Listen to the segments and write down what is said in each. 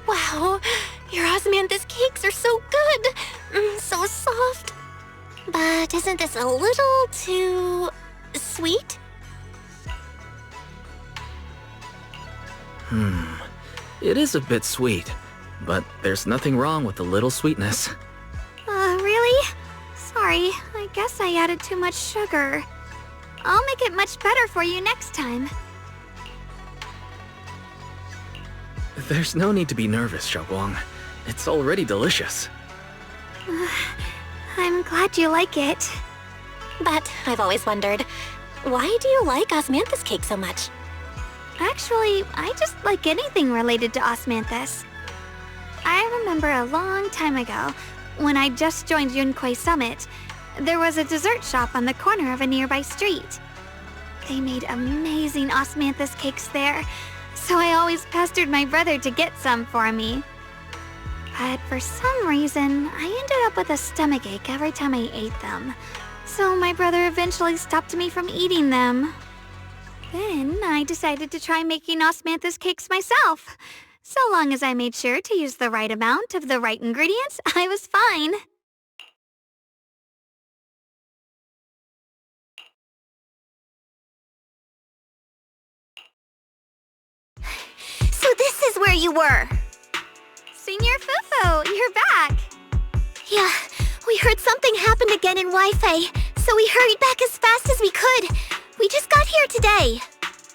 Wow, your osmanthus cakes are so good! So soft. But isn't this a little too sweet? It is a bit sweet, but there's nothing wrong with a little sweetness. Really? Sorry, I guess I added too much sugar. I'll make it much better for you next time. There's no need to be nervous, Xiaoguang. It's already delicious. I'm glad you like it. But I've always wondered, why do you like osmanthus cake so much? Actually, I just like anything related to osmanthus. I remember a long time ago, when I just joined Yunquei Summit, there was a dessert shop on the corner of a nearby street. They made amazing osmanthus cakes there, so I always pestered my brother to get some for me. But for some reason, I ended up with a stomachache every time I ate them. So my brother eventually stopped me from eating them. Then I decided to try making osmanthus cakes myself. So long as I made sure to use the right amount of the right ingredients, I was fine. So this is where you were. Senior Fufu, you're back. Yeah, we heard something happened again in Wi-Fi, so we hurried back as fast as we could. We just got here today.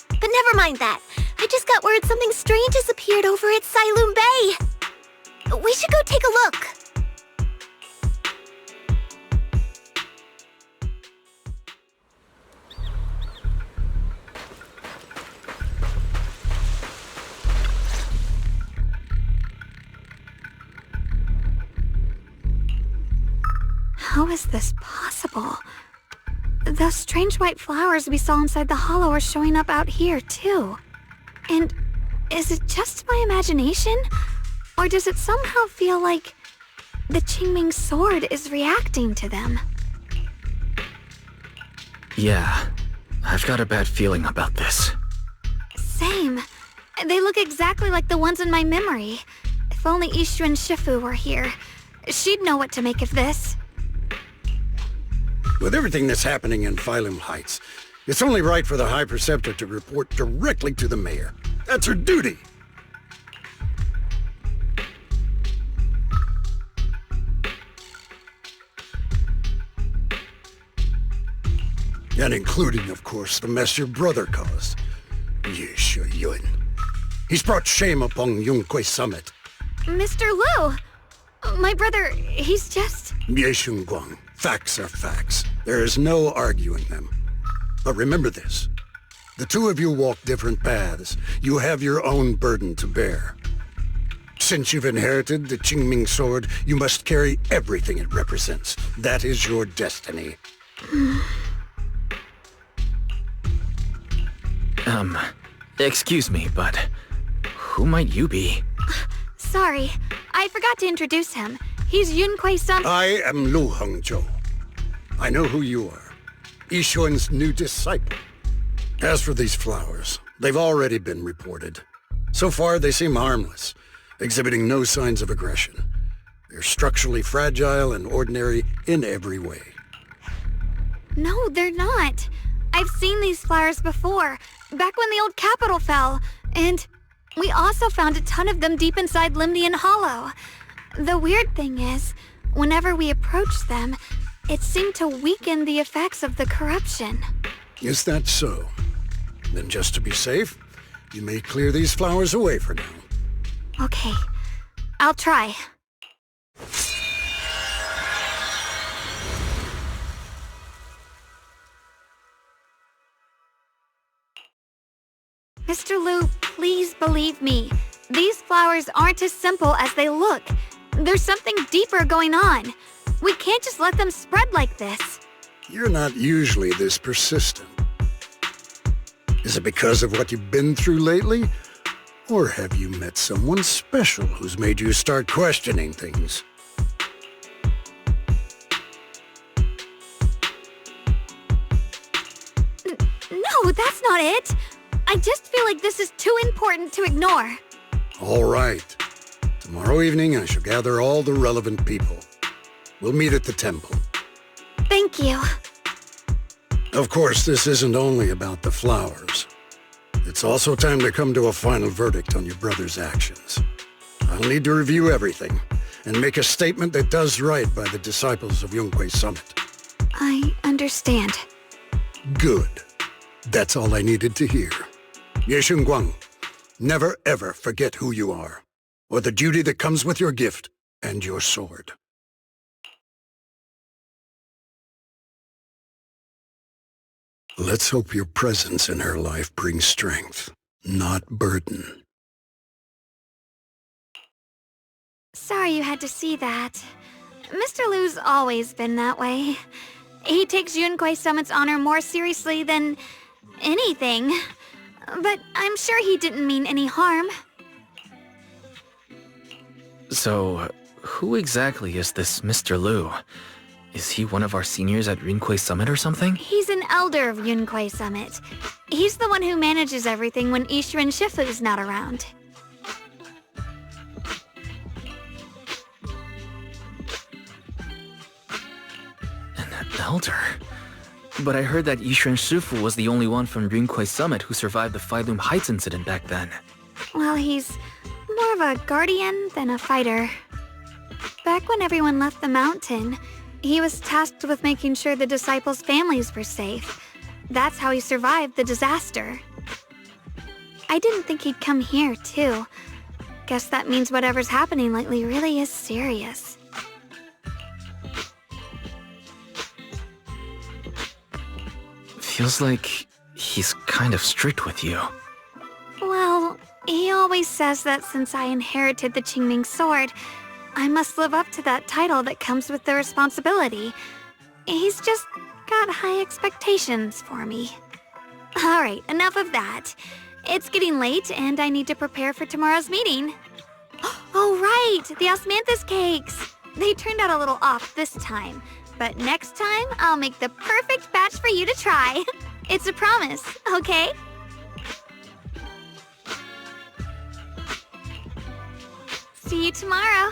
But never mind that. I just got word something strange has appeared over at Sailoon Bay. We should go take a look. How is this possible? Those strange white flowers we saw inside the hollow are showing up out here, too. And is it just my imagination? Or does it somehow feel like the Qingming sword is reacting to them? Yeah, I've got a bad feeling about this. Same. They look exactly like the ones in my memory. If only Ishu and Shifu were here, she'd know what to make of this. With everything that's happening in Phylum Heights, it's only right for the High Preceptor to report directly to the mayor. That's her duty. And including, of course, the mess your brother caused. Yeshu Yun. He's brought shame upon Yunquei Summit. Mr. Liu! My brother, he's just... Yeshun Guang. Facts are facts. There is no arguing them. But remember this. The two of you walk different paths. You have your own burden to bear. Since you've inherited the Qingming sword, you must carry everything it represents. That is your destiny. Excuse me, but who might you be? Sorry, I forgot to introduce him. He's Yunquei Summit. I am Lu Hengzhou. I know who you are. Yishuan's new disciple. As for these flowers, they've already been reported. So far, they seem harmless, exhibiting no signs of aggression. They're structurally fragile and ordinary in every way. No, they're not. I've seen these flowers before, back when the old capital fell, and we also found a ton of them deep inside Limnian Hollow. The weird thing is, whenever we approached them, it seemed to weaken the effects of the corruption. Is that so? Then just to be safe, you may clear these flowers away for now. Okay, I'll try. Mr. Liu, please believe me. These flowers aren't as simple as they look. There's something deeper going on. We can't just let them spread like this. You're not usually this persistent. Is it because of what you've been through lately? Or have you met someone special who's made you start questioning things? No, that's not it. I just feel like this is too important to ignore. All right. Tomorrow evening, I shall gather all the relevant people. We'll meet at the temple. Thank you. Of course, this isn't only about the flowers. It's also time to come to a final verdict on your brother's actions. I'll need to review everything and make a statement that does right by the disciples of Yunque Summit. I understand. Good. That's all I needed to hear. Ye Guang, never ever forget who you are, or the duty that comes with your gift and your sword. Let's hope your presence in her life brings strength, not burden. Sorry you had to see that. Mr. Liu's always been that way. He takes Yunque Summit's honor more seriously than anything. But I'm sure he didn't mean any harm. So, who exactly is this Mr. Liu? Is he one of our seniors at Yunque Summit or something? He's an elder of Yunque Summit. He's the one who manages everything when Ishirin Shifu's not around. An elder? But I heard that Ishirin Shifu was the only one from Yunque Summit who survived the Phyloom Heights incident back then. Well, he's more of a guardian than a fighter. Back when everyone left the mountain, he was tasked with making sure the disciples' families were safe. That's how he survived the disaster. I didn't think he'd come here, too. Guess that means whatever's happening lately really is serious. Feels like he's kind of strict with you. Well, he always says that since I inherited the Qingming sword, I must live up to that title that comes with the responsibility. He's just got high expectations for me. Alright, enough of that. It's getting late and I need to prepare for tomorrow's meeting. Oh right, the osmanthus cakes! They turned out a little off this time, but next time I'll make the perfect batch for you to try. It's a promise, okay? See you tomorrow.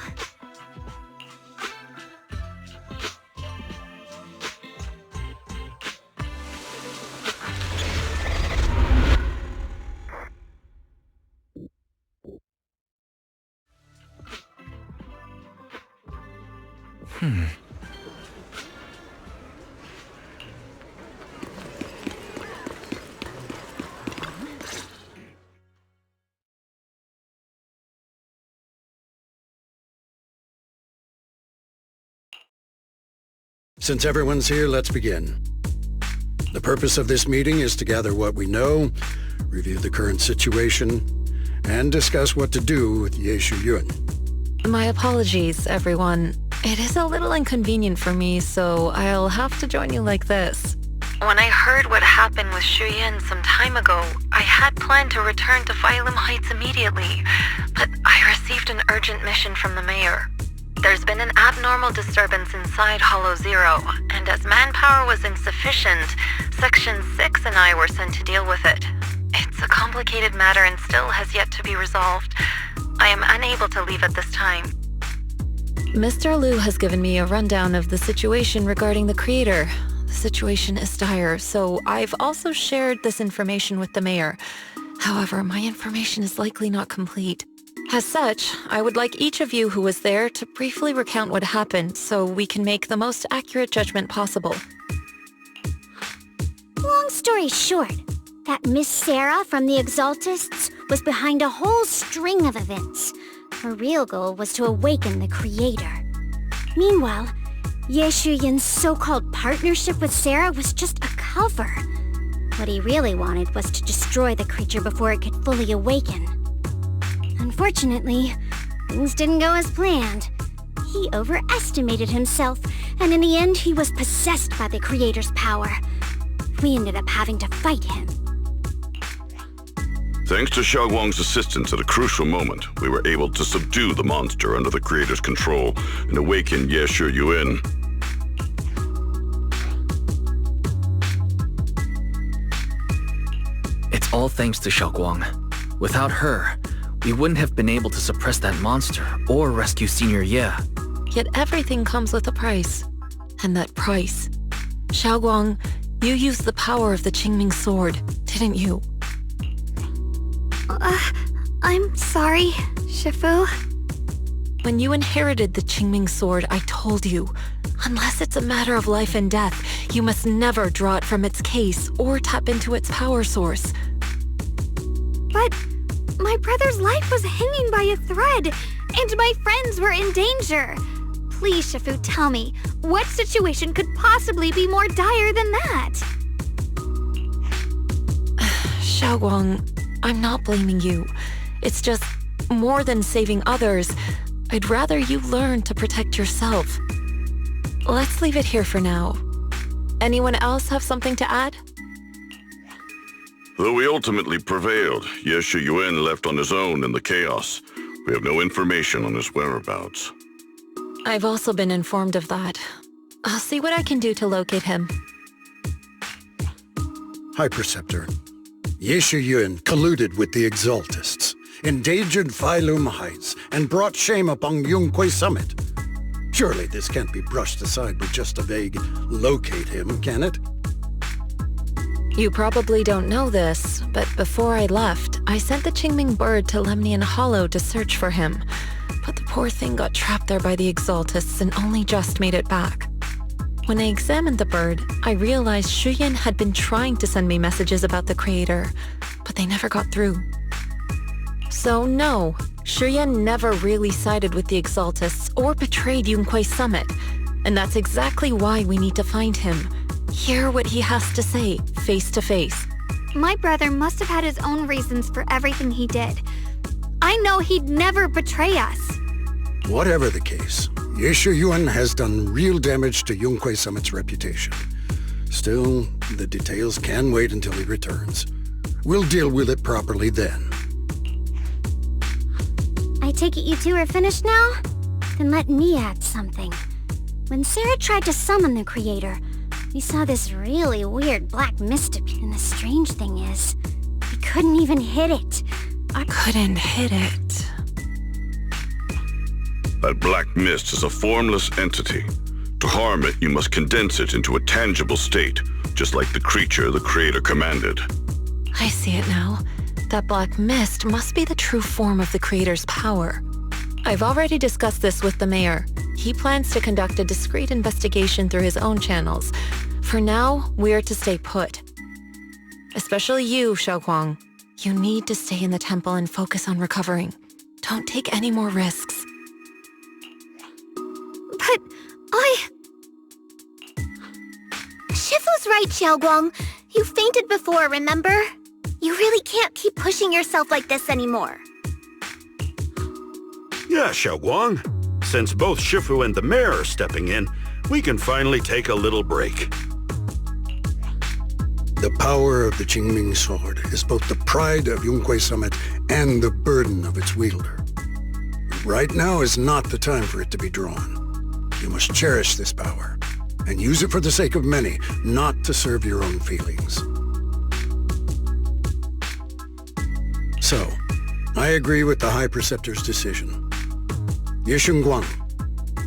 Since everyone's here, let's begin. The purpose of this meeting is to gather what we know, review the current situation, and discuss what to do with Ye Yun. My apologies, everyone. It is a little inconvenient for me, so I'll have to join you like this. When I heard what happened with Shuyin some time ago, I had planned to return to Phyloom Heights immediately, but I received an urgent mission from the mayor. There's been an abnormal disturbance inside Hollow Zero, and as manpower was insufficient, Section 6 and I were sent to deal with it. It's a complicated matter and still has yet to be resolved. I am unable to leave at this time. Mr. Liu has given me a rundown of the situation regarding the creator. The situation is dire, so I've also shared this information with the mayor. However, my information is likely not complete. As such, I would like each of you who was there to briefly recount what happened so we can make the most accurate judgment possible. Long story short, that Miss Sarah from the Exaltists was behind a whole string of events. Her real goal was to awaken the creator. Meanwhile, Ye Yun's so-called partnership with Sarah was just a cover. What he really wanted was to destroy the creature before it could fully awaken. Unfortunately, things didn't go as planned. He overestimated himself, and in the end he was possessed by the creator's power. We ended up having to fight him. Thanks to Xiaoguang's assistance at a crucial moment, we were able to subdue the monster under the creator's control and awaken Ye Shi Yuan. It's all thanks to Xiaoguang. Without her, we wouldn't have been able to suppress that monster or rescue Senior Ye. Yet everything comes with a price. And that price... Xiaoguang, you used the power of the Qingming sword, didn't you? I'm sorry, Shifu. When you inherited the Qingming sword, I told you, unless it's a matter of life and death, you must never draw it from its case or tap into its power source. But my brother's life was hanging by a thread, and my friends were in danger. Please, Shifu, tell me, what situation could possibly be more dire than that? Xiaoguang, I'm not blaming you. It's just, more than saving others, I'd rather you learn to protect yourself. Let's leave it here for now. Anyone else have something to add? Though we ultimately prevailed, Ye Shi Yuan left on his own in the chaos. We have no information on his whereabouts. I've also been informed of that. I'll see what I can do to locate him. High Preceptor, Ye Shi Yuan colluded with the Exaltists, endangered Failum Heights, and brought shame upon Yunque Summit. Surely this can't be brushed aside with just a vague locate him, can it? You probably don't know this, but before I left, I sent the Qingming bird to Lemnian Hollow to search for him. But the poor thing got trapped there by the Exaltists and only just made it back. When I examined the bird, I realized Shuyan had been trying to send me messages about the Creator, but they never got through. So no, Shuyan never really sided with the Exaltists or betrayed Yunque Summit, and that's exactly why we need to find him. Hear what he has to say, face to face. My brother must have had his own reasons for everything he did. I know he'd never betray us. Whatever the case, Ye Shi Yuan has done real damage to Yunque Summit's reputation. Still, the details can wait until he returns. We'll deal with it properly then. I take it you two are finished now? Then let me add something. When Sarah tried to summon the Creator, we saw this really weird black mist appear, and the strange thing is, we couldn't even hit it. I couldn't hit it. That black mist is a formless entity. To harm it, you must condense it into a tangible state, just like the creature the Creator commanded. I see it now. That black mist must be the true form of the Creator's power. I've already discussed this with the mayor. He plans to conduct a discreet investigation through his own channels. For now, we're to stay put. Especially you, Xiaoguang. You need to stay in the temple and focus on recovering. Don't take any more risks. But Shifu's right, Xiaoguang. You fainted before, remember? You really can't keep pushing yourself like this anymore. Yeah, Xiaoguang. Since both Shifu and the mayor are stepping in, we can finally take a little break. The power of the Qingming sword is both the pride of Yunque Summit and the burden of its wielder. Right now is not the time for it to be drawn. You must cherish this power, and use it for the sake of many, not to serve your own feelings. So, I agree with the High Preceptor's decision. Yishunguang,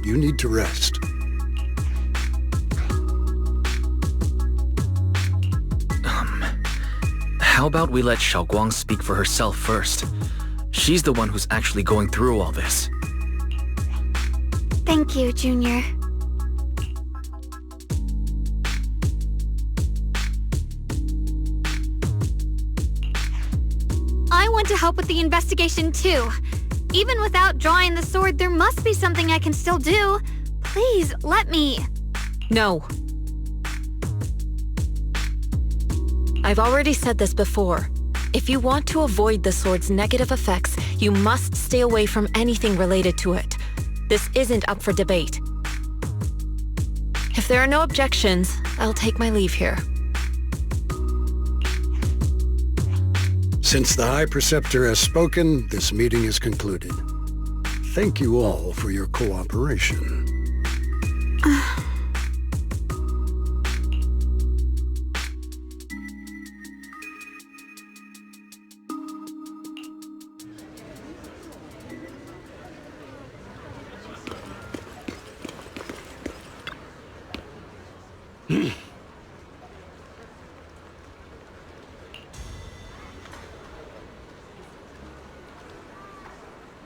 you need to rest. How about we let Xiaoguang speak for herself first? She's the one who's actually going through all this. thank you, Junior. I want to help with the investigation too. Even without drawing the sword, there must be something I can still do. Please, let me. No. I've already said this before. If you want to avoid the sword's negative effects, you must stay away from anything related to it. This isn't up for debate. If there are no objections, I'll take my leave here. Since the High Preceptor has spoken, this meeting is concluded. Thank you all for your cooperation.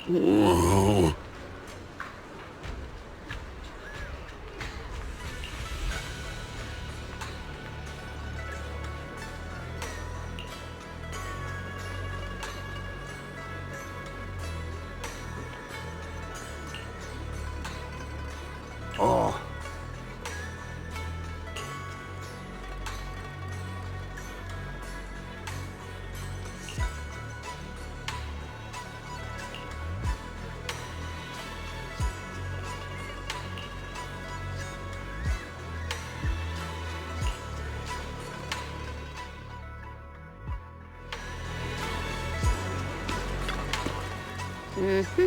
Whoa. Oh. Mm-hmm.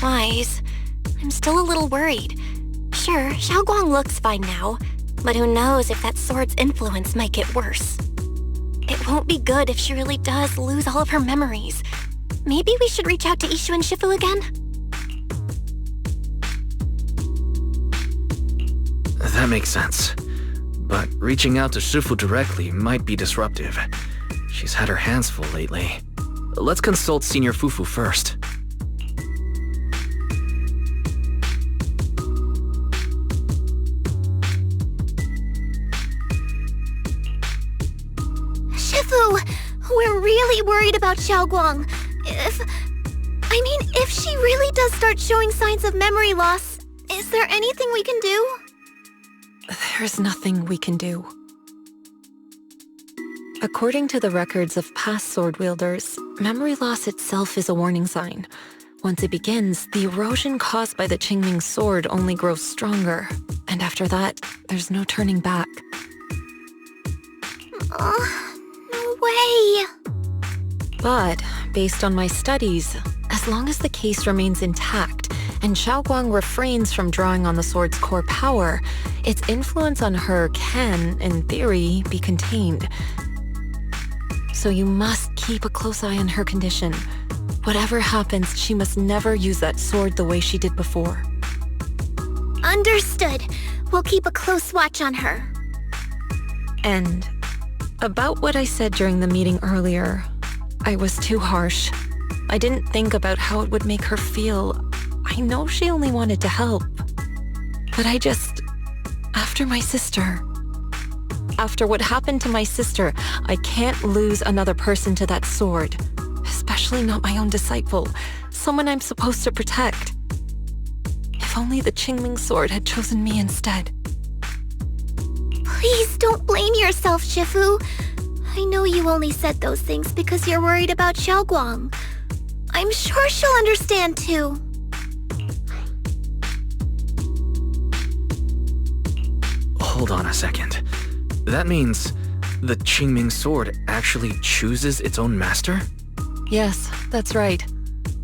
Wise. I'm still a little worried. Sure, Xiaoguang looks fine now, but who knows if that sword's influence might get worse. It won't be good if she really does lose all of her memories. Maybe we should reach out to Ishu and Shifu again? That makes sense. But reaching out to Shifu directly might be disruptive. She's had her hands full lately. Let's consult Senior Fufu first. We're really worried about Xiaoguang. If she really does start showing signs of memory loss, is there anything we can do? There's nothing we can do. According to the records of past sword wielders, memory loss itself is a warning sign. Once it begins, the erosion caused by the Qingming sword only grows stronger, and after that, there's no turning back. No way! But, based on my studies, as long as the case remains intact and Xiaoguang refrains from drawing on the sword's core power, its influence on her can, in theory, be contained. So you must keep a close eye on her condition. Whatever happens, she must never use that sword the way she did before. Understood. We'll keep a close watch on her. And about what I said during the meeting earlier, I was too harsh. I didn't think about how it would make her feel. I know she only wanted to help. But after my sister. After what happened to my sister, I can't lose another person to that sword. Especially not my own disciple, someone I'm supposed to protect. If only the Qingming sword had chosen me instead. Please don't blame yourself, Shifu. I know you only said those things because you're worried about Xiaoguang. I'm sure she'll understand too. Hold on a second. That means the Qingming sword actually chooses its own master? Yes, that's right.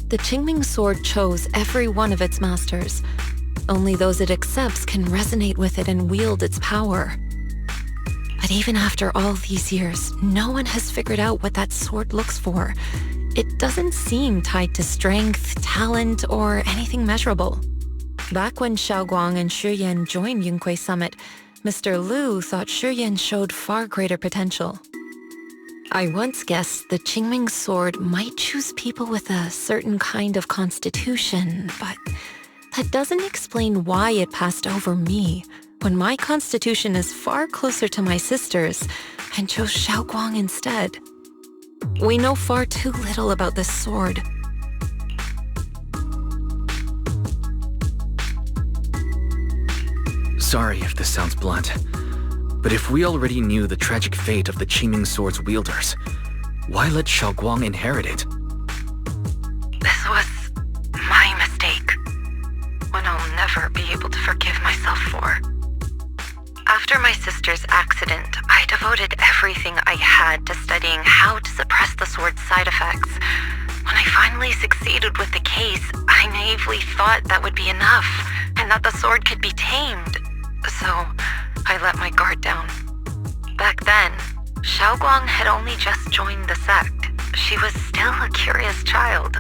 The Qingming sword chose every one of its masters. Only those it accepts can resonate with it and wield its power. But even after all these years, no one has figured out what that sword looks for. It doesn't seem tied to strength, talent, or anything measurable. Back when Xiaoguang and Shiyan joined Yunque Summit, Mr. Liu thought Shiyan showed far greater potential. I once guessed the Qingming sword might choose people with a certain kind of constitution, but that doesn't explain why it passed over me, when my constitution is far closer to my sister's, and chose Xiaoguang instead. We know far too little about this sword. Sorry if this sounds blunt, but if we already knew the tragic fate of the Qingming sword's wielders, why let Xiaoguang inherit it? This was my mistake, one I'll never be able to forgive myself for. After my sister's accident, I devoted everything I had to studying how to suppress the sword's side effects. When I finally succeeded with the case, I naively thought that would be enough, and that the sword could be tamed. So, I let my guard down. Back then, Xiaoguang had only just joined the sect. She was still a curious child.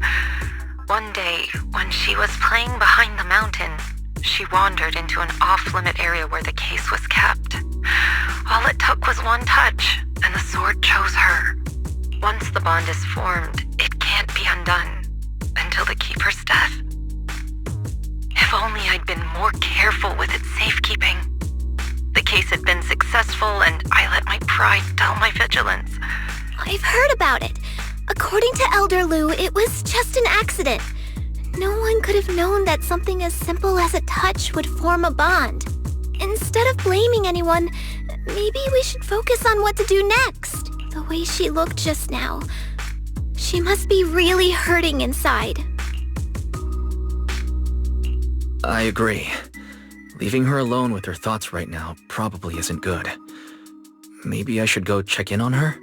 One day, when she was playing behind the mountain, she wandered into an off-limit area where the case was kept. All it took was one touch, and the sword chose her. Once the bond is formed, it can't be undone until the keeper's death. If only I'd been more careful with its safekeeping. The case had been successful, and I let my pride dull my vigilance. I've heard about it. According to Elder Liu, it was just an accident. No one could have known that something as simple as a touch would form a bond. Instead of blaming anyone, maybe we should focus on what to do next. The way she looked just now, she must be really hurting inside. I agree. Leaving her alone with her thoughts right now probably isn't good. Maybe I should go check in on her?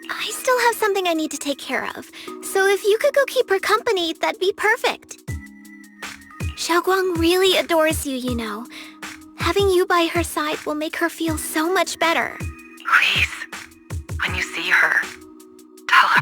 I still have something I need to take care of, so if you could go keep her company, that'd be perfect. Xiaoguang really adores you, you know. Having you by her side will make her feel so much better. Please, when you see her, tell her.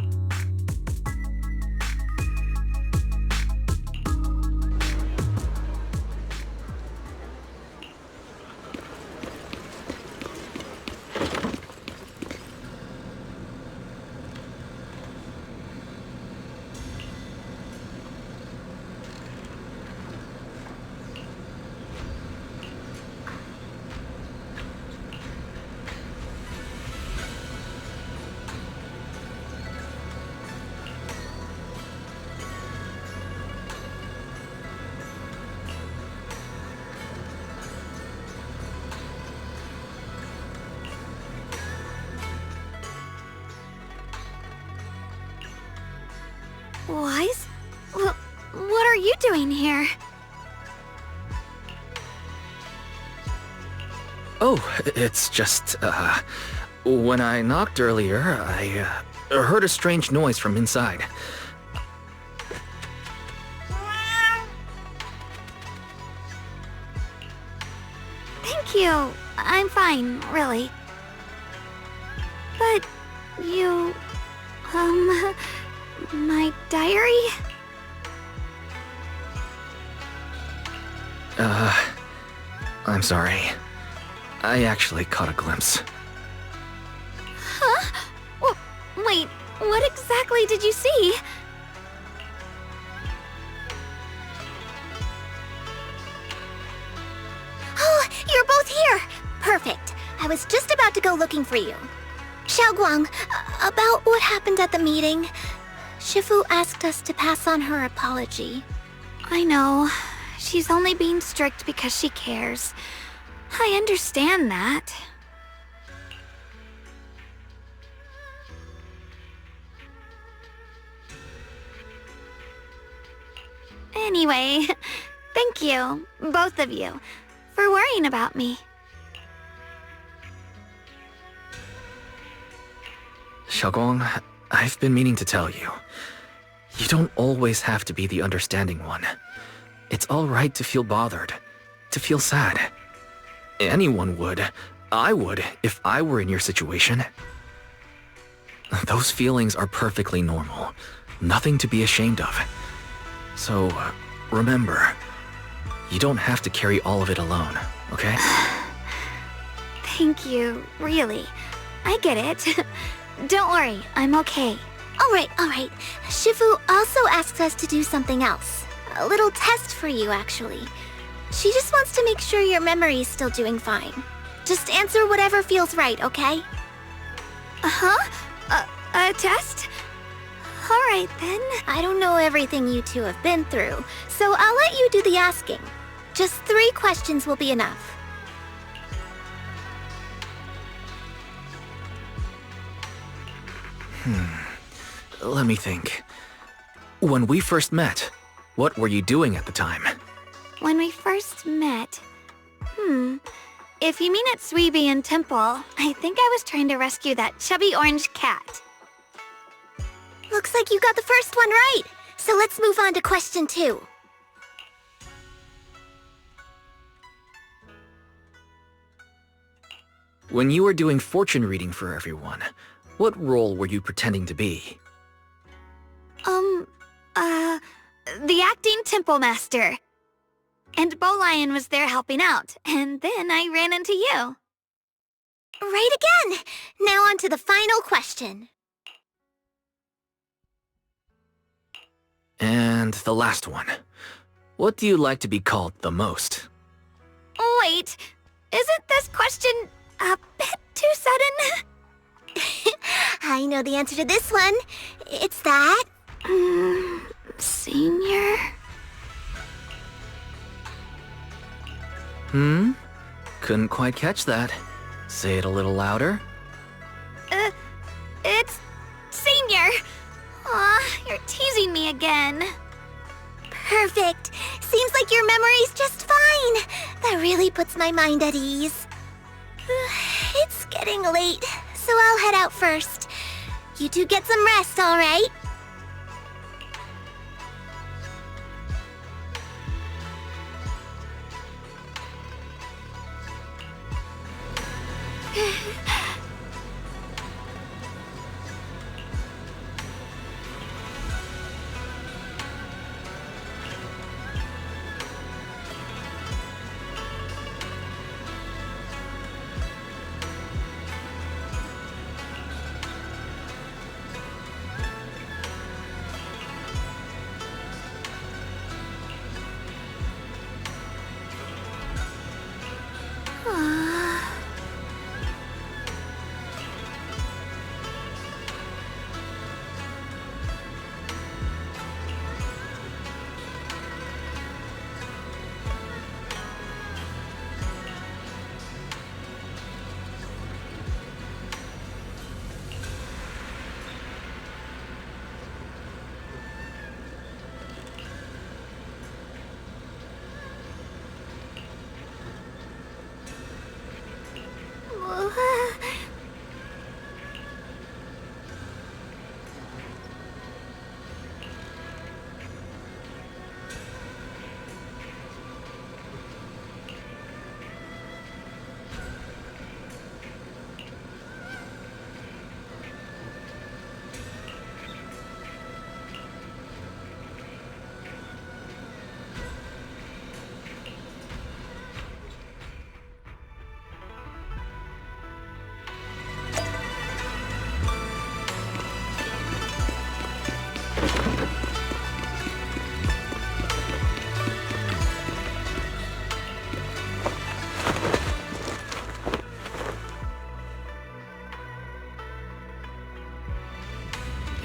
Wise? What are you doing here? Oh, it's just, when I knocked earlier, I heard a strange noise from inside. Thank you. I'm fine, really. But you... my diary? I'm sorry. I actually caught a glimpse. Huh? Wait, what exactly did you see? Oh, you're both here! Perfect. I was just about to go looking for you. Xiaoguang, about what happened at the meeting. Shifu asked us to pass on her apology. I know. She's only being strict because she cares. I understand that. Anyway, thank you, both of you, for worrying about me. Xiaogong, I've been meaning to tell you. You don't always have to be the understanding one. It's all right to feel bothered, to feel sad. Anyone would. I would, if I were in your situation. Those feelings are perfectly normal. Nothing to be ashamed of. So, remember, you don't have to carry all of it alone, okay? Thank you, really. I get it. Don't worry, I'm okay. Alright. Shifu also asks us to do something else. A little test for you, actually. She just wants to make sure your memory's still doing fine. Just answer whatever feels right, okay? A test? Alright then. I don't know everything you two have been through, so I'll let you do the asking. Just 3 questions will be enough. Let me think. When we first met, what were you doing at the time? When we first met... If you mean at Suibian Temple, I think I was trying to rescue that chubby orange cat. Looks like you got the first one right, so let's move on to question 2. When you were doing fortune reading for everyone, what role were you pretending to be? The acting temple master. And Bow Lion was there helping out, and then I ran into you. Right again! Now on to the final question. And the last one. What do you like to be called the most? Wait, isn't this question a bit too sudden? I know the answer to this one. It's that... Senior? Couldn't quite catch that. Say it a little louder. It's... Senior! Aw, you're teasing me again. Perfect. Seems like your memory's just fine. That really puts my mind at ease. It's getting late, so I'll head out first. You two get some rest, all right?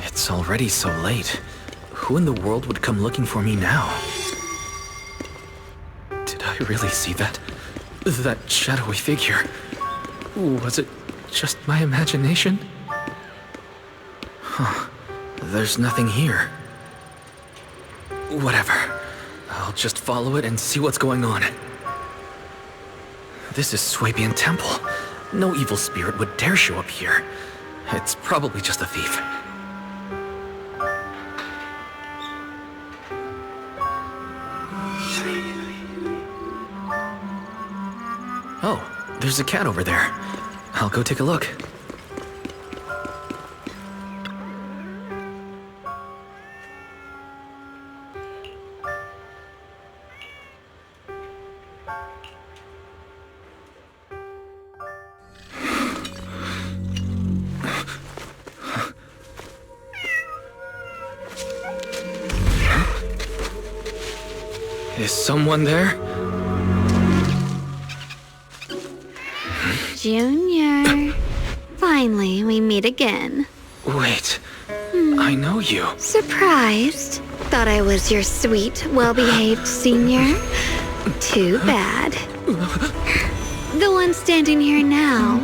It's already so late. Who in the world would come looking for me now? Did I really see that? That shadowy figure? Was it just my imagination? Huh. There's nothing here. Whatever. I'll just follow it and see what's going on. This is Suibian Temple. No evil spirit would dare show up here. It's probably just a thief. Oh, there's a cat over there. I'll go take a look. Is someone there? Junior. Finally, we meet again. Wait, I know you. Surprised? Thought I was your sweet, well-behaved senior? Too bad. The one standing here now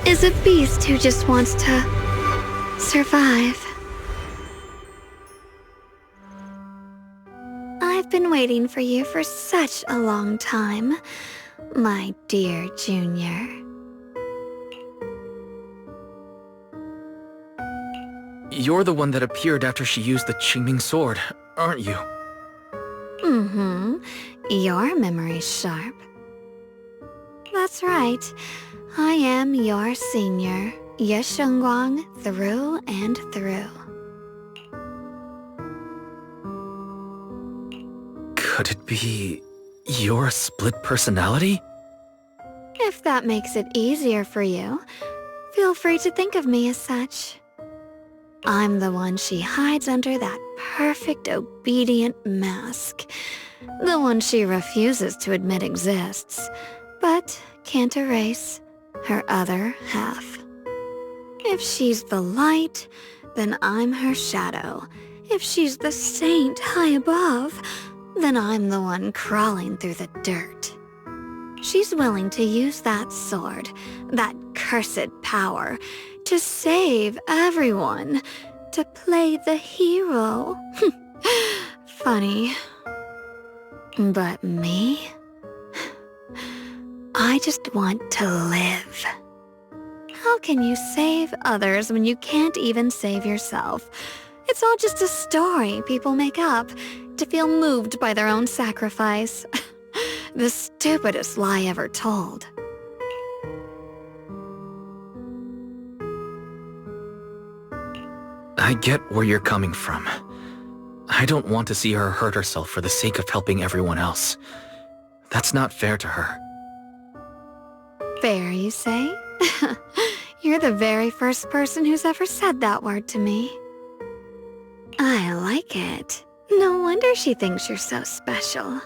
is a beast who just wants to survive. I've been waiting for you for such a long time, my dear Junior. You're the one that appeared after she used the Qingming sword, aren't you? Mm-hmm. Your memory's sharp. That's right. I am your senior, Ye Shengguang, through and through. Could it be your split personality? If that makes it easier for you, feel free to think of me as such. I'm the one she hides under that perfect obedient mask. The one she refuses to admit exists, but can't erase her other half. If she's the light, then I'm her shadow. If she's the saint high above, then I'm the one crawling through the dirt. She's willing to use that sword, that cursed power, to save everyone, to play the hero. Funny. But me? I just want to live. How can you save others when you can't even save yourself? It's all just a story people make up to feel moved by their own sacrifice. The stupidest lie ever told. I get where you're coming from. I don't want to see her hurt herself for the sake of helping everyone else. That's not fair to her. Fair, you say? You're the very first person who's ever said that word to me. I like it. No wonder she thinks you're so special.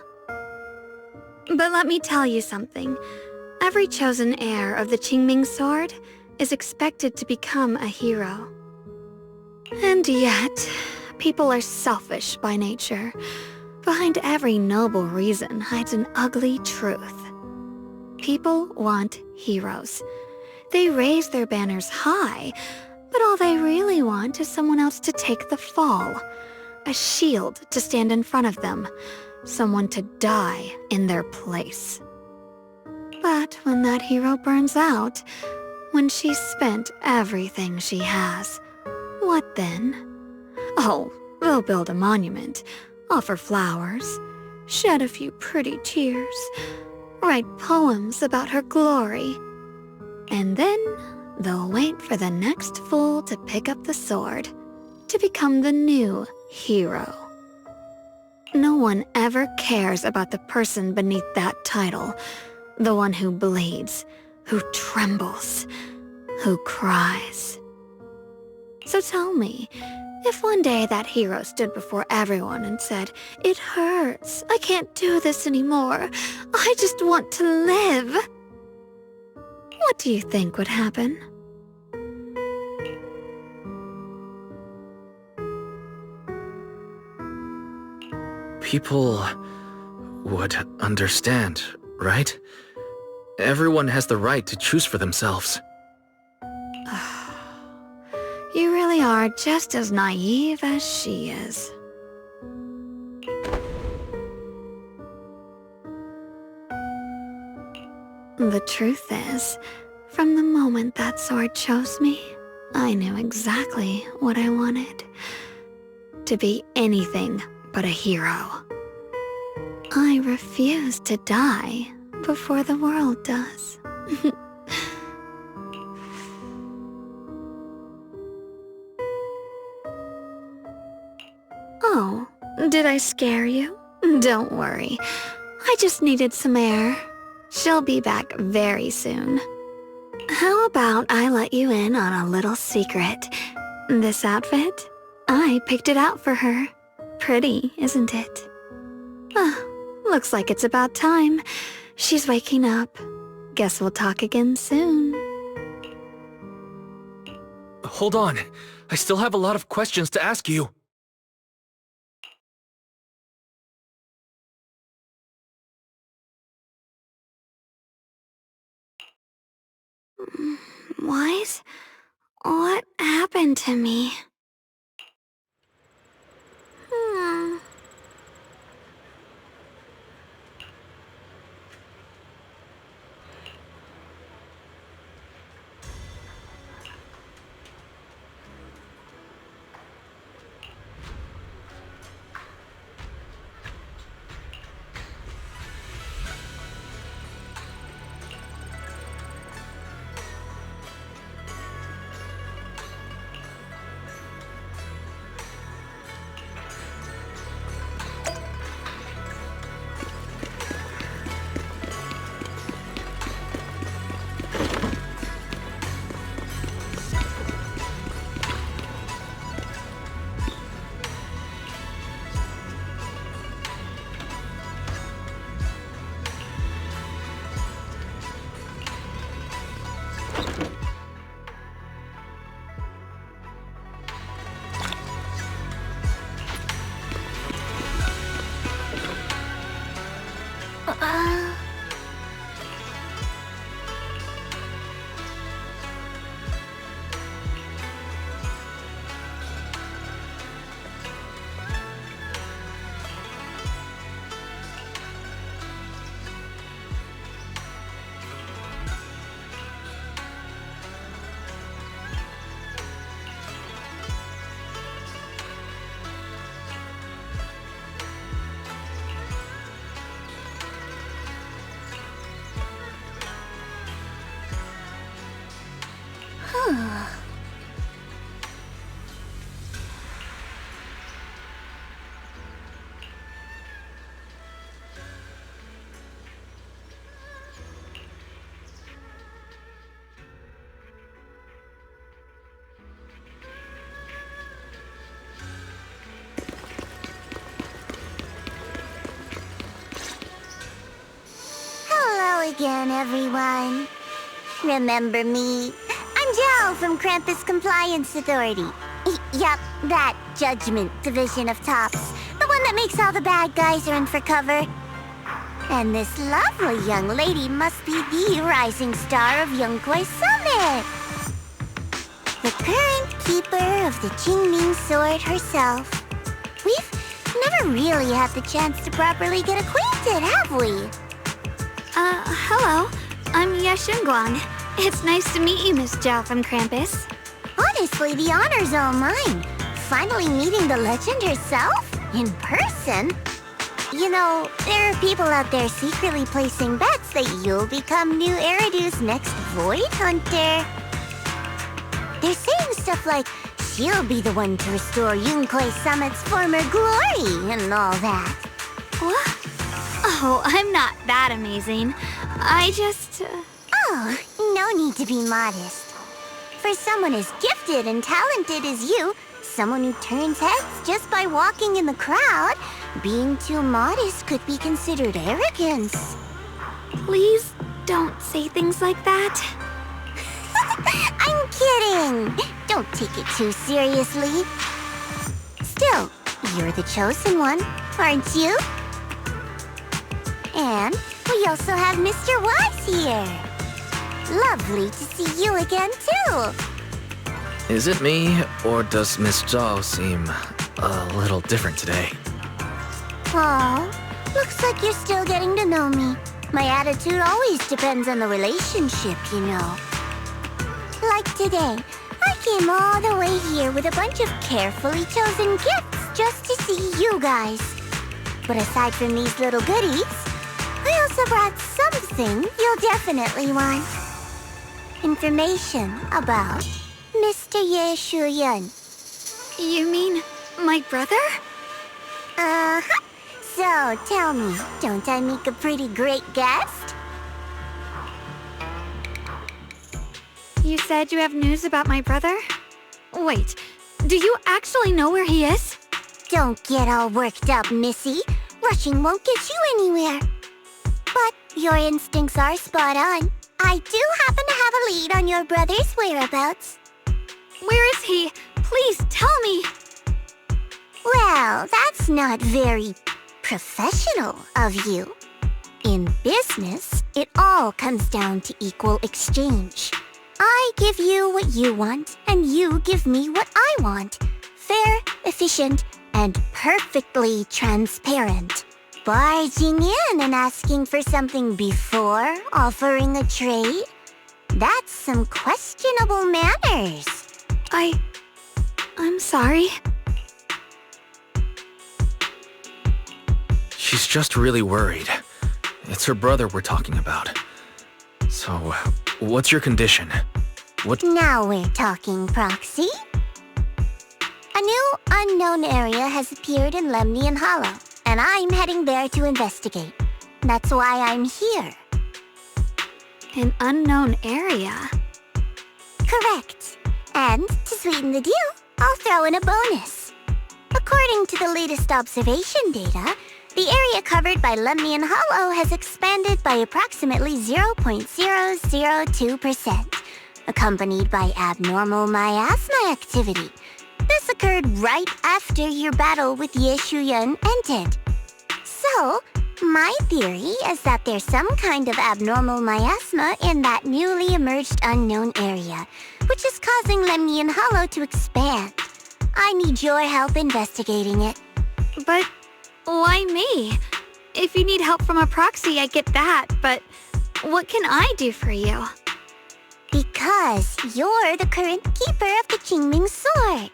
But let me tell you something. Every chosen heir of the Qingming sword is expected to become a hero. And yet, people are selfish by nature. Behind every noble reason hides an ugly truth. People want heroes. They raise their banners high, but all they really want is someone else to take the fall. A shield to stand in front of them. Someone to die in their place. But when that hero burns out, when she's spent everything she has, what then? Oh, they'll build a monument, offer flowers, shed a few pretty tears, write poems about her glory, and then they'll wait for the next fool to pick up the sword, to become the new hero. No one ever cares about the person beneath that title, the one who bleeds, who trembles, who cries. So tell me, if one day that hero stood before everyone and said, "It hurts, I can't do this anymore, I just want to live," what do you think would happen? People would understand, right? Everyone has the right to choose for themselves. You really are just as naive as she is. The truth is, from the moment that sword chose me, I knew exactly what I wanted. To be anything but a hero. I refuse to die before the world does. Oh, did I scare you? Don't worry. I just needed some air. She'll be back very soon. How about I let you in on a little secret? This outfit? I picked it out for her. Pretty, isn't it? Looks like it's about time. She's waking up. Guess we'll talk again soon. Hold on. I still have a lot of questions to ask you. What happened to me? Again, everyone. Remember me? I'm Zhao from Krampus Compliance Authority. Yup, that Judgment Division of Tops. The one that makes all the bad guys run for cover. And this lovely young lady must be the rising star of Yongkoi Summit. The current keeper of the Qingming Sword herself. We've never really had the chance to properly get acquainted, have we? Hello. I'm Yashunguan. It's nice to meet you, Miss Zhao from Krampus. Honestly, the honor's all mine. Finally meeting the legend herself? In person? You know, there are people out there secretly placing bets that you'll become new Eridu's next Void Hunter. They're saying stuff like, she'll be the one to restore Yongkoi Summit's former glory and all that. What? Oh, I'm not that amazing. I just... Oh, no need to be modest. For someone as gifted and talented as you, someone who turns heads just by walking in the crowd, being too modest could be considered arrogance. Please don't say things like that. I'm kidding! Don't take it too seriously. Still, you're the chosen one, aren't you? And we also have Mr. Wise here. Lovely to see you again, too. Is it me, or does Miss Zhao seem a little different today? Aw, looks like you're still getting to know me. My attitude always depends on the relationship, you know. Like today, I came all the way here with a bunch of carefully chosen gifts just to see you guys. But aside from these little goodies, I also brought something you'll definitely want. Information about Mr. Ye Shuyun. You mean my brother? Uh-huh. So, tell me, don't I make a pretty great guest? You said you have news about my brother? Wait, do you actually know where he is? Don't get all worked up, Missy. Rushing won't get you anywhere. But your instincts are spot on. I do happen to have a lead on your brother's whereabouts. Where is he? Please tell me. Well, that's not very professional of you. In business, it all comes down to equal exchange. I give you what you want, and you give me what I want. Fair, efficient, and perfectly transparent. Barging in and asking for something before offering a trade? That's some questionable manners. I'm sorry. She's just really worried. It's her brother we're talking about. So, what's your condition? Now we're talking, Proxy. A new unknown area has appeared in Lemnian Hollow, and I'm heading there to investigate. That's why I'm here. An unknown area? Correct. And to sweeten the deal, I'll throw in a bonus. According to the latest observation data, the area covered by Lemnian Hollow has expanded by approximately 0.002%, accompanied by abnormal miasma activity. This occurred right after your battle with Ye Shuyun ended. So, my theory is that there's some kind of abnormal miasma in that newly emerged unknown area, which is causing Lemnian Hollow to expand. I need your help investigating it. But why me? If you need help from a proxy, I get that, but what can I do for you? Because you're the current keeper of the Qingming sword.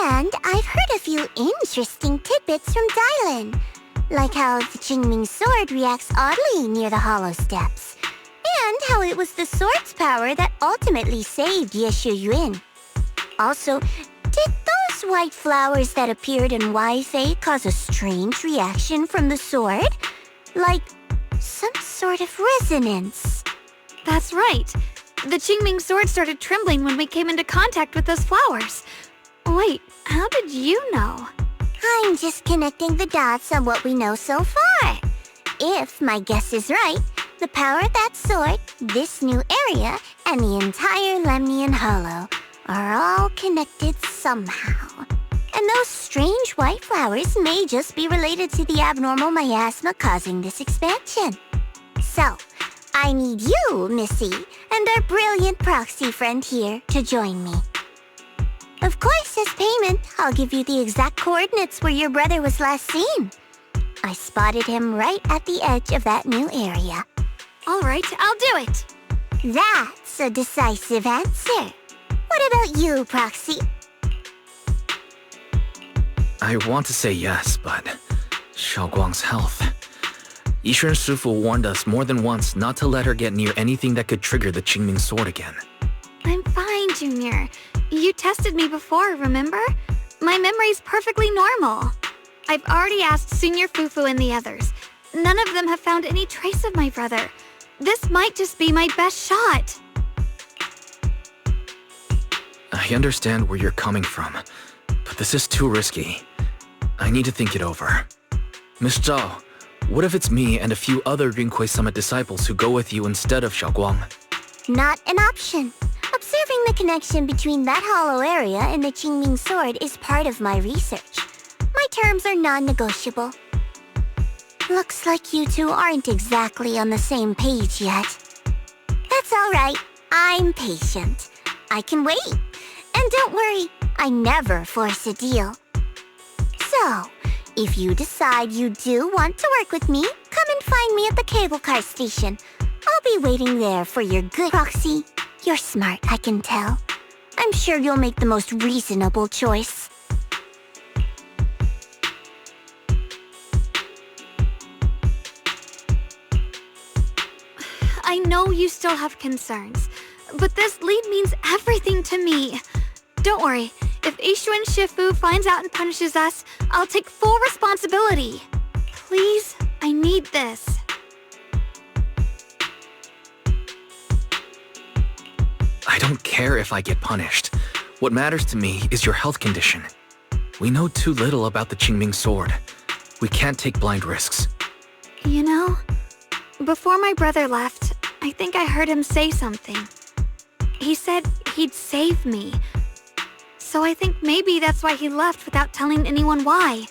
And I've heard a few interesting tidbits from Dylan, like how the Qingming sword reacts oddly near the hollow steps, and how it was the sword's power that ultimately saved Ye Shuyun. Also, did those white flowers that appeared in Wi-Fi cause a strange reaction from the sword? Like some sort of resonance. That's right. The Qingming sword started trembling when we came into contact with those flowers. Wait, how did you know? I'm just connecting the dots on what we know so far. If my guess is right, the power of that sword, this new area, and the entire Lemnian Hollow are all connected somehow. And those strange white flowers may just be related to the abnormal miasma causing this expansion. So, I need you, Missy, and our brilliant proxy friend here to join me. Of course, as payment, I'll give you the exact coordinates where your brother was last seen. I spotted him right at the edge of that new area. All right, I'll do it. That's a decisive answer. What about you, Proxy? I want to say yes, but Xiaoguang's health. Yishuan Shifu warned us more than once not to let her get near anything that could trigger the Qingming sword again. I'm fine, Junior. You tested me before, remember? My memory's perfectly normal. I've already asked Senior Fufu and the others. None of them have found any trace of my brother. This might just be my best shot. I understand where you're coming from, but this is too risky. I need to think it over. Miss Zhao, what if it's me and a few other Rinkwei Summit disciples who go with you instead of Xiaoguang? Not an option. Observing the connection between that hollow area and the Qingming sword is part of my research. My terms are non-negotiable. Looks like you two aren't exactly on the same page yet. That's all right. I'm patient. I can wait. And don't worry, I never force a deal. So, if you decide you do want to work with me, come and find me at the cable car station. I'll be waiting there for your good proxy. You're smart, I can tell. I I'm sure you'll make the most reasonable choice. I know you still have concerns, but this lead means everything to me. Don't worry, if Ishuan Shifu finds out and punishes us, I'll take full responsibility. Please, I need this. I don't care if I get punished. What matters to me is your health condition. We know too little about the Qingming sword. We can't take blind risks. You know, before my brother left, I think I heard him say something. He said he'd save me. So I think maybe that's why he left without telling anyone why.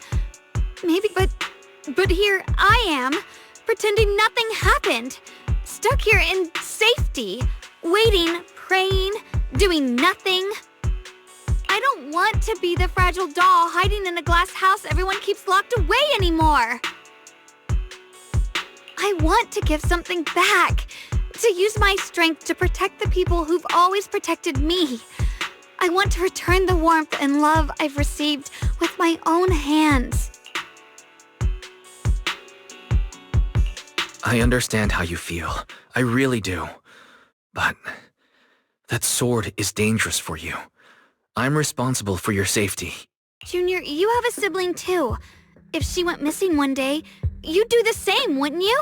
Maybe, but here I am, pretending nothing happened. Stuck here in safety, waiting, praying, doing nothing. I don't want to be the fragile doll hiding in a glass house everyone keeps locked away anymore. I want to give something back, to use my strength to protect the people who've always protected me. I want to return the warmth and love I've received with my own hands. I understand how you feel. I really do. But that sword is dangerous for you. I'm responsible for your safety. Junior, you have a sibling too. If she went missing one day, you'd do the same, wouldn't you?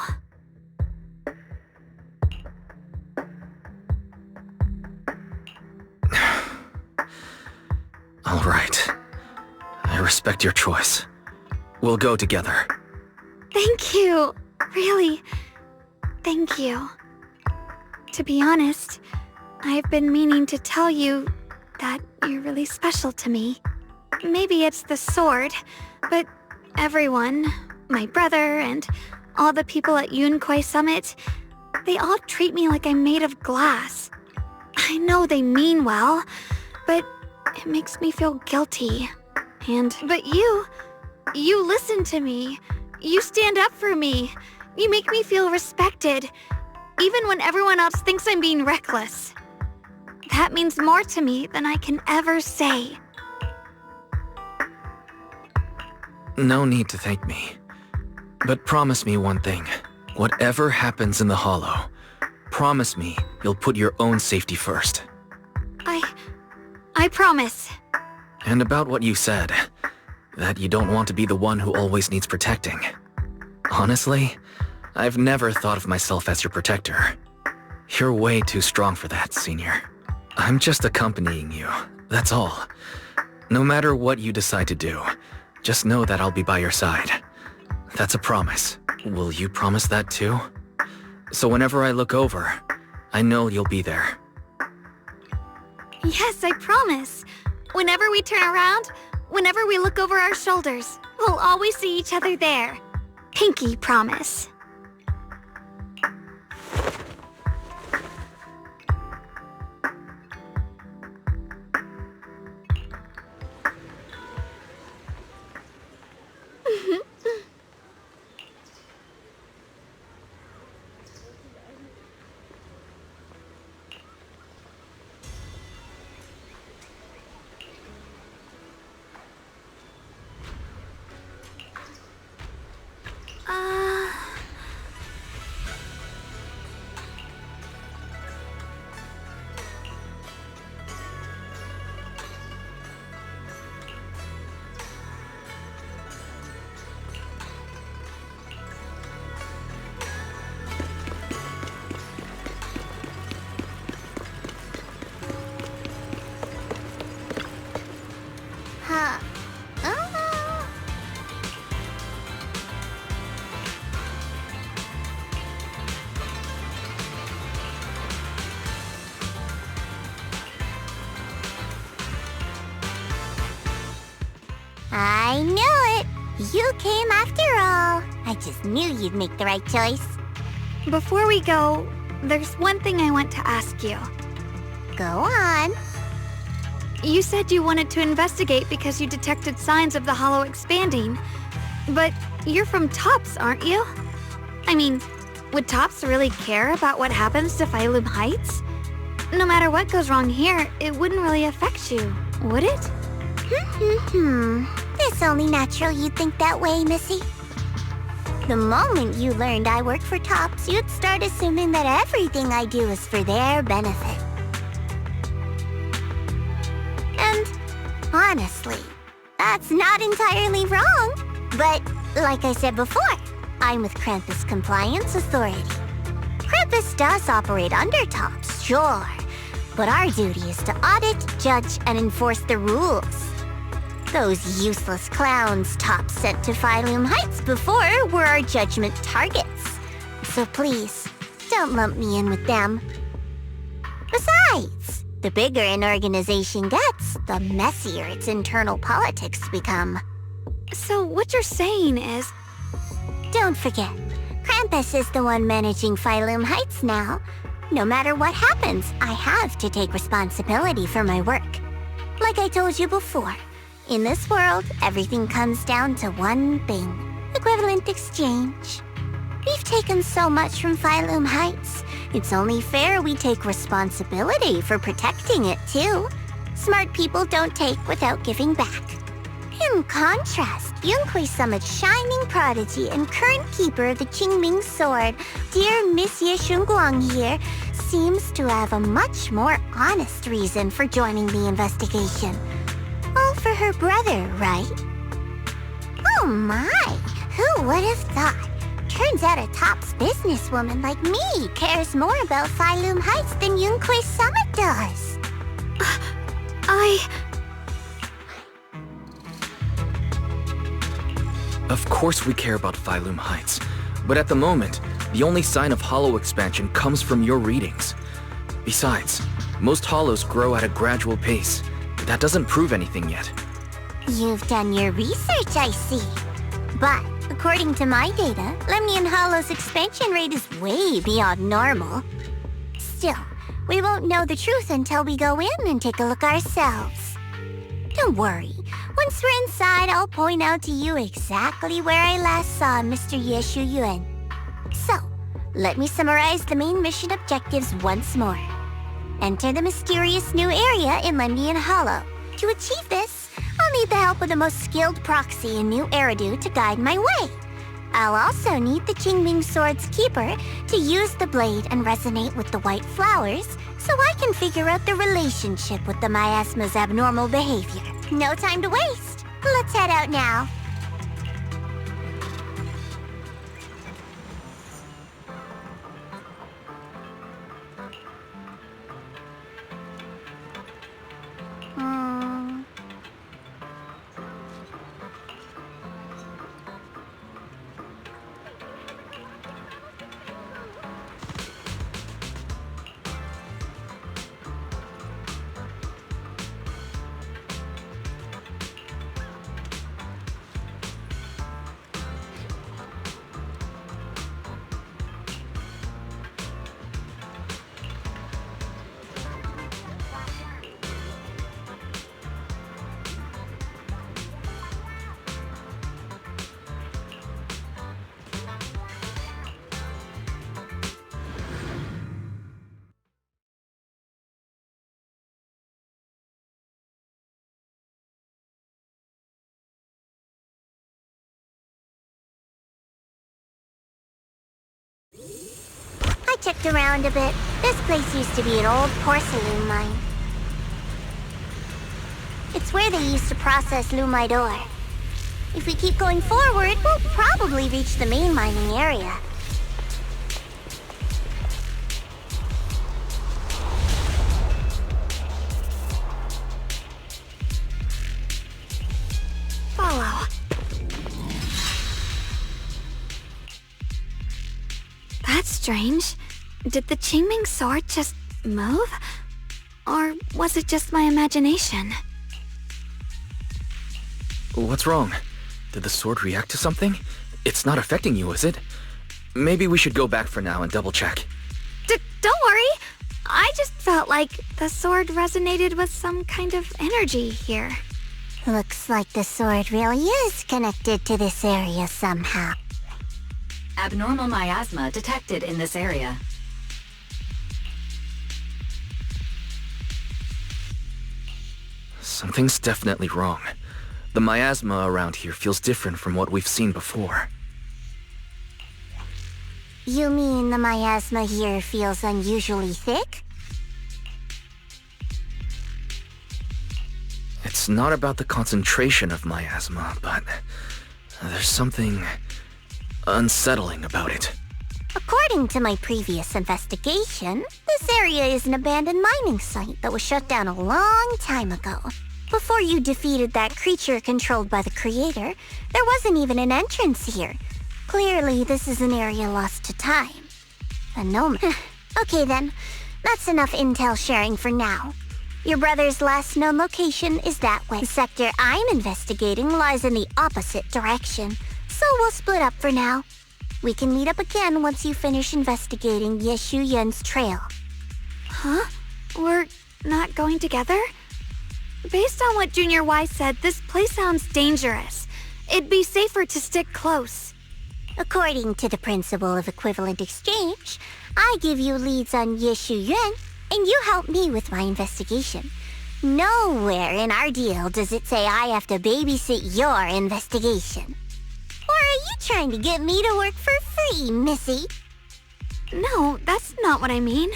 All right. I respect your choice. We'll go together. Thank you. Really, thank you. To be honest, I've been meaning to tell you that you're really special to me. Maybe it's the sword, but everyone, my brother and all the people at Yunkwei Summit, they all treat me like I'm made of glass. I know they mean well, but it makes me feel guilty. But you listen to me. You stand up for me. You make me feel respected, even when everyone else thinks I'm being reckless. That means more to me than I can ever say. No need to thank me. But promise me one thing. Whatever happens in the Hollow, promise me you'll put your own safety first. I promise. And about what you said, that you don't want to be the one who always needs protecting. Honestly, I've never thought of myself as your protector. You're way too strong for that, Senior. I'm just accompanying you, that's all. No matter what you decide to do, just know that I'll be by your side. That's a promise. Will you promise that too? So whenever I look over, I know you'll be there. Yes, I promise. Whenever we turn around, whenever we look over our shoulders, we'll always see each other there. Pinky promise. I knew it! You came after all. I just knew you'd make the right choice. Before we go, there's one thing I want to ask you. Go on. You said you wanted to investigate because you detected signs of the Hollow expanding. But you're from Tops, aren't you? I mean, would Tops really care about what happens to Phylum Heights? no matter what goes wrong here, it wouldn't really affect you, would it? It's only natural you'd think that way, Missy. The moment you learned I work for Tops, you'd start assuming that everything I do is for their benefit. And honestly, that's not entirely wrong. But like I said before, I'm with Krampus Compliance Authority. Krampus does operate under Tops, sure, but our duty is to audit, judge, and enforce the rules. Those useless clowns Tops sent to Phylum Heights before were our judgment targets. So please, don't lump me in with them. Besides, the bigger an organization gets, the messier its internal politics become. So what you're saying is... Don't forget, Krampus is the one managing Phylum Heights now. No matter what happens, I have to take responsibility for my work. Like I told you before, in this world, everything comes down to one thing: equivalent exchange. We've taken so much from Phylum Heights. It's only fair we take responsibility for protecting it, too. Smart people don't take without giving back. In contrast, Yunhui Summit's shining prodigy and current keeper of the Qingming Sword, dear Monsieur Shunguang here, seems to have a much more honest reason for joining the investigation. All for her brother, right? Oh my! Who would have thought? Turns out a Tops businesswoman like me cares more about Phylum Heights than Yunhui Summit does. Of course we care about Phylum Heights, but at the moment, the only sign of hollow expansion comes from your readings. Besides, most hollows grow at a gradual pace. That doesn't prove anything yet. You've done your research, I see. But, according to my data, Lemnian Hollow's expansion rate is way beyond normal. Still, we won't know the truth until we go in and take a look ourselves. Don't worry. Once we're inside, I'll point out to you exactly where I last saw Mr. Ye Shuyuan. So, let me summarize the main mission objectives once more. Enter the mysterious new area in Lemnian Hollow. To achieve this, I'll need the help of the most skilled proxy in New Eridu to guide my way. I'll also need the Qingming Sword's keeper to use the blade and resonate with the white flowers so I can figure out the relationship with the miasma's abnormal behavior. No time to waste. Let's head out now. I checked around a bit. This place used to be an old porcelain mine. It's where they used to process lumite ore. If we keep going forward, we'll probably reach the main mining area. Follow. That's strange. Did the Qingming Sword just move? Or was it just my imagination? What's wrong? Did the sword react to something? It's not affecting you, is it? Maybe we should go back for now and double check. Don't worry. I just felt like the sword resonated with some kind of energy here. Looks like the sword really is connected to this area somehow. Abnormal miasma detected in this area. Something's definitely wrong. The miasma around here feels different from what we've seen before. You mean the miasma here feels unusually thick? It's not about the concentration of miasma, but there's something unsettling about it. According to my previous investigation, this area is an abandoned mining site that was shut down a long time ago. Before you defeated that creature controlled by the creator, there wasn't even an entrance here. Clearly, this is an area lost to time. The gnome. Okay then, that's enough intel sharing for now. Your brother's last known location is that way. The sector I'm investigating lies in the opposite direction, so we'll split up for now. We can meet up again once you finish investigating Yeshu Yen's trail. Huh? We're not going together? Based on what Junior Y said, this place sounds dangerous. It'd be safer to stick close. According to the principle of equivalent exchange, I give you leads on Yeshu Yuan, and you help me with my investigation. Nowhere in our deal does it say I have to babysit your investigation. Or are you trying to get me to work for free, Missy? No, that's not what I mean.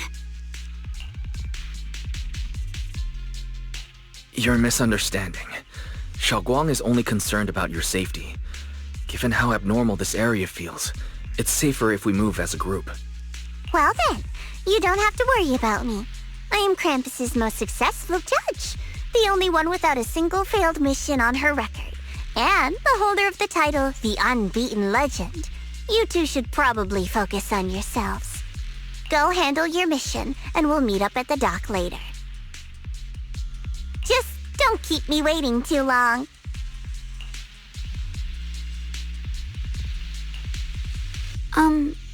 You're misunderstanding. Xiaoguang is only concerned about your safety. Given how abnormal this area feels, it's safer if we move as a group. Well then, you don't have to worry about me. I am Krampus's most successful judge, the only one without a single failed mission on her record, and the holder of the title, the Unbeaten Legend. You two should probably focus on yourselves. Go handle your mission, and we'll meet up at the dock later. Just don't keep me waiting too long.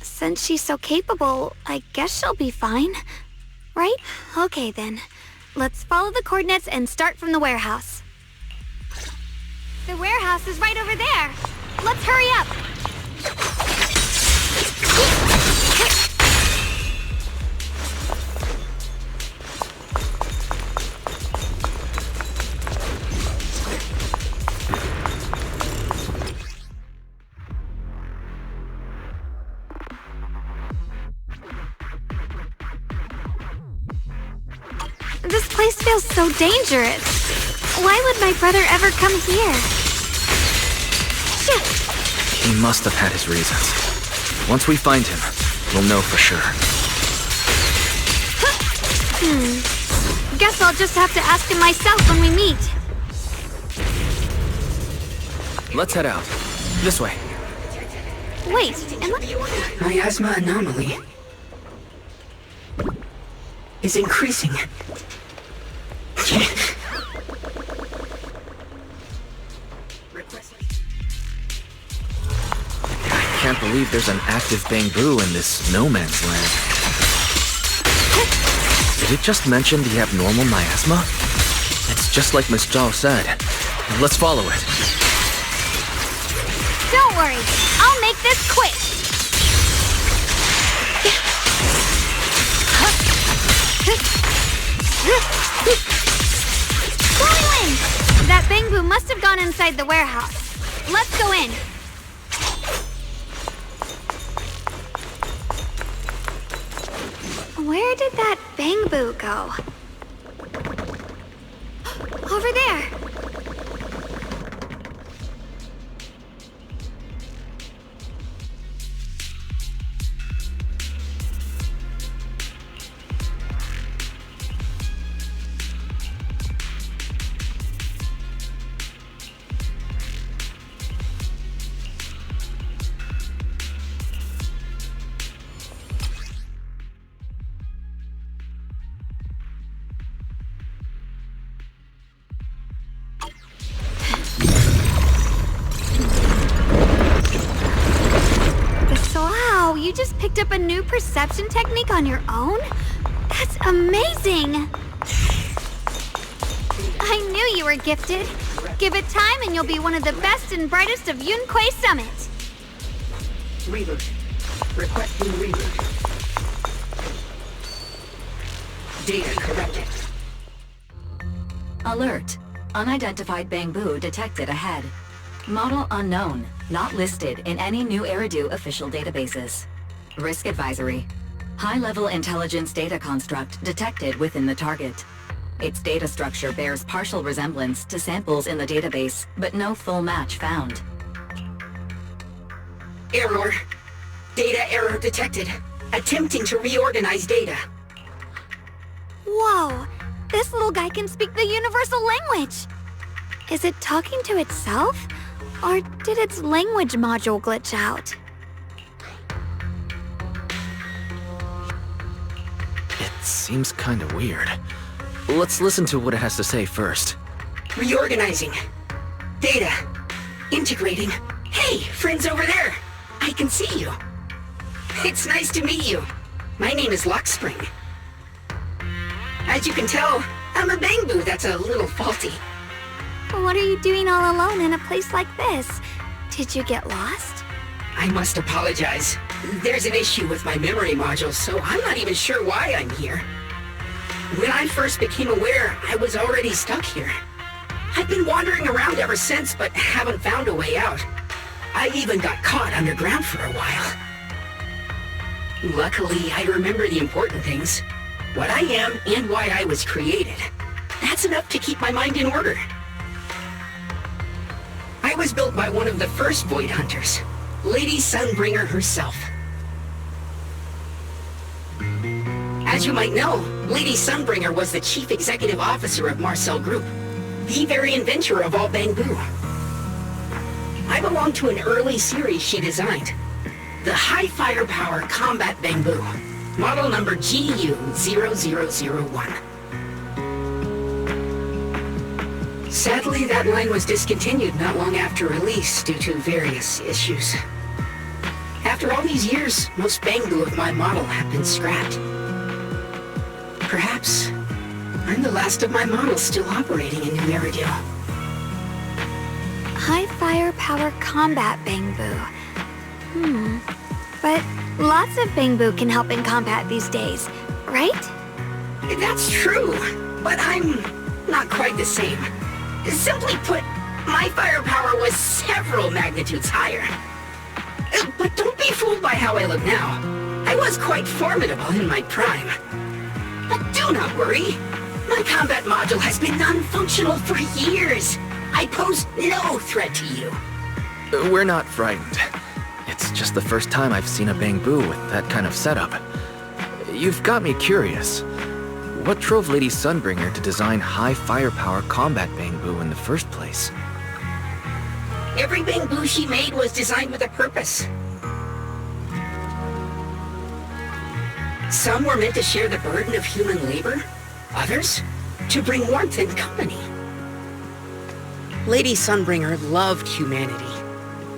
Since she's so capable, I guess she'll be fine. Right? Okay then. Let's follow the coordinates and start from the warehouse. The warehouse is right over there. Let's hurry up. This place feels so dangerous. Why would my brother ever come here? Shit! He must have had his reasons. Once we find him, we'll know for sure. Guess I'll just have to ask him myself when we meet. Let's head out. This way. Wait, am I... Miasma anomaly is increasing. I can't believe there's an active bangbú in this no man's land. Did it just mention the abnormal miasma? It's just like Miss Zhao said. Let's follow it. Don't worry, I'll make this quick. Blowing wind! That bangbú must have gone inside the warehouse. Let's go in. Where did that bangbú go? Over there. Wow, you just picked up a new perception technique on your own? That's amazing! I knew you were gifted. Give it time and you'll be one of the best and brightest of Yunquei Summit. Reboot. Requesting reboot. Data corrected. Alert. Unidentified bangbú detected ahead. Model unknown, not listed in any New Eridu official databases. Risk advisory. High-level intelligence data construct detected within the target. Its data structure bears partial resemblance to samples in the database, but no full match found. Error. Data error detected. Attempting to reorganize data. Whoa! This little guy can speak the universal language! Is it talking to itself? Or did its language module glitch out? It seems kinda weird. Let's listen to what it has to say first. Reorganizing. Data. Integrating. Hey, friends over there! I can see you. It's nice to meet you. My name is Lockspring. As you can tell, I'm a bangbú that's a little faulty. What are you doing all alone in a place like this? Did you get lost? I must apologize. There's an issue with my memory module, so I'm not even sure why I'm here. When I first became aware, I was already stuck here. I've been wandering around ever since, but haven't found a way out. I even got caught underground for a while. Luckily, I remember the important things. What I am and why I was created. That's enough to keep my mind in order. I was built by one of the first Void Hunters, Lady Sunbringer herself. As you might know, Lady Sunbringer was the chief executive officer of Marcel Group, the very inventor of all bangbú. I belong to an early series she designed, the High Firepower Combat Bangbú, model number GU0001. Sadly, that line was discontinued not long after release due to various issues. After all these years, most bangbú of my model have been scrapped. Perhaps I'm the last of my models still operating in New Eridu. High firepower combat bangbú. But lots of bangbú can help in combat these days, right? That's true, but I'm not quite the same. Simply put, my firepower was several magnitudes higher. But don't be fooled by how I look now. I was quite formidable in my prime. But do not worry. My combat module has been non-functional for years. I pose no threat to you. We're not frightened. It's just the first time I've seen a bangbú with that kind of setup. You've got me curious. What drove Lady Sunbringer to design high firepower combat bangbú in the first place? Every bangbú she made was designed with a purpose. Some were meant to share the burden of human labor, others to bring warmth and company. Lady Sunbringer loved humanity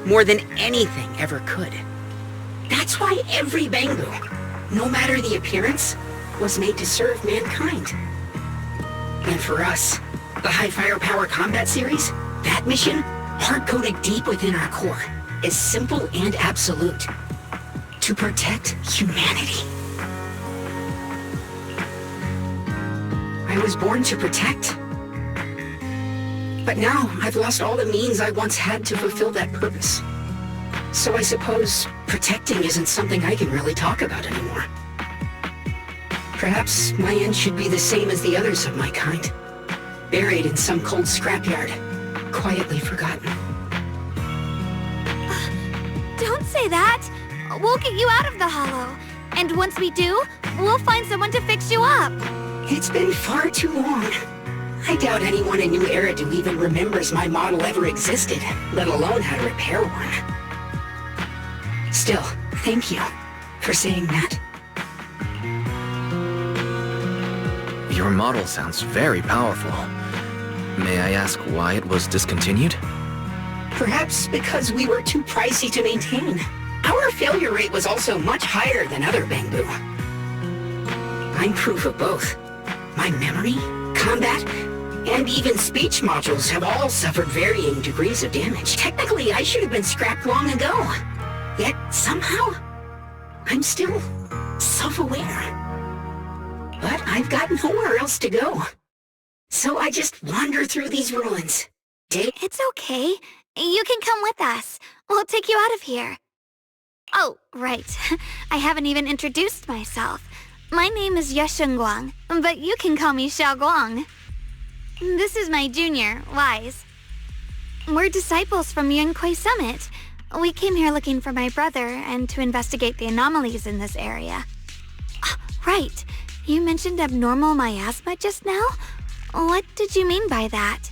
more than anything ever could. That's why every bangbú, no matter the appearance, was made to serve mankind. And for us, the High Firepower Combat Series, that mission, hard-coded deep within our core, is simple and absolute. To protect humanity. I was born to protect. But now, I've lost all the means I once had to fulfill that purpose. So I suppose protecting isn't something I can really talk about anymore. Perhaps my end should be the same as the others of my kind. Buried in some cold scrapyard, quietly forgotten. Don't say that! We'll get you out of the hollow. And once we do, we'll find someone to fix you up. It's been far too long. I doubt anyone in New Eridu even remembers my model ever existed, let alone how to repair one. Still, thank you for saying that. Your model sounds very powerful. May I ask why it was discontinued? Perhaps because we were too pricey to maintain. Our failure rate was also much higher than other bangbú. I'm proof of both. My memory, combat, and even speech modules have all suffered varying degrees of damage. Technically, I should have been scrapped long ago. Yet, somehow, I'm still self-aware. But I've got nowhere else to go. So I just wander through these ruins. It's okay. You can come with us. We'll take you out of here. Oh, right. I haven't even introduced myself. My name is Guang, but you can call me Xiaoguang. This is my junior, Wise. We're disciples from Yunquei Summit. We came here looking for my brother and to investigate the anomalies in this area. Right. You mentioned abnormal miasma just now? What did you mean by that?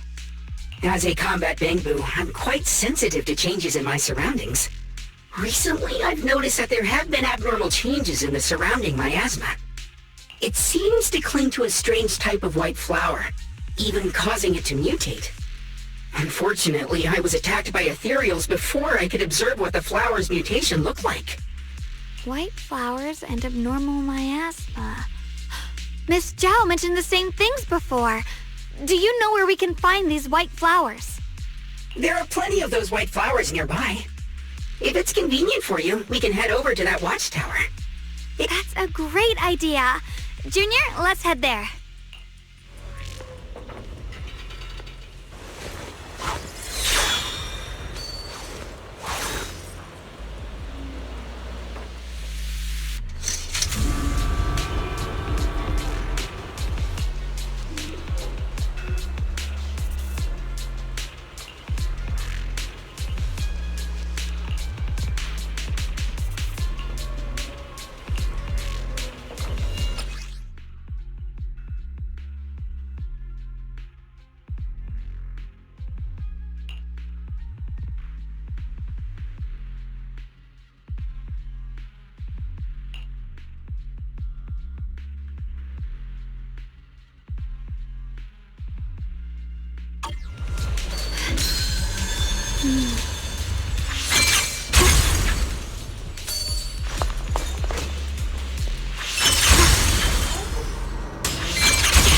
As a combat bangbú, I'm quite sensitive to changes in my surroundings. Recently, I've noticed that there have been abnormal changes in the surrounding miasma. It seems to cling to a strange type of white flower, even causing it to mutate. Unfortunately, I was attacked by ethereals before I could observe what the flower's mutation looked like. White flowers and abnormal miasma. Miss Zhao mentioned the same things before. Do you know where we can find these white flowers? There are plenty of those white flowers nearby. If it's convenient for you, we can head over to that watchtower. That's a great idea. Junior, let's head there.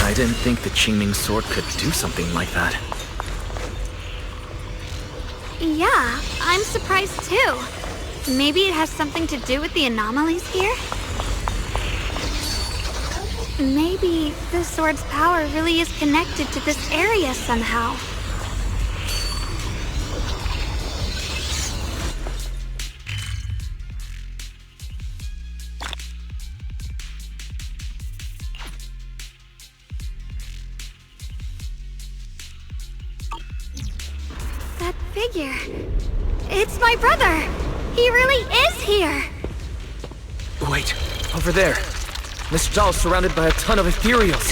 I didn't think the Qingming sword could do something like that. Yeah, I'm surprised too. Maybe it has something to do with the anomalies here? Maybe the sword's power really is connected to this area somehow. That figure. It's my brother! He really is here! Wait, over there. Miss Zhao's surrounded by a ton of ethereals.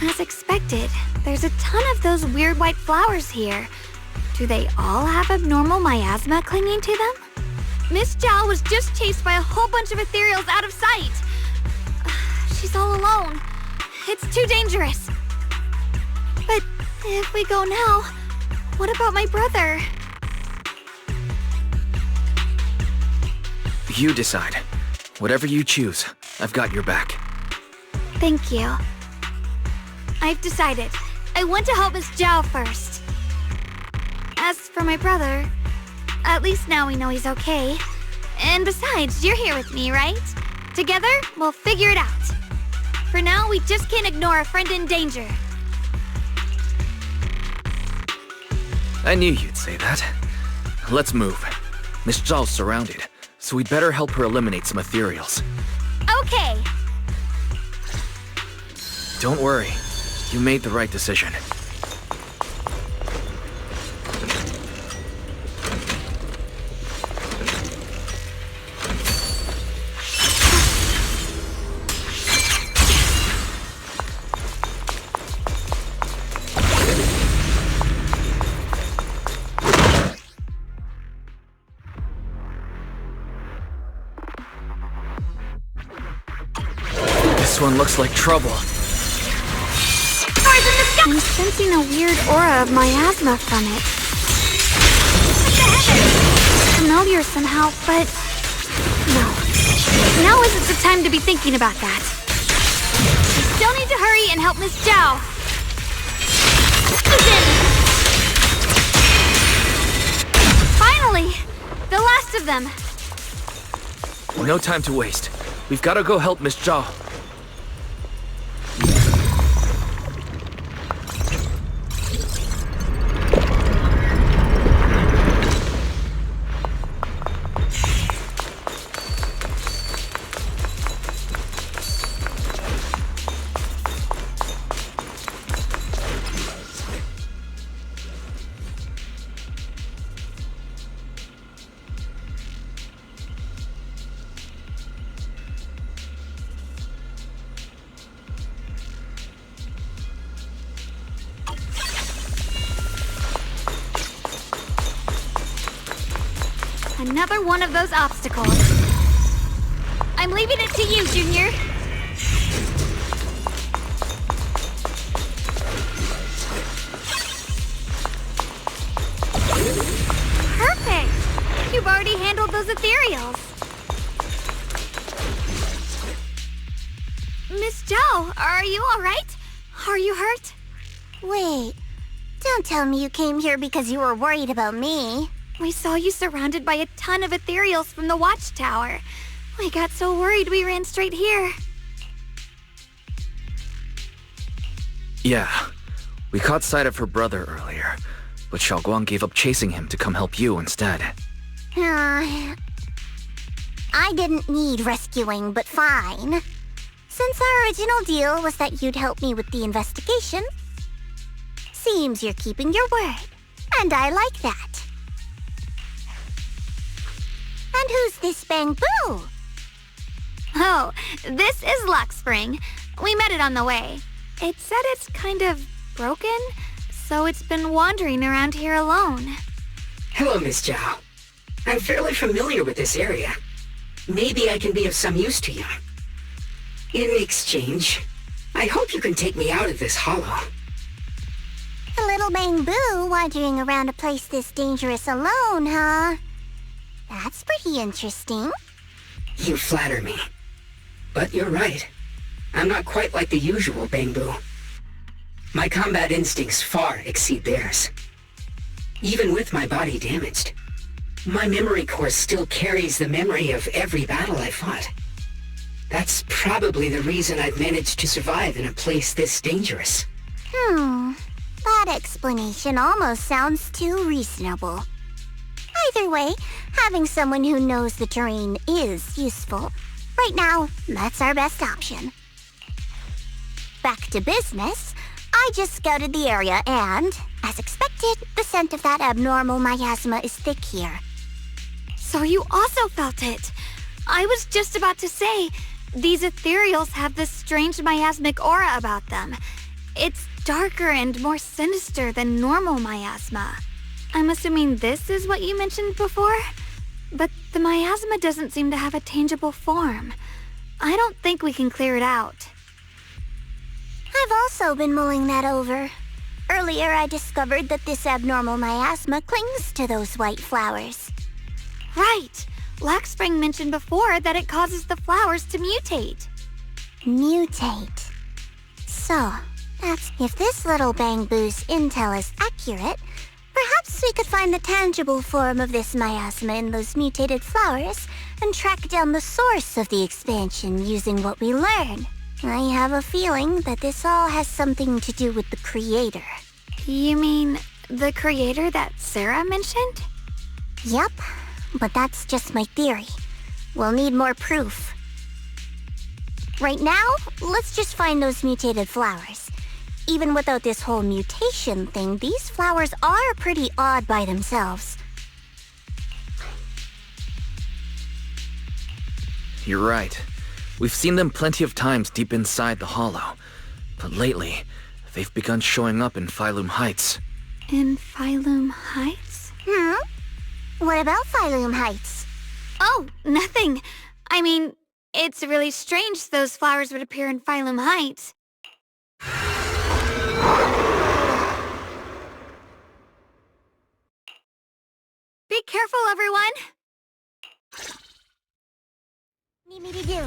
As expected, there's a ton of those weird white flowers here. Do they all have abnormal miasma clinging to them? Miss Zhao was just chased by a whole bunch of ethereals out of sight. She's all alone. It's too dangerous. But if we go now, what about my brother? You decide. Whatever you choose, I've got your back. Thank you. I've decided. I want to help Miss Zhao first. As for my brother, at least now we know he's okay. And besides, you're here with me, right? Together, we'll figure it out. For now, we just can't ignore a friend in danger. I knew you'd say that. Let's move. Miss Zhao's surrounded, so we'd better help her eliminate some ethereals. Okay. Don't worry. You made the right decision. This one looks like trouble. I'm sensing a weird aura of miasma from it. Familiar somehow, but no. Now isn't the time to be thinking about that. We still need to hurry and help Miss Zhao. Finally! The last of them! No time to waste. We've gotta go help Miss Zhao. Another one of those obstacles. I'm leaving it to you, Junior. Perfect! You've already handled those ethereals. Miss Zhao, are you alright? Are you hurt? Wait, don't tell me you came here because you were worried about me. We saw you surrounded by a ton of ethereals from the watchtower. We got so worried we ran straight here. Yeah, we caught sight of her brother earlier, but Xiaoguang gave up chasing him to come help you instead. I didn't need rescuing, but fine. Since our original deal was that you'd help me with the investigation, seems you're keeping your word, and I like that. And who's this bangbú? Oh, this is Luxspring. We met it on the way. It said it's kind of broken, so it's been wandering around here alone. Hello, Miss Zhao. I'm fairly familiar with this area. Maybe I can be of some use to you. In exchange, I hope you can take me out of this hollow. A little bangbú wandering around a place this dangerous alone, huh? That's pretty interesting. You flatter me. But you're right. I'm not quite like the usual bangbú. My combat instincts far exceed theirs. Even with my body damaged, my memory core still carries the memory of every battle I fought. That's probably the reason I've managed to survive in a place this dangerous. That explanation almost sounds too reasonable. Either way, having someone who knows the terrain is useful. Right now, that's our best option. Back to business, I just scouted the area and, as expected, the scent of that abnormal miasma is thick here. So you also felt it. I was just about to say, these ethereals have this strange miasmic aura about them. It's darker and more sinister than normal miasma. I'm assuming this is what you mentioned before? But the miasma doesn't seem to have a tangible form. I don't think we can clear it out. I've also been mulling that over. Earlier I discovered that this abnormal miasma clings to those white flowers. Right! Luxspring mentioned before that it causes the flowers to mutate. Mutate. So, that's if this little bangbú's intel is accurate, perhaps we could find the tangible form of this miasma in those mutated flowers and track down the source of the expansion using what we learn. I have a feeling that this all has something to do with the creator. You mean the creator that Sarah mentioned? Yep, but that's just my theory. We'll need more proof. Right now, let's just find those mutated flowers. Even without this whole mutation thing, these flowers are pretty odd by themselves. You're right. We've seen them plenty of times deep inside the hollow. But lately, they've begun showing up in Phylum Heights. In Phylum Heights? What about Phylum Heights? Oh, nothing. I mean, it's really strange those flowers would appear in Phylum Heights. Be careful, everyone! Need me to do?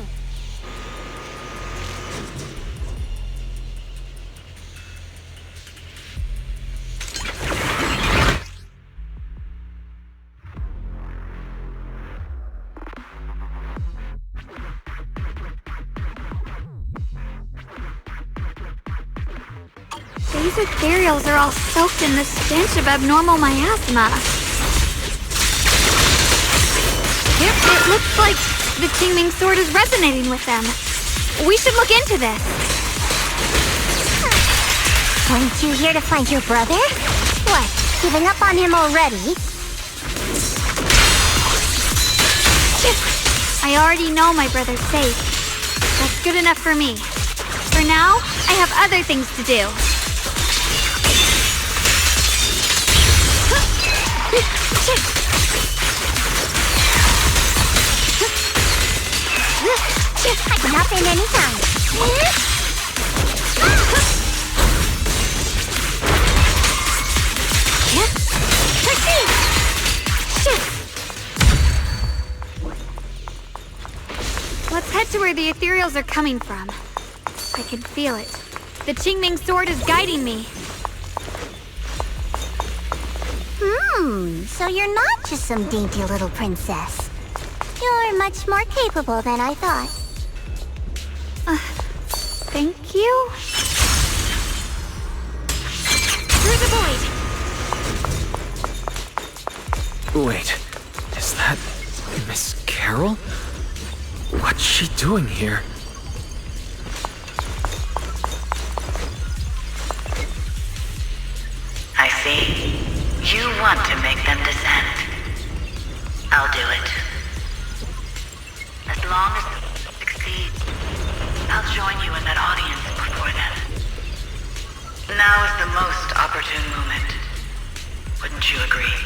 These ethereals are all soaked in the stench of abnormal miasma. Yep, it looks like the Qingming sword is resonating with them. We should look into this. Weren't you here to find your brother? What, giving up on him already? I already know my brother's safe. That's good enough for me. For now, I have other things to do. I can hop in any time. Let's head to where the ethereals are coming from. I can feel it. The Qingming sword is guiding me. So you're not just some dainty little princess. You're much more capable than I thought. Thank you? Through the void! Wait, is that Miss Carol? What's she doing here? I see. You want to make them descend. I'll do it. As long as you succeed, I'll join you in that audience before then. Now is the most opportune moment. Wouldn't you agree?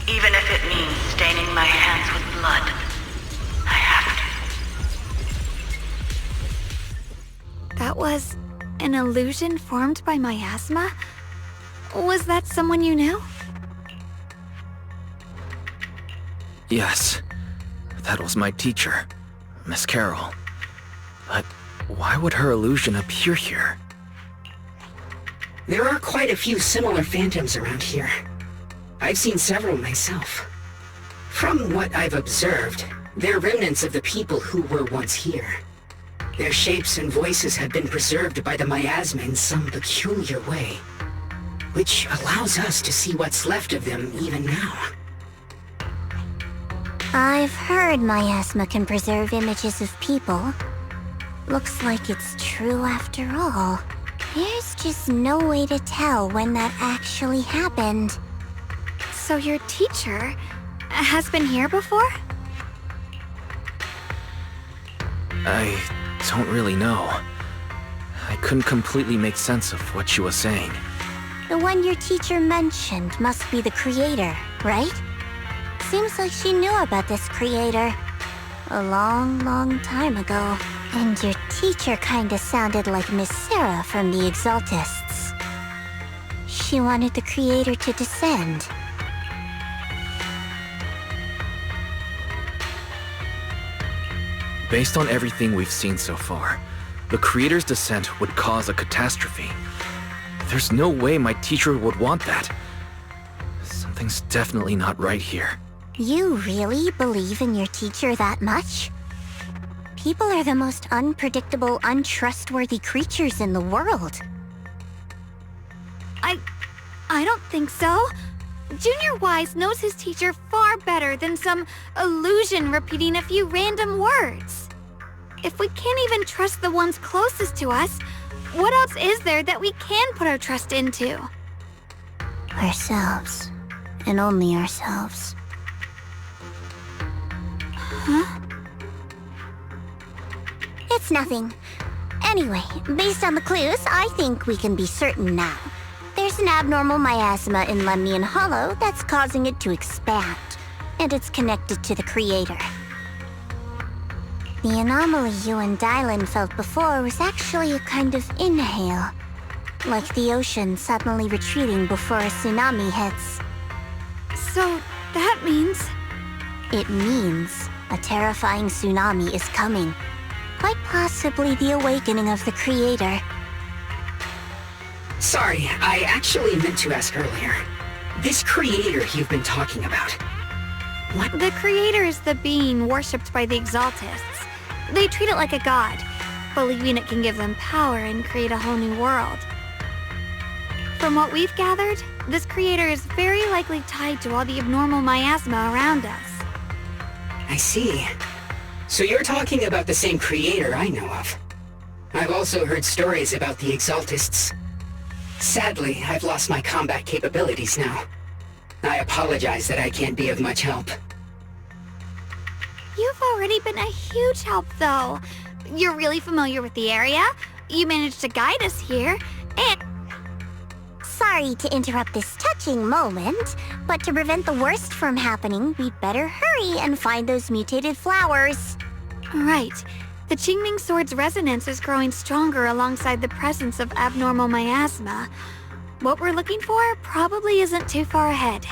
Even if it means staining my hands with blood, I have to. That was an illusion formed by miasma? Was that someone you knew? Yes, that was my teacher, Miss Carol. But why would her illusion appear here? There are quite a few similar phantoms around here. I've seen several myself. From what I've observed, they're remnants of the people who were once here. Their shapes and voices have been preserved by the miasma in some peculiar way, which allows us to see what's left of them even now. I've heard miasma can preserve images of people. Looks like it's true after all. There's just no way to tell when that actually happened. So your teacher has been here before? I don't really know. I couldn't completely make sense of what she was saying. The one your teacher mentioned must be the creator, right? Seems like she knew about this creator a long time ago. And your teacher kinda sounded like Miss Sarah from the Exaltists. She wanted the creator to descend. Based on everything we've seen so far, the creator's descent would cause a catastrophe. There's no way my teacher would want that. Something's definitely not right here. You really believe in your teacher that much? People are the most unpredictable, untrustworthy creatures in the world. I don't think so. Junior Wise knows his teacher far better than some illusion repeating a few random words. If we can't even trust the ones closest to us, what else is there that we can put our trust into? Ourselves. And only ourselves. Huh? It's nothing. Anyway, based on the clues, I think we can be certain now. There's an abnormal miasma in Lemnian Hollow that's causing it to expand, and it's connected to the creator. The anomaly you and Dylan felt before was actually a kind of inhale, like the ocean suddenly retreating before a tsunami hits. So that means... It means a terrifying tsunami is coming. Quite possibly the awakening of the creator. Sorry, I actually meant to ask earlier. This creator you've been talking about, what? The creator is the being worshipped by the Exaltists. They treat it like a god, believing it can give them power and create a whole new world. From what we've gathered, this creator is very likely tied to all the abnormal miasma around us. I see. So you're talking about the same creator I know of. I've also heard stories about the Exaltists. Sadly, I've lost my combat capabilities now. I apologize that I can't be of much help. You've already been a huge help, though. You're really familiar with the area, you managed to guide us here, and... Sorry to interrupt this touching moment, but to prevent the worst from happening, we'd better hurry and find those mutated flowers. Right. The Qingming Sword's resonance is growing stronger alongside the presence of abnormal miasma. What we're looking for probably isn't too far ahead.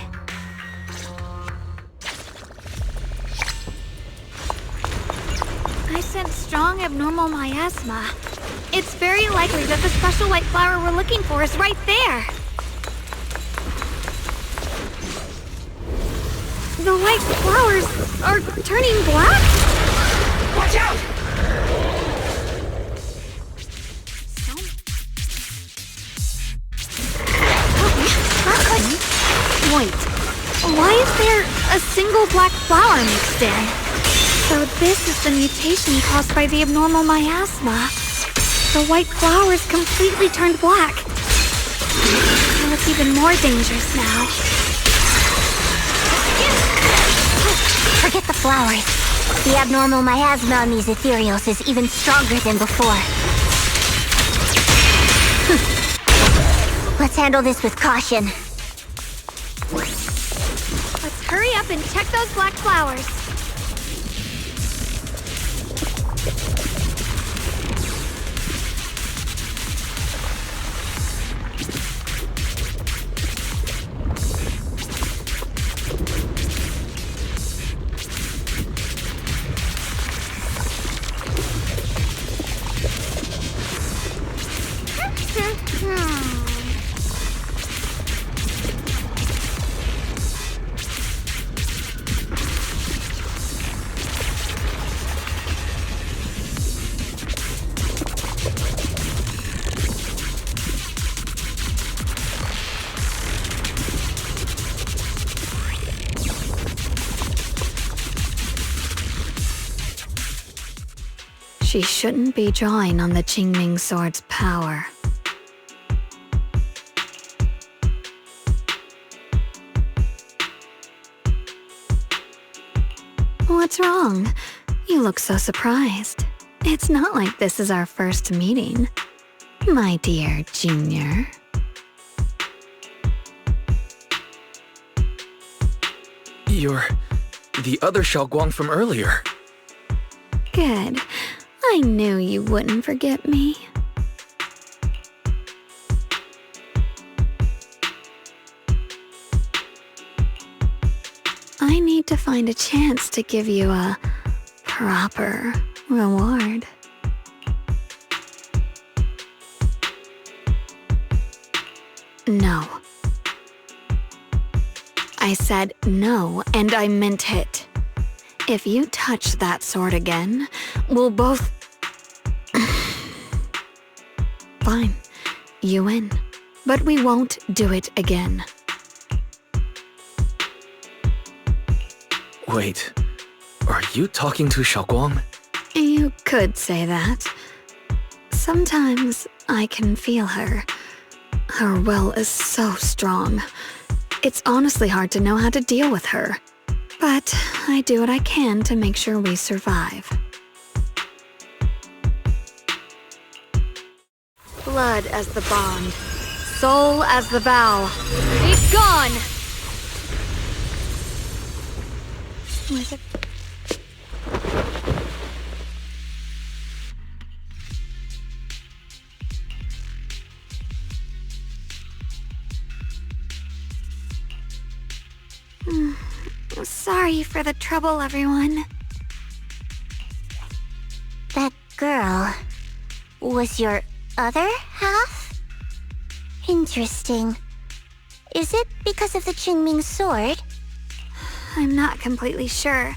I sense strong abnormal miasma. It's very likely that the special white flower we're looking for is right there. The white flowers are turning black? Watch out! Wait, why is there a single black flower mixed in? So this is the mutation caused by the abnormal miasma. The white flowers completely turned black. They look even more dangerous now. Forget the flowers. The abnormal miasma on these ethereals is even stronger than before. Let's handle this with caution. Let's hurry up and check those black flowers. She shouldn't be drawing on the Qingming Sword's power. What's wrong? You look so surprised. It's not like this is our first meeting, my dear Junior. You're the other Xiaoguang from earlier. Good. I knew you wouldn't forget me. I need to find a chance to give you a proper reward. No. I said no, and I meant it. If you touch that sword again, we'll both... Fine. You win. But we won't do it again. Wait, are you talking to Xiaoguang? You could say that. Sometimes I can feel her. Her will is so strong. It's honestly hard to know how to deal with her. But I do what I can to make sure we survive. Blood as the bond. Soul as the vow. Be gone! Where's it? Sorry for the trouble, everyone. That girl was your other half? Interesting. Is it because of the Qingming Sword? I'm not completely sure.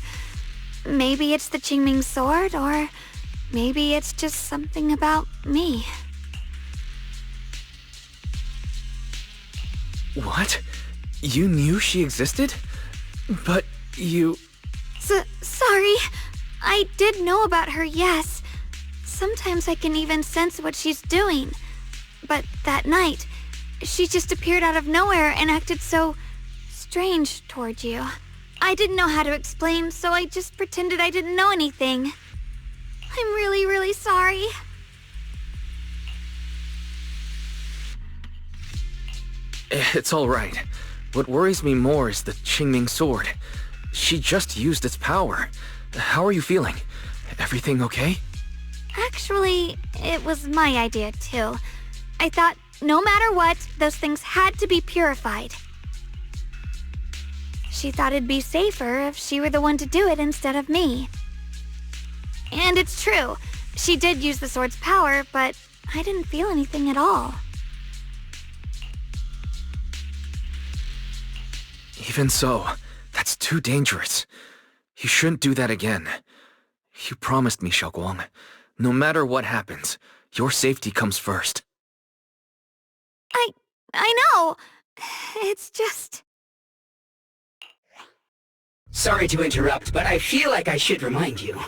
Maybe it's the Qingming Sword, or maybe it's just something about me. What? You knew she existed? But you... Sorry. I did know about her, yes. Sometimes I can even sense what she's doing. But that night, she just appeared out of nowhere and acted so strange toward you. I didn't know how to explain, so I just pretended I didn't know anything. I'm really, really sorry. It's all right. What worries me more is the Qingming sword. She just used its power. How are you feeling? Everything okay? Actually, it was my idea too. I thought no matter what, those things had to be purified. She thought it'd be safer if she were the one to do it instead of me. And it's true. She did use the sword's power, but I didn't feel anything at all. Even so, that's too dangerous. You shouldn't do that again. You promised me, Xiaoguang. No matter what happens, your safety comes first. I know. It's just... Sorry to interrupt, but I feel like I should remind you.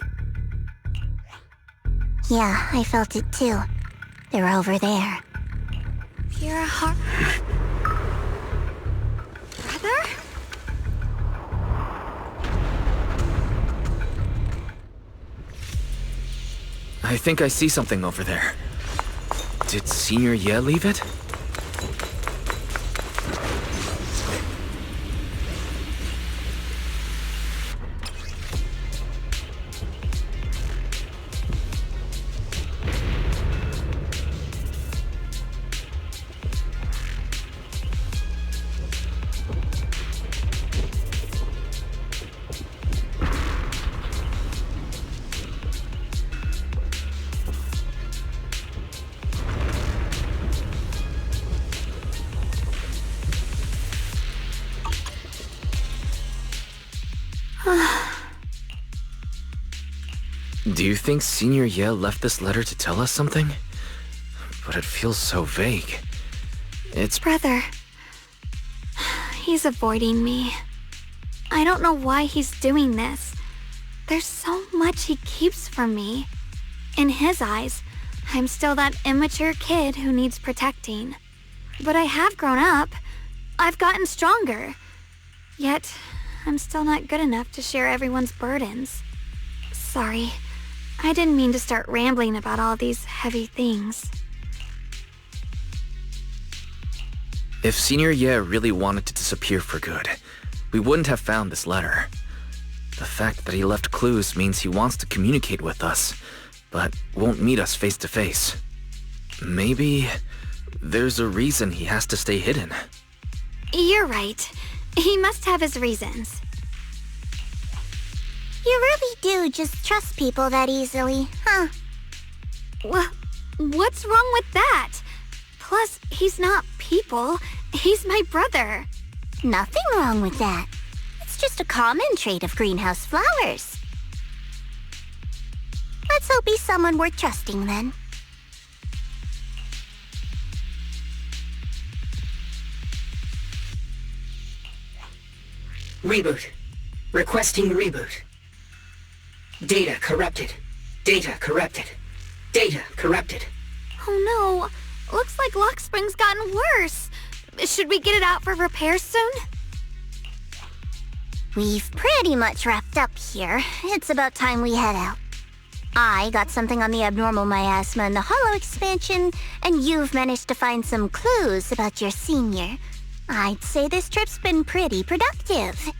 Yeah, I felt it too. They're over there. You're a heart... Brother? I think I see something over there. Did Senior Ye leave it? Do you think Senior Ye left this letter to tell us something? But it feels so vague. It's... Brother. He's avoiding me. I don't know why he's doing this. There's so much he keeps from me. In his eyes, I'm still that immature kid who needs protecting. But I have grown up. I've gotten stronger. Yet, I'm still not good enough to share everyone's burdens. Sorry. I didn't mean to start rambling about all these heavy things. If Senior Ye really wanted to disappear for good, we wouldn't have found this letter. The fact that he left clues means he wants to communicate with us, but won't meet us face to face. Maybe there's a reason he has to stay hidden. You're right. He must have his reasons. You really do just trust people that easily, huh? What's wrong with that? Plus, he's not people. He's my brother. Nothing wrong with that. It's just a common trait of greenhouse flowers. Let's hope he's someone worth trusting then. Reboot. Requesting reboot. Data corrupted. Data corrupted. Data corrupted. Oh no. Looks like Lockspring's gotten worse. Should we get it out for repairs soon? We've pretty much wrapped up here. It's about time we head out. I got something on the abnormal miasma and the hollow expansion, and you've managed to find some clues about your senior. I'd say this trip's been pretty productive.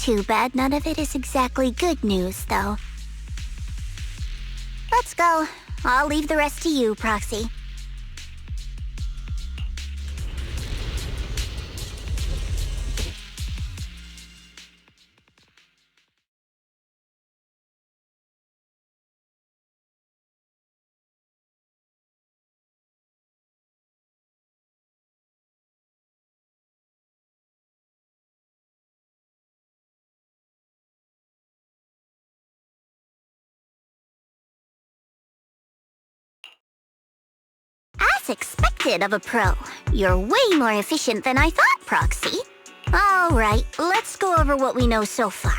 Too bad none of it is exactly good news, though. Let's go. I'll leave the rest to you, Proxy. As expected of a pro. You're way more efficient than I thought, Proxy. Alright, let's go over what we know so far.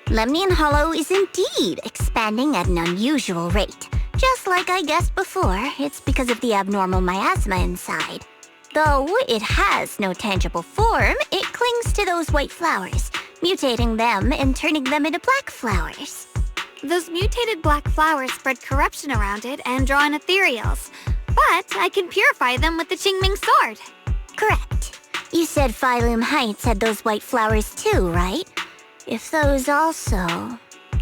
Lemnian Hollow is indeed expanding at an unusual rate. Just like I guessed before, it's because of the abnormal miasma inside. Though it has no tangible form, it clings to those white flowers, mutating them and turning them into black flowers. Those mutated black flowers spread corruption around it and draw in ethereals. But I can purify them with the Qingming sword. Correct. You said Phylum Heights had those white flowers too, right? If those also...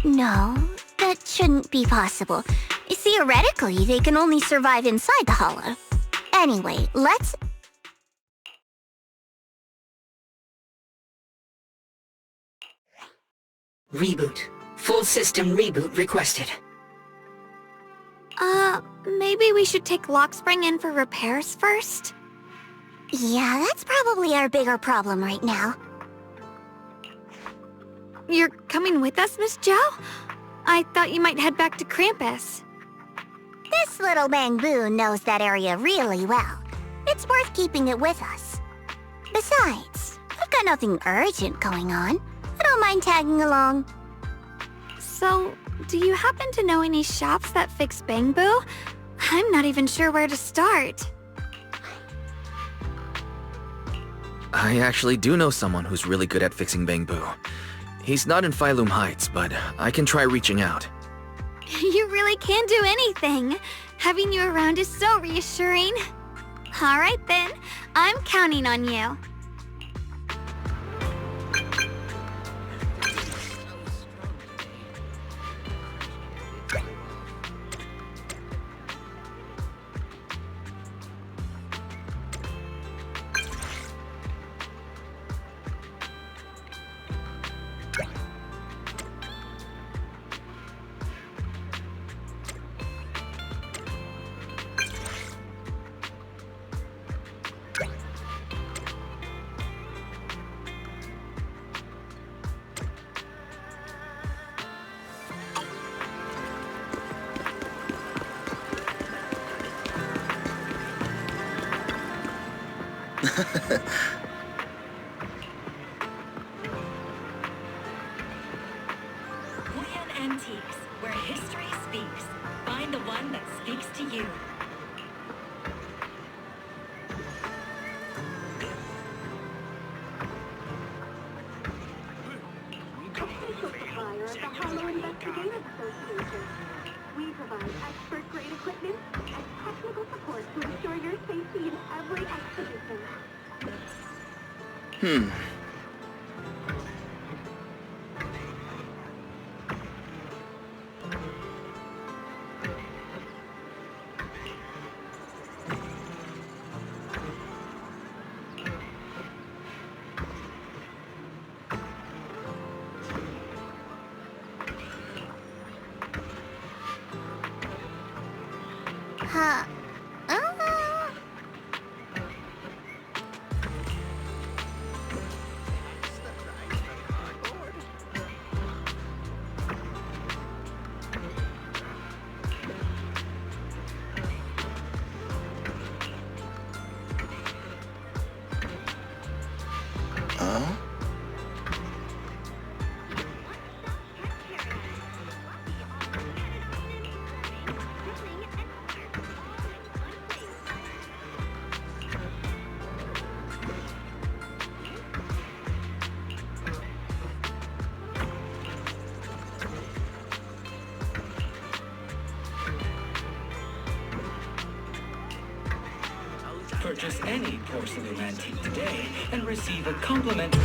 No, that shouldn't be possible. Theoretically, they can only survive inside the hollow. Anyway, let's... Reboot. Full system reboot requested. Maybe we should take Lockspring in for repairs first? Yeah, that's probably our bigger problem right now. You're coming with us, Miss Zhao? I thought you might head back to Krampus. This little bangboo knows that area really well. It's worth keeping it with us. Besides, I've got nothing urgent going on. I don't mind tagging along. So, do you happen to know any shops that fix bangboo? I'm not even sure where to start. I actually do know someone who's really good at fixing bangboo. He's not in Phylum Heights, but I can try reaching out. You really can do anything. Having you around is so reassuring. Alright then, I'm counting on you. Wuyan Antiques, where history speaks. Find the one that speaks to you. We provide expert-grade equipment and technical support to ensure your safety in every expedition. Purchase any porcelain antique today and receive a complimentary...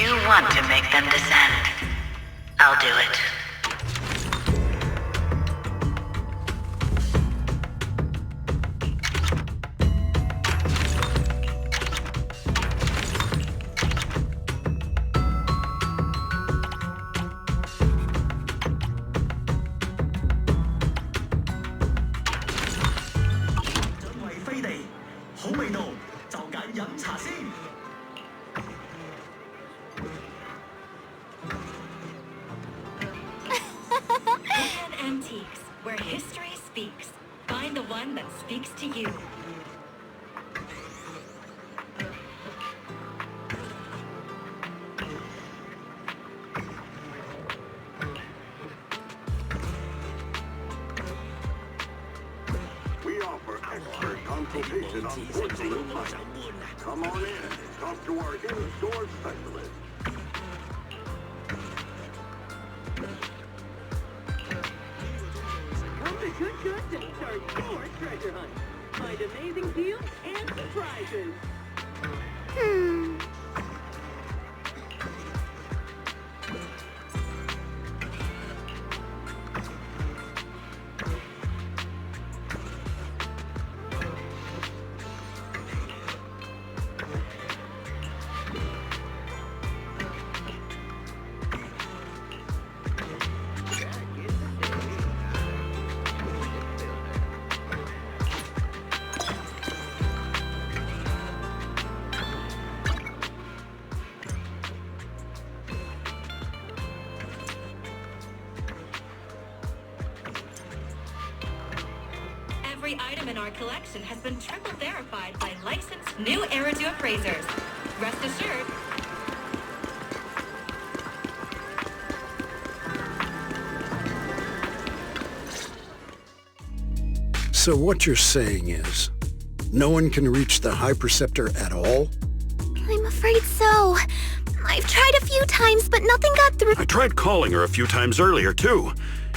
you want to make them descend, I'll do it. Antiques, where history speaks. Find the one that speaks to you. We offer expert consultation on porcelain items. Come on in and talk to our in-store specialist. Good to start your treasure hunt. Find amazing deals and surprises. Every item in our collection has been triple verified by licensed new Eridu appraisers. Rest assured. So what you're saying is, no one can reach the High Preceptor at all? I'm afraid so. I've tried a few times, but nothing got through. I tried calling her a few times earlier, too.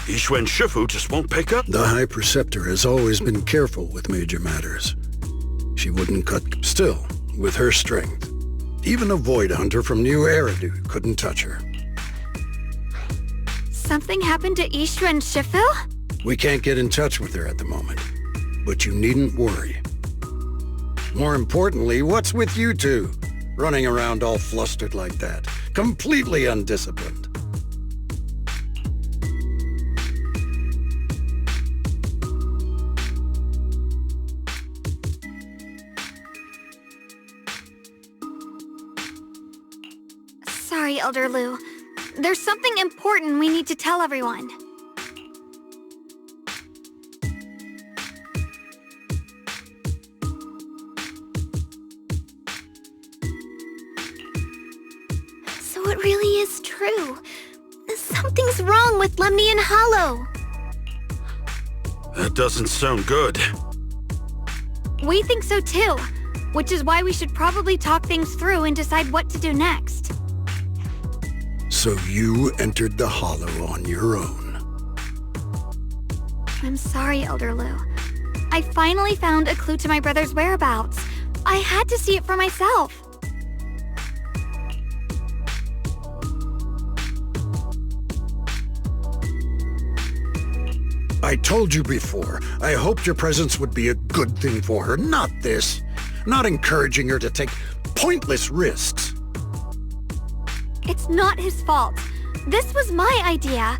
Yixuan Shifu just won't pick up. The High Preceptor has always been careful with major matters. She wouldn't cut. Still, with her strength, even a Void Hunter from New Eridu couldn't touch her. Something happened to Yixuan Shifu? We can't get in touch with her at the moment, but you needn't worry. More importantly, what's with you two? Running around all flustered like that, completely undisciplined. Sorry, Elder Lu. There's something important we need to tell everyone. So it really is true. Something's wrong with Lemnian Hollow. That doesn't sound good. We think so too, which is why we should probably talk things through and decide what to do next. So you entered the Hollow on your own. I'm sorry, Elder Lu. I finally found a clue to my brother's whereabouts. I had to see it for myself. I told you before, I hoped your presence would be a good thing for her, not this. Not encouraging her to take pointless risks. It's not his fault. This was my idea.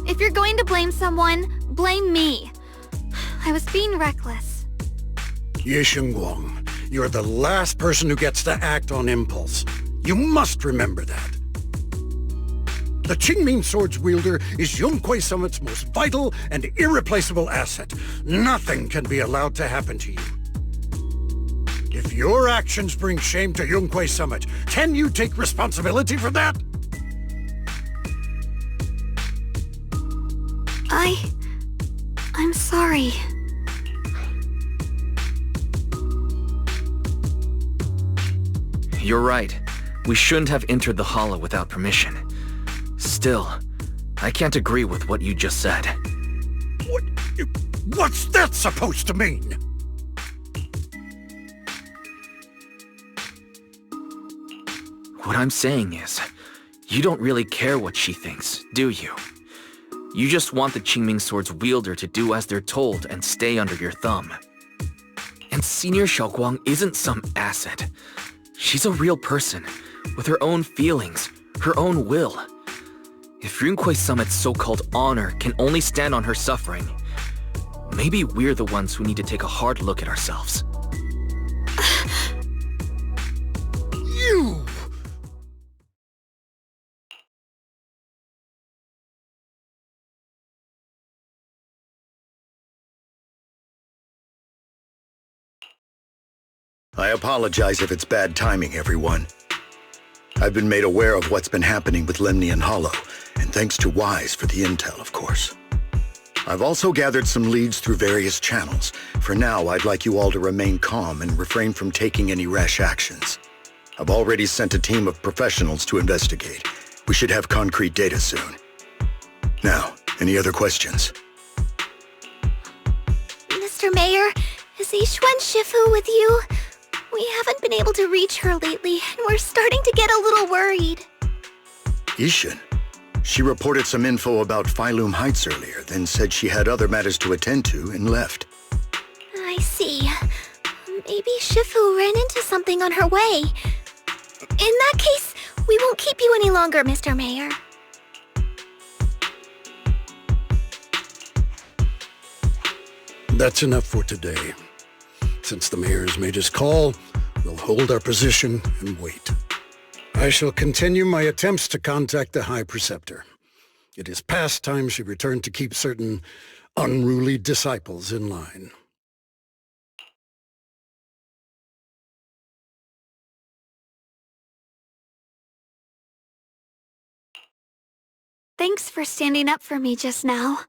If you're going to blame someone, blame me. I was being reckless. Ye Guang, you're the last person who gets to act on impulse. You must remember that. The Qingming Sword's wielder is Yunque Summit's most vital and irreplaceable asset. Nothing can be allowed to happen to you. If your actions bring shame to Yunque Summit, can you take responsibility for that? I'm sorry. You're right. We shouldn't have entered the Hollow without permission. Still, I can't agree with what you just said. What's that supposed to mean? What I'm saying is, you don't really care what she thinks, do you? You just want the Qingming Sword's wielder to do as they're told and stay under your thumb. And Senior Xiaoguang isn't some asset. She's a real person, with her own feelings, her own will. If Yunquei Summit's so-called honor can only stand on her suffering, maybe we're the ones who need to take a hard look at ourselves. You! I apologize if it's bad timing, everyone. I've been made aware of what's been happening with Lemnian Hollow, and thanks to Wise for the intel, of course. I've also gathered some leads through various channels. For now, I'd like you all to remain calm and refrain from taking any rash actions. I've already sent a team of professionals to investigate. We should have concrete data soon. Now, any other questions? Mr. Mayor, is Yixuan Shifu with you? We haven't been able to reach her lately, and we're starting to get a little worried. Yixuan? She reported some info about Phylum Heights earlier, then said she had other matters to attend to and left. I see. Maybe Shifu ran into something on her way. In that case, we won't keep you any longer, Mr. Mayor. That's enough for today. Since the mayor has made his call, we'll hold our position and wait. I shall continue my attempts to contact the High Preceptor. It is past time she returned to keep certain unruly disciples in line. Thanks for standing up for me just now.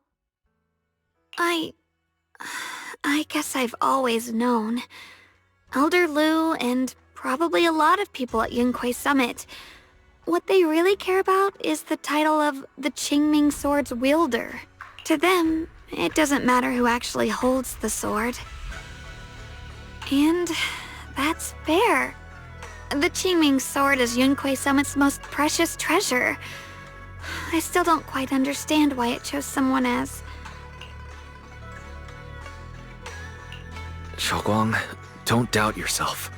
I guess I've always known. Elder Lu and probably a lot of people at Yunquei Summit, what they really care about is the title of the Qingming Sword's wielder. To them, it doesn't matter who actually holds the sword. And that's fair. The Qingming Sword is Yunquei Summit's most precious treasure. I still don't quite understand why it chose someone as... Xiaoguang, don't doubt yourself.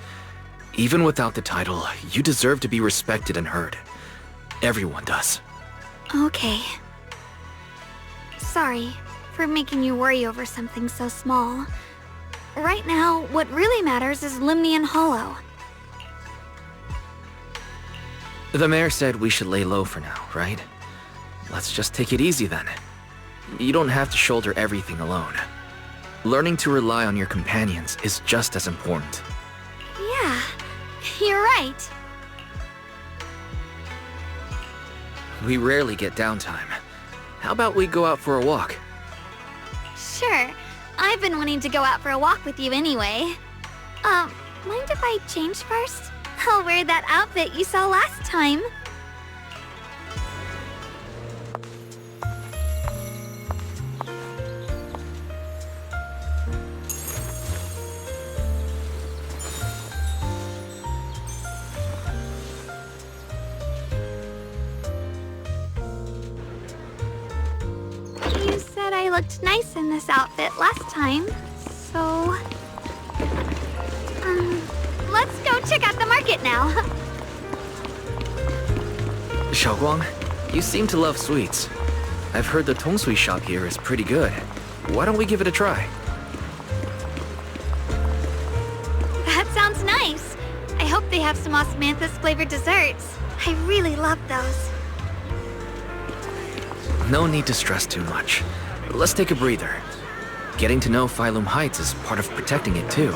Even without the title, you deserve to be respected and heard. Everyone does. Okay. Sorry for making you worry over something so small. Right now, what really matters is Lemnian Hollow. The mayor said we should lay low for now, right? Let's just take it easy then. You don't have to shoulder everything alone. Learning to rely on your companions is just as important. Yeah, you're right. We rarely get downtime. How about we go out for a walk? Sure. I've been wanting to go out for a walk with you anyway. Mind if I change first? I'll wear that outfit you saw last time. You said I looked nice in this outfit last time, so... let's go check out the market now. Xiaoguang, you seem to love sweets. I've heard the tongsui shop here is pretty good. Why don't we give it a try? That sounds nice. I hope they have some osmanthus-flavored desserts. I really love those. No need to stress too much. Let's take a breather. Getting to know Phylum Heights is part of protecting it too.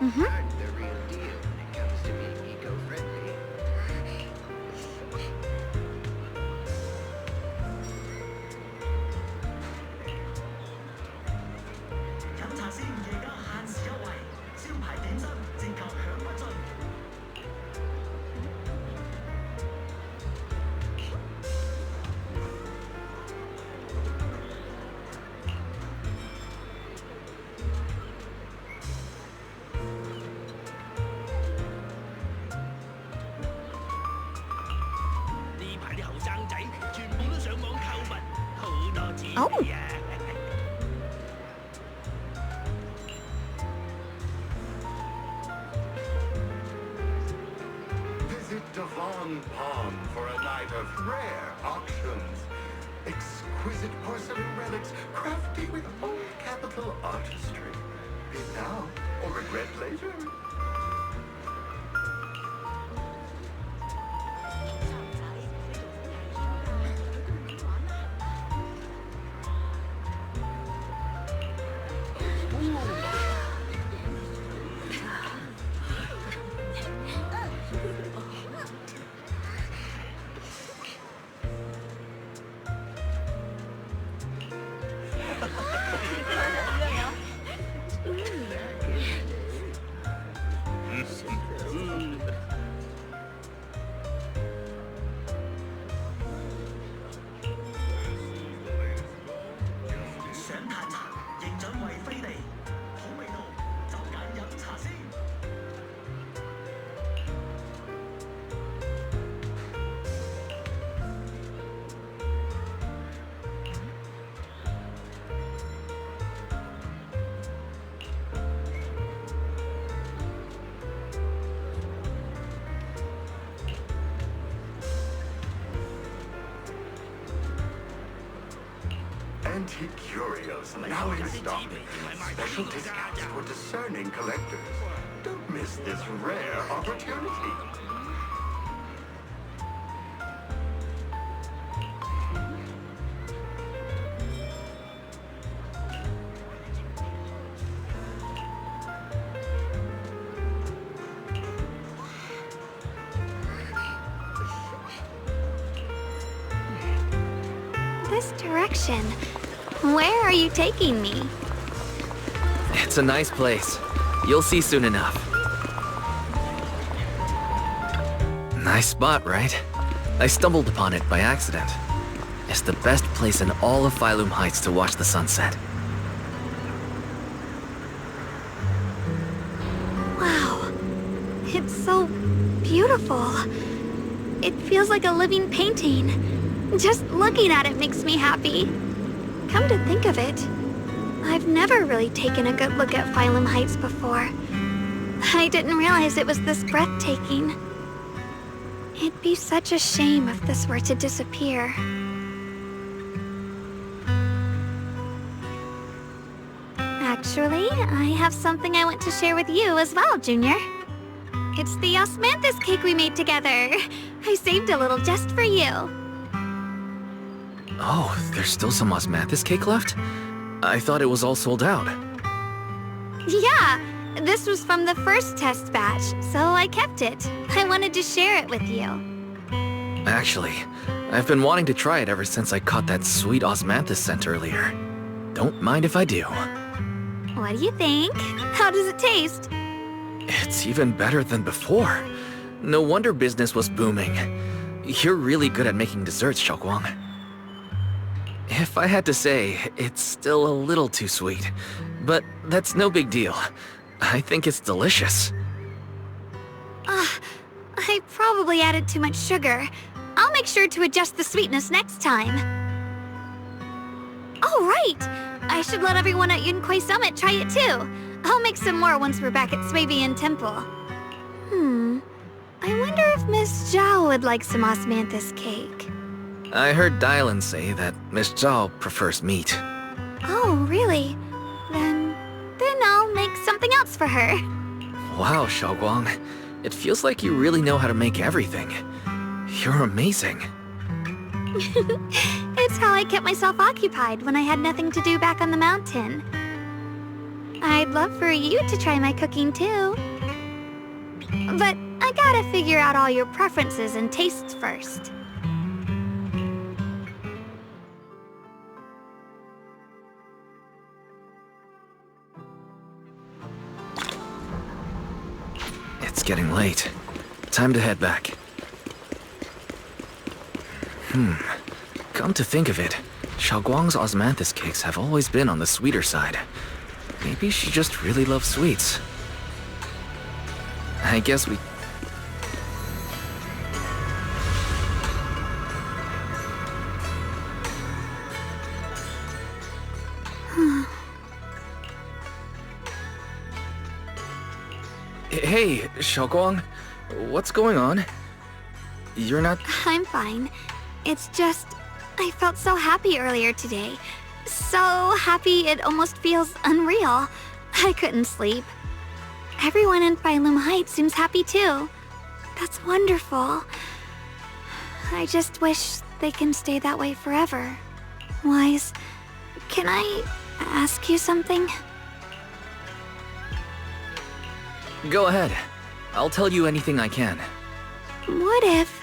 Mm-hmm. I'm the real deal when it comes to being eco-friendly. Oh. Visit Devon Pond for a night of rare auctions. Exquisite porcelain relics crafted with old capital artistry. Bid now or regret later. Antique curios now in stock. Special discounts for discerning collectors. Don't miss this rare opportunity. This direction. Where are you taking me? It's a nice place. You'll see soon enough. Nice spot, right? I stumbled upon it by accident. It's the best place in all of Phylum Heights to watch the sunset. Wow. It's so beautiful. It feels like a living painting. Just looking at it makes me happy. Come to think of it, I've never really taken a good look at Phylum Heights before. I didn't realize it was this breathtaking. It'd be such a shame if this were to disappear. Actually, I have something I want to share with you as well, Junior. It's the osmanthus cake we made together. I saved a little just for you. Oh, there's still some osmanthus cake left? I thought it was all sold out. Yeah, this was from the first test batch, so I kept it. I wanted to share it with you. Actually, I've been wanting to try it ever since I caught that sweet osmanthus scent earlier. Don't mind if I do. What do you think? How does it taste? It's even better than before. No wonder business was booming. You're really good at making desserts, Xiaoguang. If I had to say, it's still a little too sweet. But that's no big deal. I think it's delicious. I probably added too much sugar. I'll make sure to adjust the sweetness next time. Oh, right! I should let everyone at Yunquai Summit try it too. I'll make some more once we're back at Swabian Temple. I wonder if Miss Zhao would like some osmanthus cake. I heard Dylan say that Miss Zhao prefers meat. Oh, really? Then I'll make something else for her. Wow, Xiaoguang. It feels like you really know how to make everything. You're amazing. It's how I kept myself occupied when I had nothing to do back on the mountain. I'd love for you to try my cooking too. But I gotta figure out all your preferences and tastes first. It's getting late. Time to head back. Come to think of it, Xiaoguang's osmanthus cakes have always been on the sweeter side. Maybe she just really loves sweets. I guess we... Hey, Xiaoguang, what's going on? You're not... I'm fine. It's just, I felt so happy earlier today. So happy it almost feels unreal. I couldn't sleep. Everyone in Phylum Heights seems happy too. That's wonderful. I just wish they can stay that way forever. Wise, can I ask you something? Go ahead. I'll tell you anything I can. What if...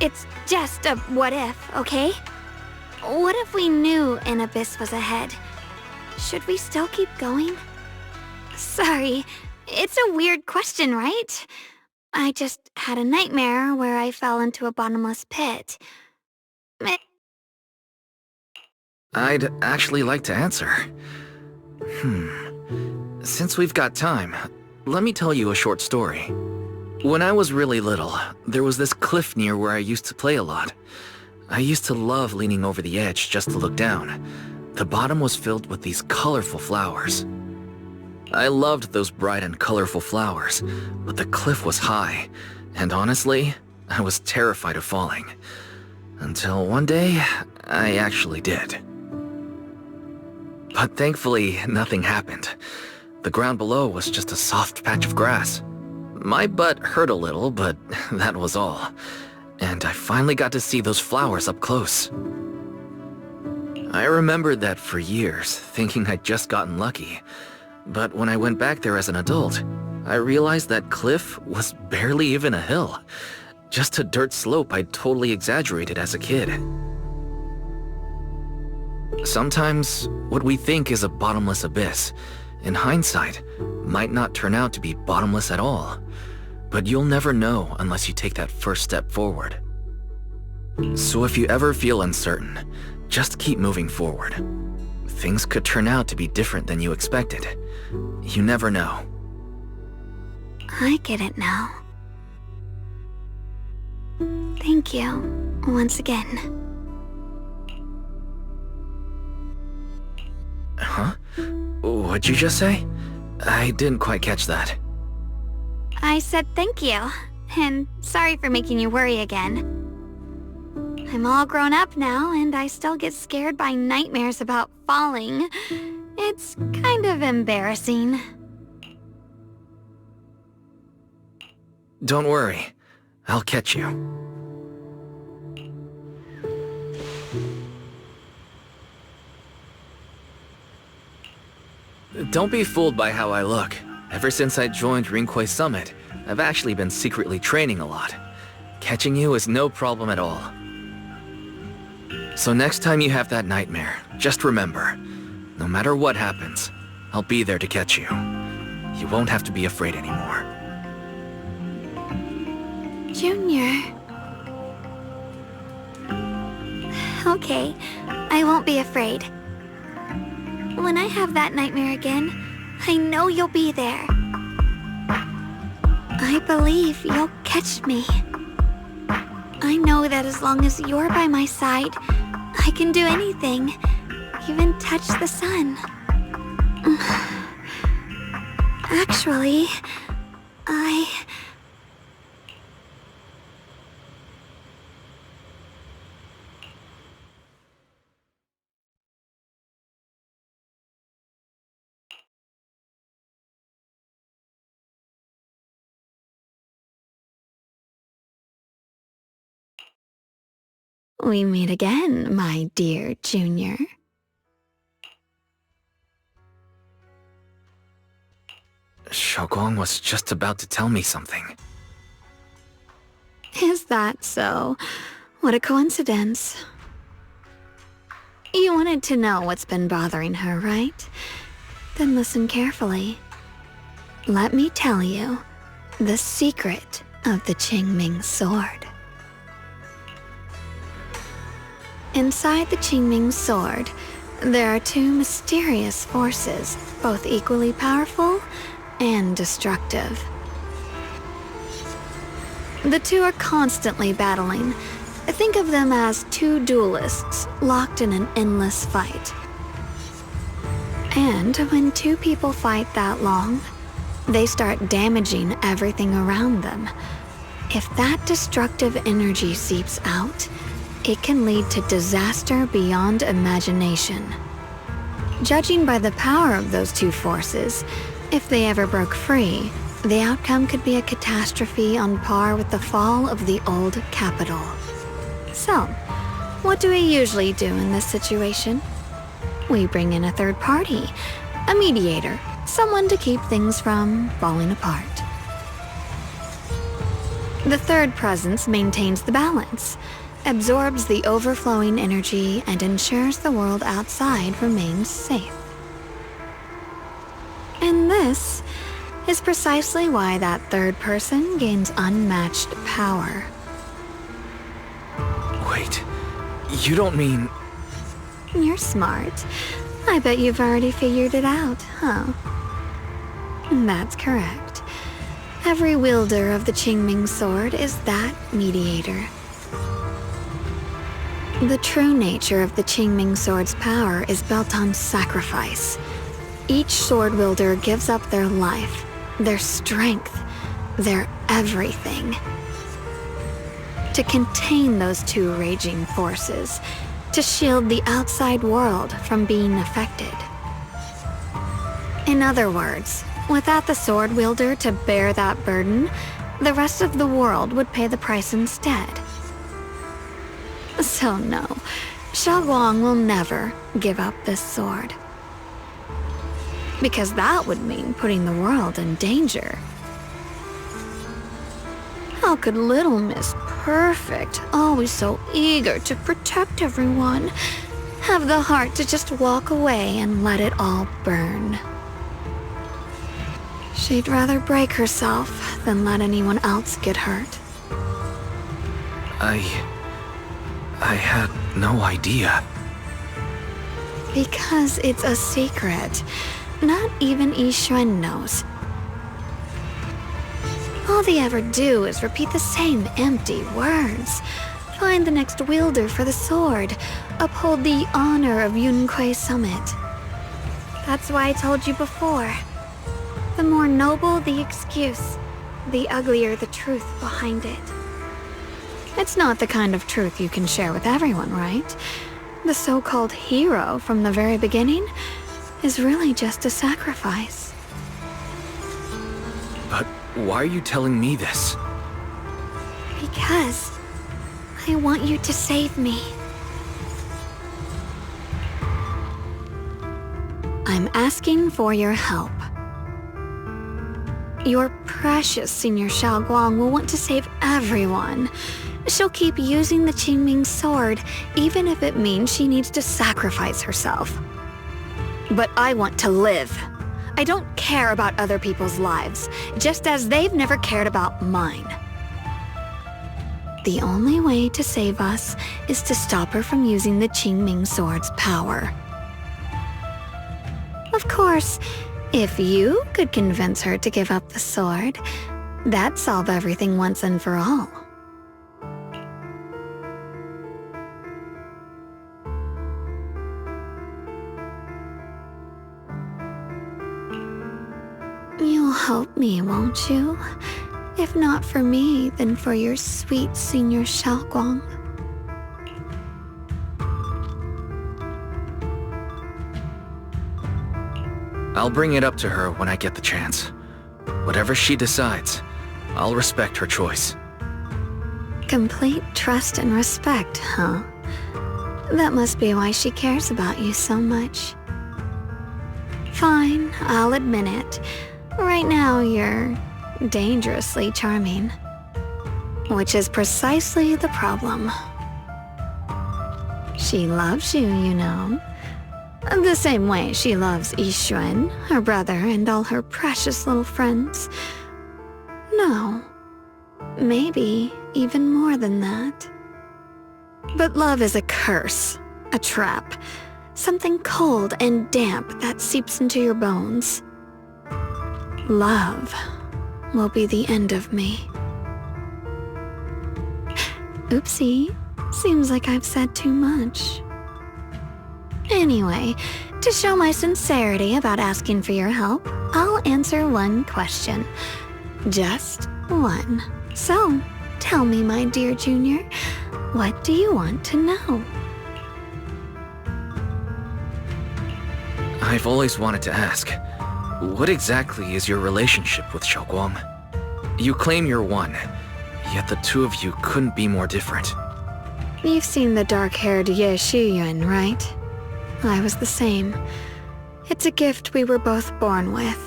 It's just a what if, okay? What if we knew an abyss was ahead? Should we still keep going? Sorry, it's a weird question, right? I just had a nightmare where I fell into a bottomless pit. I'd actually like to answer. Since we've got time, let me tell you a short story. When I was really little, there was this cliff near where I used to play a lot. I used to love leaning over the edge just to look down. The bottom was filled with these colorful flowers. I loved those bright and colorful flowers, but the cliff was high, and honestly, I was terrified of falling. Until one day, I actually did. But thankfully, nothing happened. The ground below was just a soft patch of grass. My butt hurt a little, but that was all. And I finally got to see those flowers up close. I remembered that for years, thinking I'd just gotten lucky. But when I went back there as an adult, I realized that cliff was barely even a hill. Just a dirt slope I'd totally exaggerated as a kid. Sometimes, what we think is a bottomless abyss, in hindsight, might not turn out to be bottomless at all. But you'll never know unless you take that first step forward. So if you ever feel uncertain, just keep moving forward. Things could turn out to be different than you expected. You never know. I get it now. Thank you, once again. Huh? What'd you just say? I didn't quite catch that. I said thank you, and sorry for making you worry again. I'm all grown up now, and I still get scared by nightmares about falling. It's kind of embarrassing. Don't worry. I'll catch you. Don't be fooled by how I look. Ever since I joined Rinkwei Summit, I've actually been secretly training a lot. Catching you is no problem at all. So next time you have that nightmare, just remember, no matter what happens, I'll be there to catch you. You won't have to be afraid anymore. Junior. Okay, I won't be afraid. When I have that nightmare again, I know you'll be there. I believe you'll catch me. I know that as long as you're by my side, I can do anything, even touch the sun. Actually, We meet again, my dear Junior. Xiaoguang was just about to tell me something. Is that so? What a coincidence. You wanted to know what's been bothering her, right? Then listen carefully. Let me tell you the secret of the Qingming sword. Inside the Qingming sword, there are two mysterious forces, both equally powerful and destructive. The two are constantly battling. Think of them as two duelists locked in an endless fight. And when two people fight that long, they start damaging everything around them. If that destructive energy seeps out, it can lead to disaster beyond imagination. Judging by the power of those two forces, if they ever broke free, the outcome could be a catastrophe on par with the fall of the old capital. So, what do we usually do in this situation? We bring in a third party, a mediator, someone to keep things from falling apart. The third presence maintains the balance, absorbs the overflowing energy, and ensures the world outside remains safe. And this is precisely why that third person gains unmatched power. Wait, you don't mean... You're smart. I bet you've already figured it out, huh? That's correct. Every wielder of the Qingming sword is that mediator. The true nature of the Qingming sword's power is built on sacrifice. Each sword wielder gives up their life, their strength, their everything, to contain those two raging forces, to shield the outside world from being affected. In other words, without the sword wielder to bear that burden, the rest of the world would pay the price instead. So no, Xiaoguang will never give up this sword. Because that would mean putting the world in danger. How could little Miss Perfect, always so eager to protect everyone, have the heart to just walk away and let it all burn? She'd rather break herself than let anyone else get hurt. I had no idea. Because it's a secret. Not even Yixuan knows. All they ever do is repeat the same empty words. Find the next wielder for the sword. Uphold the honor of Yunquei Summit. That's why I told you before. The more noble the excuse, the uglier the truth behind it. It's not the kind of truth you can share with everyone, right? The so-called hero from the very beginning is really just a sacrifice. But why are you telling me this? Because I want you to save me. I'm asking for your help. Your precious Senior Xiaoguang will want to save everyone. She'll keep using the Qingming sword, even if it means she needs to sacrifice herself. But I want to live. I don't care about other people's lives, just as they've never cared about mine. The only way to save us is to stop her from using the Qingming sword's power. Of course, if you could convince her to give up the sword, that'd solve everything once and for all. You'll help me, won't you? If not for me, then for your sweet Senior Xiaoguang. I'll bring it up to her when I get the chance. Whatever she decides, I'll respect her choice. Complete trust and respect, huh? That must be why she cares about you so much. Fine, I'll admit it. Right now, you're dangerously charming. Which is precisely the problem. She loves you, you know. The same way she loves Yixuan, her brother, and all her precious little friends. No. Maybe even more than that. But love is a curse, a trap, something cold and damp that seeps into your bones. Love will be the end of me. Oopsie, seems like I've said too much. Anyway, to show my sincerity about asking for your help, I'll answer one question. Just one. So, tell me, my dear Junior, what do you want to know? I've always wanted to ask, what exactly is your relationship with Xiaoguang? You claim you're one, yet the two of you couldn't be more different. You've seen the dark-haired Ye Shiyuan, right? I was the same. It's a gift we were both born with.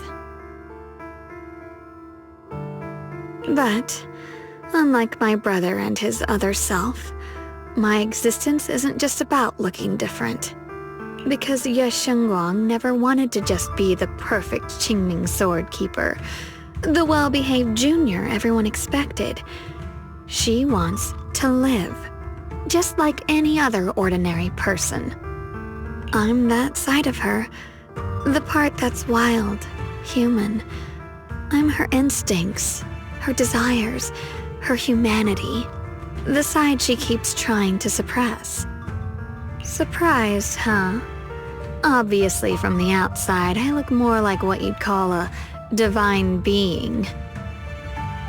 But, unlike my brother and his other self, my existence isn't just about looking different. Because Ye Shengguang never wanted to just be the perfect Qingming sword keeper, the well-behaved junior everyone expected. She wants to live, just like any other ordinary person. I'm that side of her, the part that's wild, human. I'm her instincts, her desires, her humanity, the side she keeps trying to suppress. Surprised, huh? Obviously, from the outside, I look more like what you'd call a divine being.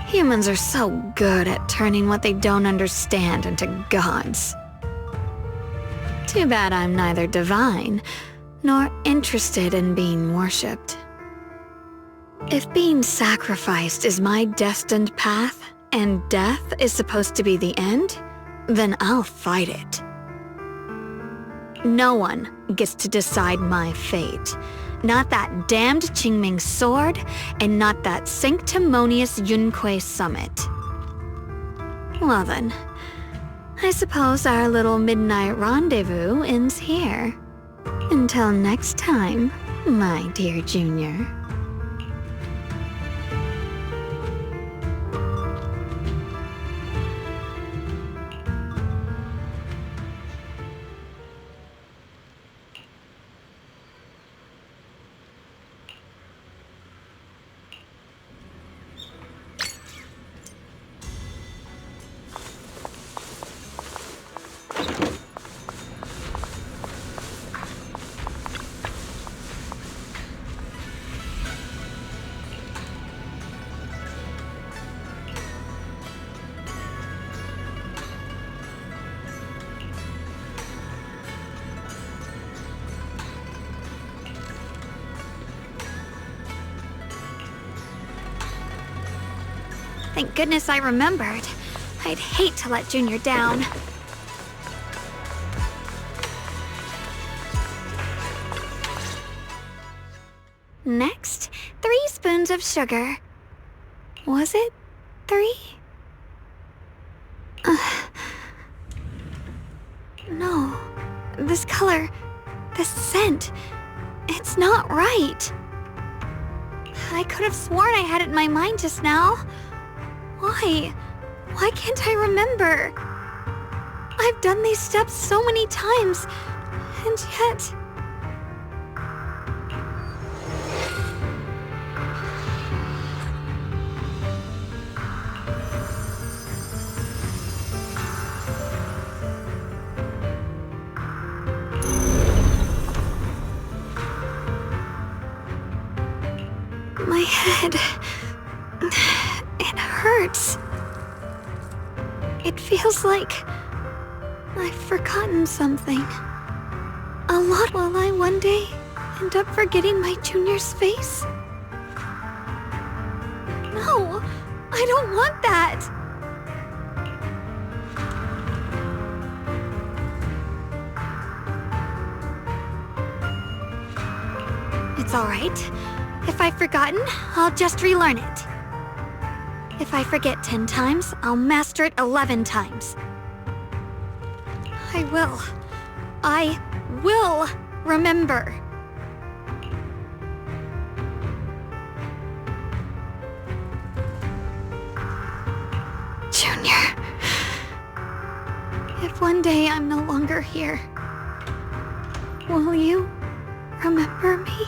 Humans are so good at turning what they don't understand into gods. Too bad I'm neither divine, nor interested in being worshipped. If being sacrificed is my destined path, and death is supposed to be the end, then I'll fight it. No one gets to decide my fate. Not that damned Qingming sword, and not that sanctimonious Yunque summit. Well then, I suppose our little midnight rendezvous ends here. Until next time, my dear Junior. Thank goodness I remembered. I'd hate to let Junior down. Next, 3 spoons of sugar. Was it 3? No. This color, this scent, it's not right. I could have sworn I had it in my mind just now. Why? Why can't I remember? I've done these steps so many times, and yet... My head... it hurts. It feels like I've forgotten something. A lot. Will I one day end up forgetting my Junior's face? No, I don't want that. It's all right. If I've forgotten, I'll just relearn it. If I forget 10 times, I'll master it 11 times. I will remember. Junior. If one day I'm no longer here, will you remember me?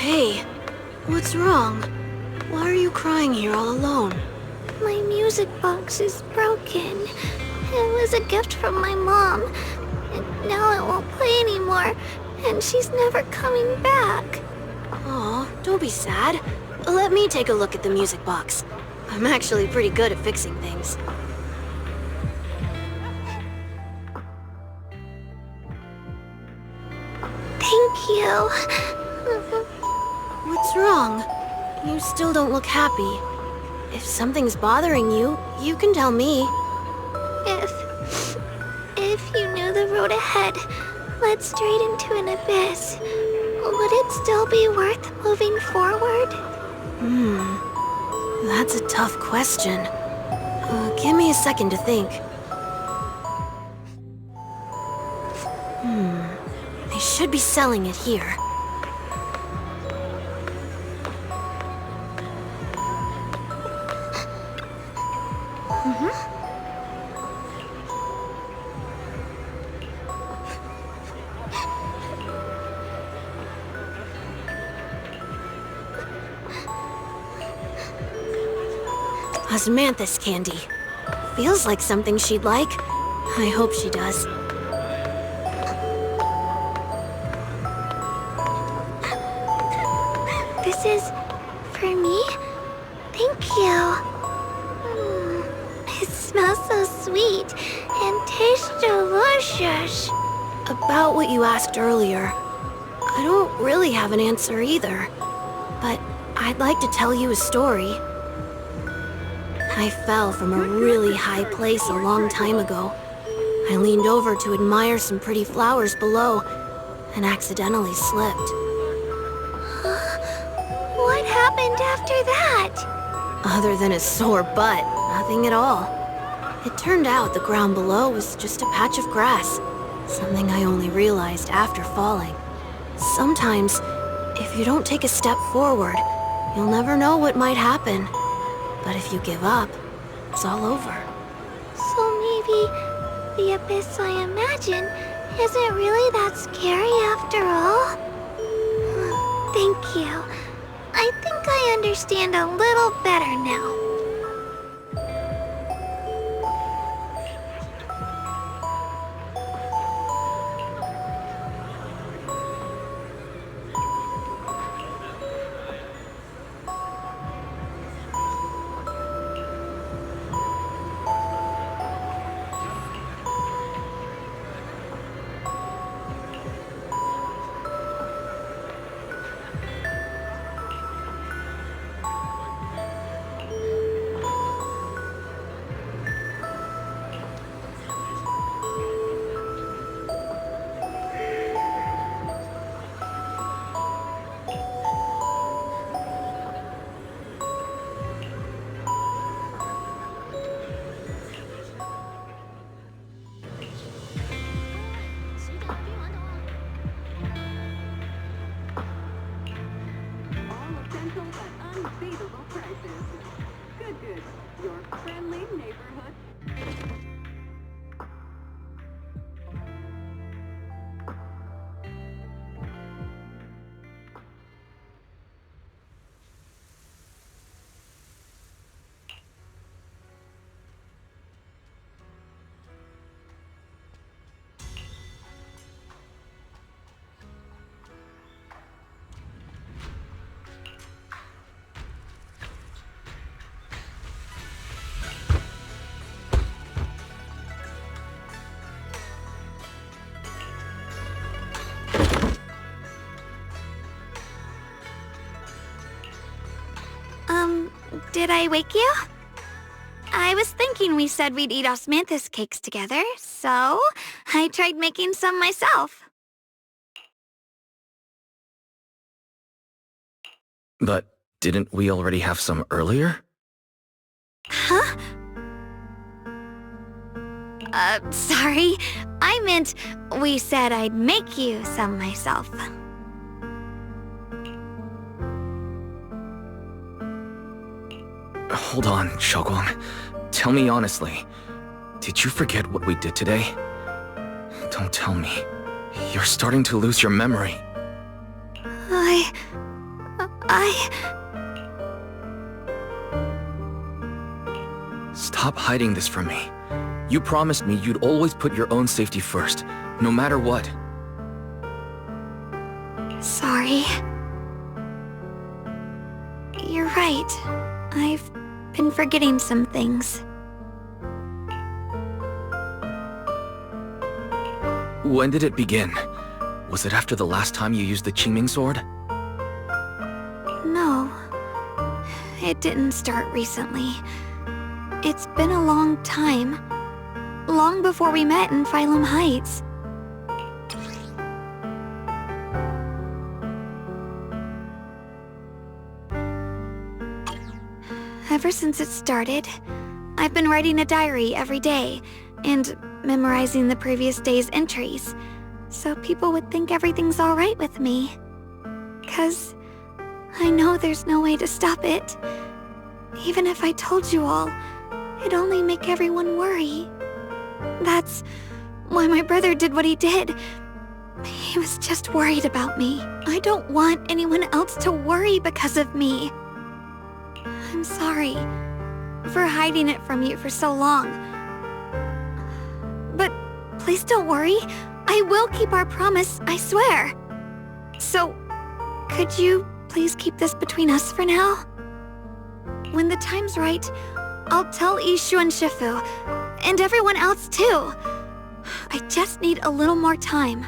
Hey, what's wrong? Why are you crying here all alone? My music box is broken. It was a gift from my mom. And now it won't play anymore. And she's never coming back. Aw, don't be sad. Let me take a look at the music box. I'm actually pretty good at fixing things. Thank you. What's wrong? You still don't look happy. If something's bothering you, you can tell me. If you knew the road ahead led straight into an abyss, would it still be worth moving forward? That's a tough question. Give me a second to think. They should be selling it here. Osmanthus candy. Feels like something she'd like. I hope she does. This is for me? Thank you. It smells so sweet and tastes delicious. About what you asked earlier, I don't really have an answer either. But I'd like to tell you a story. I fell from a really high place a long time ago. I leaned over to admire some pretty flowers below, and accidentally slipped. What happened after that? Other than a sore butt, nothing at all. It turned out the ground below was just a patch of grass, something I only realized after falling. Sometimes, if you don't take a step forward, you'll never know what might happen. But if you give up, it's all over. So maybe the abyss I imagine isn't really that scary after all? Thank you. I think I understand a little better now. Did I wake you? I was thinking we said we'd eat osmanthus cakes together, so I tried making some myself. But didn't we already have some earlier? Huh? Sorry. I meant we said I'd make you some myself. Hold on, Xiaoguang. Tell me honestly, did you forget what we did today? Don't tell me. You're starting to lose your memory. Stop hiding this from me. You promised me you'd always put your own safety first, no matter what. Sorry. You're right. I've been forgetting some things. When did it begin? Was it after the last time you used the Qingming sword? No. It didn't start recently. It's been a long time. Long before we met in Phylum Heights. Ever since it started, I've been writing a diary every day and memorizing the previous day's entries, so people would think everything's alright with me. 'Cause I know there's no way to stop it. Even if I told you all, it'd only make everyone worry. That's why my brother did what he did. He was just worried about me. I don't want anyone else to worry because of me. I'm sorry for hiding it from you for so long. But please don't worry. I will keep our promise, I swear. So, could you please keep this between us for now? When the time's right, I'll tell Ishu and Shifu, and everyone else too. I just need a little more time.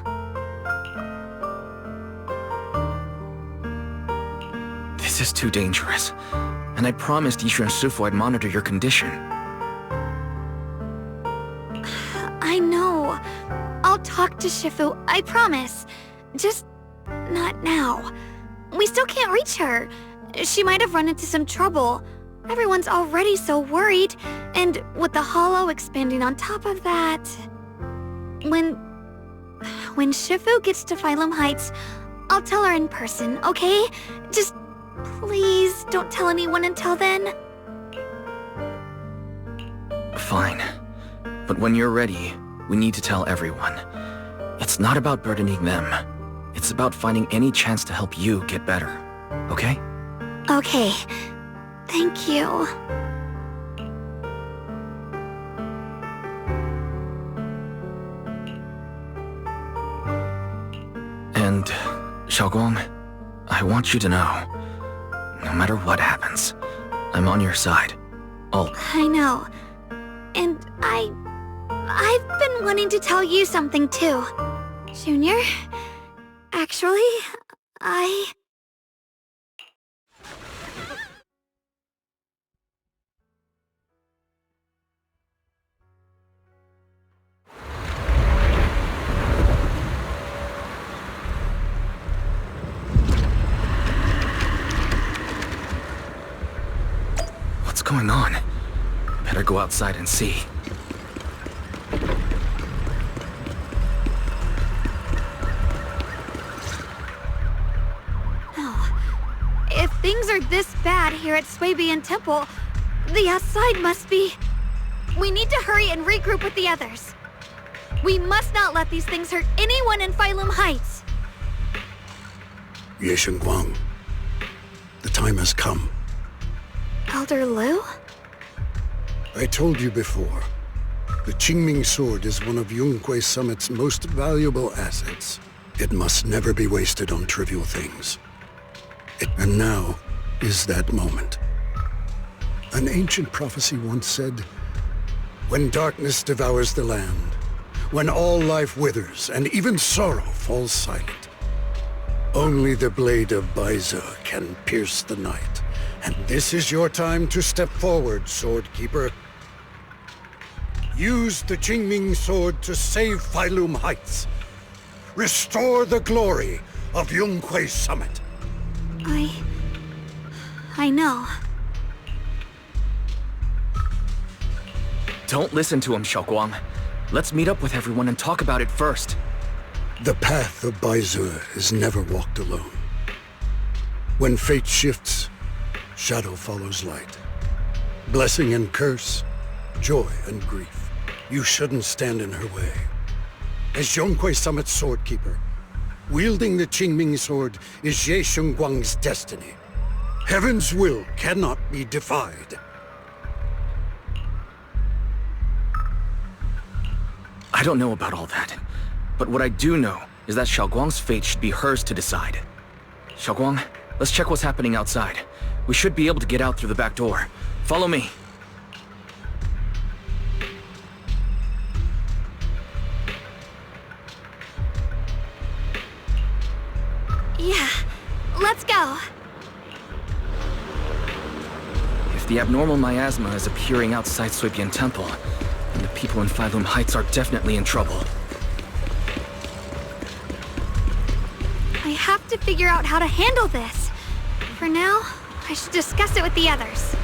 This is too dangerous. And I promised Ishu and Shifu I'd monitor your condition. I know. I'll talk to Shifu, I promise. Just not now. We still can't reach her. She might have run into some trouble. Everyone's already so worried, and with the hollow expanding on top of that... When Shifu gets to Phylum Heights, I'll tell her in person, okay? Just please don't tell anyone until then. Fine. But when you're ready, we need to tell everyone. It's not about burdening them. It's about finding any chance to help you get better. Okay? Okay. Thank you. And, Xiaoguang, I want you to know, no matter what happens, I'm on your side. I know. And I've been wanting to tell you something too. Junior, actually, What's going on? Better go outside and see. If things are this bad here at Swabian Temple, the outside must be... We need to hurry and regroup with the others. We must not let these things hurt anyone in Phylum Heights. Ye Shengguang, the time has come. Elder Liu? I told you before, the Qingming sword is one of Yonghui Summit's most valuable assets. It must never be wasted on trivial things. And now is that moment. An ancient prophecy once said, when darkness devours the land, when all life withers and even sorrow falls silent, only the blade of Baize can pierce the night And this is your time to step forward, Sword Keeper. Use the Qingming sword to save Failum Heights. Restore the glory of Yonghui Summit. I know. Don't listen to him, Xiaoguang. Let's meet up with everyone and talk about it first. The path of Baizu is never walked alone. When fate shifts, shadow follows light. Blessing and curse, joy and grief. You shouldn't stand in her way. As Yonghui Summit's sword keeper, wielding the Qingming sword is Ye Shengguang's destiny. Heaven's will cannot be defied. I don't know about all that, but what I do know is that Xiaoguang's fate should be hers to decide. Xiaoguang, let's check what's happening outside. We should be able to get out through the back door. Follow me. Yeah, let's go. If the abnormal miasma is appearing outside Suibian Temple, then the people in Failum Heights are definitely in trouble. I have to figure out how to handle this. For now, I should discuss it with the others.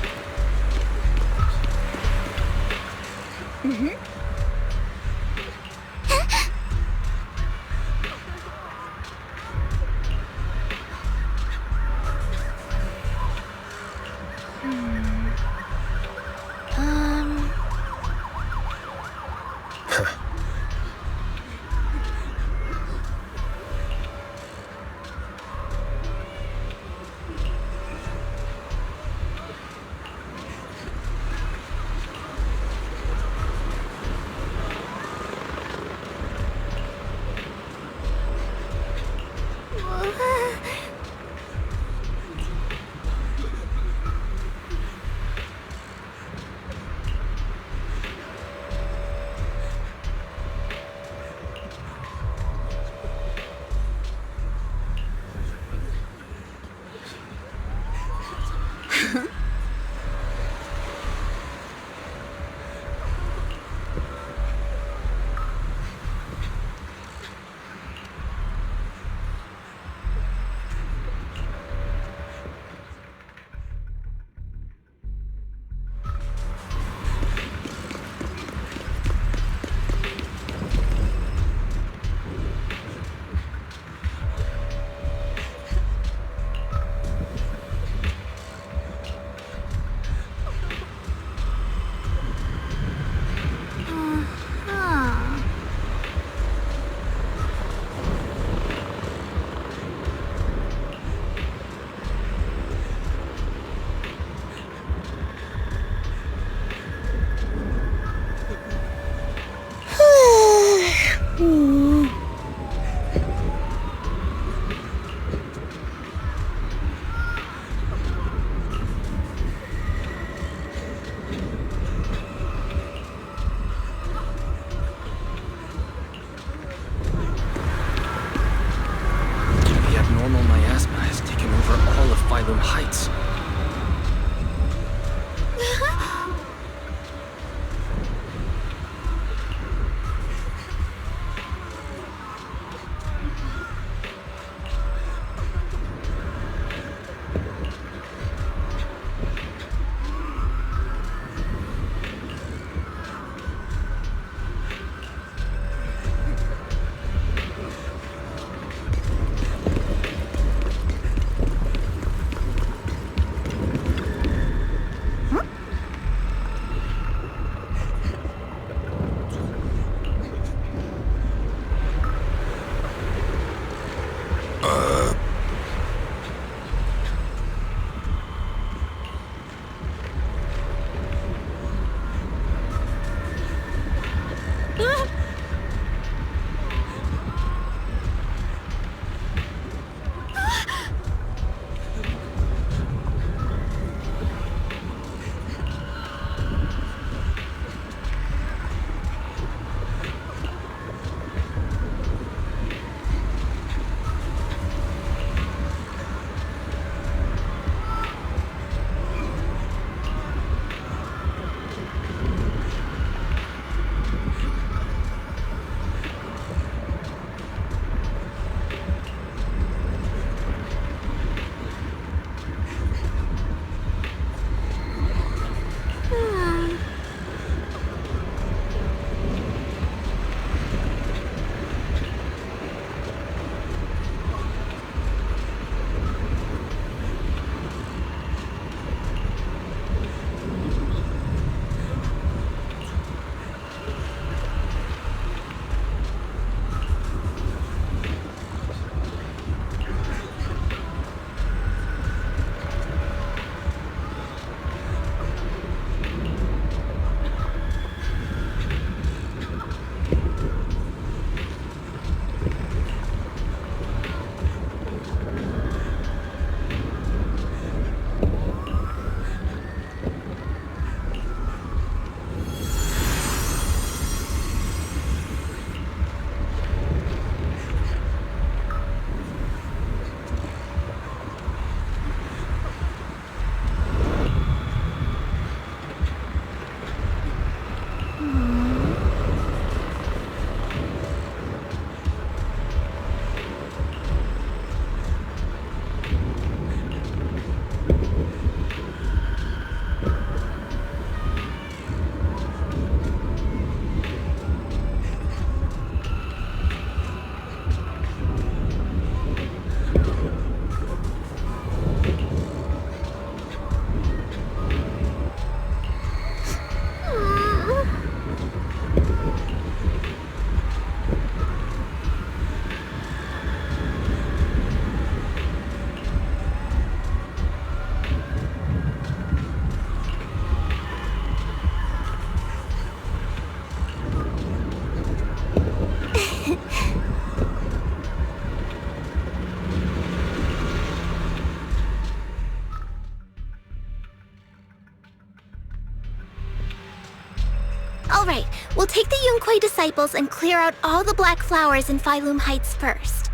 Alright, we'll take the Yunquei disciples and clear out all the black flowers in Phylum Heights first.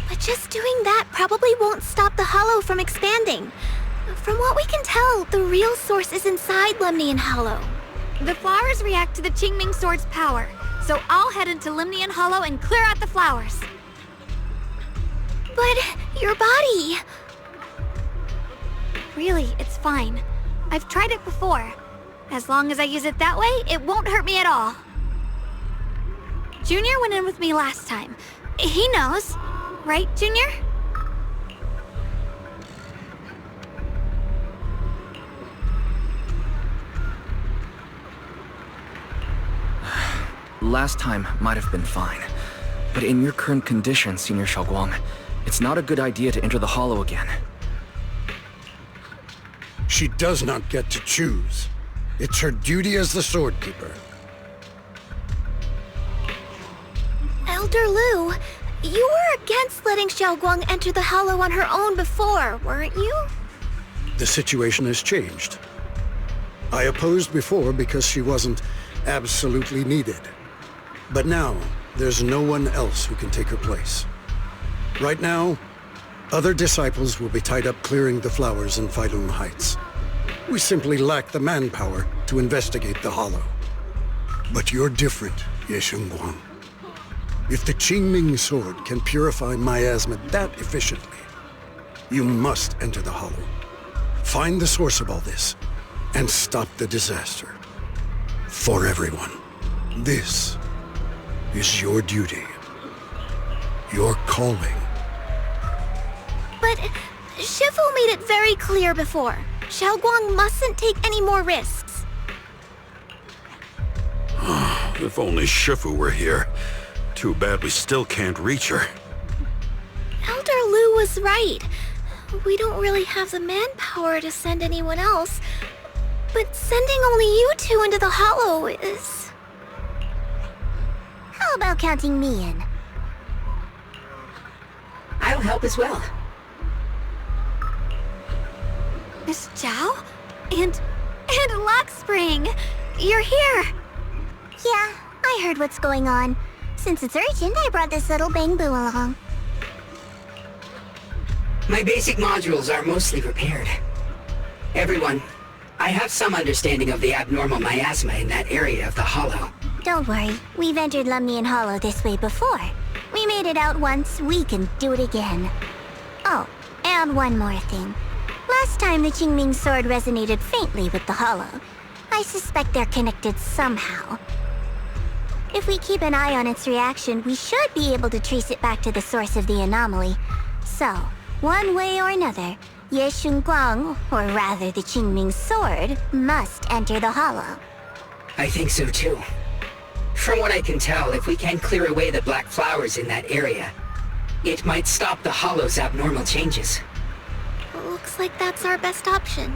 But just doing that probably won't stop the hollow from expanding. From what we can tell, the real source is inside Lemnian Hollow. The flowers react to the Qingming Sword's power, so I'll head into Lemnian Hollow and clear out the flowers. But your body... Really, it's fine. I've tried it before. As long as I use it that way, it won't hurt me at all. Junior went in with me last time. He knows. Right, Junior? Last time might have been fine. But in your current condition, Senior Xiaoguang, it's not a good idea to enter the hollow again. She does not get to choose. It's her duty as the Sword Keeper. Elder Lu, you were against letting Xiaoguang enter the hollow on her own before, weren't you? The situation has changed. I opposed before because she wasn't absolutely needed. But now, there's no one else who can take her place. Right now, other disciples will be tied up clearing the flowers in Phylum Heights. We simply lack the manpower to investigate the hollow. But you're different, Ye Shengguang. If the Qingming Sword can purify miasma that efficiently, you must enter the hollow. Find the source of all this, and stop the disaster. For everyone. This is your duty. Your calling. But Shifu made it very clear before. Xiaoguang mustn't take any more risks. If only Shifu were here. Too bad we still can't reach her. Elder Lu was right. We don't really have the manpower to send anyone else. But sending only you two into the hollow is... How about counting me in? I'll help as well. Miss Zhao? And Luxspring! You're here! Yeah, I heard what's going on. Since it's urgent, I brought this little bangboo along. My basic modules are mostly repaired. Everyone, I have some understanding of the abnormal miasma in that area of the hollow. Don't worry, we've entered Lemnian Hollow this way before. We made it out once, we can do it again. Oh, and one more thing. Last time the Qingming Sword resonated faintly with the hollow. I suspect they're connected somehow. If we keep an eye on its reaction, we should be able to trace it back to the source of the anomaly. So, one way or another, Ye Shengguang, or rather the Qingming Sword, must enter the hollow. I think so too. From what I can tell, if we can clear away the black flowers in that area, it might stop the hollow's abnormal changes. Looks like that's our best option.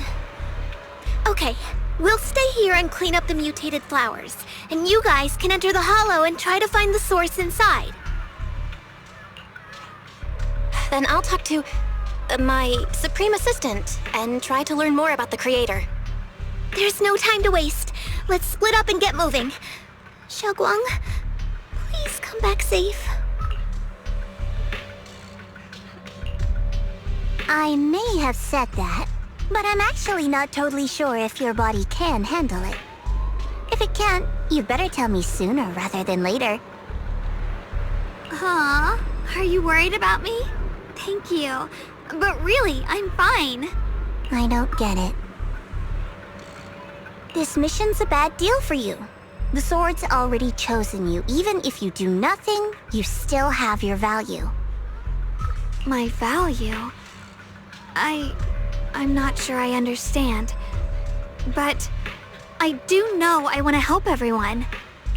Okay, we'll stay here and clean up the mutated flowers, and you guys can enter the hollow and try to find the source inside. Then I'll talk to my Supreme Assistant and try to learn more about the Creator. There's no time to waste. Let's split up and get moving. Xiaoguang, please come back safe. I may have said that, but I'm actually not totally sure if your body can handle it. If it can't, you'd better tell me sooner rather than later. Huh? Are you worried about me? Thank you. But really, I'm fine. I don't get it. This mission's a bad deal for you. The sword's already chosen you. Even if you do nothing, you still have your value. My value? I'm not sure I understand. But I do know I want to help everyone.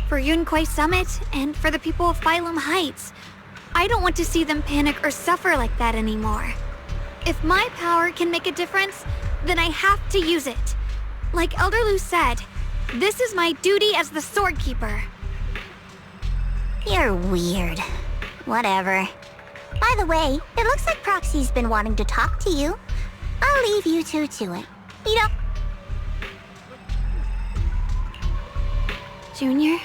For Yunquei Summit and for the people of Phylum Heights. I don't want to see them panic or suffer like that anymore. If my power can make a difference, then I have to use it. Like Elder Lu said, this is my duty as the Sword Keeper. You're weird. Whatever. By the way, it looks like Proxy's been wanting to talk to you. I'll leave you two to it. You know... Junior,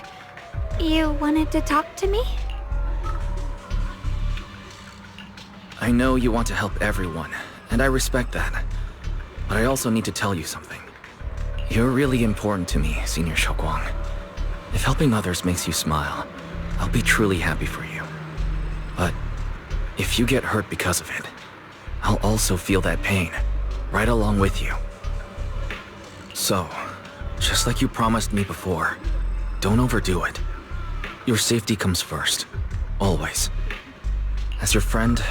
you wanted to talk to me? I know you want to help everyone, and I respect that. But I also need to tell you something. You're really important to me, Senior Shokwang. If helping others makes you smile, I'll be truly happy for you. But if you get hurt because of it, I'll also feel that pain, right along with you. So, just like you promised me before, don't overdo it. Your safety comes first, always. As your friend,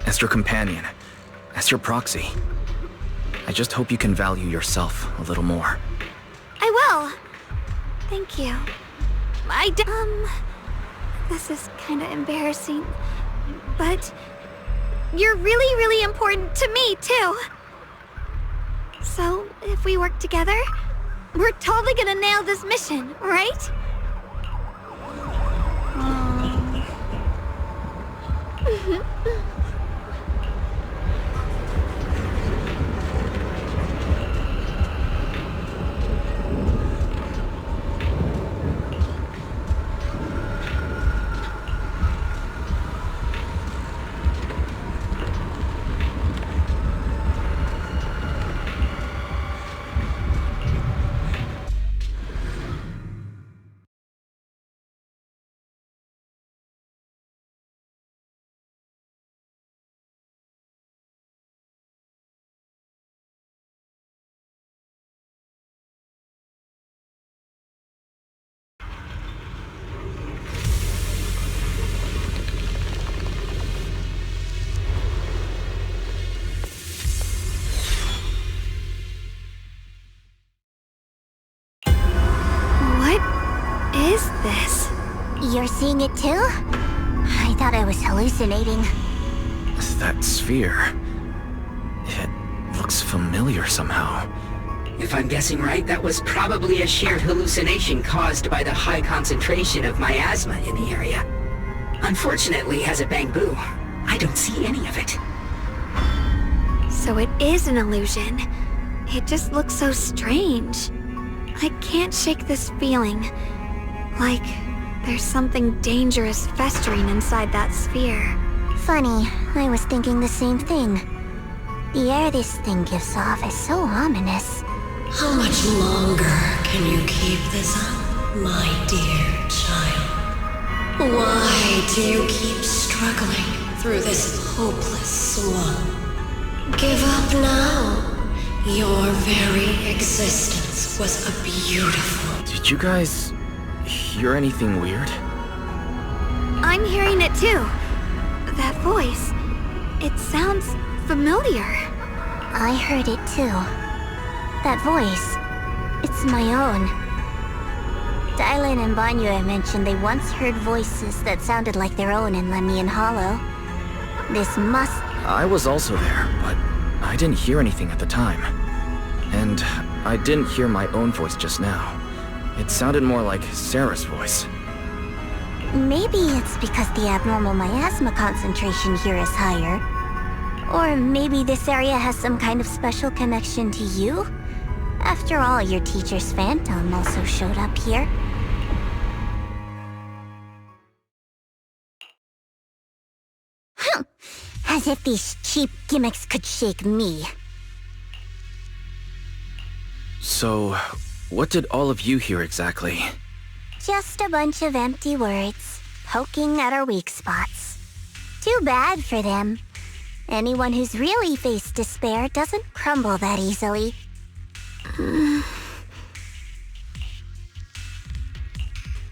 as your companion, as your proxy. I just hope you can value yourself a little more. I will. Thank you. This is kinda embarrassing, but you're really, really important to me, too. So, if we work together, we're totally gonna nail this mission, right? Is this? You're seeing it too? I thought I was hallucinating. That sphere... it looks familiar somehow. If I'm guessing right, that was probably a shared hallucination caused by the high concentration of miasma in the area. Unfortunately, as a bangbú, I don't see any of it. So it is an illusion. It just looks so strange. I can't shake this feeling. Like there's something dangerous festering inside that sphere. Funny, I was thinking the same thing. The air this thing gives off is so ominous. How much longer can you keep this up, my dear child? Why do you keep struggling through this hopeless swamp? Give up now. Your very existence was a beautiful... Did you guys hear anything weird? I'm hearing it too. That voice. It sounds familiar. I heard it too. That voice. It's my own. Dylan and Banyu mentioned they once heard voices that sounded like their own in Lemnian Hollow. This must... I was also there, but I didn't hear anything at the time. And I didn't hear my own voice just now. It sounded more like Sarah's voice. Maybe it's because the abnormal miasma concentration here is higher. Or maybe this area has some kind of special connection to you? After all, your teacher's phantom also showed up here. As if these cheap gimmicks could shake me. So, what did all of you hear exactly? Just a bunch of empty words, poking at our weak spots. Too bad for them. Anyone who's really faced despair doesn't crumble that easily.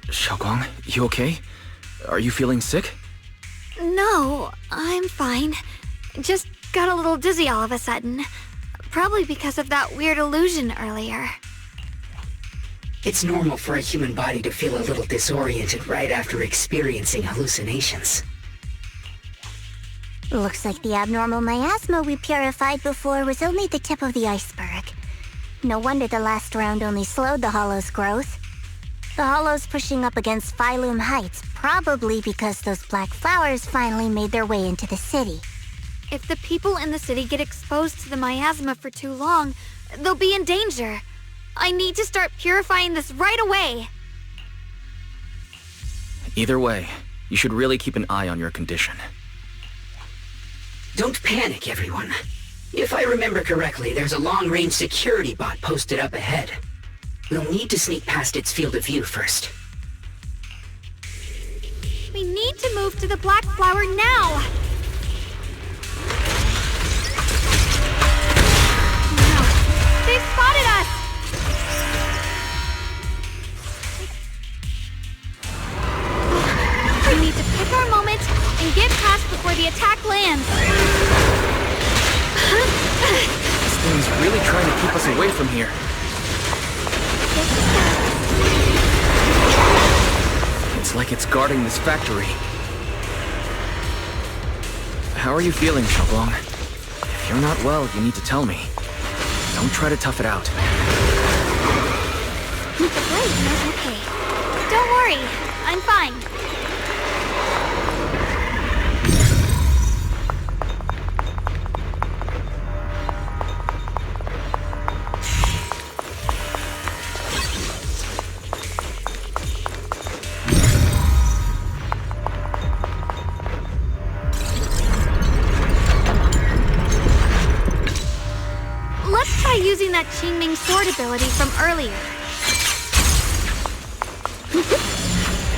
Shokwang, you okay? Are you feeling sick? No, I'm fine. Just got a little dizzy all of a sudden. Probably because of that weird illusion earlier. It's normal for a human body to feel a little disoriented right after experiencing hallucinations. Looks like the abnormal miasma we purified before was only the tip of the iceberg. No wonder the last round only slowed the Hollow's growth. The Hollow's pushing up against Phylum Heights, probably because those black flowers finally made their way into the city. If the people in the city get exposed to the miasma for too long, they'll be in danger. I need to start purifying this right away. Either way, you should really keep an eye on your condition. Don't panic, everyone. If I remember correctly, there's a long-range security bot posted up ahead. We'll need to sneak past its field of view first. We need to move to the black flower now! No, they've spotted us! We need to pick our moment and get past before the attack lands. This thing's really trying to keep us away from here. It's like it's guarding this factory. How are you feeling, Xiaolong? If you're not well, you need to tell me. Don't try to tough it out. The blade knows okay. Don't worry, I'm fine. Using that Qingming sword ability from earlier.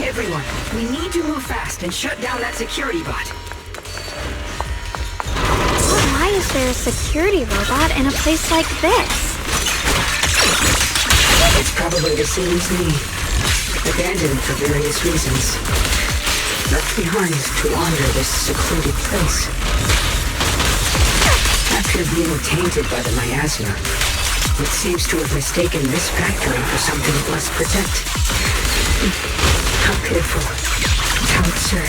Everyone, we need to move fast and shut down that security bot. Why is there a security robot in a place like this? It's probably the same as me. Abandoned for various reasons. Left behind to wander this secluded place. After being tainted by the miasma, it seems to have mistaken this factory for something it must protect. How pitiful. How absurd.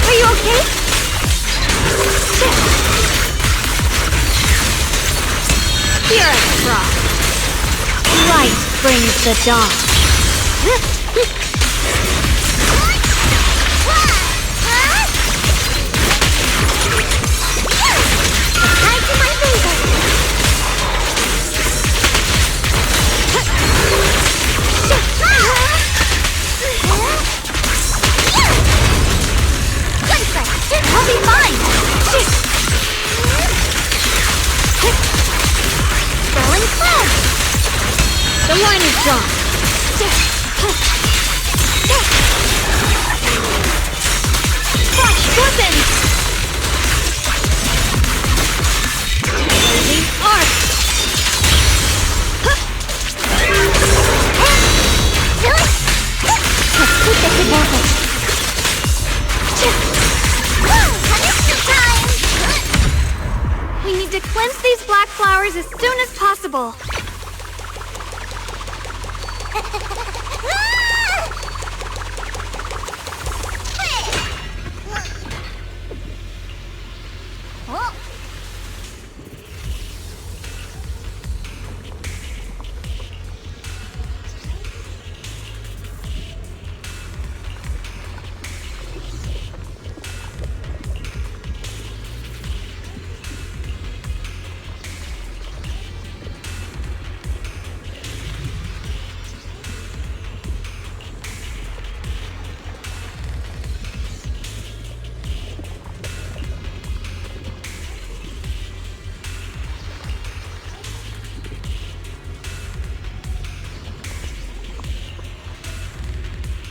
Are you okay? Here at the rock. Light brings the dawn. I'll be fine! Throwing cloud! The line is drawn. Flash weapons! Blazing arc! Let's keep this advantage. We need to cleanse these black flowers as soon as possible.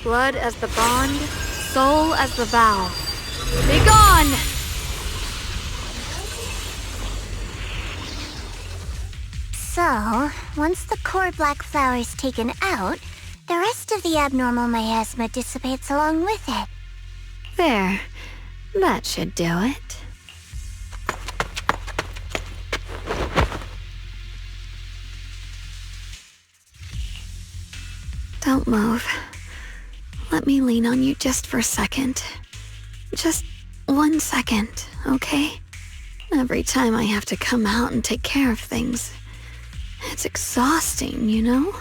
Blood as the bond, soul as the vow. Be gone! So, once the core black flower is taken out, the rest of the abnormal miasma dissipates along with it. There. That should do it. Don't move. Let me lean on you just for a second. Just 1 second, okay? Every time I have to come out and take care of things, it's exhausting, you know?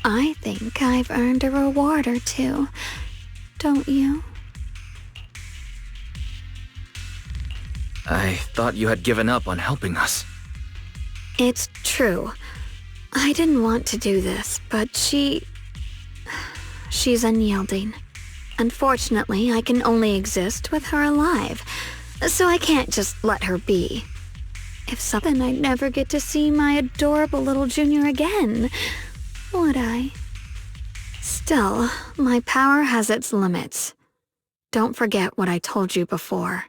I think I've earned a reward or two, don't you? I thought you had given up on helping us. It's true. I didn't want to do this, but she... She's unyielding. Unfortunately, I can only exist with her alive, so I can't just let her be. If so, then I'd never get to see my adorable little junior again, would I? Still, my power has its limits. Don't forget what I told you before.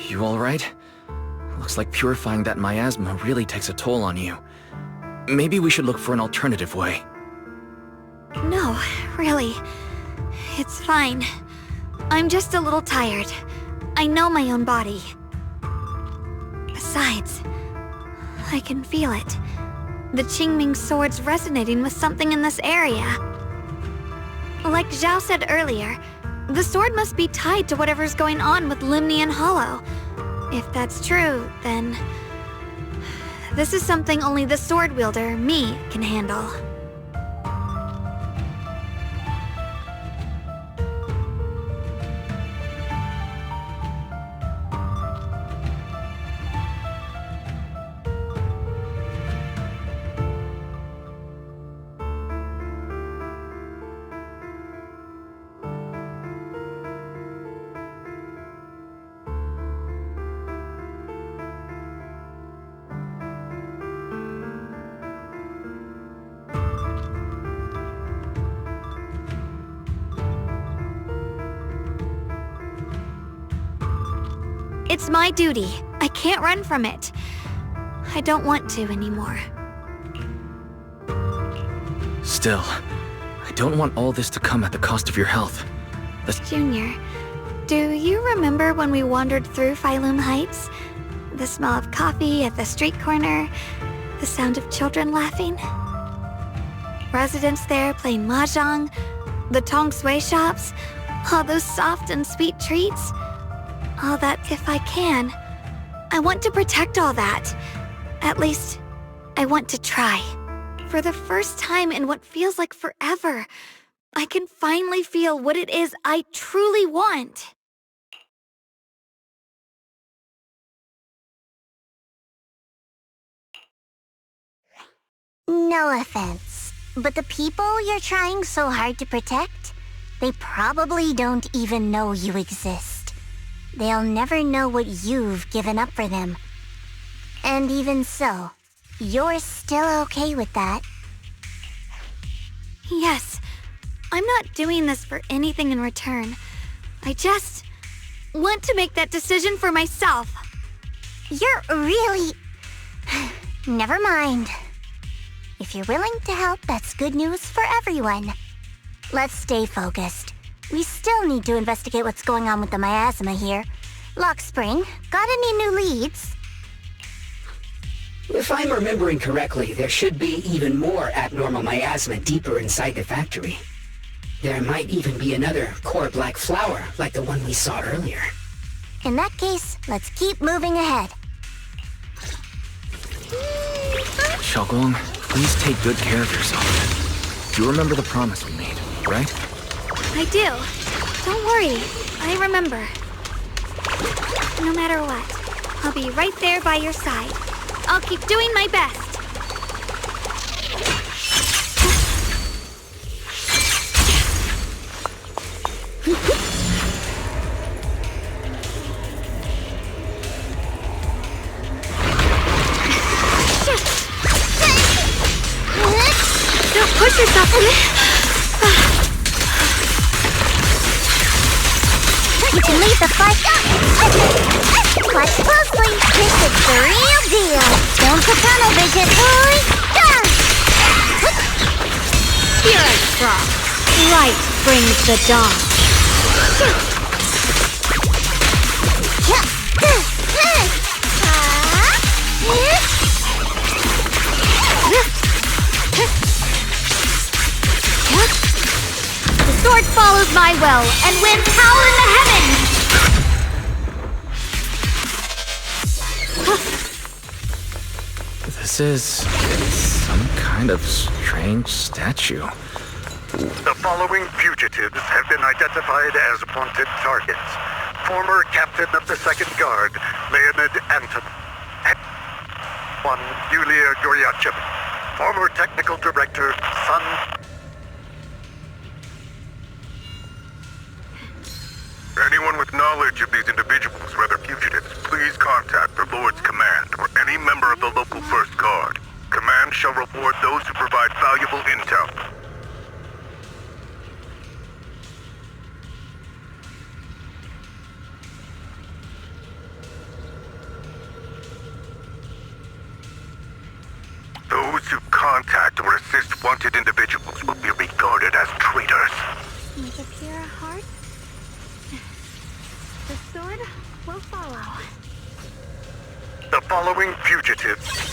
You alright? Looks like purifying that miasma really takes a toll on you. Maybe we should look for an alternative way. No, really. It's fine. I'm just a little tired. I know my own body. Besides, I can feel it. The Qingming sword's resonating with something in this area. Like Zhao said earlier, the sword must be tied to whatever's going on with Limnian Hollow. If that's true, then this is something only the sword wielder, me, can handle. It's my duty. I can't run from it. I don't want to anymore. Still, I don't want all this to come at the cost of your health. Junior, do you remember when we wandered through Phylum Heights? The smell of coffee at the street corner, the sound of children laughing? Residents there playing mahjong, the tong sui shops, all those soft and sweet treats? All that if I can. I want to protect all that. At least, I want to try. For the first time in what feels like forever, I can finally feel what it is I truly want. No offense, but the people you're trying so hard to protect, they probably don't even know you exist. They'll never know what you've given up for them. And even so, you're still okay with that? Yes. I'm not doing this for anything in return. I just want to make that decision for myself. You're really... Never mind. If you're willing to help, that's good news for everyone. Let's stay focused. We still need to investigate what's going on with the miasma here. Lock Spring, got any new leads? If I'm remembering correctly, there should be even more abnormal miasma deeper inside the factory. There might even be another core black flower, like the one we saw earlier. In that case, let's keep moving ahead. Xiaoguang, please take good care of yourself. You remember the promise we made, right? I do. Don't worry. I remember. No matter what, I'll be right there by your side. I'll keep doing my best. Don't push yourself. You can leave the fight. Watch closely. This is the real deal. Don't put tunnel vision. Here I drop. Light brings the dawn. The sword follows my will and wins power in the heavens! This is some kind of strange statue. The following fugitives have been identified as wanted targets. Former Captain of the Second Guard, Leonid Anton. One, Yulia Goryachev. Former Technical Director, Sun. Anyone with knowledge of these individuals, whether fugitives, please contact the Lord's Command or any member of the local First Guard. Command shall reward those who provide valuable intel. Those who contact or assist wanted individuals will be regarded as traitors. With a pure heart, the sword will follow. The following fugitives.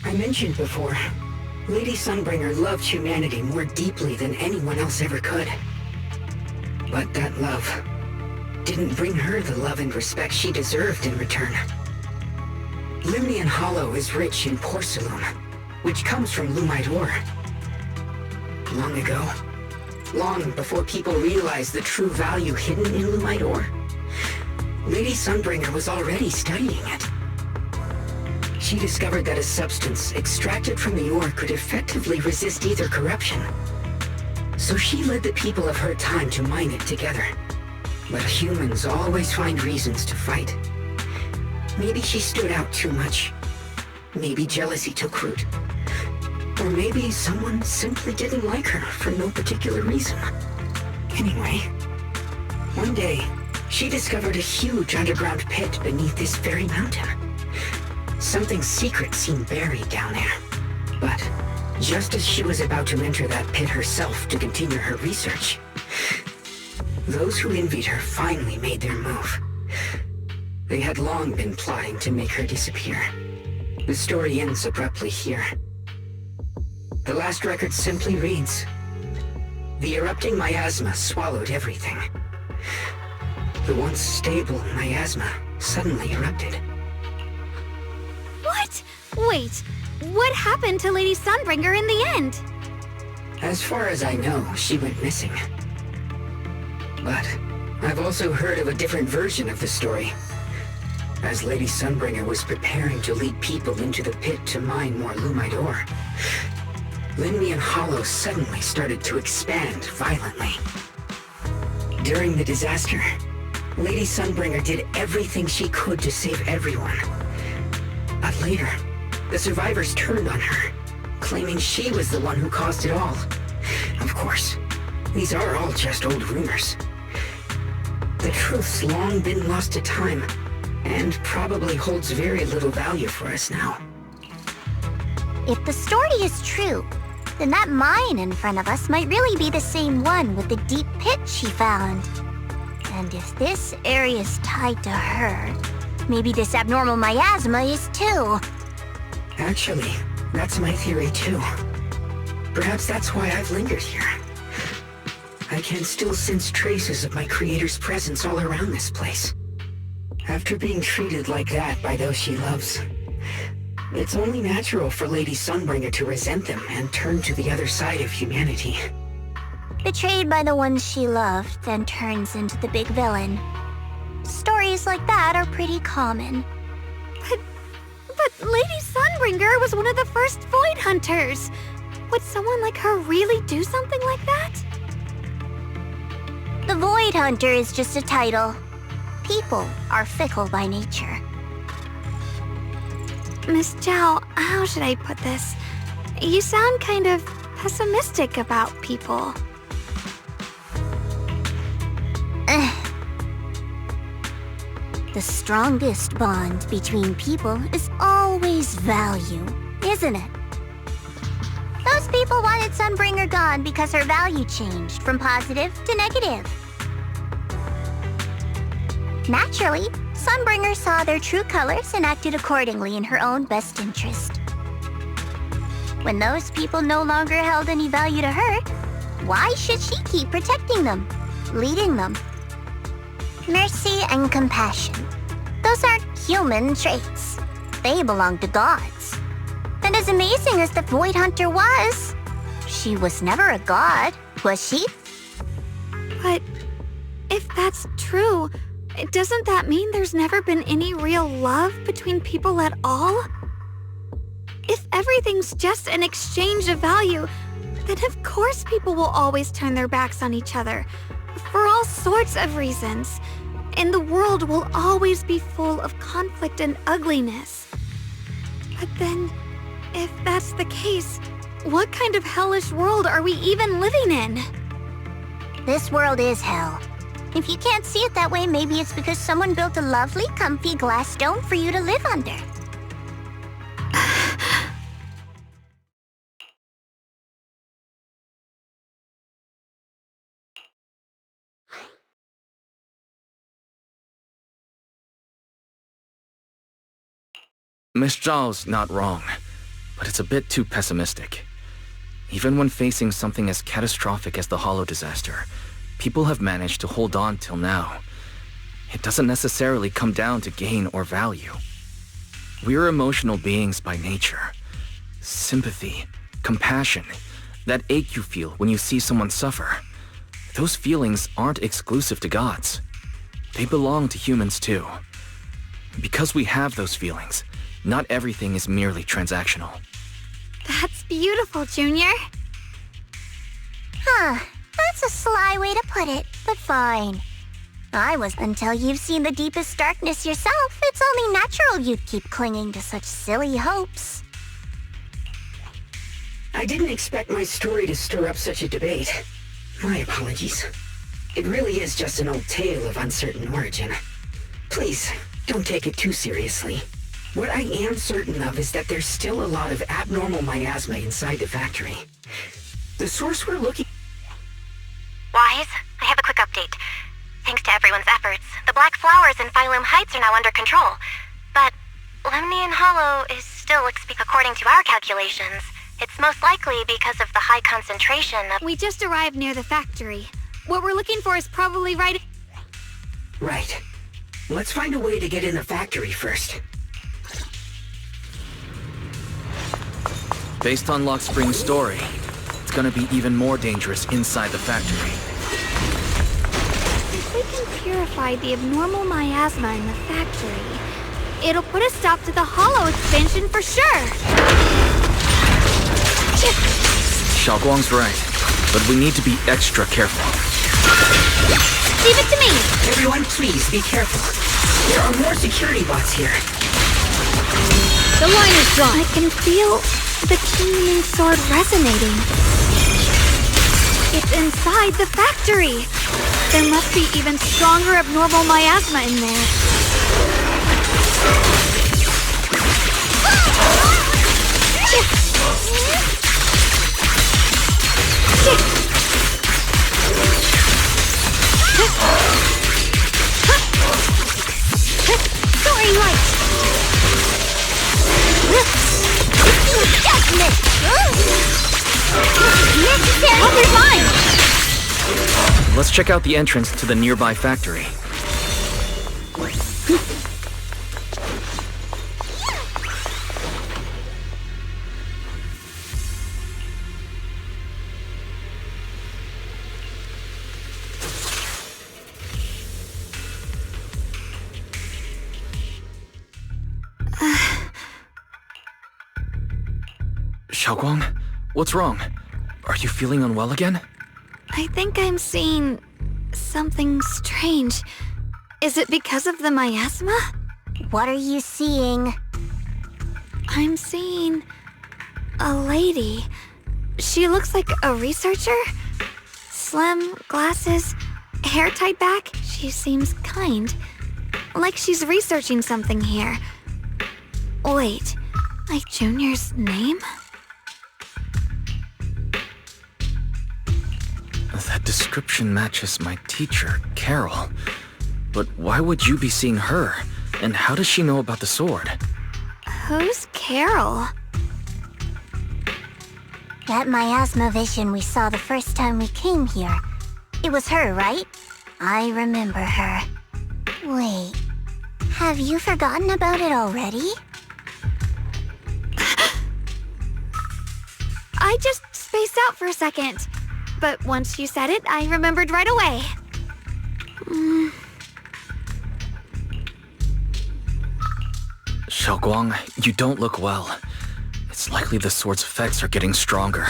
I mentioned before, Lady Sunbringer loved humanity more deeply than anyone else ever could. But that love didn't bring her the love and respect she deserved in return. Limnian Hollow is rich in porcelain, which comes from Lumite ore. Long ago, long before people realized the true value hidden in Lumite ore, Lady Sunbringer was already studying it. She discovered that a substance extracted from the ore could effectively resist either corruption. So she led the people of her time to mine it together. But humans always find reasons to fight. Maybe she stood out too much. Maybe jealousy took root. Or maybe someone simply didn't like her for no particular reason. Anyway, one day, she discovered a huge underground pit beneath this very mountain. Something secret seemed buried down there. But just as she was about to enter that pit herself to continue her research, those who envied her finally made their move. They had long been plotting to make her disappear. The story ends abruptly here. The last record simply reads, "The erupting miasma swallowed everything. The once stable miasma suddenly erupted." What? Wait, what happened to Lady Sunbringer in the end? As far as I know, she went missing. But I've also heard of a different version of the story. As Lady Sunbringer was preparing to lead people into the pit to mine more Lumite ore, Limnian Hollow suddenly started to expand violently. During the disaster, Lady Sunbringer did everything she could to save everyone. But later, the survivors turned on her, claiming she was the one who caused it all. Of course, these are all just old rumors. The truth's long been lost to time, and probably holds very little value for us now. If the story is true, then that mine in front of us might really be the same one with the deep pit she found. And if this area is tied to her, maybe this abnormal miasma is too. Actually, that's my theory too. Perhaps that's why I've lingered here. I can still sense traces of my creator's presence all around this place. After being treated like that by those she loves, it's only natural for Lady Sunbringer to resent them and turn to the other side of humanity. Betrayed by the ones she loved, then turns into the big villain. Stories like that are pretty common. But Lady Sunbringer was one of the first Void Hunters. Would someone like her really do something like that? The Void Hunter is just a title. People are fickle by nature. Miss Zhao, how should I put this? You sound kind of pessimistic about people. The strongest bond between people is always value, isn't it? Those people wanted Sunbringer gone because her value changed from positive to negative. Naturally, Sunbringer saw their true colors and acted accordingly in her own best interest. When those people no longer held any value to her, why should she keep protecting them, leading them? Mercy and compassion. Those aren't human traits. They belong to gods. And as amazing as the Void Hunter was, she was never a god, was she? But if that's true, doesn't that mean there's never been any real love between people at all? If everything's just an exchange of value, then of course people will always turn their backs on each other, for all sorts of reasons. And the world will always be full of conflict and ugliness. But then, if that's the case, what kind of hellish world are we even living in? This world is hell. If you can't see it that way, maybe it's because someone built a lovely, comfy glass dome for you to live under. Miss Zhao's not wrong, but it's a bit too pessimistic. Even when facing something as catastrophic as the Hollow disaster, people have managed to hold on till now. It doesn't necessarily come down to gain or value. We're emotional beings by nature. Sympathy, compassion, that ache you feel when you see someone suffer. Those feelings aren't exclusive to gods. They belong to humans too. Because we have those feelings, not everything is merely transactional. That's beautiful, Junior. Huh, that's a sly way to put it, but fine. Until you've seen the deepest darkness yourself, it's only natural you'd keep clinging to such silly hopes. I didn't expect my story to stir up such a debate. My apologies. It really is just an old tale of uncertain origin. Please, don't take it too seriously. What I am certain of is that there's still a lot of abnormal miasma inside the factory. The source we're looking... Wise, I have a quick update. Thanks to everyone's efforts, the Black Flowers in Phylum Heights are now under control. But Lemnian Hollow is still, according to our calculations, it's most likely because of the high concentration of... We just arrived near the factory. What we're looking for is probably right... Right. Let's find a way to get in the factory first. Based on Lock Spring's story, it's gonna be even more dangerous inside the factory. If we can purify the abnormal miasma in the factory, it'll put a stop to the Hollow expansion for sure! Xiaoguang's right, but we need to be extra careful. Leave it to me! Everyone, please be careful. There are more security bots here. The line is drawn. I can feel the keening sword resonating. It's inside the factory. There must be even stronger abnormal miasma in there. Just missed! Necessary! I'll be fine! Let's check out the entrance to the nearby factory. Xiaoguang, what's wrong? Are you feeling unwell again? I think I'm seeing something strange. Is it because of the miasma? What are you seeing? I'm seeing a lady. She looks like a researcher. Slim, glasses, hair tied back. She seems kind. Like she's researching something here. Wait, like Junior's name? That description matches my teacher, Carol. But why would you be seeing her? And how does she know about the sword? Who's Carol? That miasma vision we saw the first time we came here. It was her, right? I remember her. Wait, have you forgotten about it already? I just spaced out for a second. But once you said it, I remembered right away. Xiaoguang, you don't look well. It's likely the sword's effects are getting stronger.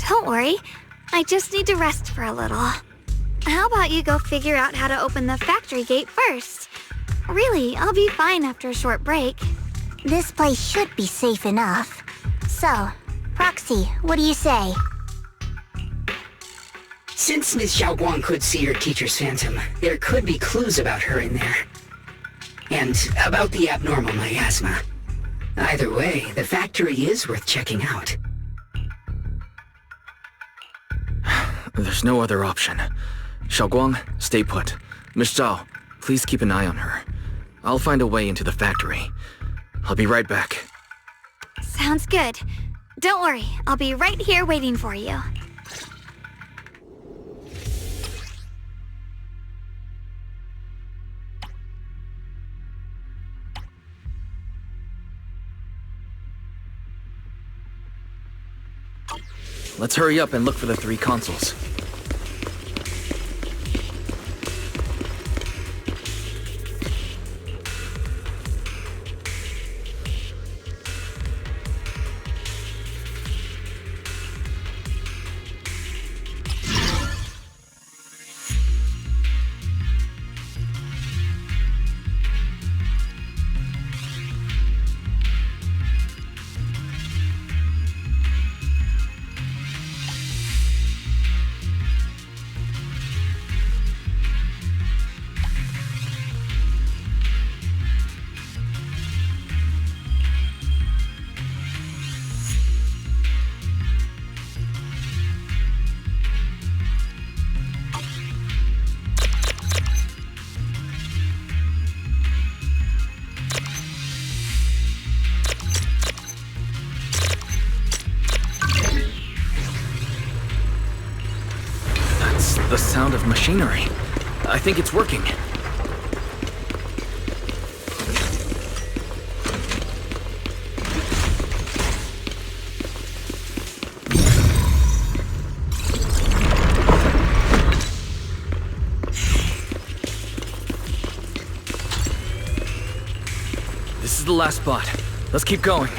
Don't worry. I just need to rest for a little. How about you go figure out how to open the factory gate first? Really, I'll be fine after a short break. This place should be safe enough. So, Proxy, what do you say? Since Ms. Xiaoguang could see her teacher's phantom, there could be clues about her in there. And about the abnormal miasma. Either way, the factory is worth checking out. There's no other option. Xiaoguang, stay put. Miss Zhao, please keep an eye on her. I'll find a way into the factory. I'll be right back. Sounds good. Don't worry, I'll be right here waiting for you. Let's hurry up and look for the 3 consoles. The sound of machinery. I think it's working. This is the last spot. Let's keep going.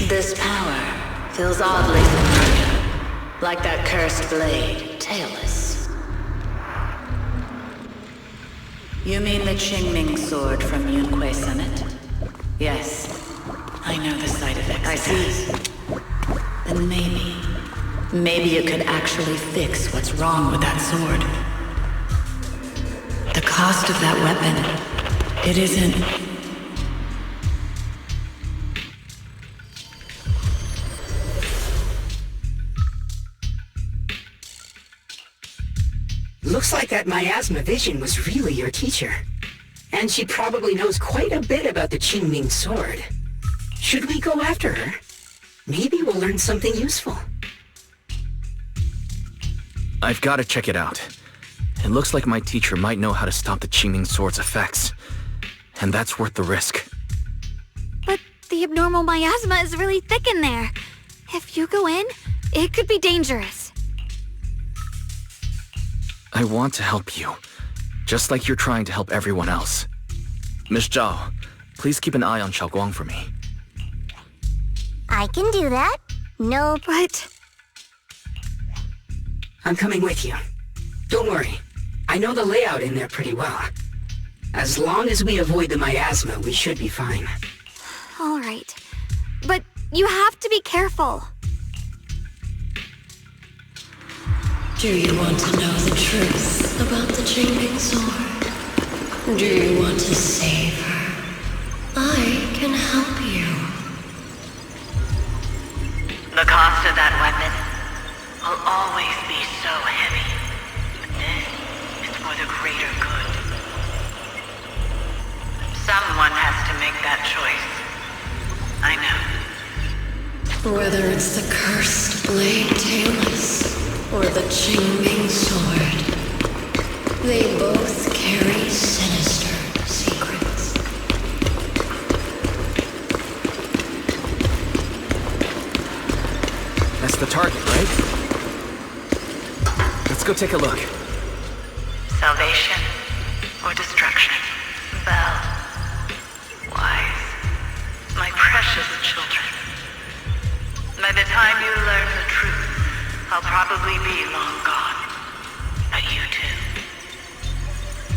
This power feels oddly familiar, like that cursed blade, tailless. You mean the Qingming sword from Yunque Senate? Yes, I know the side effects. I see. Then maybe it could actually fix what's wrong with that sword. The cost of that weapon, it isn't... Looks like that miasma vision was really your teacher. And she probably knows quite a bit about the Qingming sword. Should we go after her? Maybe we'll learn something useful. I've got to check it out. It looks like my teacher might know how to stop the Qingming sword's effects. And that's worth the risk. But the abnormal miasma is really thick in there. If you go in, it could be dangerous. I want to help you, just like you're trying to help everyone else. Miss Zhao, please keep an eye on Xiaoguang for me. I can do that. No, but... I'm coming with you. Don't worry. I know the layout in there pretty well. As long as we avoid the miasma, we should be fine. All right. But you have to be careful. Do you want to know the truth about the Qingming sword? Do you want to save her? I can help you. The cost of that weapon will always be so heavy. But this is for the greater good. Someone has to make that choice. I know. Whether it's the cursed blade tailless or the Qingming sword, they both carry sinister secrets. That's the target, right? Let's go take a look. Salvation or destruction? Belle, Wise, my precious children. By the time you learn the truth, I'll probably be long gone. But you two,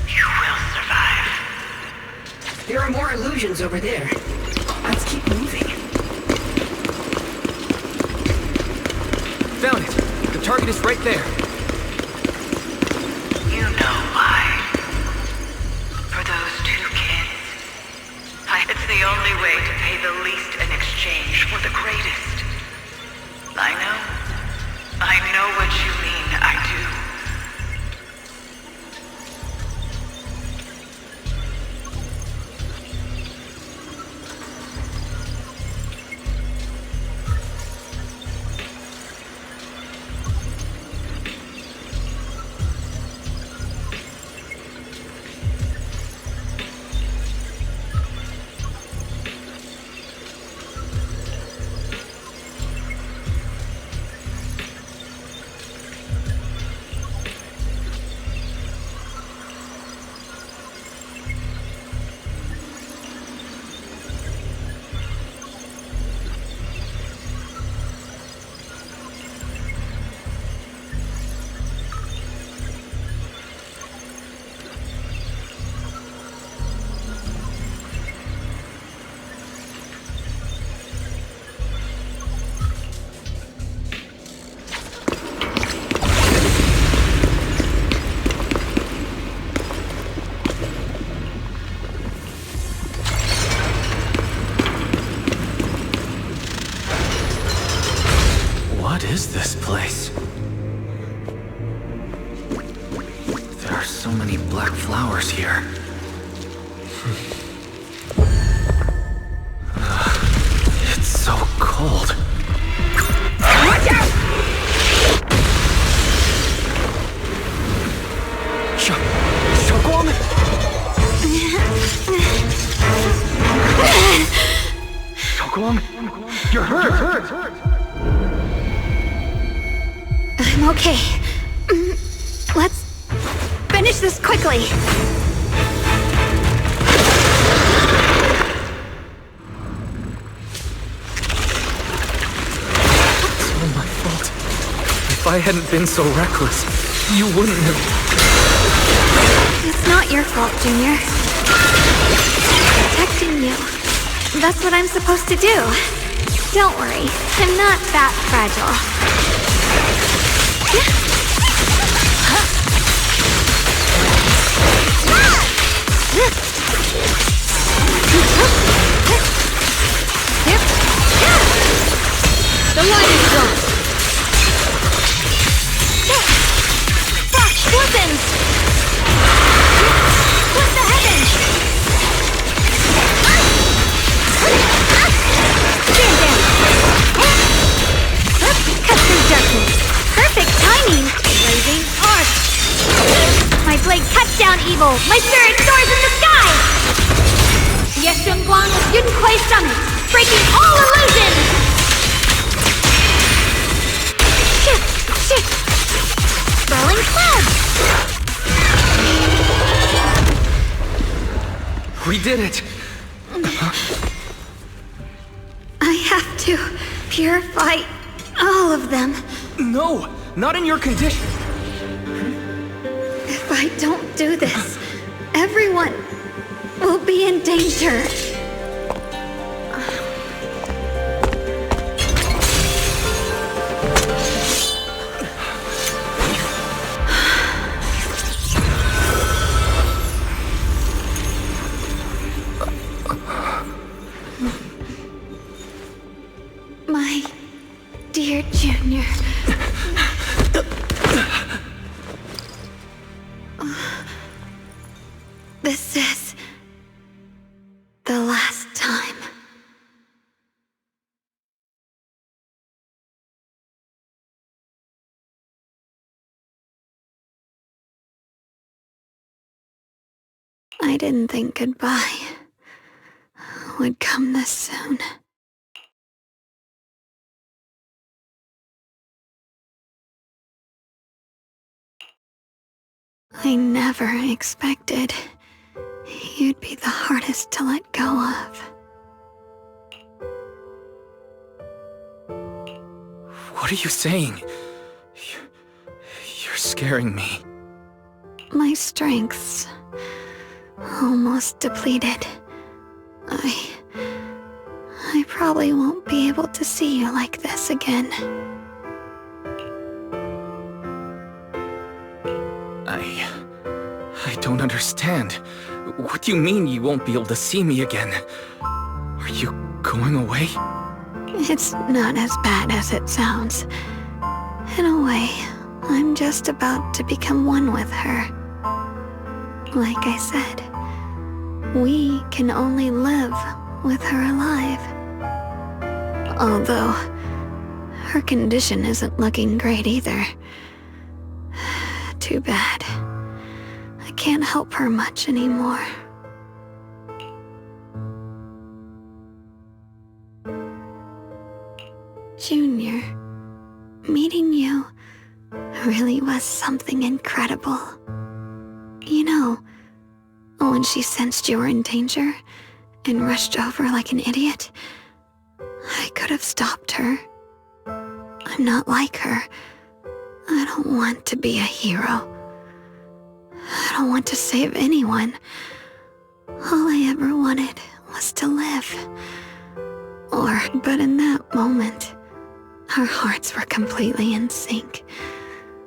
you will survive. There are more illusions over there. Let's keep moving. Found it! The target is right there. You know why. For those two kids. It's the only way to pay the least in exchange for the greatest. I know what you mean, I do. What is this place? There are so many black flowers here. It's so cold. Watch out! Xiaoguang! Xiaoguang, you're hurt! I'm okay. Let's finish this quickly. It's all my fault. If I hadn't been so reckless, you wouldn't have... It's not your fault, Junior. Protecting you. That's what I'm supposed to do. Don't worry, I'm not that fragile. The line is gone. Fuck, weapons! mean blazing arc. My blade cuts down evil. My spirit soars in the sky. Yeshungguang Yunquei Summit, breaking all illusions. Shift. Swirling clouds. We did it! I have to purify all of them. No! Not in your condition! If I don't do this, everyone will be in danger. My dear Junior. This is the last time. I didn't think goodbye would come this soon. I never expected you'd be the hardest to let go of. What are you saying? You're scaring me. My strength's almost depleted. I probably won't be able to see you like this again. I don't understand. What do you mean you won't be able to see me again? Are you going away? It's not as bad as it sounds. In a way, I'm just about to become one with her. Like I said, we can only live with her alive. Although, her condition isn't looking great either. Too bad. I can't help her much anymore. Junior, meeting you really was something incredible. You know, when she sensed you were in danger and rushed over like an idiot, I could have stopped her. I'm not like her. I don't want to be a hero. I don't want to save anyone. All I ever wanted was to live. But in that moment, our hearts were completely in sync.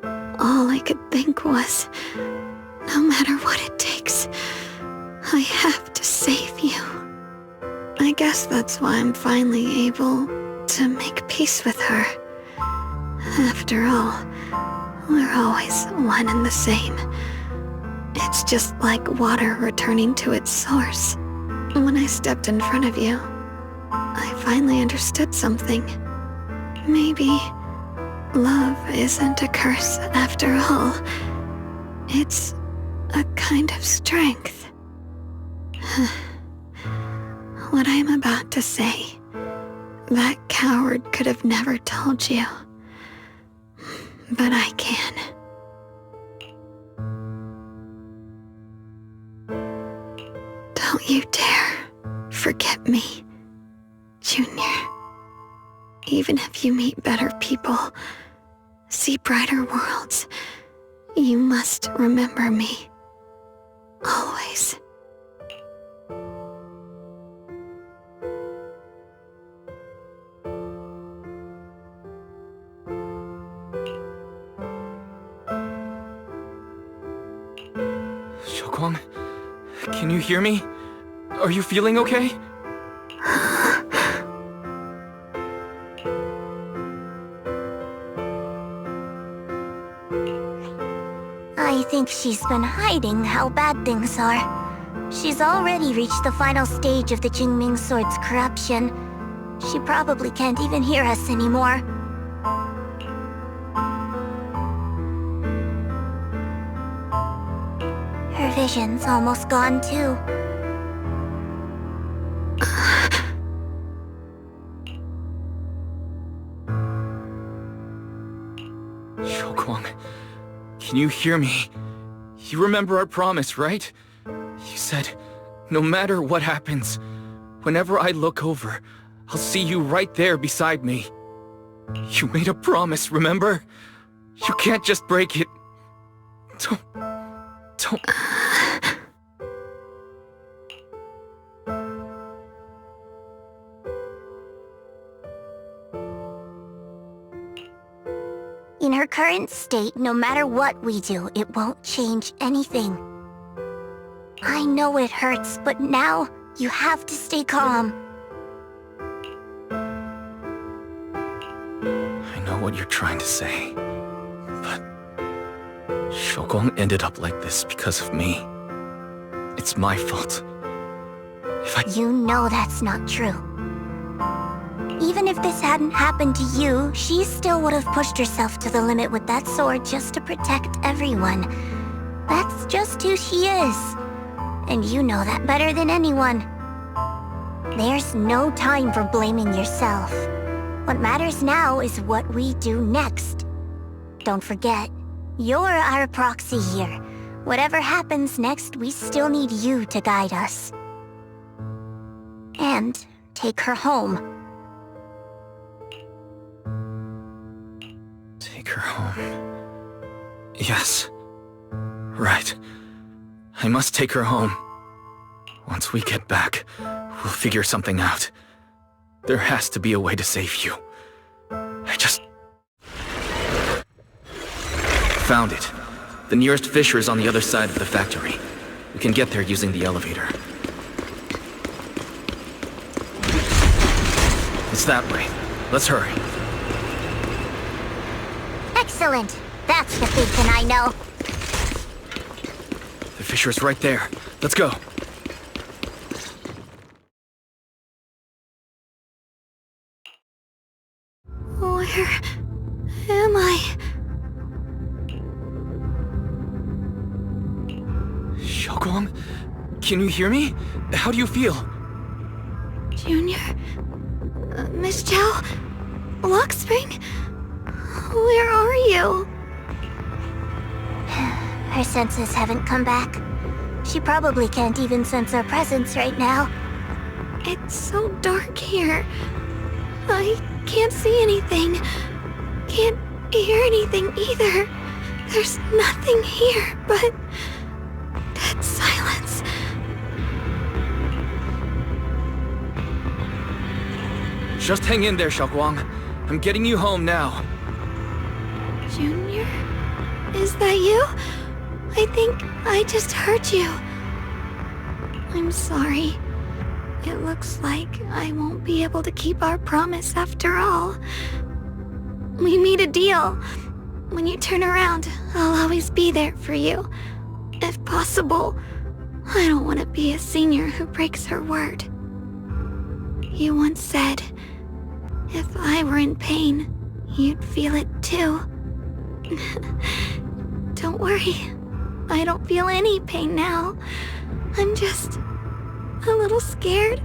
All I could think was, no matter what it takes, I have to save you. I guess that's why I'm finally able to make peace with her. After all, we're always one and the same. It's just like water returning to its source. When I stepped in front of you, I finally understood something. Maybe love isn't a curse after all. It's a kind of strength. What I'm about to say, that coward could have never told you. But I can. Don't you dare forget me, Junior. Even if you meet better people, see brighter worlds, you must remember me. Always. Shokwang, can you hear me? Are you feeling okay? I think she's been hiding how bad things are. She's already reached the final stage of the Jingming Sword's corruption. She probably can't even hear us anymore. vision's almost gone too. Xiaoguang, can you hear me? You remember our promise, right? You said, no matter what happens, whenever I look over, I'll see you right there beside me. You made a promise, remember? You can't just break it. Don't... In her current state, no matter what we do, it won't change anything. I know it hurts, but now you have to stay calm. I know what you're trying to say, but Xiaoguang ended up like this because of me. It's my fault. You know that's not true. Even if this hadn't happened to you, she still would have pushed herself to the limit with that sword just to protect everyone. That's just who she is. And you know that better than anyone. There's no time for blaming yourself. What matters now is what we do next. Don't forget, you're our proxy here. Whatever happens next, we still need you to guide us. And take her home. Take her home. Yes. Right. I must take her home. Once we get back, we'll figure something out. There has to be a way to save you. I just... found it. The nearest fissure is on the other side of the factory. We can get there using the elevator. It's that way. Let's hurry. Excellent. That's the bacon I know. The fissure's right there. Let's go. Where am I? Xiaoguang, can you hear me? How do you feel? Junior? Miss Zhao? Lock Spring? Where are you? Her senses haven't come back. She probably can't even sense our presence right now. It's so dark here. I can't see anything. Can't hear anything either. There's nothing here but dead silence. Just hang in there, Xiaoguang. I'm getting you home now. Junior? Is that you? I think I just heard you. I'm sorry. It looks like I won't be able to keep our promise after all. We made a deal. When you turn around, I'll always be there for you. If possible, I don't want to be a senior who breaks her word. You once said, if I were in pain, you'd feel it too. Don't worry. I don't feel any pain now. I'm just a little scared.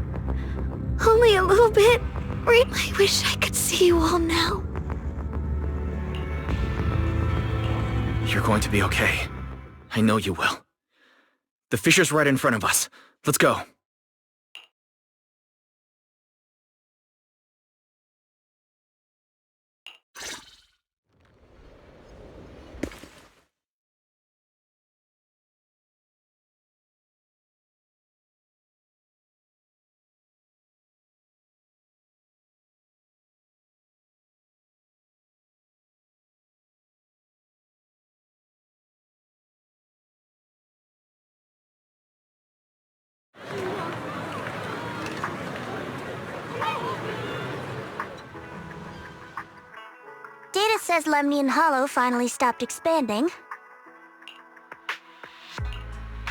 Only a little bit. I wish I could see you all now. You're going to be okay. I know you will. The fissure's right in front of us. Let's go. Data says Lemnian Hollow finally stopped expanding.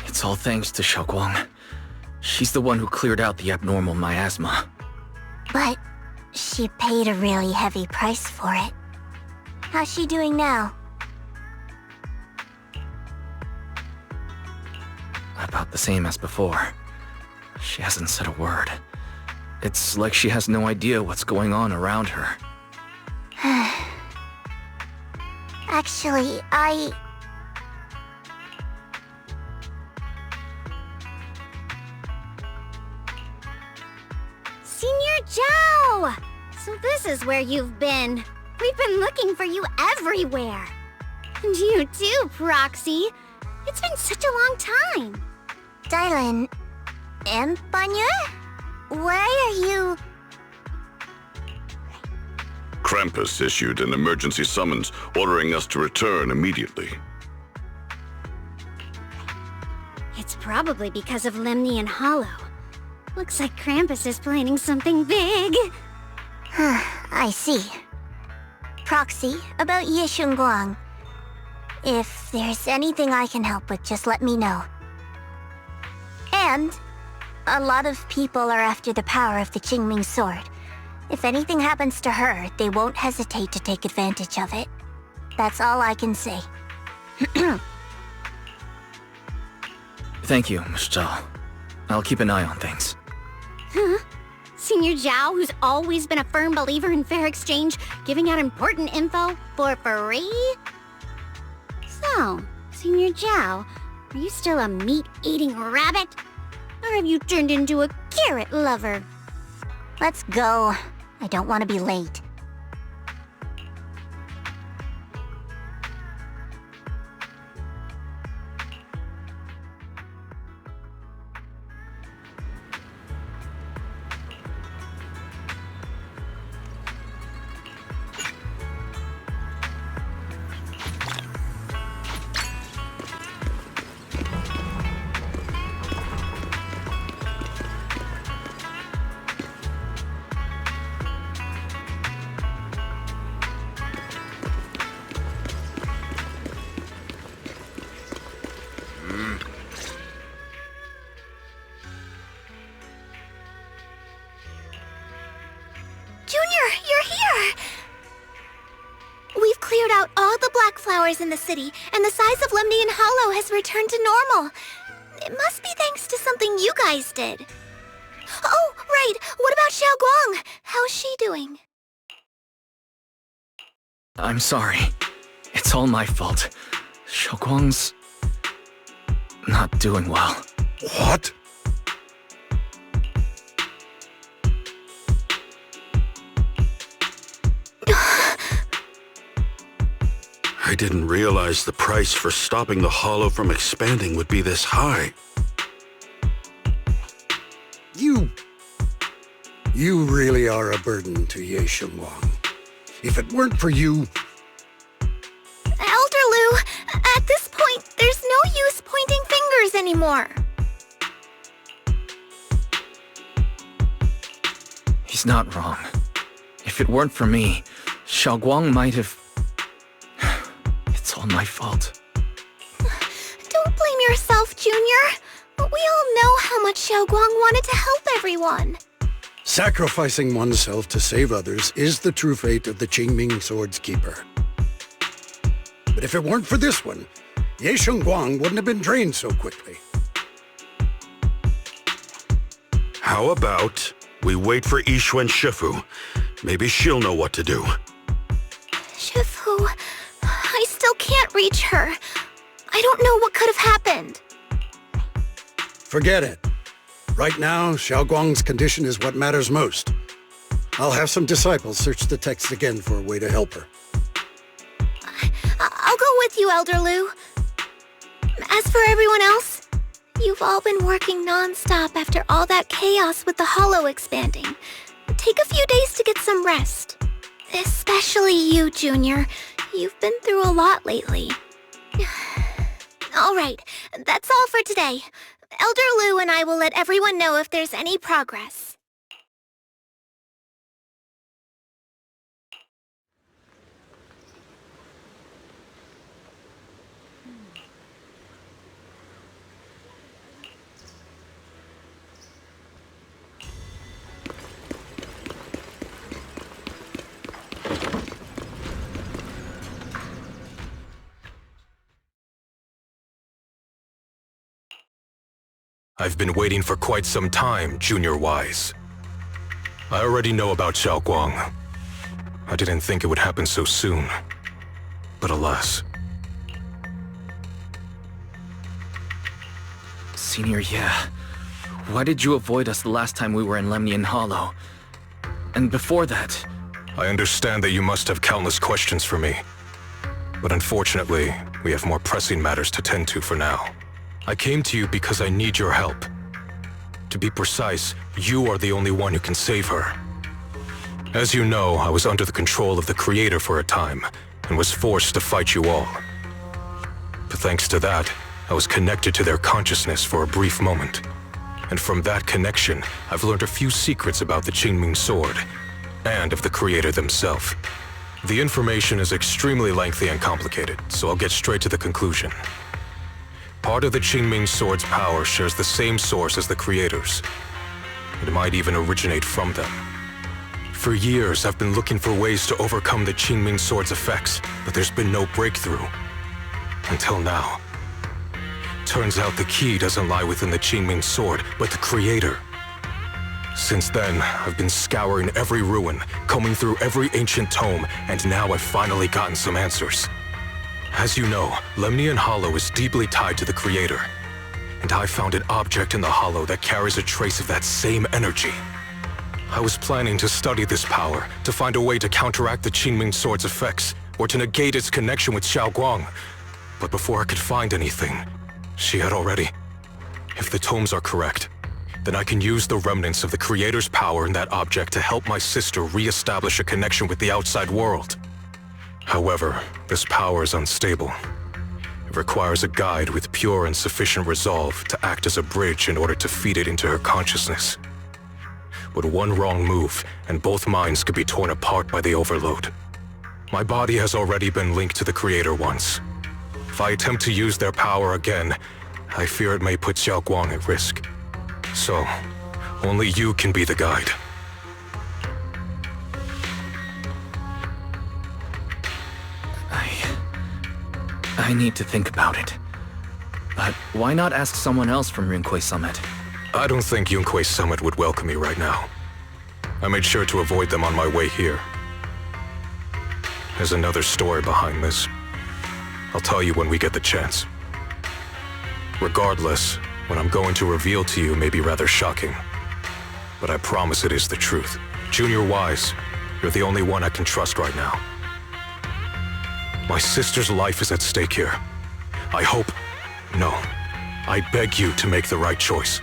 It's all thanks to Xiaoguang. She's the one who cleared out the abnormal miasma. But she paid a really heavy price for it. How's she doing now? the same as before. She hasn't said a word. It's like she has no idea what's going on around her. Actually, Senior Zhao! So this is where you've been. We've been looking for you everywhere. And you too, Proxy. It's been such a long time. Dylan, Empanya? Why are you... Krampus issued an emergency summons ordering us to return immediately. It's probably because of Lemnian Hollow. Looks like Krampus is planning something big. I see. Proxy, about Ye Shunguang. If there's anything I can help with, just let me know. And a lot of people are after the power of the Qingming sword. If anything happens to her, they won't hesitate to take advantage of it. That's all I can say. Thank you, Miss Zhao. I'll keep an eye on things. Huh? Senior Zhao, who's always been a firm believer in fair exchange, giving out important info for free? So, Senior Zhao, are you still a meat-eating rabbit? Or have you turned into a carrot lover? Let's go. I don't want to be late. In the city, and the size of Lemnian Hollow has returned to normal. It must be thanks to something you guys did. Oh, right. What about Xiao Guang? How's she doing? I'm sorry. It's all my fault. Xiaoguang's not doing well. What? I didn't realize the price for stopping the Hollow from expanding would be this high. You really are a burden to Ye Shunguang. If it weren't for you... Elder Lu, at this point, there's no use pointing fingers anymore. He's not wrong. If it weren't for me, Xiaoguang might have... It's all my fault. Don't blame yourself, Junior. We all know how much Xiao Guang wanted to help everyone. Sacrificing oneself to save others is the true fate of the Qingming Sword's Keeper. But if it weren't for this one, Ye Shunguang wouldn't have been drained so quickly. How about we wait for Yishu and Shifu? Maybe she'll know what to do. Shifu... I still can't reach her. I don't know what could have happened. Forget it. Right now, Xiao Guang's condition is what matters most. I'll have some disciples search the text again for a way to help her. I'll go with you, Elder Lu. As for everyone else, you've all been working non-stop after all that chaos with the Hollow expanding. Take a few days to get some rest. Especially you, Junior. You've been through a lot lately. All right, that's all for today. Elder Lu and I will let everyone know if there's any progress. I've been waiting for quite some time, Junior Wise. I already know about Zhao Guang. I didn't think it would happen so soon. But alas. Senior, yeah. Why did you avoid us the last time we were in Lemnian Hollow? And before that... I understand that you must have countless questions for me. But unfortunately, we have more pressing matters to tend to for now. I came to you because I need your help. To be precise, you are the only one who can save her. As you know, I was under the control of the Creator for a time, and was forced to fight you all. But thanks to that, I was connected to their consciousness for a brief moment. And from that connection, I've learned a few secrets about the Qingming Sword, and of the Creator themselves. The information is extremely lengthy and complicated, so I'll get straight to the conclusion. Part of the Qingming Sword's power shares the same source as the Creator's. It might even originate from them. For years, I've been looking for ways to overcome the Qingming Sword's effects, but there's been no breakthrough. Until now. Turns out the key doesn't lie within the Qingming Sword, but the Creator. Since then, I've been scouring every ruin, combing through every ancient tome, and now I've finally gotten some answers. As you know, Lemnian Hollow is deeply tied to the Creator, and I found an object in the Hollow that carries a trace of that same energy. I was planning to study this power, to find a way to counteract the Qingming Sword's effects, or to negate its connection with Zhao Guang. But before I could find anything, she had already. If the tomes are correct, then I can use the remnants of the Creator's power in that object to help my sister re-establish a connection with the outside world. However, this power is unstable. It requires a guide with pure and sufficient resolve to act as a bridge in order to feed it into her consciousness. But one wrong move, and both minds could be torn apart by the overload. My body has already been linked to the Creator once. If I attempt to use their power again, I fear it may put Zhao Guang at risk. So, only you can be the guide. I need to think about it. But why not ask someone else from Yunquei Summit? I don't think Yunquei Summit would welcome me right now. I made sure to avoid them on my way here. There's another story behind this. I'll tell you when we get the chance. Regardless, what I'm going to reveal to you may be rather shocking. But I promise it is the truth. Junior Wise, you're the only one I can trust right now. My sister's life is at stake here. I beg you to make the right choice.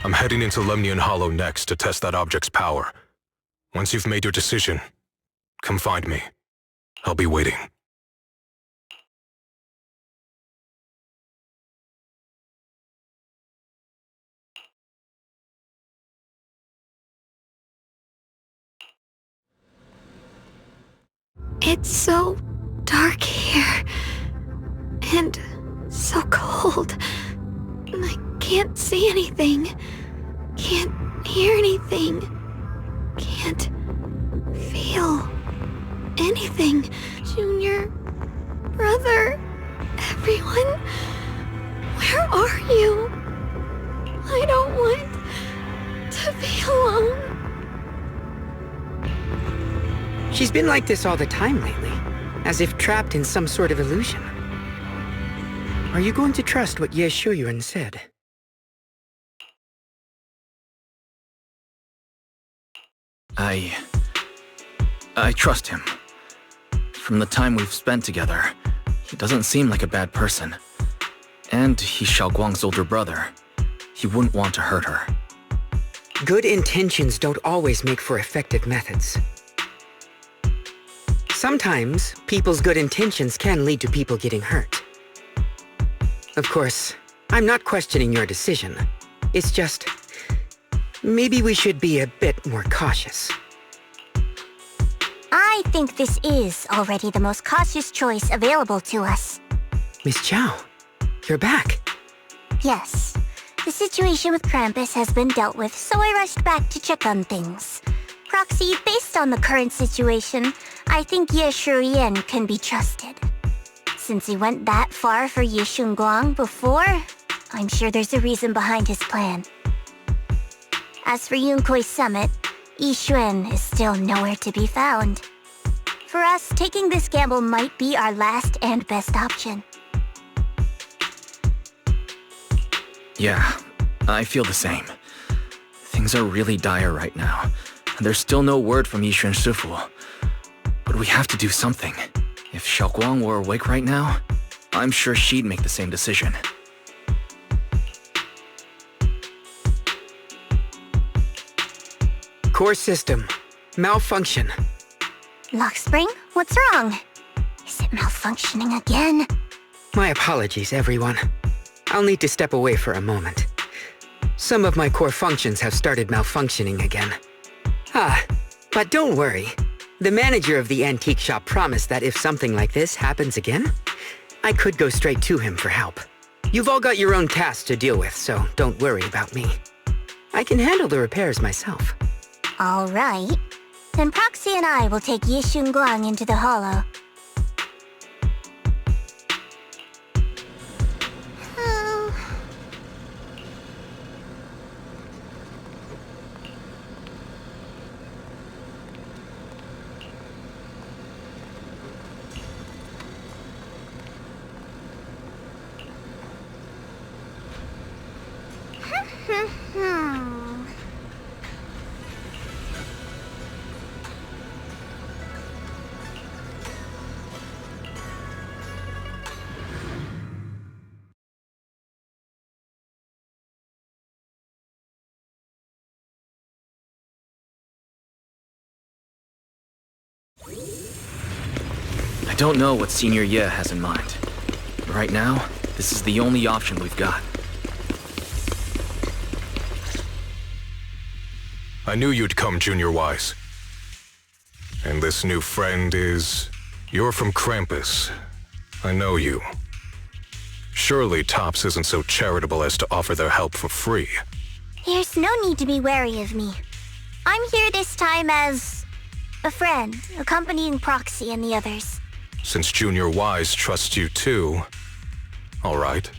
I'm heading into Lemnian Hollow next to test that object's power. Once you've made your decision, come find me. I'll be waiting. It's so dark here. And so cold. I can't see anything. Can't hear anything. Can't feel anything. Junior, brother, everyone, where are you? I don't want to be alone. She's been like this all the time lately, as if trapped in some sort of illusion. Are you going to trust what Ye Shuyuan said? I trust him. From the time we've spent together, he doesn't seem like a bad person. And he's Zhao Guang's older brother. He wouldn't want to hurt her. Good intentions don't always make for effective methods. Sometimes, people's good intentions can lead to people getting hurt. Of course, I'm not questioning your decision. It's just, maybe we should be a bit more cautious. I think this is already the most cautious choice available to us. Miss Zhao, you're back. Yes. The situation with Krampus has been dealt with, so I rushed back to check on things. Proxy, based on the current situation, I think Ye Shuyuan can be trusted. Since he went that far for Ye Shunguang before, I'm sure there's a reason behind his plan. As for Yunkui's summit, Yixuan is still nowhere to be found. For us, taking this gamble might be our last and best option. Yeah, I feel the same. Things are really dire right now, and there's still no word from Yixuan Shifu. But we have to do something. If Xiaoguang were awake right now, I'm sure she'd make the same decision. Core system. Malfunction. Lock spring? What's wrong? Is it malfunctioning again? My apologies, everyone. I'll need to step away for a moment. Some of my core functions have started malfunctioning again. But don't worry. The manager of the antique shop promised that if something like this happens again, I could go straight to him for help. You've all got your own tasks to deal with, so don't worry about me. I can handle the repairs myself. All right. Then Proxy and I will take Yixun Guang into the hollow. I don't know what Senior Ye has in mind. Right now, this is the only option we've got. I knew you'd come, Junior Wise. And this new friend is... You're from Krampus. I know you. Surely Tops isn't so charitable as to offer their help for free. There's no need to be wary of me. I'm here this time as... a friend, accompanying Proxy and the others. Since Junior Wise trusts you too... All right.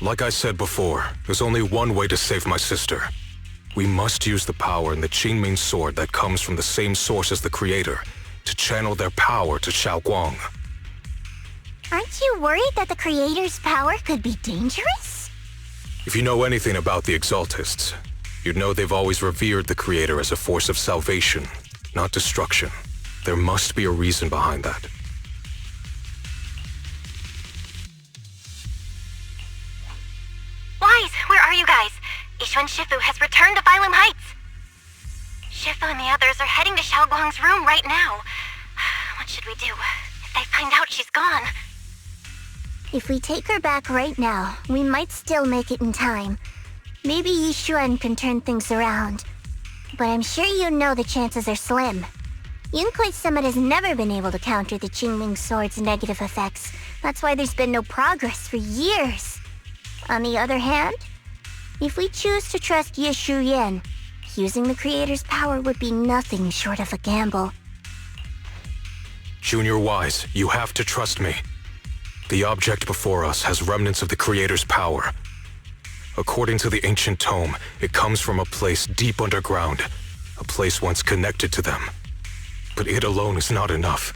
Like I said before, there's only one way to save my sister. We must use the power in the Qingming sword that comes from the same source as the Creator to channel their power to Xiaoguang. Aren't you worried that the Creator's power could be dangerous? If you know anything about the Exaltists, you'd know they've always revered the Creator as a force of salvation, not destruction. There must be a reason behind that. Wise, where are you guys? Yixuan Shifu has returned to Phylum Heights. Shifu and the others are heading to Xiaoguang's room right now. What should we do? If they find out she's gone... If we take her back right now, we might still make it in time. Maybe Yixuan can turn things around. But I'm sure you know the chances are slim. Yunkui's summit has never been able to counter the Qingming sword's negative effects. That's why there's been no progress for years. On the other hand, if we choose to trust Yishu Yen, using the Creator's power would be nothing short of a gamble. Junior Wise, you have to trust me. The object before us has remnants of the Creator's power. According to the ancient tome, it comes from a place deep underground, a place once connected to them. But it alone is not enough.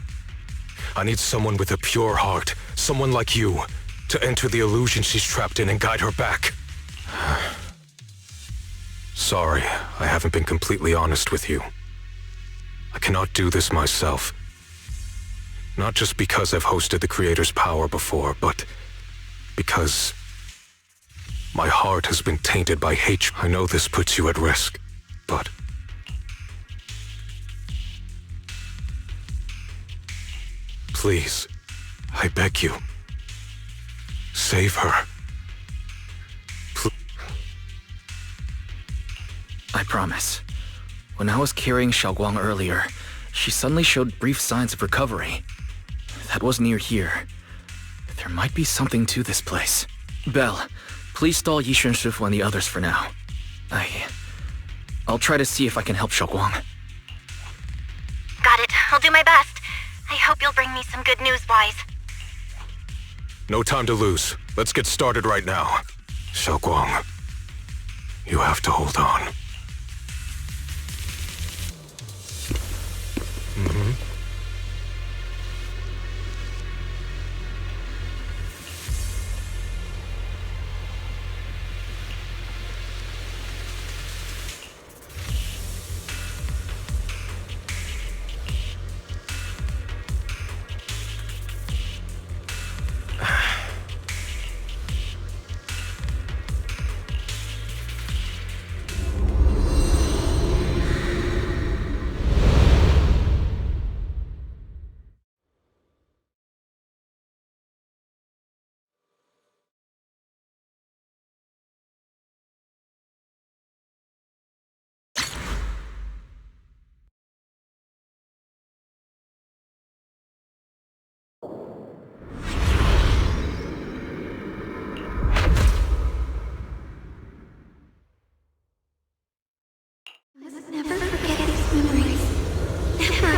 I need someone with a pure heart, someone like you, to enter the illusion she's trapped in and guide her back. Sorry, I haven't been completely honest with you. I cannot do this myself. Not just because I've hosted the Creator's power before, but because my heart has been tainted by hatred. I know this puts you at risk, but please, I beg you, save her. I promise. When I was carrying Xiaoguang earlier, she suddenly showed brief signs of recovery. That was near here. There might be something to this place. Belle, please stall Yixuan Shifu and the others for now. I'll try to see if I can help Xiaoguang. Got it. I'll do my best. I hope you'll bring me some good news, Wise. No time to lose. Let's get started right now. Xiaoguang, you have to hold on. Never forget these memories. Never.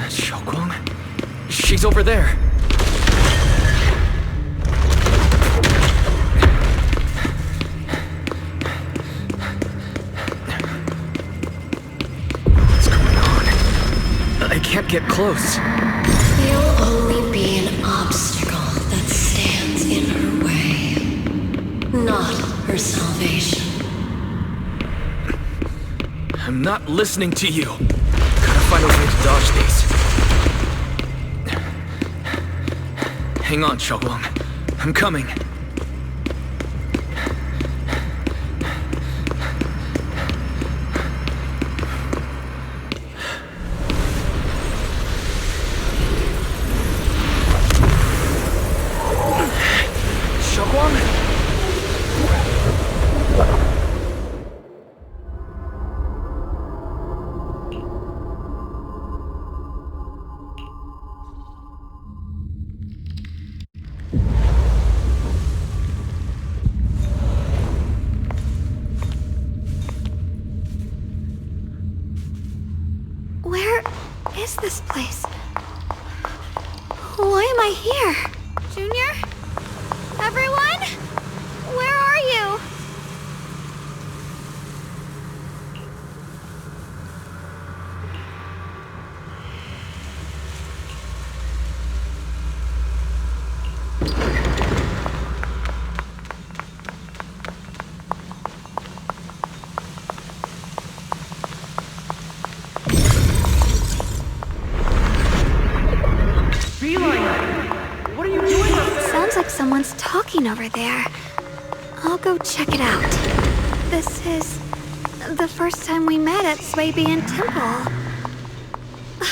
Xiaoguang? She's over there. What's going on? I can't get close. You'll only be an obstacle that stands in her way, not her salvation. I'm not listening to you. Gotta find a way to dodge these. Hang on, Xiaoguang. I'm coming. Where is this place? Why am I here? Junior? Everyone? Where are you? Sounds like someone's talking over there. I'll go check it out. This is the first time we met at Swabian Temple.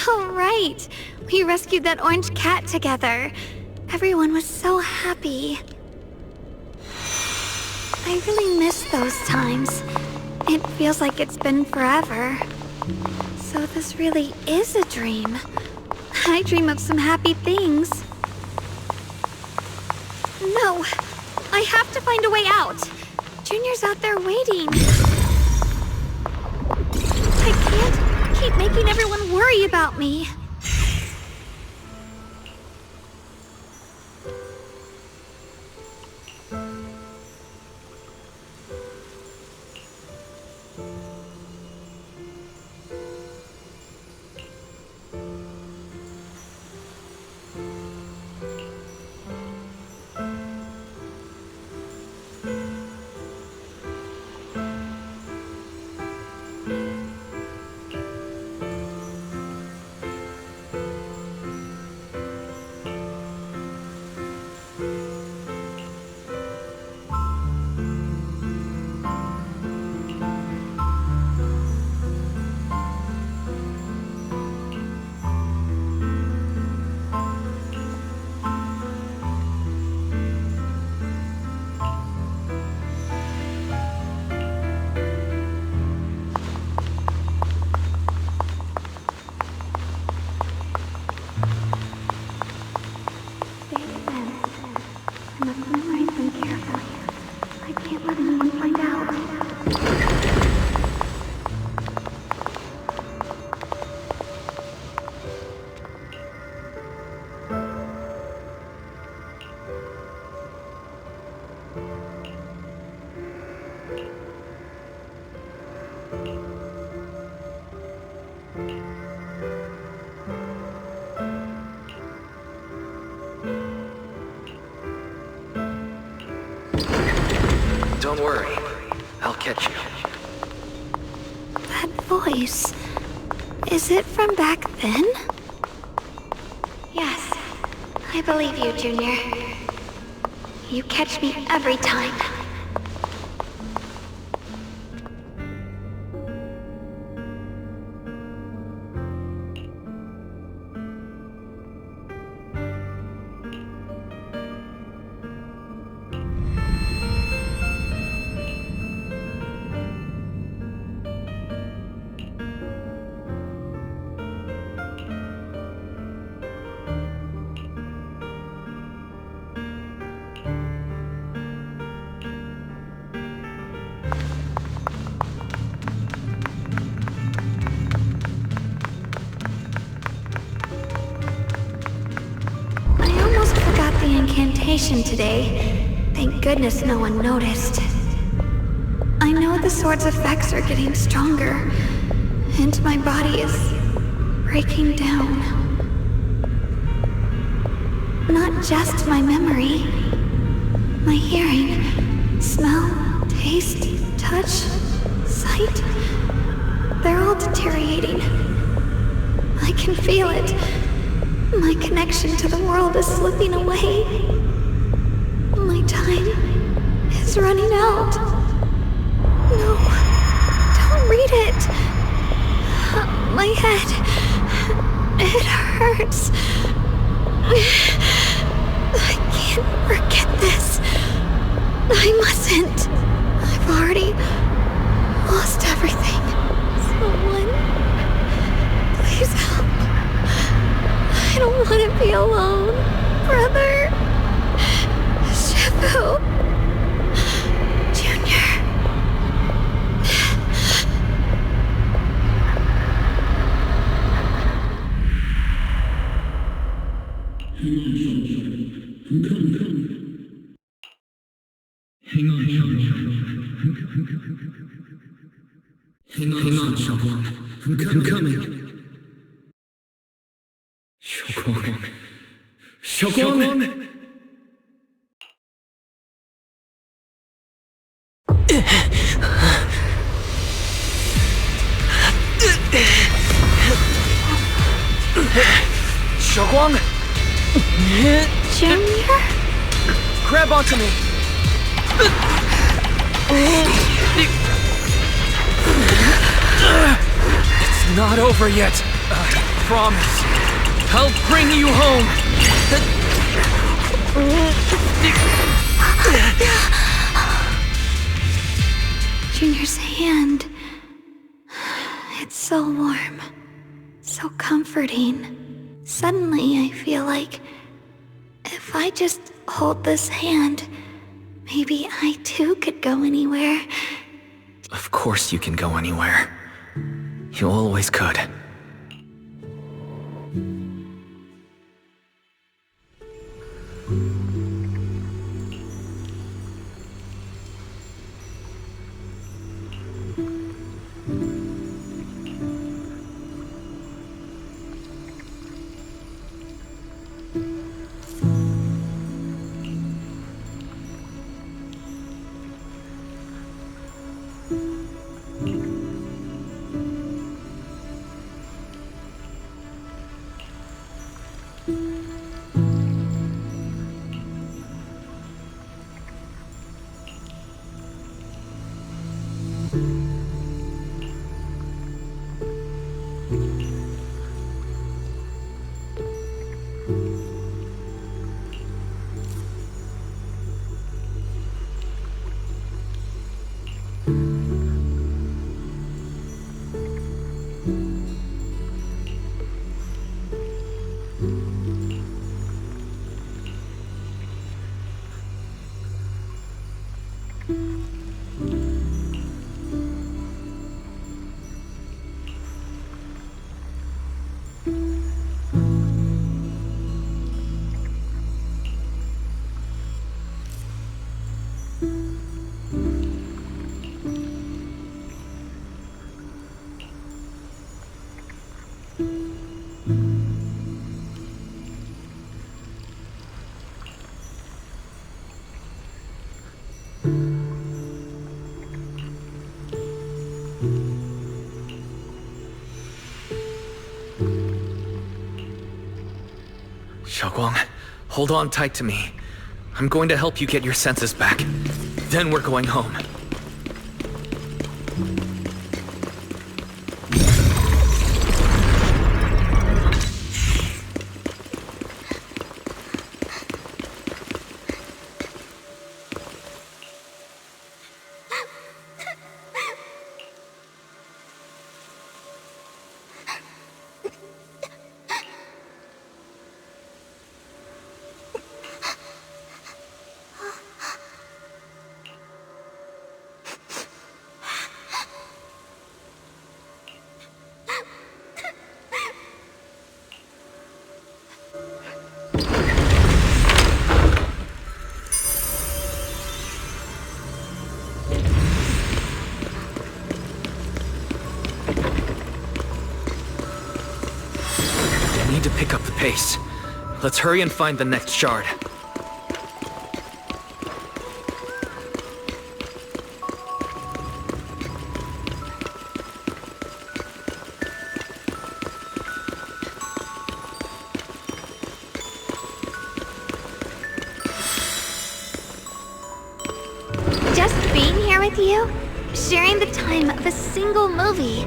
Oh, right. We rescued that orange cat together. Everyone was so happy. I really miss those times. It feels like it's been forever. So this really is a dream. I dream of some happy things. No, I have to find a way out. Junior's out there waiting. I can't keep making everyone worry about me. Don't worry. I'll catch you. That voice... is it from back then? Yes. I believe you, Junior. You catch me every time. Incantation today. Thank goodness no one noticed. I know the sword's effects are getting stronger, and my body is breaking down. Not just my memory, my hearing, smell, taste, touch, sight. They're all deteriorating. I can feel it. My connection to the world is slipping away. My time is running out. No, don't read it. My head, it hurts. I can't forget this. I mustn't. I've already lost everything. Someone, please help. I don't want to be alone, brother. Shifu. Junior. Hang on, Shaoguang. I'm coming. Shaoguang! Shaoguang! Junior? Grab onto me! It's not over yet. Promise. I'll bring you home. Junior's hand. It's so warm. So comforting. Suddenly I feel like if I just hold this hand, maybe I too could go anywhere. Of course you can go anywhere. You always could. Xiaoguang, hold on tight to me. I'm going to help you get your senses back. Then we're going home. To pick up the pace. Let's hurry and find the next shard. Just being here with you, sharing the time of a single movie,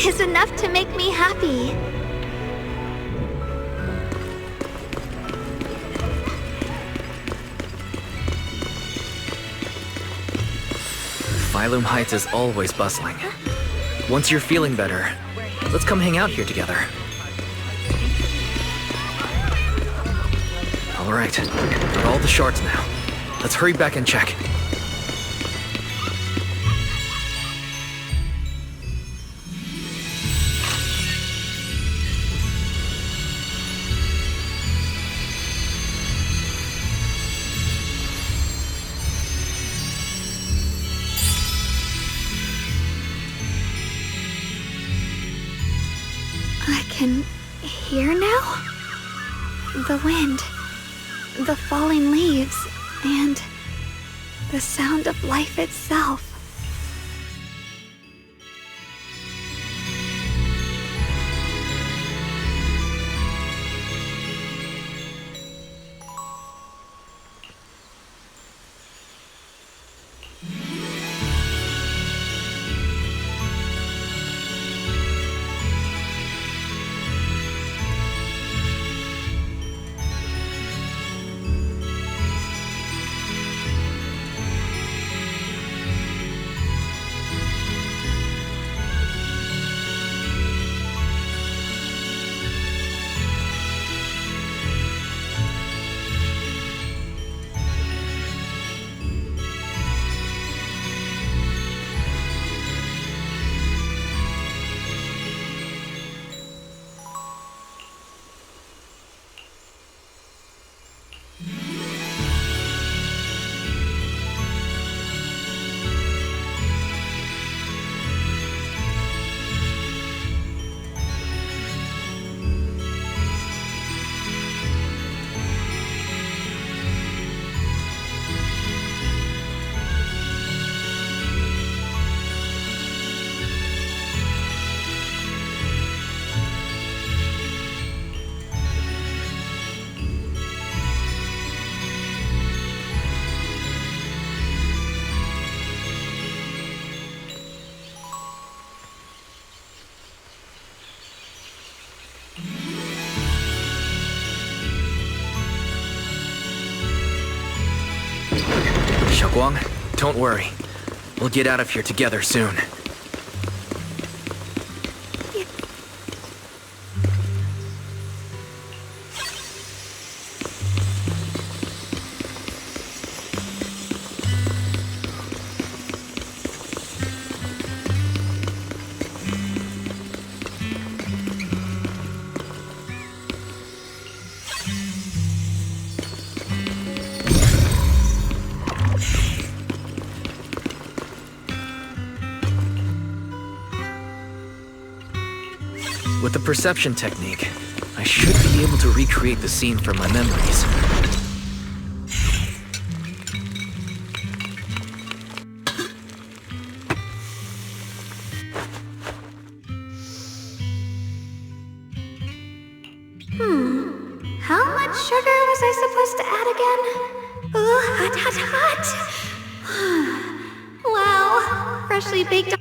is enough to make me happy. Phylum Heights is always bustling. Once you're feeling better, let's come hang out here together. All right, got all the shards now. Let's hurry back and check. I can hear now? The wind, the falling leaves, and the sound of life itself. Xiaoguang, don't worry. We'll get out of here together soon. With the perception technique, I should be able to recreate the scene from my memories. How much sugar freshly baked...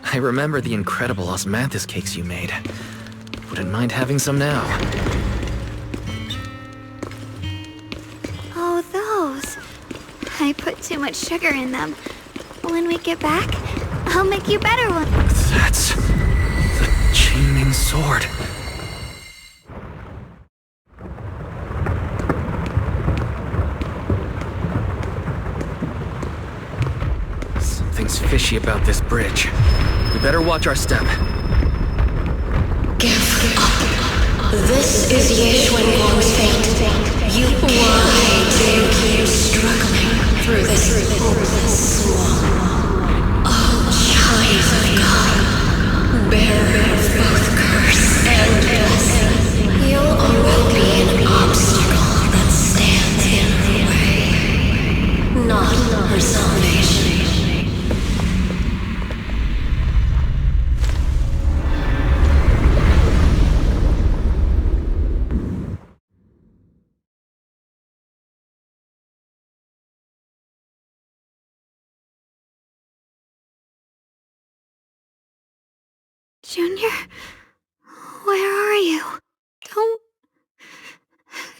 I remember the incredible osmanthus cakes you made. Wouldn't mind having some now. Oh, those. I put too much sugar in them. When we get back, I'll make you better ones. That's the Qingming sword. Something's fishy about this bridge. We better watch our step. Give up. This is Yeshuan's fate. Why do you keep struggling through this hopeless swamp? Oh, child of God, bearer of both curse and blessing, you'll always be an obstacle that stands in her way, not her salvation. Junior, where are you?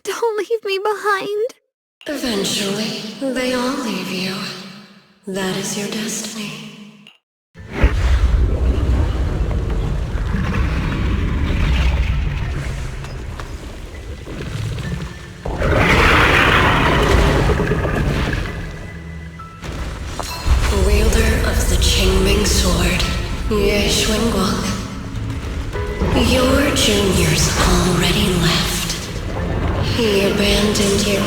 Don't leave me behind. Eventually, they all leave you. That is your destiny. Wielder of the Qingming sword, Yeshuan. Your junior's already left. He abandoned you,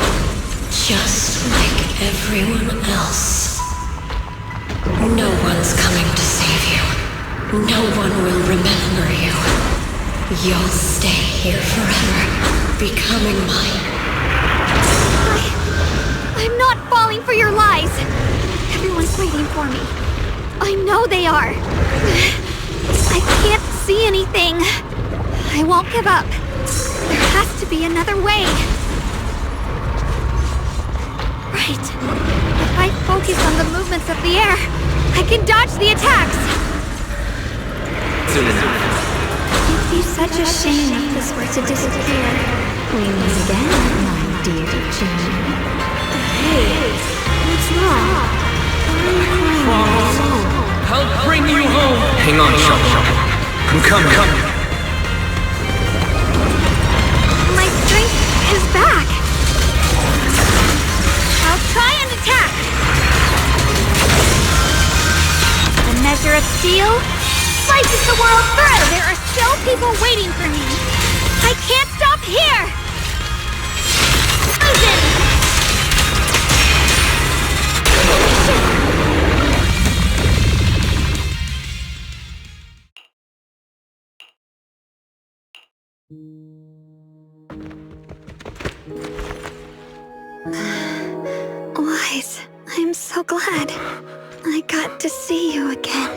just like everyone else. No one's coming to save you. No one will remember you. You'll stay here forever, becoming mine. I'm not falling for your lies. Everyone's waiting for me. I know they are. I can't see anything. I won't give up. There has to be another way. Right. If I focus on the movements of the air, I can dodge the attacks. Soon enough. It'd be such a shame if this were to disappear. We meet again, my dear Junior. Hey, what's wrong? I'm crying alone. I'll bring you home. Hang on, Zhao. I'm coming. My strength is back. I'll try and attack. The measure of steel slices the world through. There are still people waiting for me. I can't stop here. Listen. Wise, I'm so glad I got to see you again.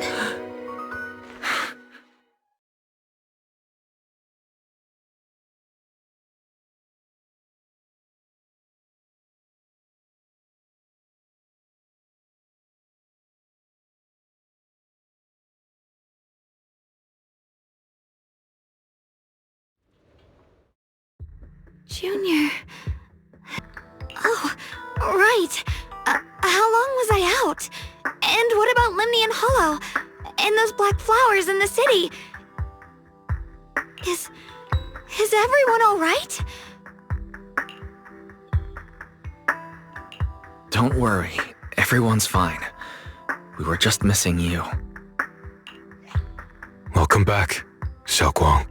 Junior, Oh, right. How long was I out? And what about Lemnian Hollow? And those black flowers in the city? Is everyone alright? Don't worry, everyone's fine. We were just missing you. Welcome back, Xiaoguang.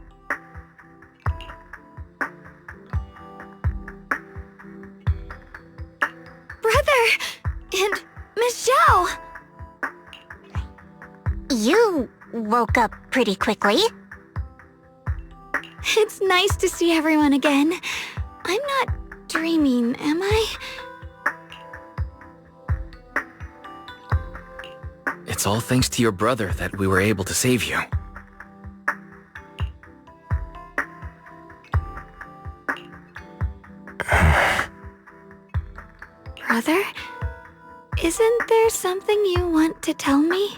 Brother! And Miss Zhao! You woke up pretty quickly. It's nice to see everyone again. I'm not dreaming, am I? It's all thanks to your brother that we were able to save you. Brother? Isn't there something you want to tell me?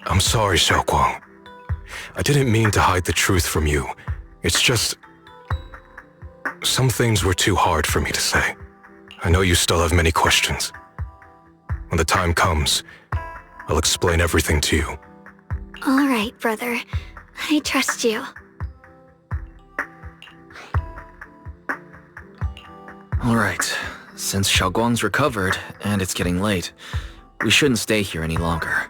I'm sorry, Xiaoguang. I didn't mean to hide the truth from you. It's just... some things were too hard for me to say. I know you still have many questions. When the time comes, I'll explain everything to you. All right, brother. I trust you. All right, since Xiaoguang's recovered and it's getting late, we shouldn't stay here any longer.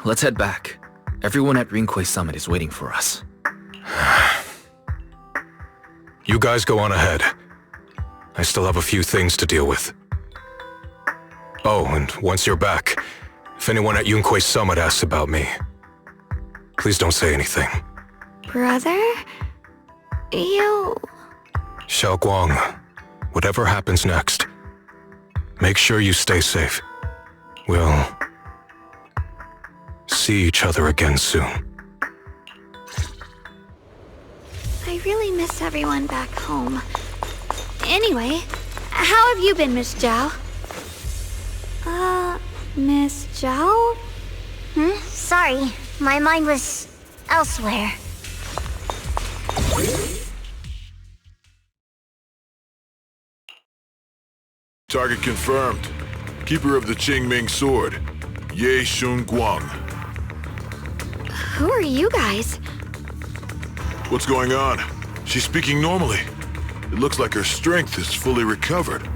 Let's head back. Everyone at Rinquei Summit is waiting for us. You guys go on ahead. I still have a few things to deal with. Oh, and once you're back, if anyone at Yunquei Summit asks about me, please don't say anything. Brother? You... Xiaoguang, whatever happens next, make sure you stay safe. We'll see each other again soon. I really miss everyone back home. Anyway, how have you been, Miss Zhao? Miss Zhao? Sorry, my mind was elsewhere. Target confirmed. Keeper of the Qingming Sword, Ye Shunguang. Who are you guys? What's going on? She's speaking normally. It looks like her strength is fully recovered.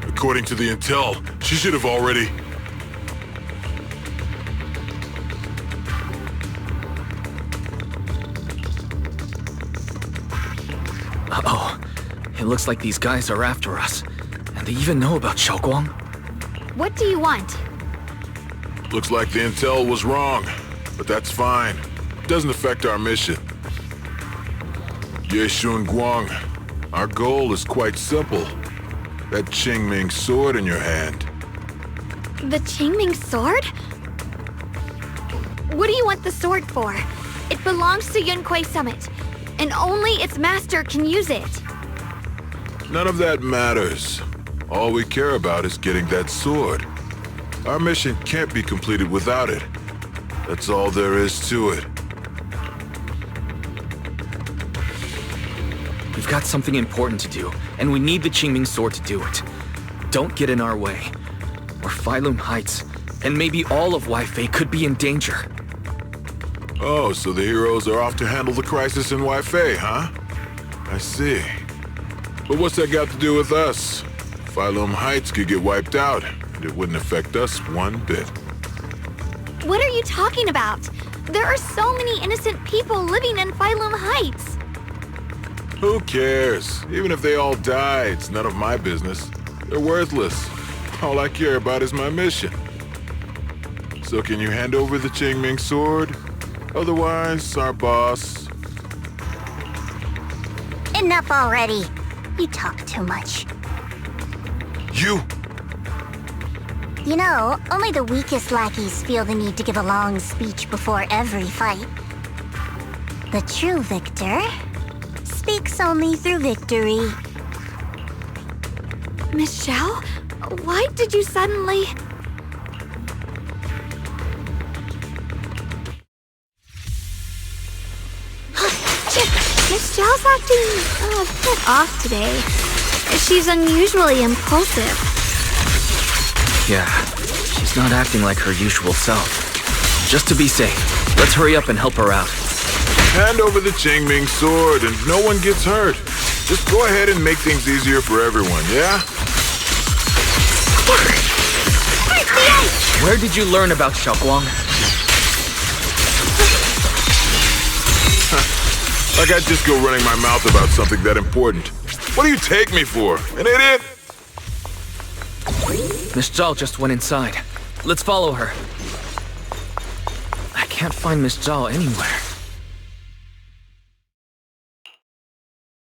According to the intel, she should have already... Uh-oh. It looks like these guys are after us. And they even know about Xiaoguang. What do you want? Looks like the intel was wrong, but that's fine. Doesn't affect our mission. Ye Shunguang, our goal is quite simple. That Qingming sword in your hand. The Qingming sword? What do you want the sword for? It belongs to Yunquei Summit, and only its master can use it. None of that matters. All we care about is getting that sword. Our mission can't be completed without it. That's all there is to it. We've got something important to do, and we need the Qingming sword to do it. Don't get in our way, or Phylum Heights, and maybe all of Waifei could be in danger. Oh, so the heroes are off to handle the crisis in Waifei, huh? I see. But what's that got to do with us? Phylum Heights could get wiped out, and it wouldn't affect us one bit. What are you talking about? There are so many innocent people living in Phylum Heights. Who cares? Even if they all die, it's none of my business. They're worthless. All I care about is my mission. So can you hand over the Qingming sword? Otherwise, our boss... Enough already. You talk too much. You! You know, only the weakest lackeys feel the need to give a long speech before every fight. The true victor speaks only through victory. Miss Zhao? Why did you suddenly... Miss Zhao's acting a bit off today. She's unusually impulsive. Yeah, she's not acting like her usual self. Just to be safe, let's hurry up and help her out. Hand over the Qingming sword and no one gets hurt. Just go ahead and make things easier for everyone, yeah? Where did you learn about Xiaoguang? Like I'd just go running my mouth about something that important. What do you take me for? An idiot? Miss Zhao just went inside. Let's follow her. I can't find Miss Zhao anywhere.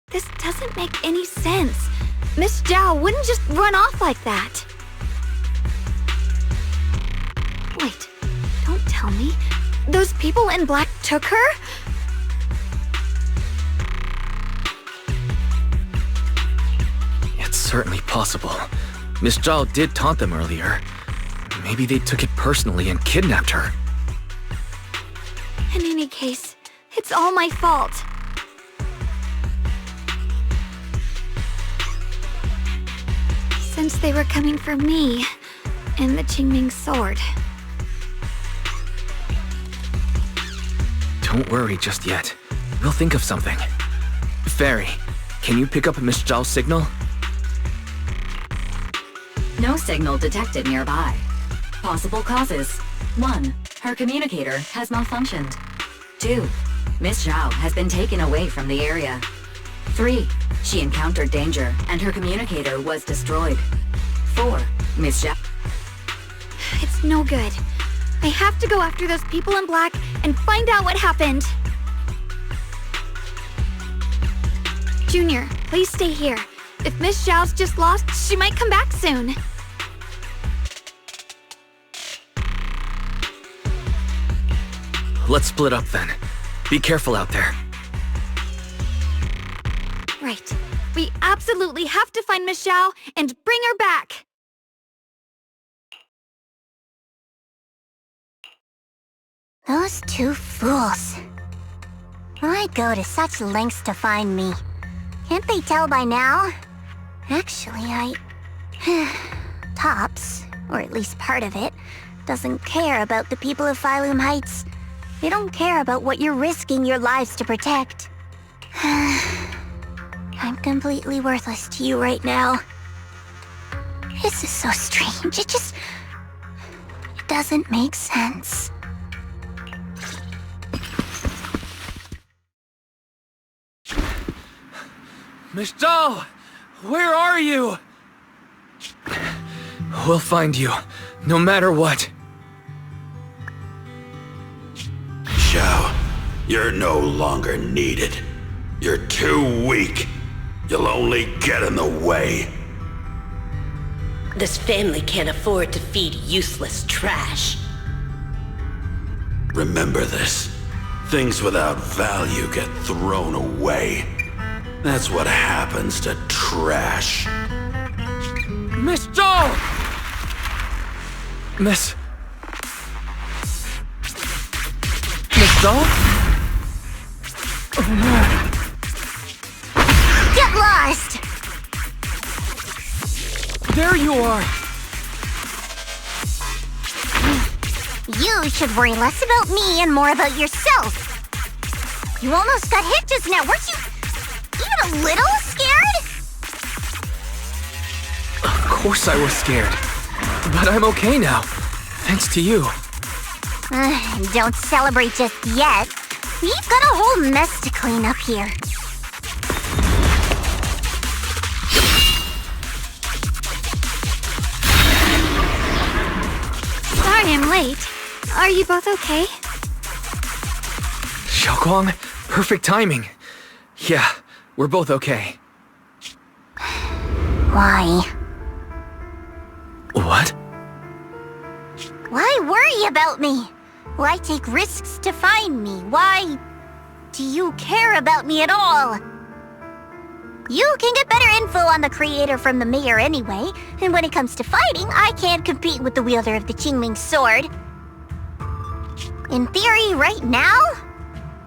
This doesn't make any sense. Miss Zhao wouldn't just run off like that. Wait, don't tell me. Those people in black took her? It's certainly possible. Miss Zhao did taunt them earlier. Maybe they took it personally and kidnapped her. In any case, it's all my fault. Since they were coming for me and the Qingming sword. Don't worry just yet. We'll think of something. Fairy, can you pick up Miss Zhao's signal? No signal detected nearby. Possible causes. 1. Her communicator has malfunctioned. 2. Miss Zhao has been taken away from the area. 3. She encountered danger and her communicator was destroyed. 4. Miss Zhao... It's no good. I have to go after those people in black and find out what happened. Junior, please stay here. If Miss Zhao's just lost, she might come back soon. Let's split up then. Be careful out there. Right. We absolutely have to find Miss Zhao and bring her back. Those two fools. Why go to such lengths to find me? Can't they tell by now? Actually, Tops, or at least part of it, doesn't care about the people of Phylum Heights. They don't care about what you're risking your lives to protect. I'm completely worthless to you right now. This is so strange. It doesn't make sense. Miss Zhao! Where are you? We'll find you, no matter what. Zhao, you're no longer needed. You're too weak. You'll only get in the way. This family can't afford to feed useless trash. Remember this. Things without value get thrown away. That's what happens to trash. Miss Zhao! Miss Zhao? Get lost! There you are! You should worry less about me and more about yourself. You almost got hit just now, weren't you? Even a little scared? Of course I was scared. But I'm okay now. Thanks to you. Don't celebrate just yet. We've got a whole mess to clean up here. Sorry I'm late. Are you both okay? Xiaoguang, perfect timing. Yeah, we're both okay. Why? What? Why worry about me? Why take risks to find me? Why do you care about me at all? You can get better info on the creator from the mayor anyway, and when it comes to fighting, I can't compete with the wielder of the Qingming sword. In theory, right now,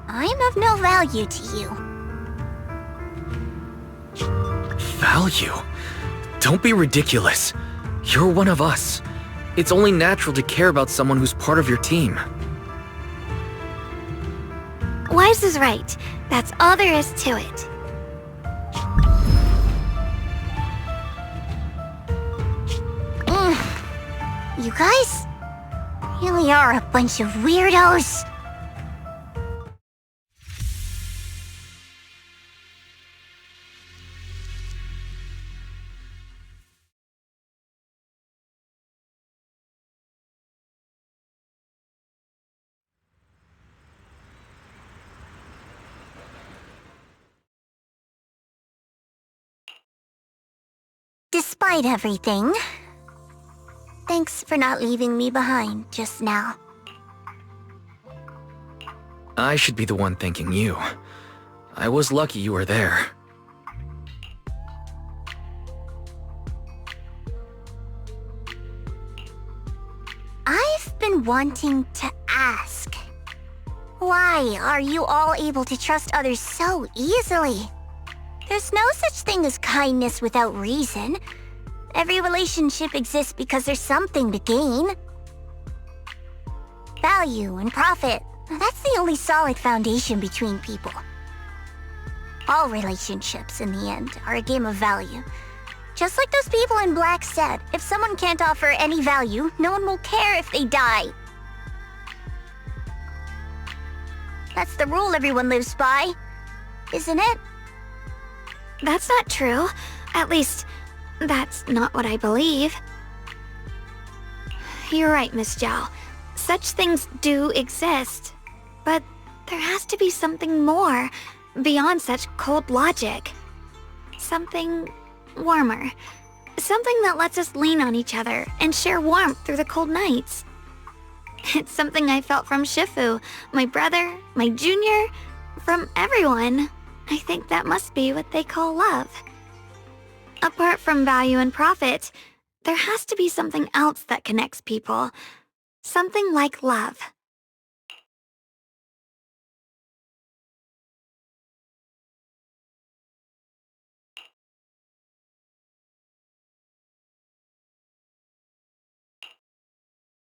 I'm of no value to you. value. Don't be ridiculous. You're one of us. It's only natural to care about someone who's part of your team. Wise is right. That's all there is to it. You guys really are a bunch of weirdos. Despite everything, thanks for not leaving me behind just now. I should be the one thanking you. I was lucky you were there. I've been wanting to ask, why are you all able to trust others so easily? There's no such thing as kindness without reason. Every relationship exists because there's something to gain. Value and profit, that's the only solid foundation between people. All relationships, in the end, are a game of value. Just like those people in Black said, if someone can't offer any value, no one will care if they die. That's the rule everyone lives by, isn't it? That's not true. At least, that's not what I believe. You're right, Miss Zhao. Such things do exist. But there has to be something more, beyond such cold logic. Something warmer. Something that lets us lean on each other and share warmth through the cold nights. It's something I felt from Shifu, my brother, my junior, from everyone. I think that must be what they call love. Apart from value and profit, there has to be something else that connects people. Something like love.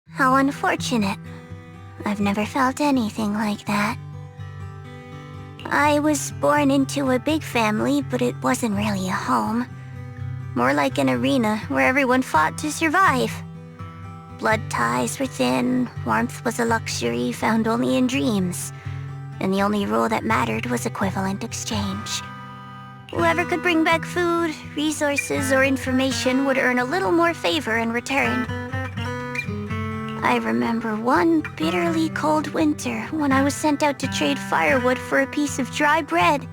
How unfortunate. I've never felt anything like that. I was born into a big family, but it wasn't really a home. More like an arena where everyone fought to survive. Blood ties were thin, warmth was a luxury found only in dreams, and the only rule that mattered was equivalent exchange. Whoever could bring back food, resources, or information would earn a little more favor in return. I remember one bitterly cold winter when I was sent out to trade firewood for a piece of dry bread.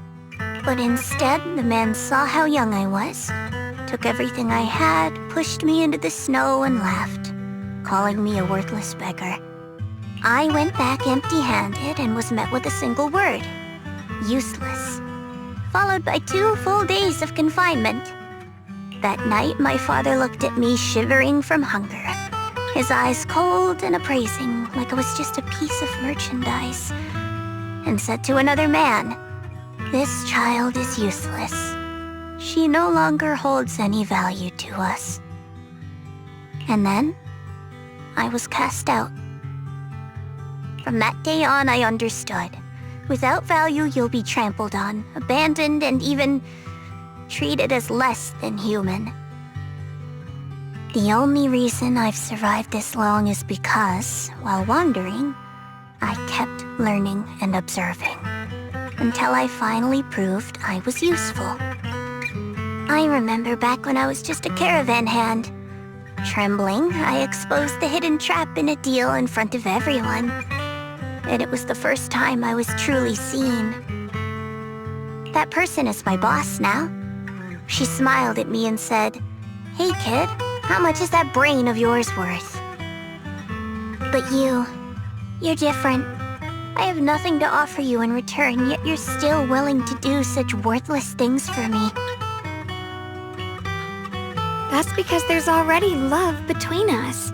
But instead, the man saw how young I was, took everything I had, pushed me into the snow, and left, calling me a worthless beggar. I went back empty-handed and was met with a single word: useless, followed by 2 full days of confinement. That night, my father looked at me shivering from hunger, his eyes cold and appraising, like I was just a piece of merchandise, and said to another man, "This child is useless. She no longer holds any value to us." And then, I was cast out. From that day on, I understood. Without value, you'll be trampled on, abandoned, and even treated as less than human. The only reason I've survived this long is because, while wandering, I kept learning and observing, until I finally proved I was useful. I remember back when I was just a caravan hand. Trembling, I exposed the hidden trap in a deal in front of everyone. And it was the first time I was truly seen. That person is my boss now. She smiled at me and said, "Hey kid, how much is that brain of yours worth?" But you're different. I have nothing to offer you in return, yet you're still willing to do such worthless things for me. That's because there's already love between us.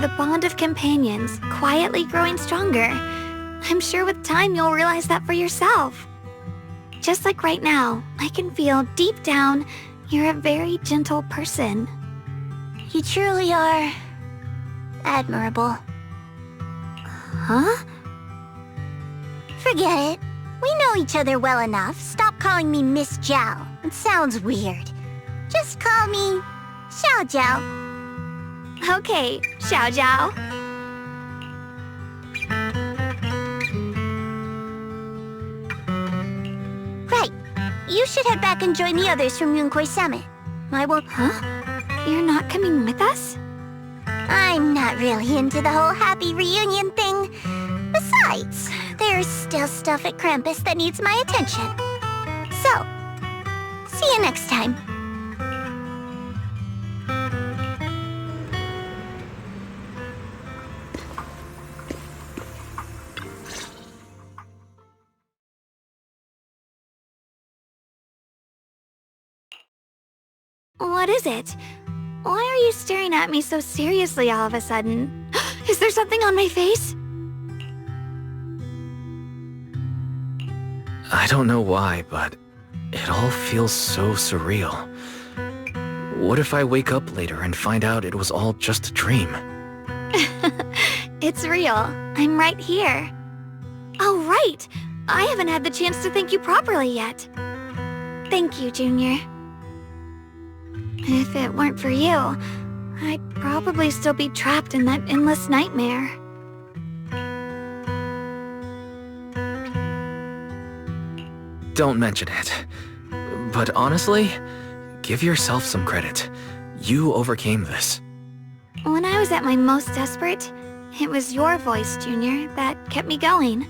The bond of companions, quietly growing stronger. I'm sure with time you'll realize that for yourself. Just like right now, I can feel deep down You're a very gentle person. You truly are admirable. Huh? Forget it. We know each other well enough. Stop calling me Miss Zhao. It sounds weird. Just call me Zhao. Okay, Zhao. Right. You should head back and join the others from Yunquai Summit. I won't... Huh? You're not coming with us? I'm not really into the whole happy reunion thing. Besides, there's still stuff at Krampus that needs my attention. So, see you next time. What is it? Why are you staring at me so seriously all of a sudden? Is there something on my face? I don't know why, but it all feels so surreal. What if I wake up later and find out it was all just a dream? It's real. I'm right here. Oh, right! I haven't had the chance to thank you properly yet. Thank you, Junior. If it weren't for you, I'd probably still be trapped in that endless nightmare. Don't mention it. But honestly, give yourself some credit. You overcame this. When I was at my most desperate, it was your voice, Junior, that kept me going.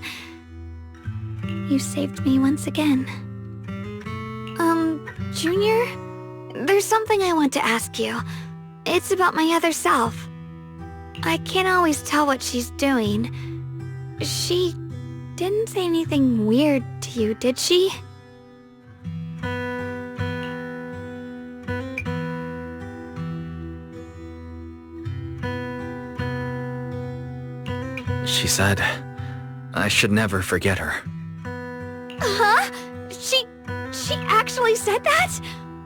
You saved me once again. Junior? There's something I want to ask you. It's about my other self. I can't always tell what she's doing. She didn't say anything weird to you, did she? She said I should never forget her. Huh? She actually said that?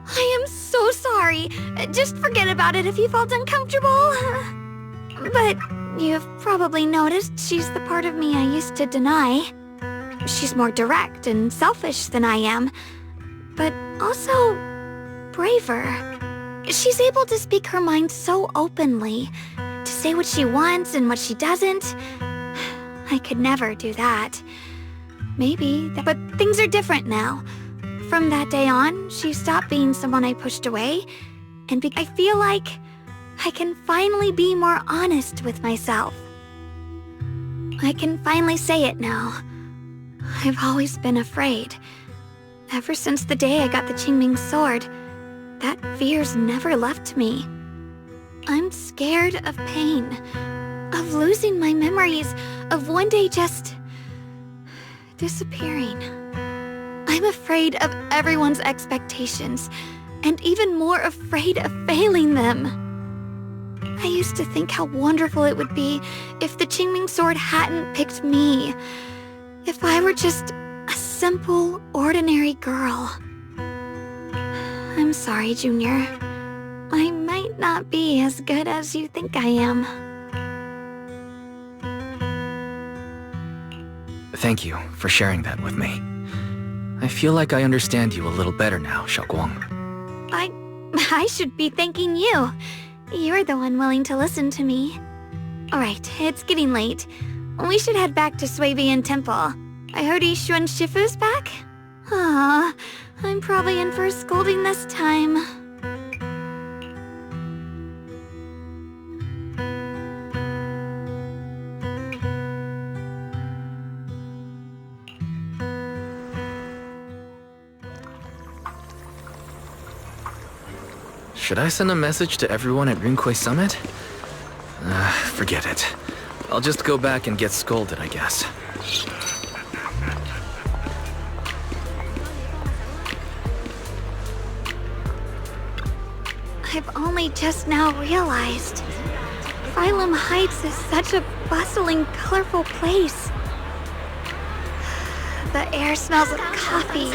I am so sorry. Just forget about it if you felt uncomfortable. But you've probably noticed she's the part of me I used to deny. She's more direct and selfish than I am, but also braver. She's able to speak her mind so openly, to say what she wants and what she doesn't. I could never do that. Maybe, but things are different now. From that day on, she stopped being someone I pushed away, and I feel like I can finally be more honest with myself. I can finally say it now. I've always been afraid. Ever since the day I got the Qingming sword, that fear's never left me. I'm scared of pain, of losing my memories, of one day just disappearing. I'm afraid of everyone's expectations, and even more afraid of failing them. I used to think how wonderful it would be if the Qingming sword hadn't picked me. If I were just a simple, ordinary girl. I'm sorry, Junior. I might not be as good as you think I am. Thank you for sharing that with me. I feel like I understand you a little better now, Xiaoguang. I should be thanking you. You're the one willing to listen to me. Alright, it's getting late. We should head back to Suibian Temple. I heard Yixuan Shifu's back? Aw, I'm probably in for a scolding this time. Should I send a message to everyone at Yunquai Summit? Forget it. I'll just go back and get scolded, I guess. I've only just now realized. Phylum Heights is such a bustling, colorful place. The air smells of coffee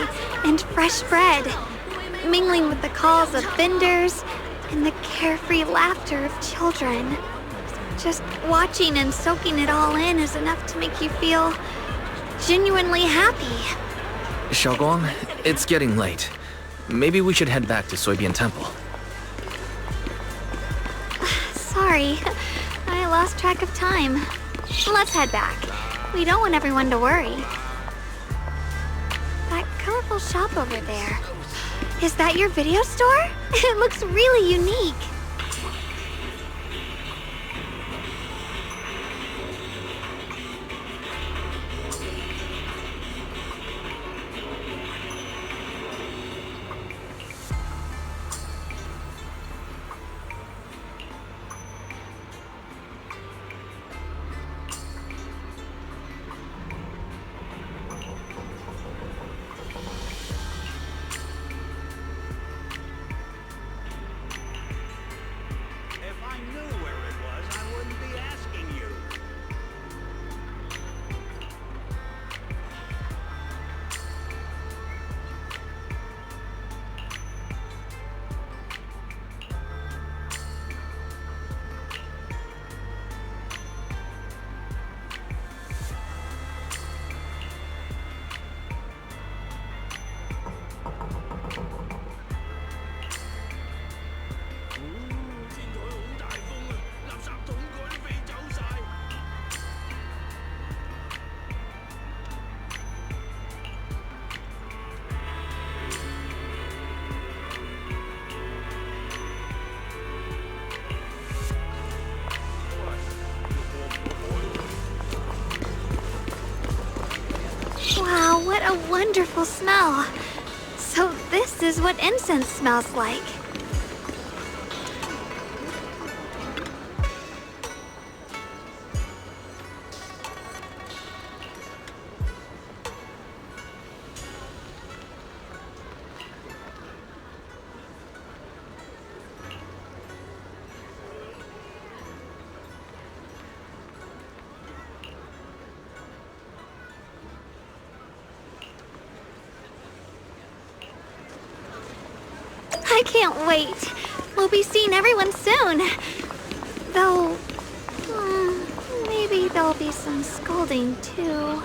and fresh bread. mingling with the calls of vendors and the carefree laughter of children. Just watching and soaking it all in is enough to make you feel genuinely happy. Xiaoguang, it's getting late. Maybe we should head back to Soybian Temple. Sorry, I lost track of time. Let's head back. We don't want everyone to worry. That colorful shop over there. Is that your video store? It looks really unique. Wow, what a wonderful smell. So this is what incense smells like. I can't wait. We'll be seeing everyone soon. Though, maybe there'll be some scolding too.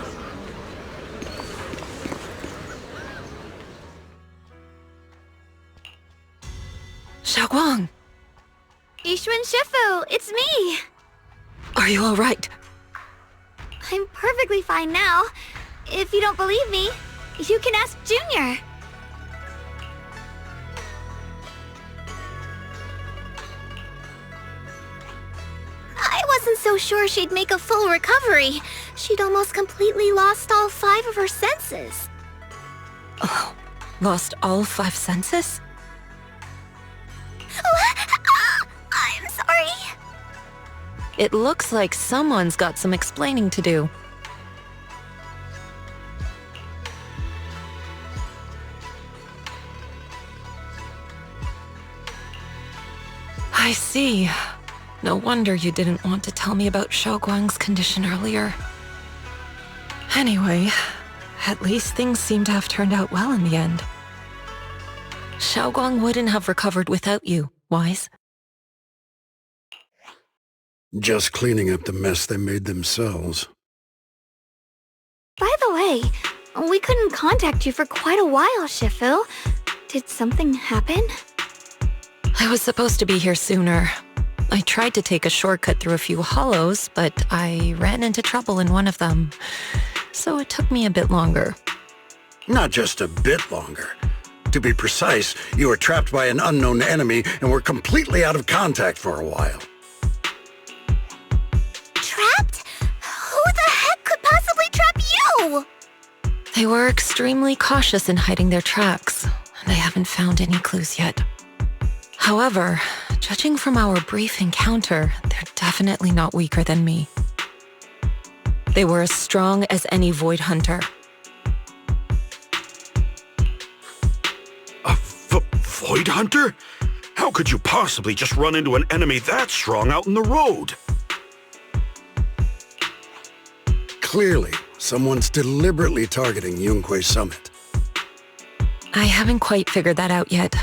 Xiaoguang! Yixuan Shifu, it's me! Are you alright? I'm perfectly fine now. If you don't believe me, you can ask Junior. I wasn't so sure she'd make a full recovery. She'd almost completely lost all 5 of her senses. Oh, lost all 5 senses? I'm sorry. It looks like someone's got some explaining to do. I see. No wonder you didn't want to tell me about Xiaoguang's condition earlier. Anyway, at least things seem to have turned out well in the end. Xiaoguang wouldn't have recovered without you, Wise. Just cleaning up the mess they made themselves. By the way, we couldn't contact you for quite a while, Shifu. Did something happen? I was supposed to be here sooner. I tried to take a shortcut through a few hollows, but I ran into trouble in one of them. So it took me a bit longer. Not just a bit longer. To be precise, you were trapped by an unknown enemy and were completely out of contact for a while. Trapped? Who the heck could possibly trap you? They were extremely cautious in hiding their tracks, and I haven't found any clues yet. However, judging from our brief encounter, they're definitely not weaker than me. They were as strong as any Void Hunter. A Void Hunter? How could you possibly just run into an enemy that strong out in the road? Clearly, someone's deliberately targeting Yunque Summit. I haven't quite figured that out yet,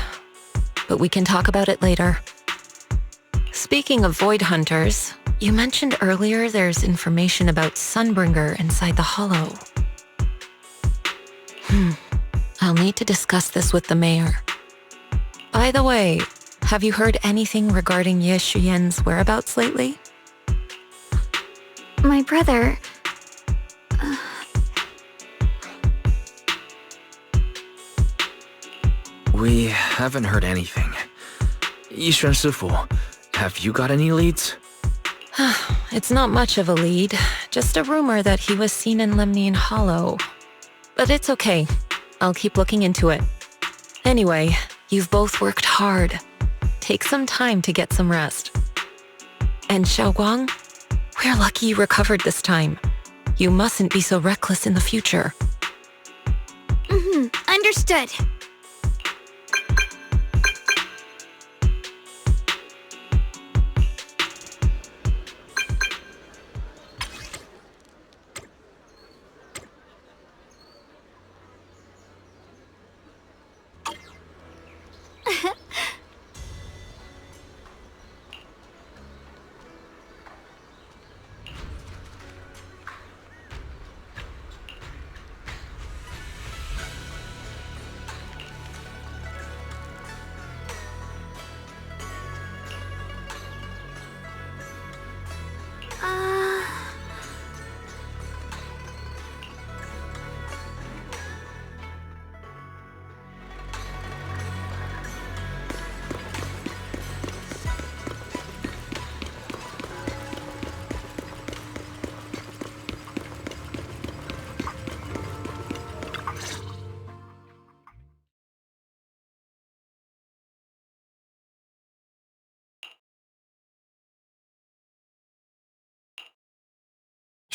but we can talk about it later. Speaking of void hunters, you mentioned earlier there's information about Sunbringer inside the Hollow. I'll need to discuss this with the mayor. By the way, have you heard anything regarding Ye Shuyen's whereabouts lately? My brother... We haven't heard anything. Yixuan Sifu, have you got any leads? It's not much of a lead, just a rumor that he was seen in Lemnian Hollow. But it's okay. I'll keep looking into it. Anyway, you've both worked hard. Take some time to get some rest. And Xiaoguang, we're lucky you recovered this time. You mustn't be so reckless in the future. Understood.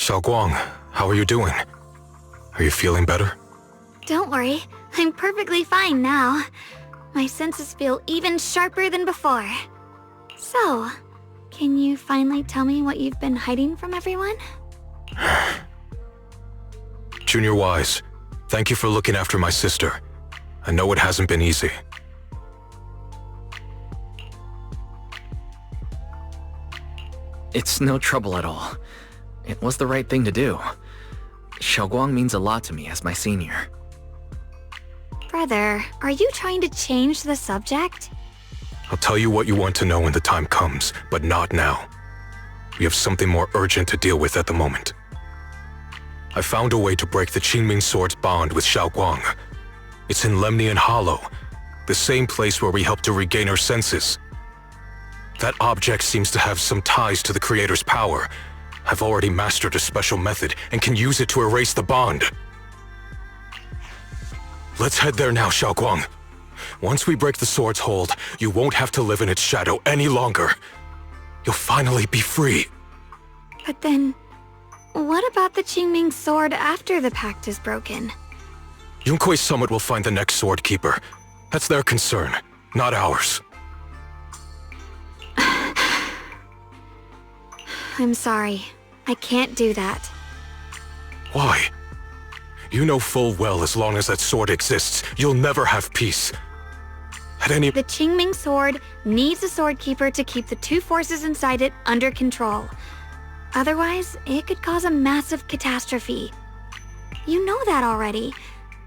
Xiaoguang, how are you doing? Are you feeling better? Don't worry, I'm perfectly fine now. My senses feel even sharper than before. So, can you finally tell me what you've been hiding from everyone? Junior Wise, thank you for looking after my sister. I know it hasn't been easy. It's no trouble at all. It was the right thing to do. Xiaoguang means a lot to me as my senior. Brother, are you trying to change the subject? I'll tell you what you want to know when the time comes, but not now. We have something more urgent to deal with at the moment. I found a way to break the Qingming Sword's bond with Xiaoguang. It's in Lemnian Hollow, the same place where we helped to regain her senses. That object seems to have some ties to the Creator's power. I've already mastered a special method and can use it to erase the bond. Let's head there now, Xiaoguang. Once we break the sword's hold, you won't have to live in its shadow any longer. You'll finally be free. But then, what about the Qingming Sword after the pact is broken? Yunkui's summit will find the next sword keeper. That's their concern, not ours. I'm sorry. I can't do that. Why? You know full well as long as that sword exists, you'll never have peace. The Qingming Sword needs a sword keeper to keep the two forces inside it under control. Otherwise, it could cause a massive catastrophe. You know that already.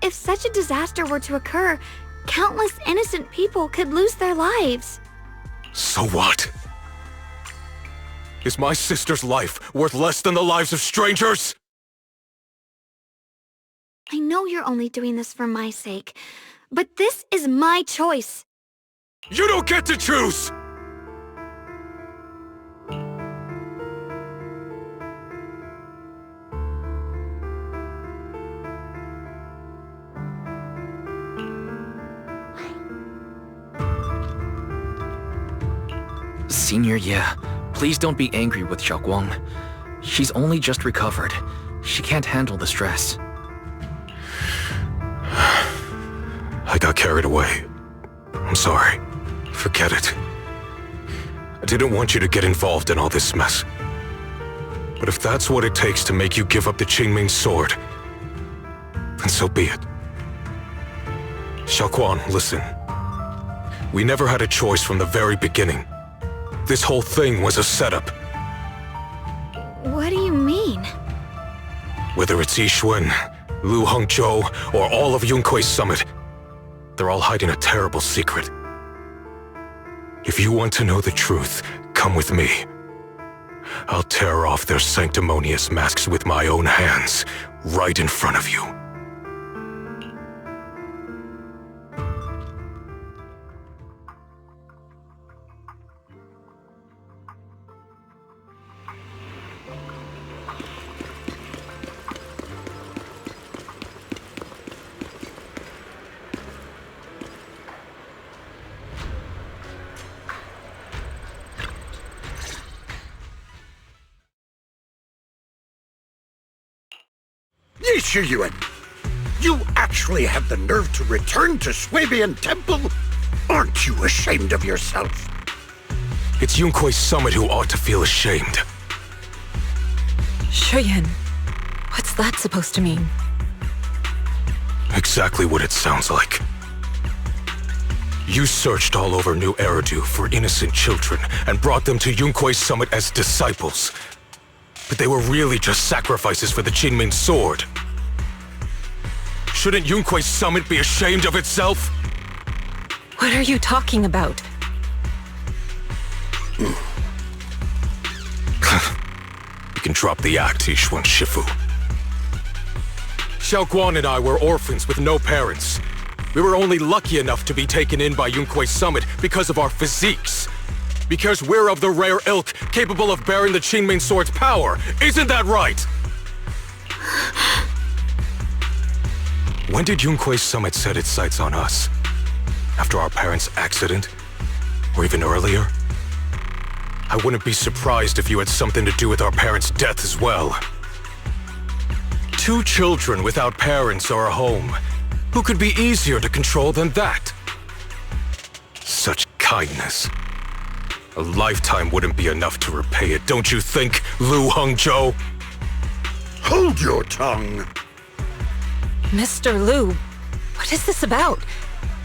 If such a disaster were to occur, countless innocent people could lose their lives. So what? Is my sister's life worth less than the lives of strangers? I know you're only doing this for my sake, but this is my choice. You don't get to choose! Senior, yeah. Please don't be angry with Xiaoguang. She's only just recovered. She can't handle the stress. I got carried away. I'm sorry. Forget it. I didn't want you to get involved in all this mess. But if that's what it takes to make you give up the Qingming Sword, then so be it. Xiaoquan, listen. We never had a choice from the very beginning. This whole thing was a setup. What do you mean? Whether it's Yixuan, Lu Hongzhou, or all of Yunkui's summit, they're all hiding a terrible secret. If you want to know the truth, come with me. I'll tear off their sanctimonious masks with my own hands, right in front of you. Yixuan, you actually have the nerve to return to Swabian Temple? Aren't you ashamed of yourself? It's Yunkui's summit who ought to feel ashamed. Shuyan, what's that supposed to mean? Exactly what it sounds like. You searched all over New Eridu for innocent children and brought them to Yunkui's summit as disciples. But they were really just sacrifices for the Qingming sword. Shouldn't Yunkui's summit be ashamed of itself? What are you talking about? You can drop the act, Yixuan Shifu. Xiaoguan and I were orphans with no parents. We were only lucky enough to be taken in by Yunkui's summit because of our physiques. Because we're of the rare ilk capable of bearing the Qingming sword's power. Isn't that right? When did Yunkui's summit set its sights on us? After our parents' accident? Or even earlier? I wouldn't be surprised if you had something to do with our parents' death as well. 2 children without parents or a home. Who could be easier to control than that? Such kindness. A lifetime wouldn't be enough to repay it, don't you think, Lu Hongzhou? Hold your tongue! Mr. Lu, what is this about?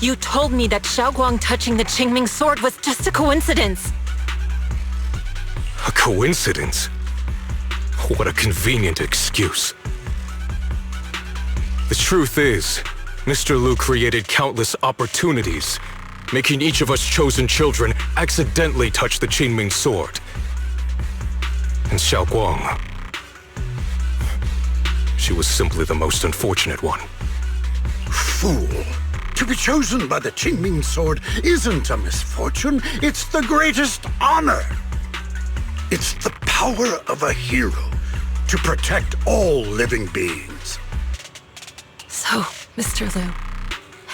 You told me that Xiaoguang touching the Qingming sword was just a coincidence. A coincidence? What a convenient excuse. The truth is, Mr. Lu created countless opportunities, making each of us chosen children accidentally touch the Qingming sword. And Xiaoguang, she was simply the most unfortunate one. Fool! To be chosen by the Qingming sword isn't a misfortune, it's the greatest honor! It's the power of a hero to protect all living beings. So, Mr. Lu,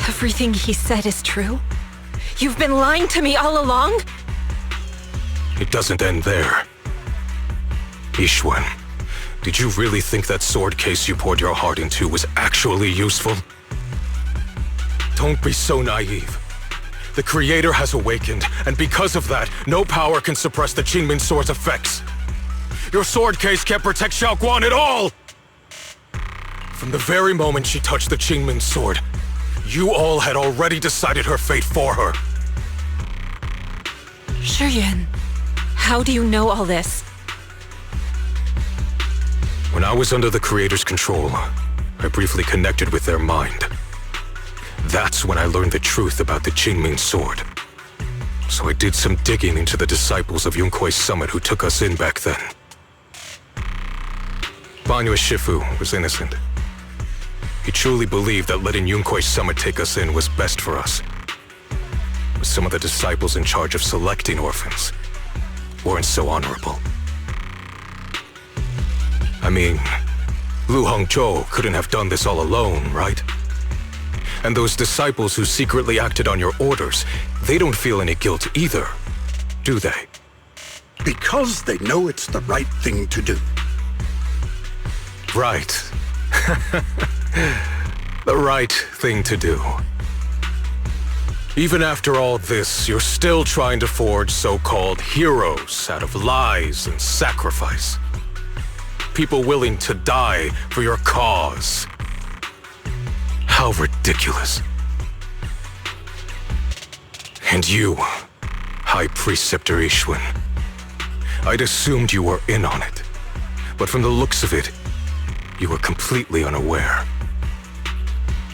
everything he said is true? You've been lying to me all along? It doesn't end there. Yixuan, did you really think that sword case you poured your heart into was actually useful? Don't be so naive. The Creator has awakened, and because of that, no power can suppress the Qingming sword's effects. Your sword case can't protect Xiaoguan at all! From the very moment she touched the Qingming sword, you all had already decided her fate for her. Shuyan, how do you know all this? When I was under the Creator's control, I briefly connected with their mind. That's when I learned the truth about the Qingming sword. So I did some digging into the disciples of Yunkui's summit who took us in back then. Banyue Shifu was innocent. He truly believed that letting Yunkui's summit take us in was best for us. But some of the disciples in charge of selecting orphans weren't so honorable. I mean, Lu Hongzhou couldn't have done this all alone, right? And those disciples who secretly acted on your orders, they don't feel any guilt either, do they? Because they know it's the right thing to do. Right. The right thing to do. Even after all this, you're still trying to forge so-called heroes out of lies and sacrifice. People willing to die for your cause. How ridiculous. And you, High Preceptor Ishwin. I'd assumed you were in on it, but from the looks of it, you were completely unaware.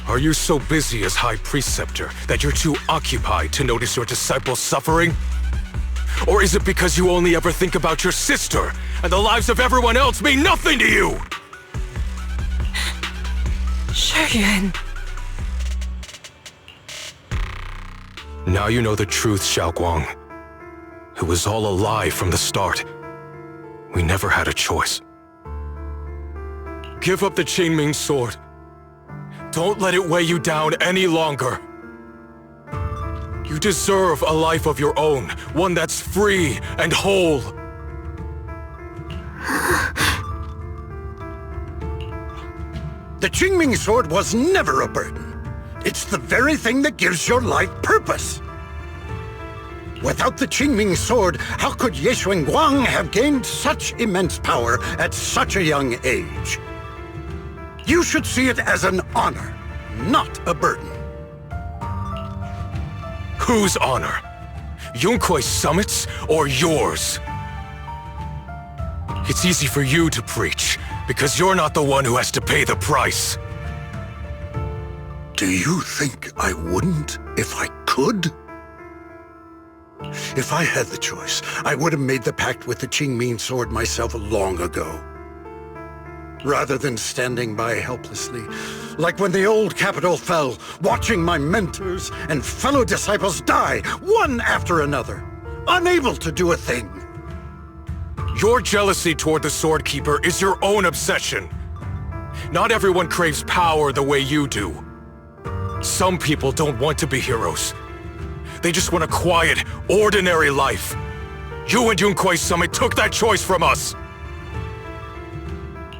Are you so busy as High Preceptor that you're too occupied to notice your disciples suffering? Or is it because you only ever think about your sister, and the lives of everyone else mean nothing to you? Shuyan. Now you know the truth, Xiaoguang. It was all a lie from the start. We never had a choice. Give up the Qingming sword. Don't let it weigh you down any longer. You deserve a life of your own, one that's free and whole. The Qingming sword was never a burden. It's the very thing that gives your life purpose. Without the Qingming sword, how could Ye Xuanguang have gained such immense power at such a young age? You should see it as an honor, not a burden. Whose honor? Yunkuei Summit's or yours? It's easy for you to preach, because you're not the one who has to pay the price. Do you think I wouldn't if I could? If I had the choice, I would have made the pact with the Qingming sword myself long ago. Rather than standing by helplessly, like when the old capital fell, watching my mentors and fellow disciples die, one after another, unable to do a thing. Your jealousy toward the Sword Keeper is your own obsession. Not everyone craves power the way you do. Some people don't want to be heroes. They just want a quiet, ordinary life. You and Yunkuei Summit took that choice from us.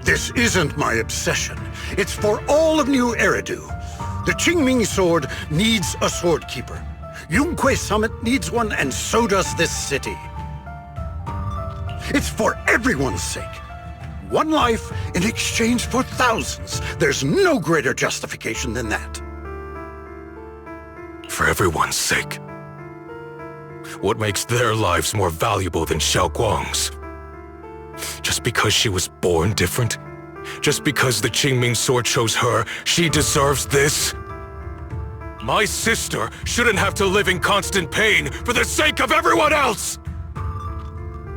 This isn't my obsession. It's for all of New Eridu. The Qingming sword needs a sword keeper. Yunkuei Summit needs one, and so does this city. It's for everyone's sake. One life in exchange for thousands. There's no greater justification than that. For everyone's sake. What makes their lives more valuable than Xiaoguang's? Just because she was born different? Just because the Qingming sword chose her, she deserves this? My sister shouldn't have to live in constant pain for the sake of everyone else!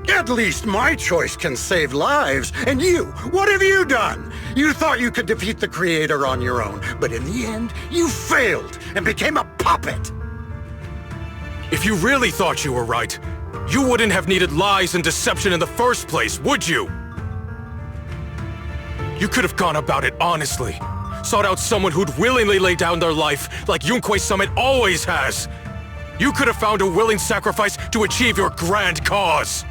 At least my choice can save lives. And you, what have you done? You thought you could defeat the Creator on your own, but in the end, you failed and became a puppet. If you really thought you were right, you wouldn't have needed lies and deception in the first place, would you? You could have gone about it honestly. Sought out someone who'd willingly lay down their life like Yunkuei Summit always has. You could have found a willing sacrifice to achieve your grand cause.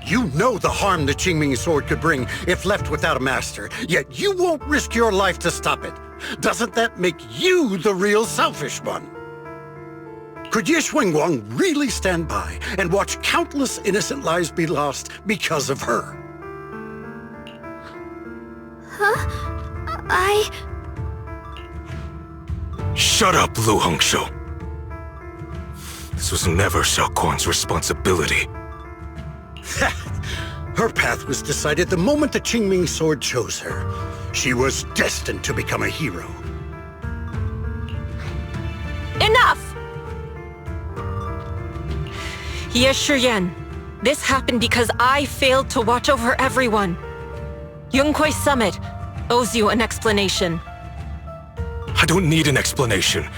You know the harm the Qingming sword could bring if left without a master, yet you won't risk your life to stop it. Doesn't that make you the real selfish one? Could Ye Xuanguang really stand by and watch countless innocent lives be lost because of her? Huh? Shut up, Lu Hongshou. This was never Xiaoguang's responsibility. Her path was decided the moment the Qingming sword chose her. She was destined to become a hero. Enough! Ye Shiyan, this happened because I failed to watch over everyone. Yunkuei Summit owes you an explanation. I don't need an explanation.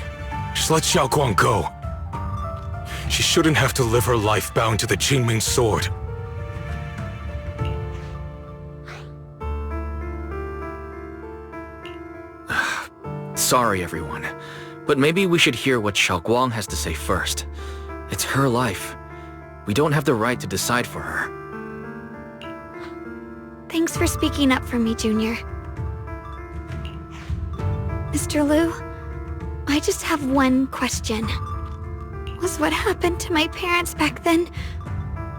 Just let Xiaoguang go. She shouldn't have to live her life bound to the Qingming sword. Sorry, everyone, but maybe we should hear what Xiaoguang has to say first. It's her life. We don't have the right to decide for her. Thanks for speaking up for me, Junior. Mr. Liu, I just have one question. Was what happened to my parents back then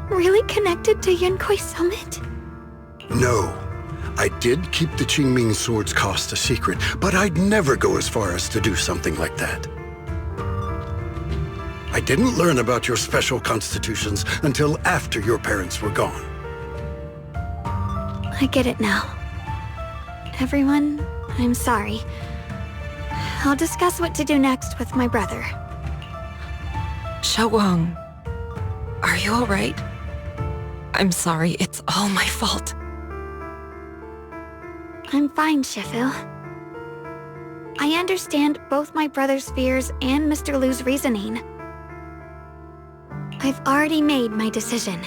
really connected to Yunkuei Summit? No. I did keep the Qingming sword's cost a secret, but I'd never go as far as to do something like that. I didn't learn about your special constitutions until after your parents were gone. I get it now. Everyone, I'm sorry. I'll discuss what to do next with my brother. Xiaowang, are you alright? I'm sorry, it's all my fault. I'm fine, Shifu. I understand both my brother's fears and Mr. Lu's reasoning. I've already made my decision.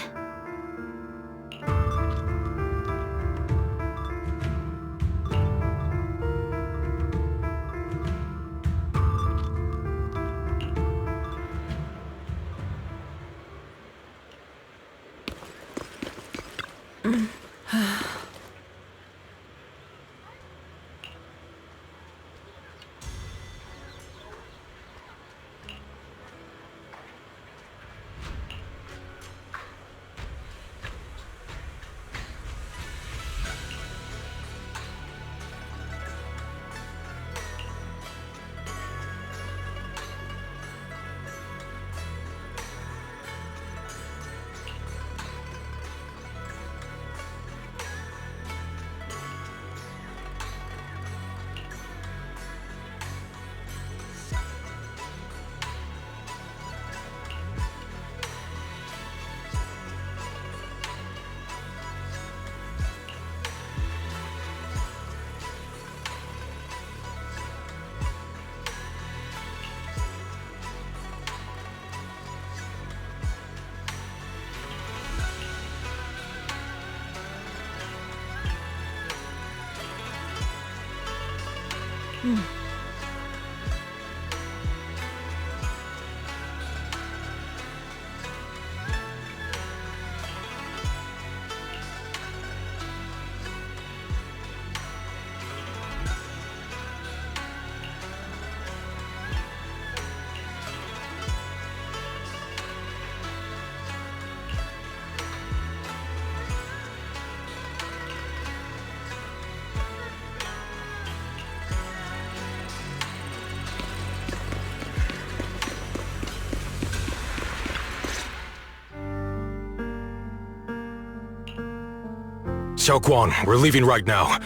Xiaoguan, we're leaving right now.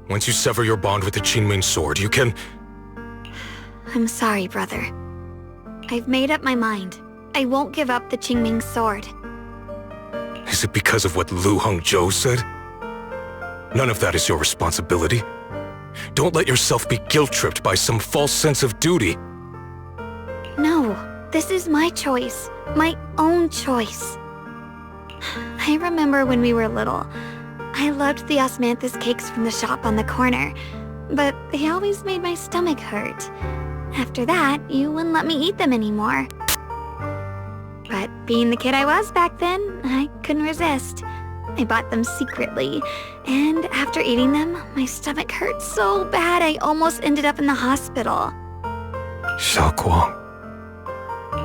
Once you sever your bond with the Qingming sword, you can... I'm sorry, brother. I've made up my mind. I won't give up the Qingming sword. Is it because of what Lu Hongzhou said? None of that is your responsibility. Don't let yourself be guilt-tripped by some false sense of duty. No, this is my choice. My own choice. I remember when we were little. I loved the osmanthus cakes from the shop on the corner, but they always made my stomach hurt. After that, you wouldn't let me eat them anymore. But being the kid I was back then, I couldn't resist. I bought them secretly, and after eating them, my stomach hurt so bad I almost ended up in the hospital. Xiaoguang.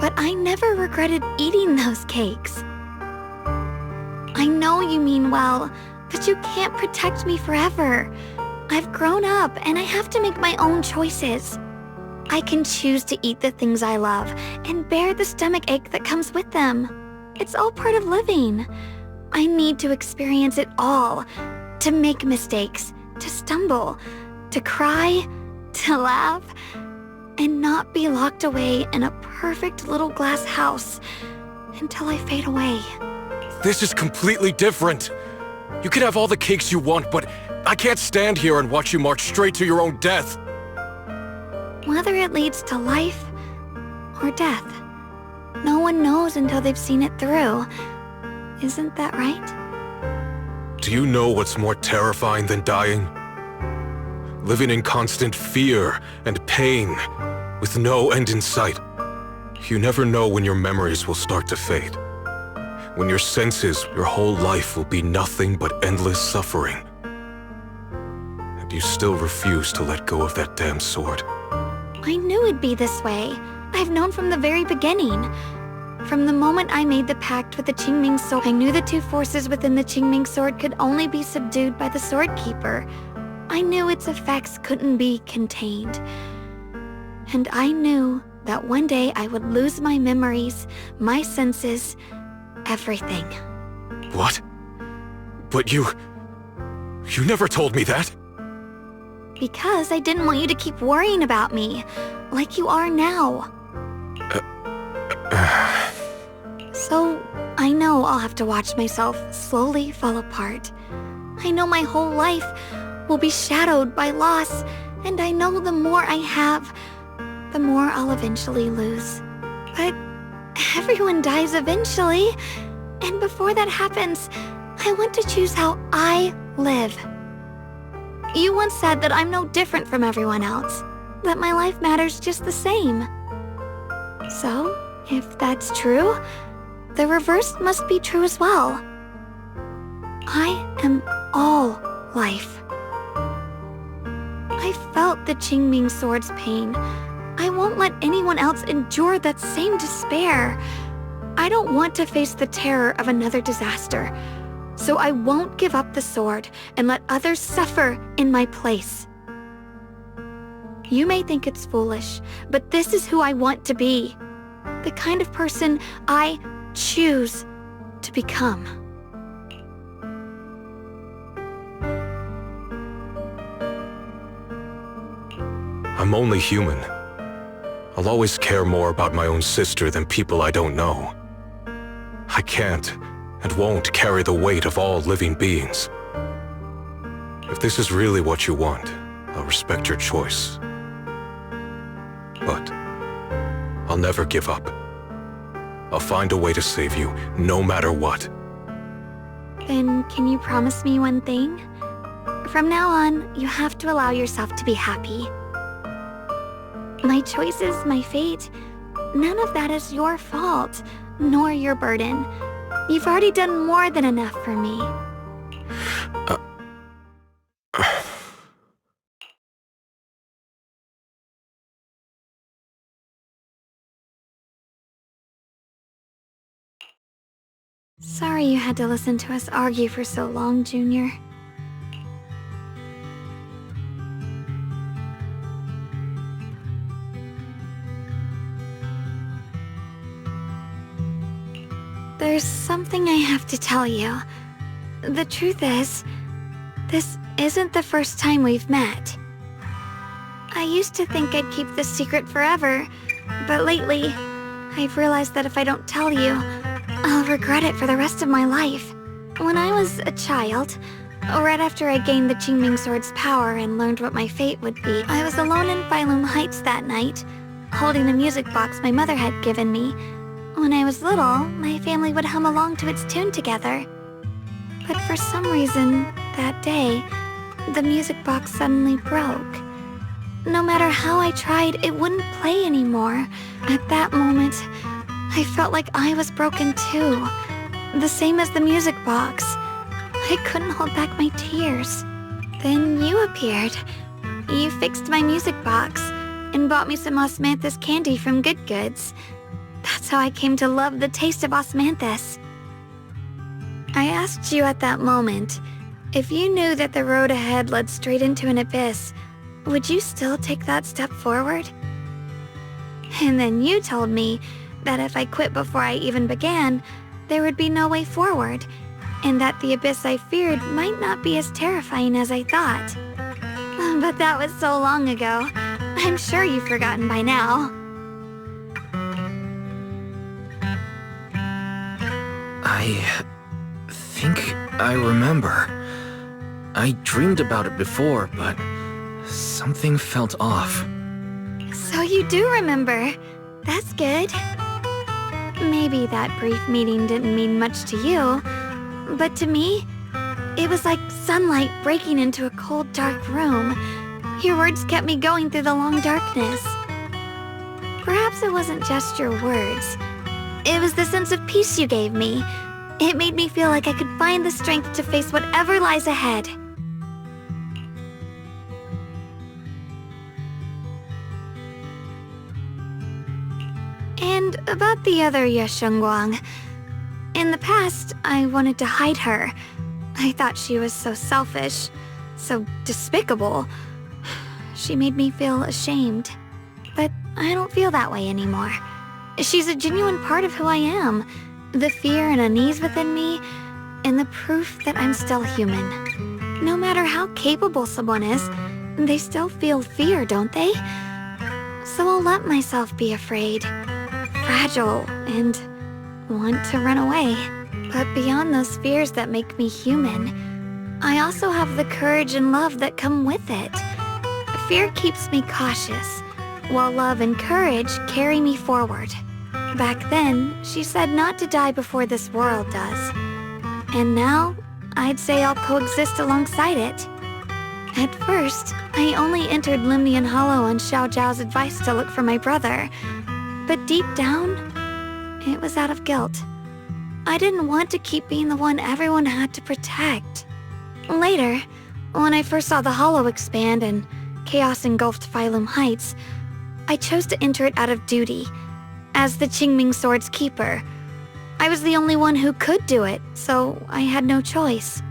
But I never regretted eating those cakes. I know you mean well, but you can't protect me forever. I've grown up, and I have to make my own choices. I can choose to eat the things I love, and bear the stomach ache that comes with them. It's all part of living. I need to experience it all. To make mistakes, to stumble, to cry, to laugh, and not be locked away in a perfect little glass house until I fade away. This is completely different. You can have all the cakes you want, but I can't stand here and watch you march straight to your own death. Whether it leads to life or death, no one knows until they've seen it through. Isn't that right? Do you know what's more terrifying than dying? Living in constant fear and pain, with no end in sight. You never know when your memories will start to fade. When your senses, your whole life will be nothing but endless suffering. And you still refuse to let go of that damn sword. I knew it'd be this way. I've known from the very beginning. From the moment I made the pact with the Qingming sword, I knew the two forces within the Qingming sword could only be subdued by the Sword Keeper. I knew its effects couldn't be contained. And I knew that one day I would lose my memories, my senses, everything. What? But you never told me that. Because I didn't want you to keep worrying about me, like you are now. So, I know I'll have to watch myself slowly fall apart. I know my whole life will be shadowed by loss, and I know the more I have, the more I'll eventually lose. But everyone dies eventually, and before that happens, I want to choose how I live. You once said that I'm no different from everyone else, that my life matters just the same. So, if that's true, the reverse must be true as well. I am all life. I felt the Qingming sword's pain. I won't let anyone else endure that same despair. I don't want to face the terror of another disaster, so I won't give up the sword and let others suffer in my place. You may think it's foolish, but this is who I want to be. The kind of person I choose to become. I'm only human. I'll always care more about my own sister than people I don't know. I can't and won't carry the weight of all living beings. If this is really what you want, I'll respect your choice. But I'll never give up. I'll find a way to save you, no matter what. Then can you promise me one thing? From now on, you have to allow yourself to be happy. My choices, my fate, none of that is your fault, nor your burden. You've already done more than enough for me. Sorry you had to listen to us argue for so long, Junior. There's something I have to tell you. The truth is, this isn't the first time we've met. I used to think I'd keep this secret forever, but lately, I've realized that if I don't tell you, I'll regret it for the rest of my life. When I was a child, right after I gained the Qingming sword's power and learned what my fate would be, I was alone in Phylum Heights that night, holding a music box my mother had given me. When I was little, my family would hum along to its tune together. But for some reason, that day, the music box suddenly broke. No matter how I tried, it wouldn't play anymore. At that moment, I felt like I was broken too. The same as the music box. I couldn't hold back my tears. Then you appeared. You fixed my music box and bought me some osmanthus candy from Good Goods. That's how I came to love the taste of osmanthus. I asked you at that moment, if you knew that the road ahead led straight into an abyss, would you still take that step forward? And then you told me that if I quit before I even began, there would be no way forward, and that the abyss I feared might not be as terrifying as I thought. But that was so long ago. I'm sure you've forgotten by now. I think I remember. I dreamed about it before, but something felt off. So you do remember. That's good. Maybe that brief meeting didn't mean much to you, but to me, it was like sunlight breaking into a cold, dark room. Your words kept me going through the long darkness. Perhaps it wasn't just your words. It was the sense of peace you gave me. It made me feel like I could find the strength to face whatever lies ahead. And about the other Yeshengguang. In the past, I wanted to hide her. I thought she was so selfish, so despicable. She made me feel ashamed. But I don't feel that way anymore. She's a genuine part of who I am. The fear and unease within me, and the proof that I'm still human. No matter how capable someone is, they still feel fear, don't they? So I'll let myself be afraid, fragile, and want to run away. But beyond those fears that make me human, I also have the courage and love that come with it. Fear keeps me cautious, while love and courage carry me forward. Back then, she said not to die before this world does. And now, I'd say I'll coexist alongside it. At first, I only entered Lemnian Hollow on Xiao Zhao's advice to look for my brother. But deep down, it was out of guilt. I didn't want to keep being the one everyone had to protect. Later, when I first saw the Hollow expand and chaos engulfed Phylum Heights, I chose to enter it out of duty. As the Qingming Sword's keeper, I was the only one who could do it, so I had no choice.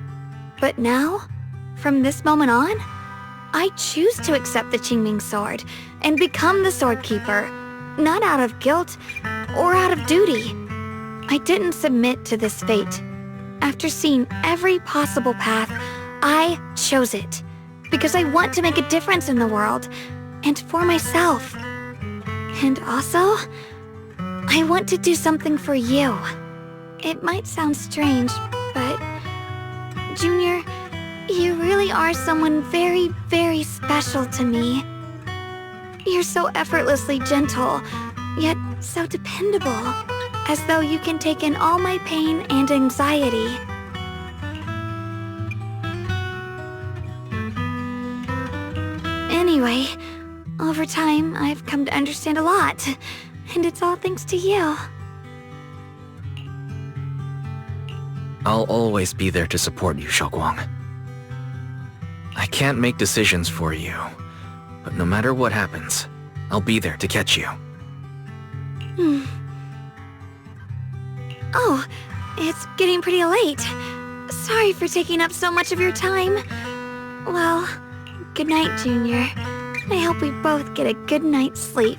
But now, from this moment on, I choose to accept the Qingming Sword and become the Sword Keeper, not out of guilt or out of duty. I didn't submit to this fate. After seeing every possible path, I chose it because I want to make a difference in the world and for myself. And also, I want to do something for you. It might sound strange, but Junior, you really are someone very, very special to me. You're so effortlessly gentle, yet so dependable, as though you can take in all my pain and anxiety. Anyway, over time, I've come to understand a lot, and it's all thanks to you. I'll always be there to support you, Xiaoguang. I can't make decisions for you, but no matter what happens, I'll be there to catch you. Oh, it's getting pretty late. Sorry for taking up so much of your time. Well, good night, Junior. I hope we both get a good night's sleep.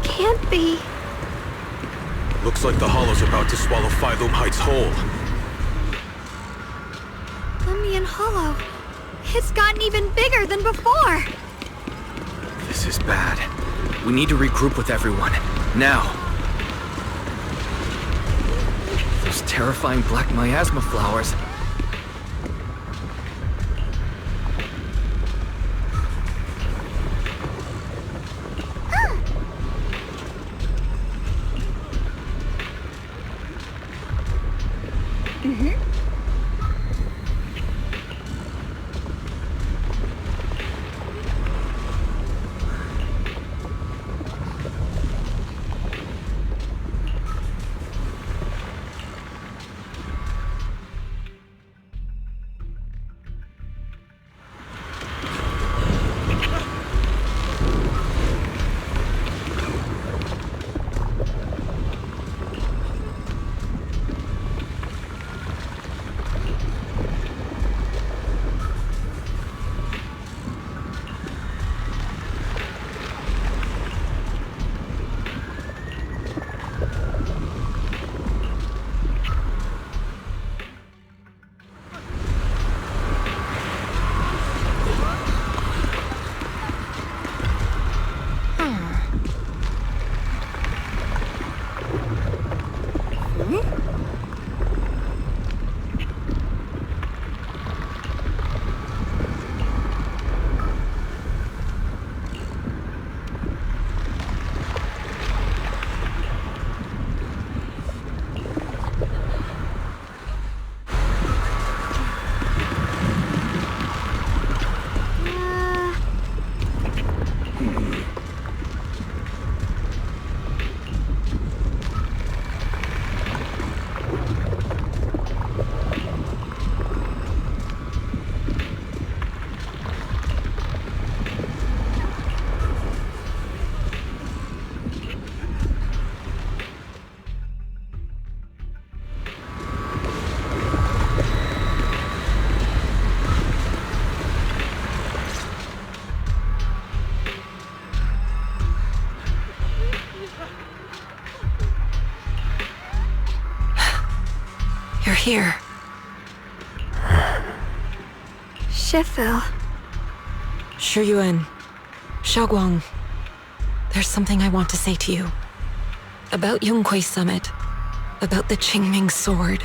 Can't be. Looks like the Hollow's about to swallow Phylum Heights whole. Lemnian Hollow. It's gotten even bigger than before. This is bad. We need to regroup with everyone. Now. Those terrifying black miasma flowers. you're here. Shifu. Shuyuan, Xiaoguang, there's something I want to say to you. About Yonghui Summit. About the Qingming sword.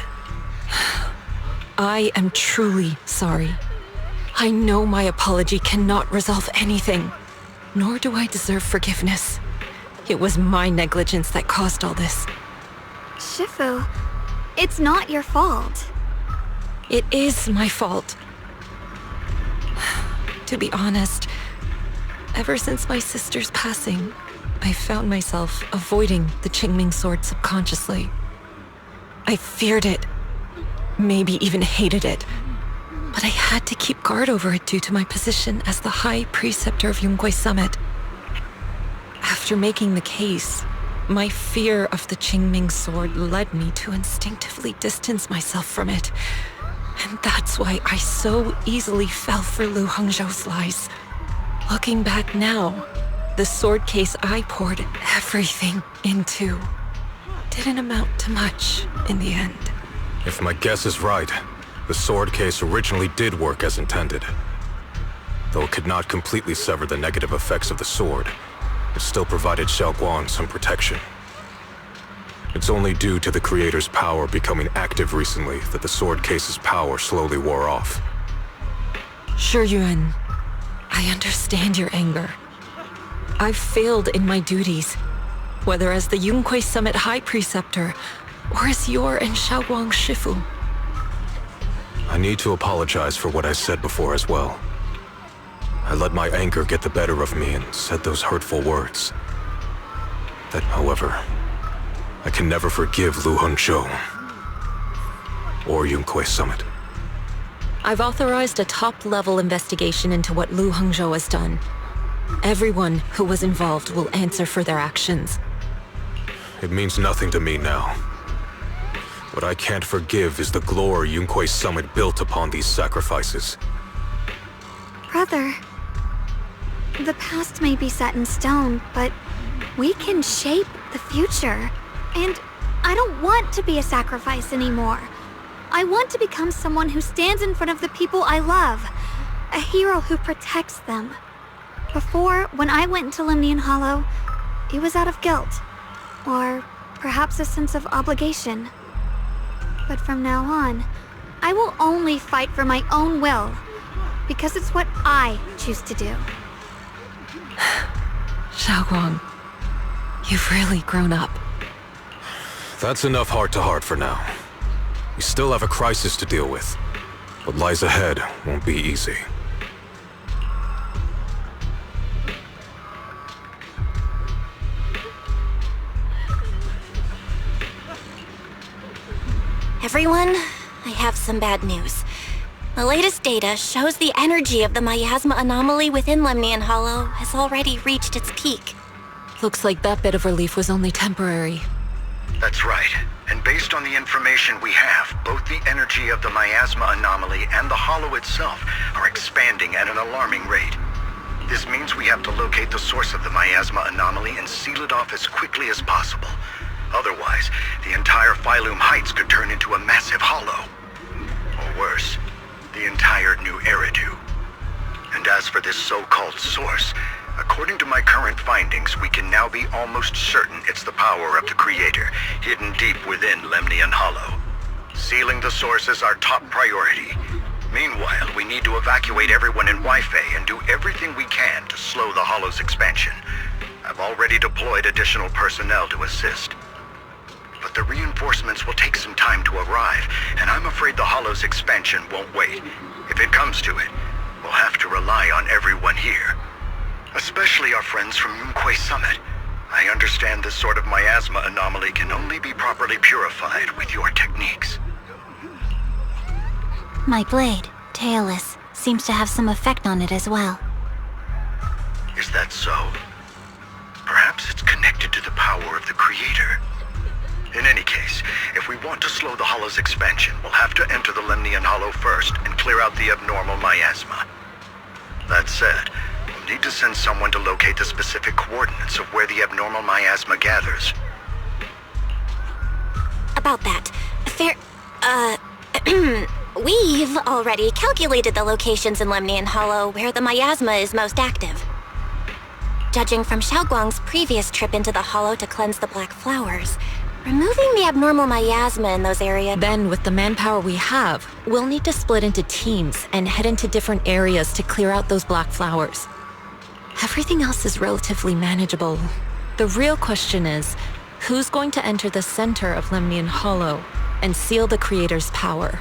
I am truly sorry. I know my apology cannot resolve anything, nor do I deserve forgiveness. It was my negligence that caused all this. Shifu, it's not your fault. It is my fault. To be honest, ever since my sister's passing, I found myself avoiding the Qingming sword subconsciously. I feared it, maybe even hated it, but I had to keep guard over it due to my position as the High Preceptor of Yonghui Summit. After making the case, my fear of the Qingming sword led me to instinctively distance myself from it. And that's why I so easily fell for Lu Hangzhou's lies. Looking back now, the sword case I poured everything into didn't amount to much in the end. If my guess is right, the sword case originally did work as intended. Though it could not completely sever the negative effects of the sword, it still provided Xiaoguang some protection. It's only due to the Creator's power becoming active recently that the sword case's power slowly wore off. Shuyuan, I understand your anger. I've failed in my duties, whether as the Yonghui Summit High Preceptor or as your and Xiaoguang's Shifu. I need to apologize for what I said before as well. I let my anger get the better of me and said those hurtful words. That, however, I can never forgive Lu Hangzhou or Yonghui Summit. I've authorized a top-level investigation into what Lu Hangzhou has done. Everyone who was involved will answer for their actions. It means nothing to me now. What I can't forgive is the glory Yonghui Summit built upon these sacrifices. Brother, the past may be set in stone, but we can shape the future. And I don't want to be a sacrifice anymore. I want to become someone who stands in front of the people I love. A hero who protects them. Before, when I went into Lemnian Hollow, it was out of guilt. Or perhaps a sense of obligation. But from now on, I will only fight for my own will. Because it's what I choose to do. Xiaoguang, you've really grown up. That's enough heart-to-heart for now. We still have a crisis to deal with. What lies ahead won't be easy. Everyone, I have some bad news. The latest data shows the energy of the miasma anomaly within Lemnian Hollow has already reached its peak. Looks like that bit of relief was only temporary. That's right. And based on the information we have, both the energy of the miasma anomaly and the hollow itself are expanding at an alarming rate. This means we have to locate the source of the miasma anomaly and seal it off as quickly as possible. Otherwise, the entire Phylum Heights could turn into a massive hollow. Or worse, the entire New Eridu. And as for this so-called source, according to my current findings, we can now be almost certain it's the power of the Creator, hidden deep within Lemnian Hollow. Sealing the source is our top priority. Meanwhile, we need to evacuate everyone in Weifei and do everything we can to slow the Hollow's expansion. I've already deployed additional personnel to assist. But the reinforcements will take some time to arrive, and I'm afraid the Hollow's expansion won't wait. If it comes to it, we'll have to rely on everyone here. Especially our friends from Yonghui Summit. I understand this sort of miasma anomaly can only be properly purified with your techniques. My blade, Tailless, seems to have some effect on it as well. Is that so? Perhaps it's connected to the power of the Creator. In any case, if we want to slow the Hollow's expansion, we'll have to enter the Lemnian Hollow first and clear out the abnormal miasma. That said, we'll need to send someone to locate the specific coordinates of where the abnormal miasma gathers. About that, We've already calculated the locations in Lemnian Hollow where the miasma is most active. Judging from Xiaoguang's previous trip into the hollow to cleanse the black flowers, removing the abnormal miasma in those areas... Then, with the manpower we have, we'll need to split into teams and head into different areas to clear out those black flowers. Everything else is relatively manageable. The real question is, who's going to enter the center of Lemnian Hollow and seal the Creator's power?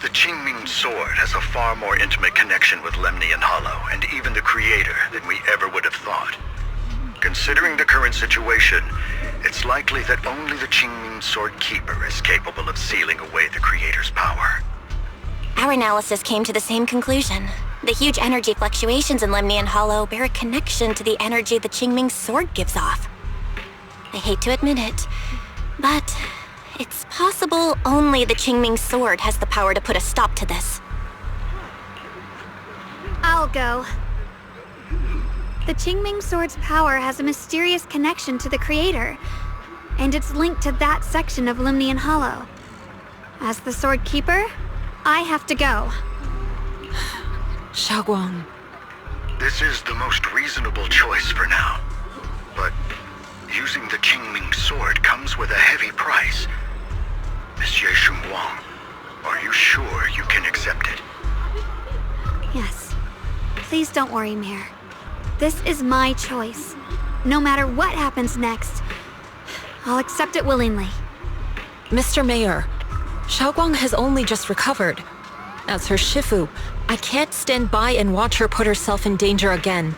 The Qingming Sword has a far more intimate connection with Lemnian Hollow and even the Creator than we ever would have thought. Considering the current situation, it's likely that only the Qingming Sword Keeper is capable of sealing away the Creator's power. Our analysis came to the same conclusion. The huge energy fluctuations in Lemnian Hollow bear a connection to the energy the Qingming Sword gives off. I hate to admit it, but it's possible only the Qingming Sword has the power to put a stop to this. I'll go. The Qingming Sword's power has a mysterious connection to the Creator, and it's linked to that section of Lemnian Hollow. As the Sword Keeper, I have to go. Xiaoguang. This is the most reasonable choice for now. But using the Qingming Sword comes with a heavy price. Monsieur Xunguang, are you sure you can accept it? Yes. Please don't worry, Mayor. This is my choice. No matter what happens next, I'll accept it willingly. Mr. Mayor, Xiaoguang has only just recovered. As her Shifu, I can't stand by and watch her put herself in danger again.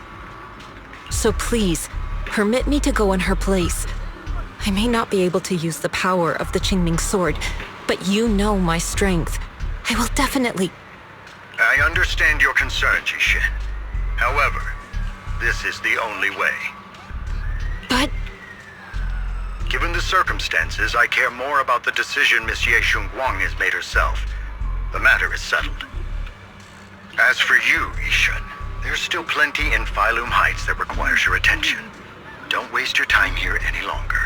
So please, permit me to go in her place. I may not be able to use the power of the Qingming Sword, but you know my strength. I will definitely... I understand your concern, Jishin. However, this is the only way. But... Given the circumstances, I care more about the decision Miss Ye Xunguang has made herself. The matter is settled. As for you, Yishan, there's still plenty in Phylum Heights that requires your attention. Don't waste your time here any longer.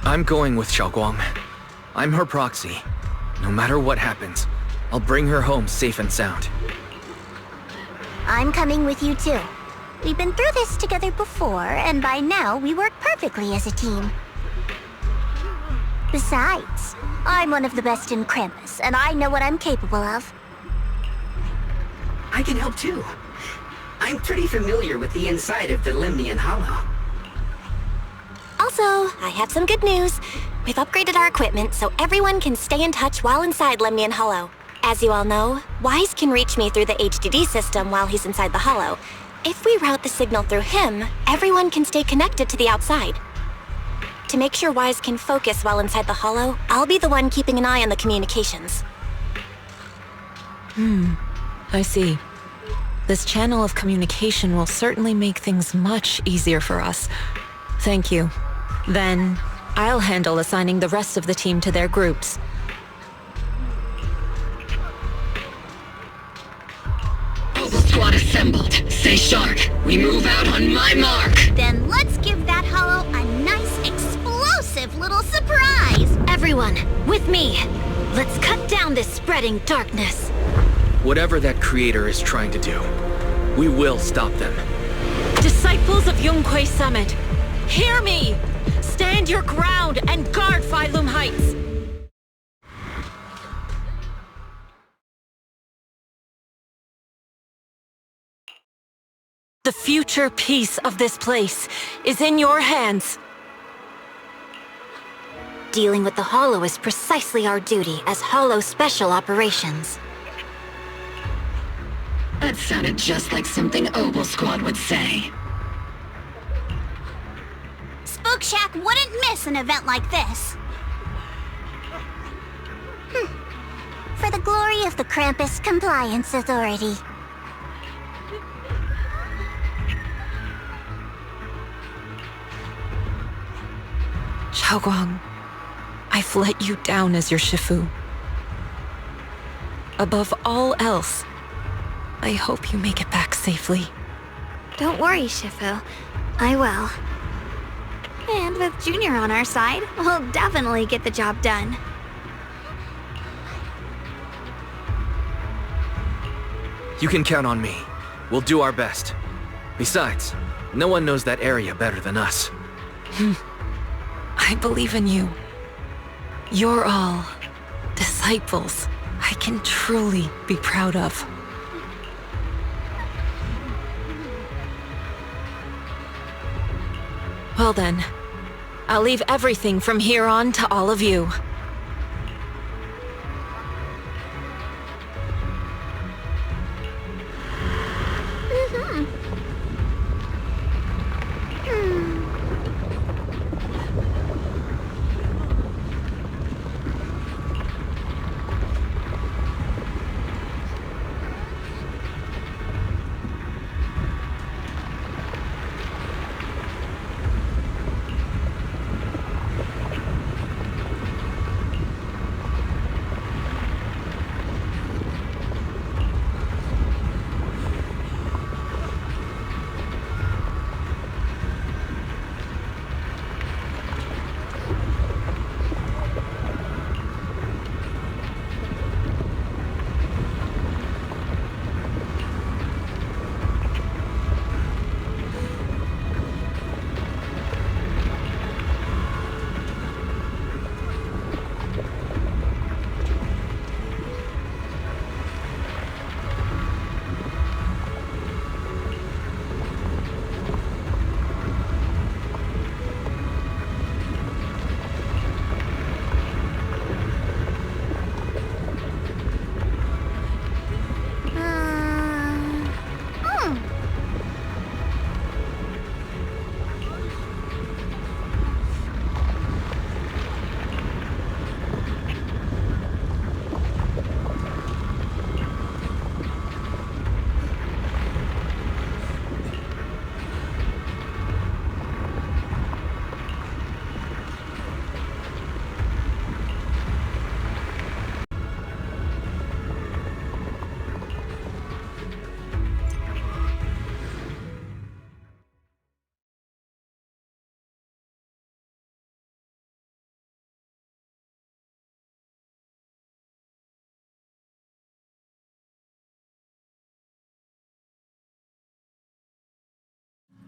I'm going with Xiaoguang. I'm her proxy. No matter what happens, I'll bring her home safe and sound. I'm coming with you too. We've been through this together before, and by now we work perfectly as a team. Besides, I'm one of the best in Krampus, and I know what I'm capable of. I can help too. I'm pretty familiar with the inside of the Lemnian Hollow. Also, I have some good news. We've upgraded our equipment so everyone can stay in touch while inside Lemnian Hollow. As you all know, Wise can reach me through the HDD system while he's inside the Hollow. If we route the signal through him, everyone can stay connected to the outside. To make sure Wise can focus while inside the Hollow, I'll be the one keeping an eye on the communications. I see. This channel of communication will certainly make things much easier for us. Thank you. Then, I'll handle assigning the rest of the team to their groups. Mobile squad assembled. Stay sharp. We move out on my mark. Then let's give that hollow a nice, explosive little surprise! Everyone, with me! Let's cut down this spreading darkness. Whatever that creator is trying to do, we will stop them. Disciples of Yonghui Summit, hear me! Stand your ground and guard Phylum Heights! The future peace of this place is in your hands. Dealing with the Hollow is precisely our duty as Hollow Special Operations. That sounded just like something Obel Squad would say. Spook Shack wouldn't miss an event like this. For the glory of the Krampus Compliance Authority. Xiaoguang, I've let you down as your Shifu. Above all else, I hope you make it back safely. Don't worry, Shifu. I will. And with Junior on our side, we'll definitely get the job done. You can count on me. We'll do our best. Besides, no one knows that area better than us. I believe in you. You're all disciples I can truly be proud of. Well then, I'll leave everything from here on to all of you.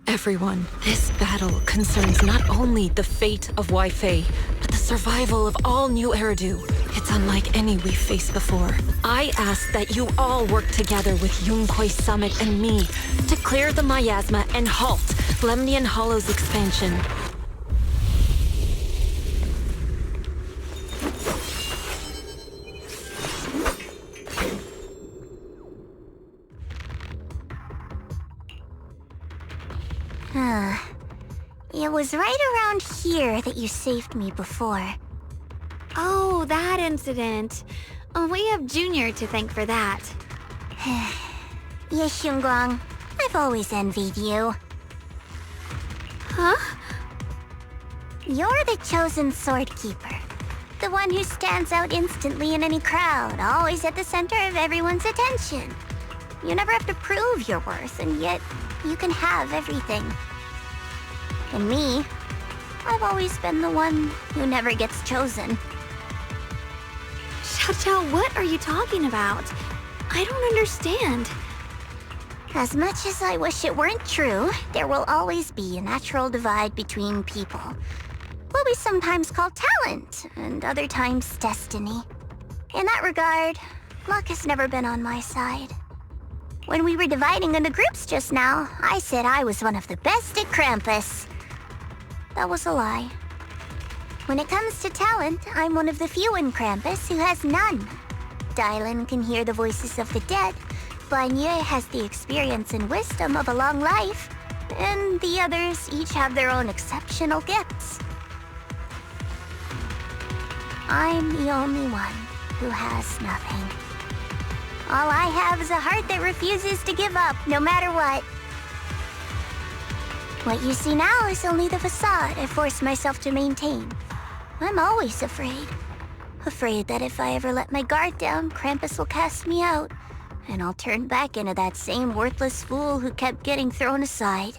Everyone, this battle concerns not only the fate of Weifei, but the survival of all New Eridu. It's unlike any we've faced before. I ask that you all work together with Yunquei Summit and me to clear the miasma and halt Lemnian Hollow's expansion. It was right around here that you saved me before. Oh, that incident. Oh, we have Junior to thank for that. Yes, Xingguang. I've always envied you. Huh? You're the chosen sword keeper. The one who stands out instantly in any crowd, always at the center of everyone's attention. You never have to prove your worth, and yet you can have everything. And me, I've always been the one who never gets chosen. Zhao, what are you talking about? I don't understand. As much as I wish it weren't true, there will always be a natural divide between people. What we sometimes call talent, and other times destiny. In that regard, luck has never been on my side. When we were dividing into groups just now, I said I was one of the best at Krampus. That was a lie. When it comes to talent, I'm one of the few in Krampus who has none. Dylan can hear the voices of the dead, Banye has the experience and wisdom of a long life, and the others each have their own exceptional gifts. I'm the only one who has nothing. All I have is a heart that refuses to give up, no matter what. What you see now is only the facade I forced myself to maintain. I'm always afraid. Afraid that if I ever let my guard down, Krampus will cast me out, and I'll turn back into that same worthless fool who kept getting thrown aside.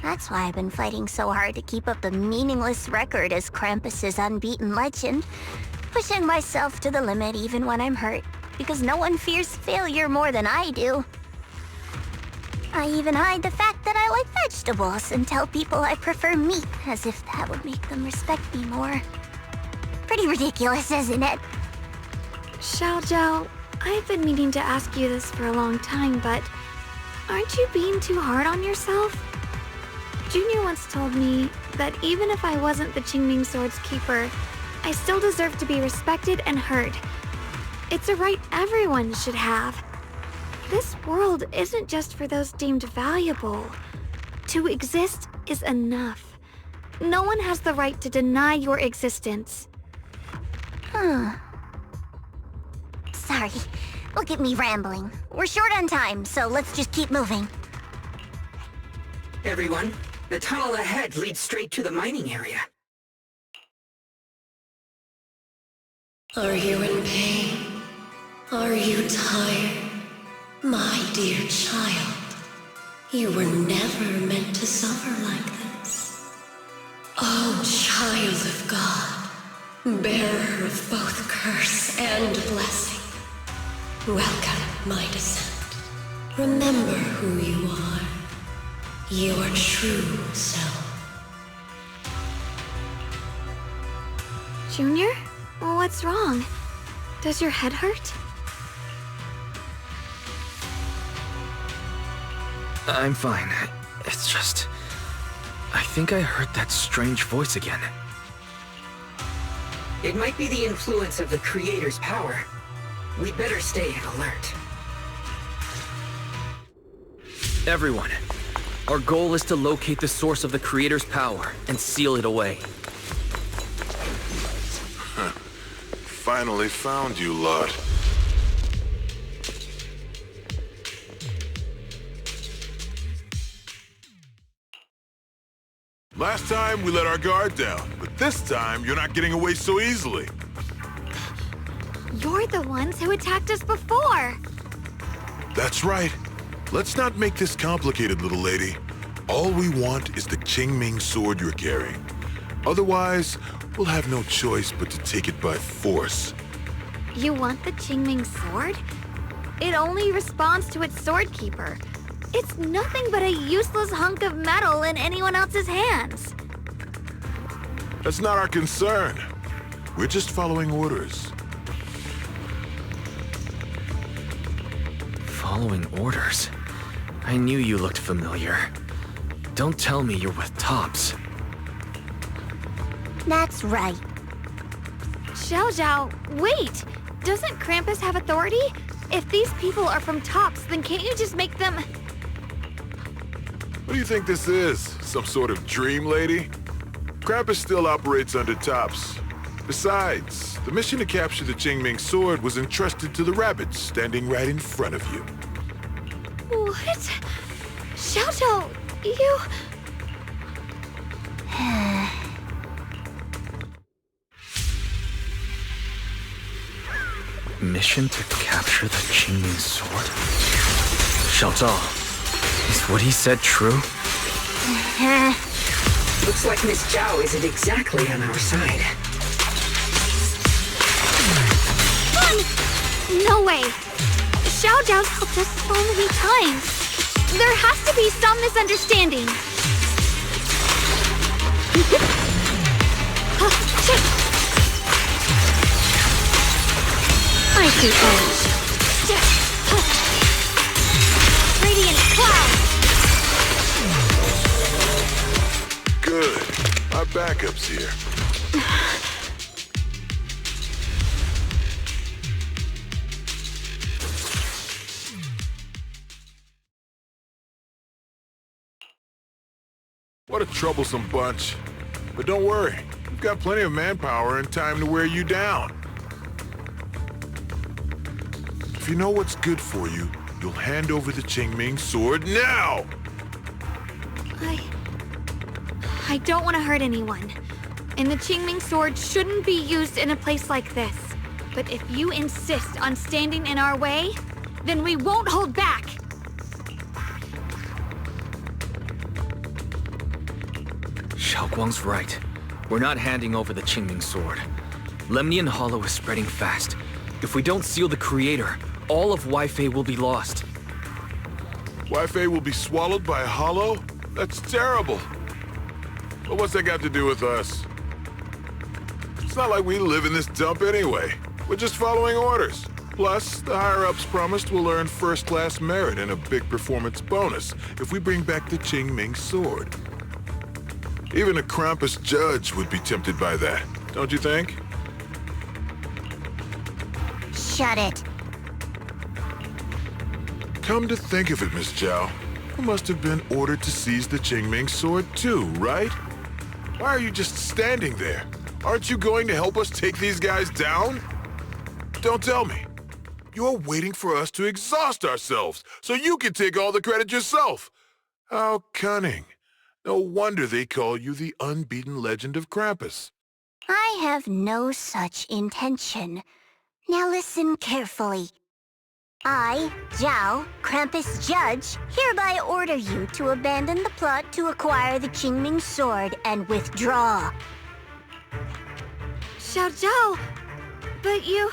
That's why I've been fighting so hard to keep up a meaningless record as Krampus's unbeaten legend. Pushing myself to the limit even when I'm hurt, because no one fears failure more than I do. I even hide the fact that I like vegetables and tell people I prefer meat, as if that would make them respect me more. Pretty ridiculous, isn't it? Zhao, I've been meaning to ask you this for a long time, but aren't you being too hard on yourself? Junior once told me that even if I wasn't the Qingming Sword's keeper, I still deserve to be respected and heard. It's a right everyone should have. This world isn't just for those deemed valuable. To exist is enough. No one has the right to deny your existence. Sorry. Look at me rambling. We're short on time, so let's just keep moving. Everyone, the tunnel ahead leads straight to the mining area. Are you in pain? Are you tired? My dear child, you were never meant to suffer like this. Oh, child of God, bearer of both curse and blessing, welcome my descent. Remember who you are, your true self. Junior? What's wrong? Does your head hurt? I'm fine. It's just... I think I heard that strange voice again. It might be the influence of the Creator's power. We'd better stay alert. Everyone, our goal is to locate the source of the Creator's power and seal it away. Finally found you, lot. Last time we let our guard down, but this time you're not getting away so easily. You're the ones who attacked us before! That's right. Let's not make this complicated, little lady. All we want is the Qingming sword you're carrying. Otherwise, we'll have no choice but to take it by force. You want the Qingming sword? It only responds to its sword keeper. It's nothing but a useless hunk of metal in anyone else's hands. That's not our concern. We're just following orders. Following orders? I knew you looked familiar. Don't tell me you're with Tops. That's right. Zhao, wait! Doesn't Krampus have authority? If these people are from Tops, then can't you just make them... What do you think this is? Some sort of dream lady? Krampus still operates under Tops. Besides, the mission to capture the Qingming sword was entrusted to the rabbits standing right in front of you. What? Zhao, you... Mission to capture the Qingming sword? Zhao, is what he said true? Looks like Miss Zhao isn't exactly on our side. No way! Zhao's helped us so many times. There has to be some misunderstanding. I see edge. Radiant cloud. Good. Our backup's here. What a troublesome bunch. But don't worry, we've got plenty of manpower and time to wear you down. If you know what's good for you, you'll hand over the Qingming sword now! I don't want to hurt anyone. And the Qingming sword shouldn't be used in a place like this. But if you insist on standing in our way, then we won't hold back! Xiaoguang's right. We're not handing over the Qingming sword. Lemnian Hollow is spreading fast. If we don't seal the Creator, all of Weifei will be lost. Weifei will be swallowed by a hollow? That's terrible. But what's that got to do with us? It's not like we live in this dump anyway. We're just following orders. Plus, the higher-ups promised we'll earn first-class merit and a big performance bonus if we bring back the Qingming sword. Even a Krampus judge would be tempted by that, don't you think? Shut it. Come to think of it, Miss Zhao, you must have been ordered to seize the Qingming sword too, right? Why are you just standing there? Aren't you going to help us take these guys down? Don't tell me. You're waiting for us to exhaust ourselves so you can take all the credit yourself. How cunning. No wonder they call you the unbeaten legend of Krampus. I have no such intention. Now listen carefully. I, Zhao, Krampus Judge, hereby order you to abandon the plot to acquire the Qingming sword and withdraw. Zhao, but you...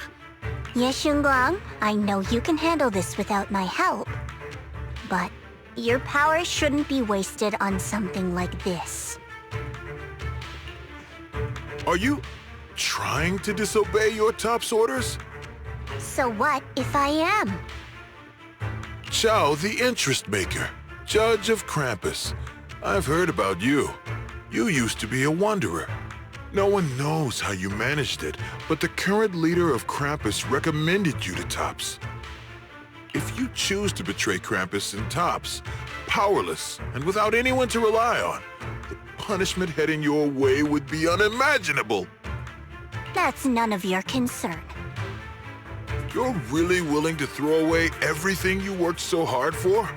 Yes, Xingguang, I know you can handle this without my help. But your power shouldn't be wasted on something like this. Are you trying to disobey your top's orders? So what if I am? Zhao, the interest maker, judge of Krampus. I've heard about you. You used to be a wanderer. No one knows how you managed it, but the current leader of Krampus recommended you to Tops. If you choose to betray Krampus and Tops, powerless and without anyone to rely on, the punishment heading your way would be unimaginable. That's none of your concern. You're really willing to throw away everything you worked so hard for?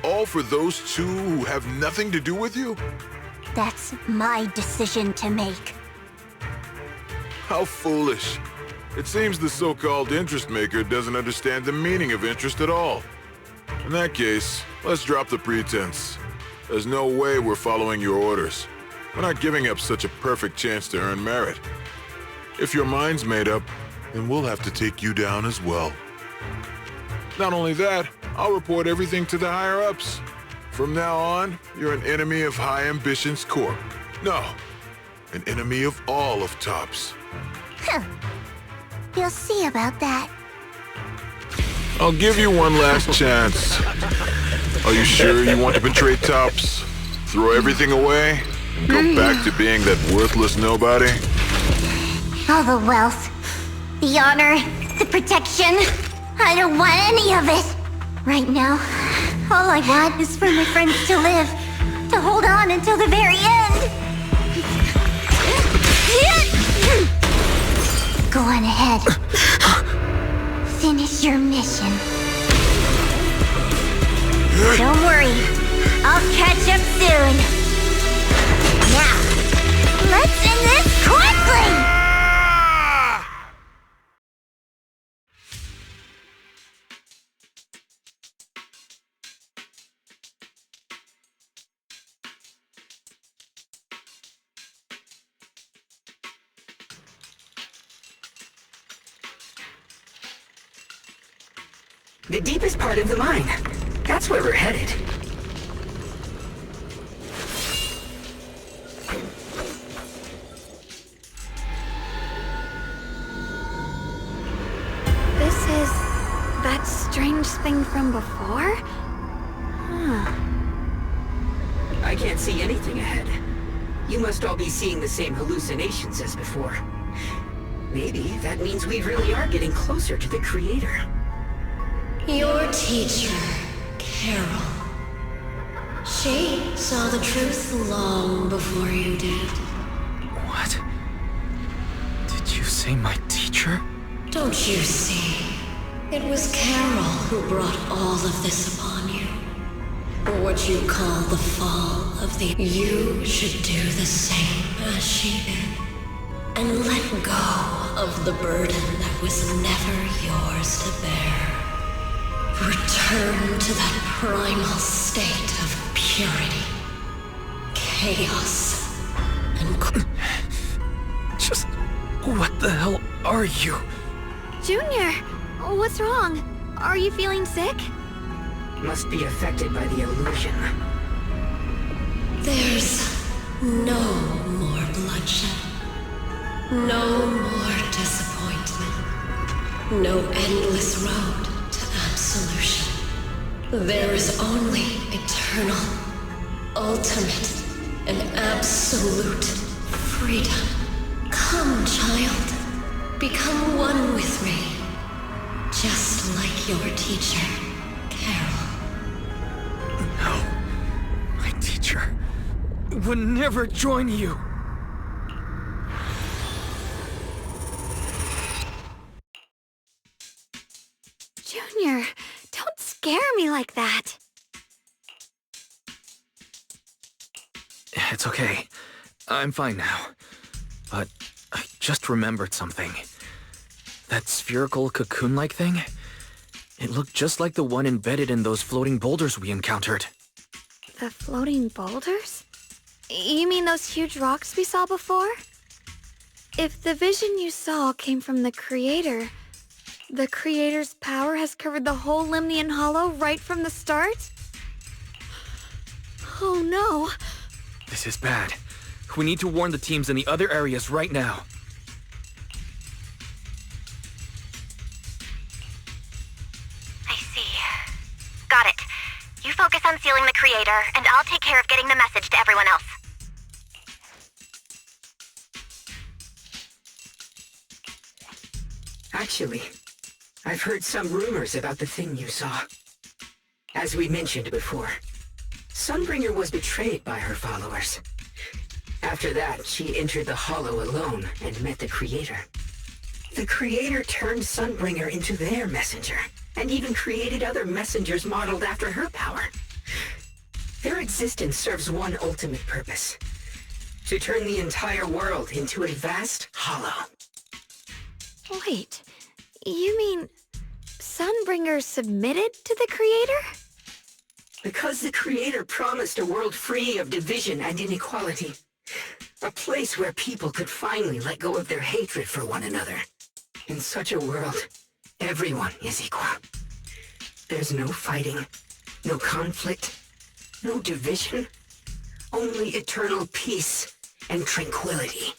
All for those two who have nothing to do with you? That's my decision to make. How foolish. It seems the so-called interest maker doesn't understand the meaning of interest at all. In that case, let's drop the pretense. There's no way we're following your orders. We're not giving up such a perfect chance to earn merit. If your mind's made up, then we'll have to take you down as well. Not only that, I'll report everything to the higher-ups. From now on, you're an enemy of High Ambitions Corp. No, an enemy of all of Tops. Huh. You'll see about that. I'll give you one last chance. Are you sure you want to betray Tops? Throw everything away? And go back to being that worthless nobody? All the wealth, the honor, the protection. I don't want any of it. Right now, all I want is for my friends to live. To hold on until the very end. Go on ahead. Finish your mission. Don't worry. I'll catch up soon. Now, let's end this quickly! The deepest part of the mine. That's where we're headed. This is that strange thing from before? Huh. I can't see anything ahead. You must all be seeing the same hallucinations as before. Maybe that means we really are getting closer to the Creator. Your teacher, Carol. She saw the truth long before you did. What? Did you say my teacher? Don't you see? It was Carol who brought all of this upon you. What you call the fall of the... You should do the same as she did. And let go of the burden that was never yours to bear. Return to that primal state of purity, chaos, Just... what the hell are you? Junior, what's wrong? Are you feeling sick? Must be affected by the illusion. There's no more bloodshed. No more disappointment. No endless road to absolution. There is only eternal, ultimate, and absolute freedom. Come, child. Become one with me. Just like your teacher, Carol. No. My teacher would never join you. Junior, don't scare me like that. It's okay. I'm fine now. But I just remembered something. That spherical cocoon-like thing? It looked just like the one embedded in those floating boulders we encountered. The floating boulders? You mean those huge rocks we saw before? If the vision you saw came from the Creator Creator's power has covered the whole Lemnian Hollow right from the start? Oh no. This is bad. We need to warn the teams in the other areas right now. I see. Got it. You focus on sealing the Creator, and I'll take care of getting the message to everyone else. Actually, I've heard some rumors about the thing you saw. As we mentioned before, Sunbringer was betrayed by her followers. After that, she entered the Hollow alone and met the Creator. The Creator turned Sunbringer into their messenger, and even created other messengers modeled after her power. Their existence serves one ultimate purpose: to turn the entire world into a vast hollow. Wait, you mean Sunbringer submitted to the Creator? Because the Creator promised a world free of division and inequality. A place where people could finally let go of their hatred for one another. In such a world, everyone is equal. There's no fighting, no conflict, no division, only eternal peace and tranquility.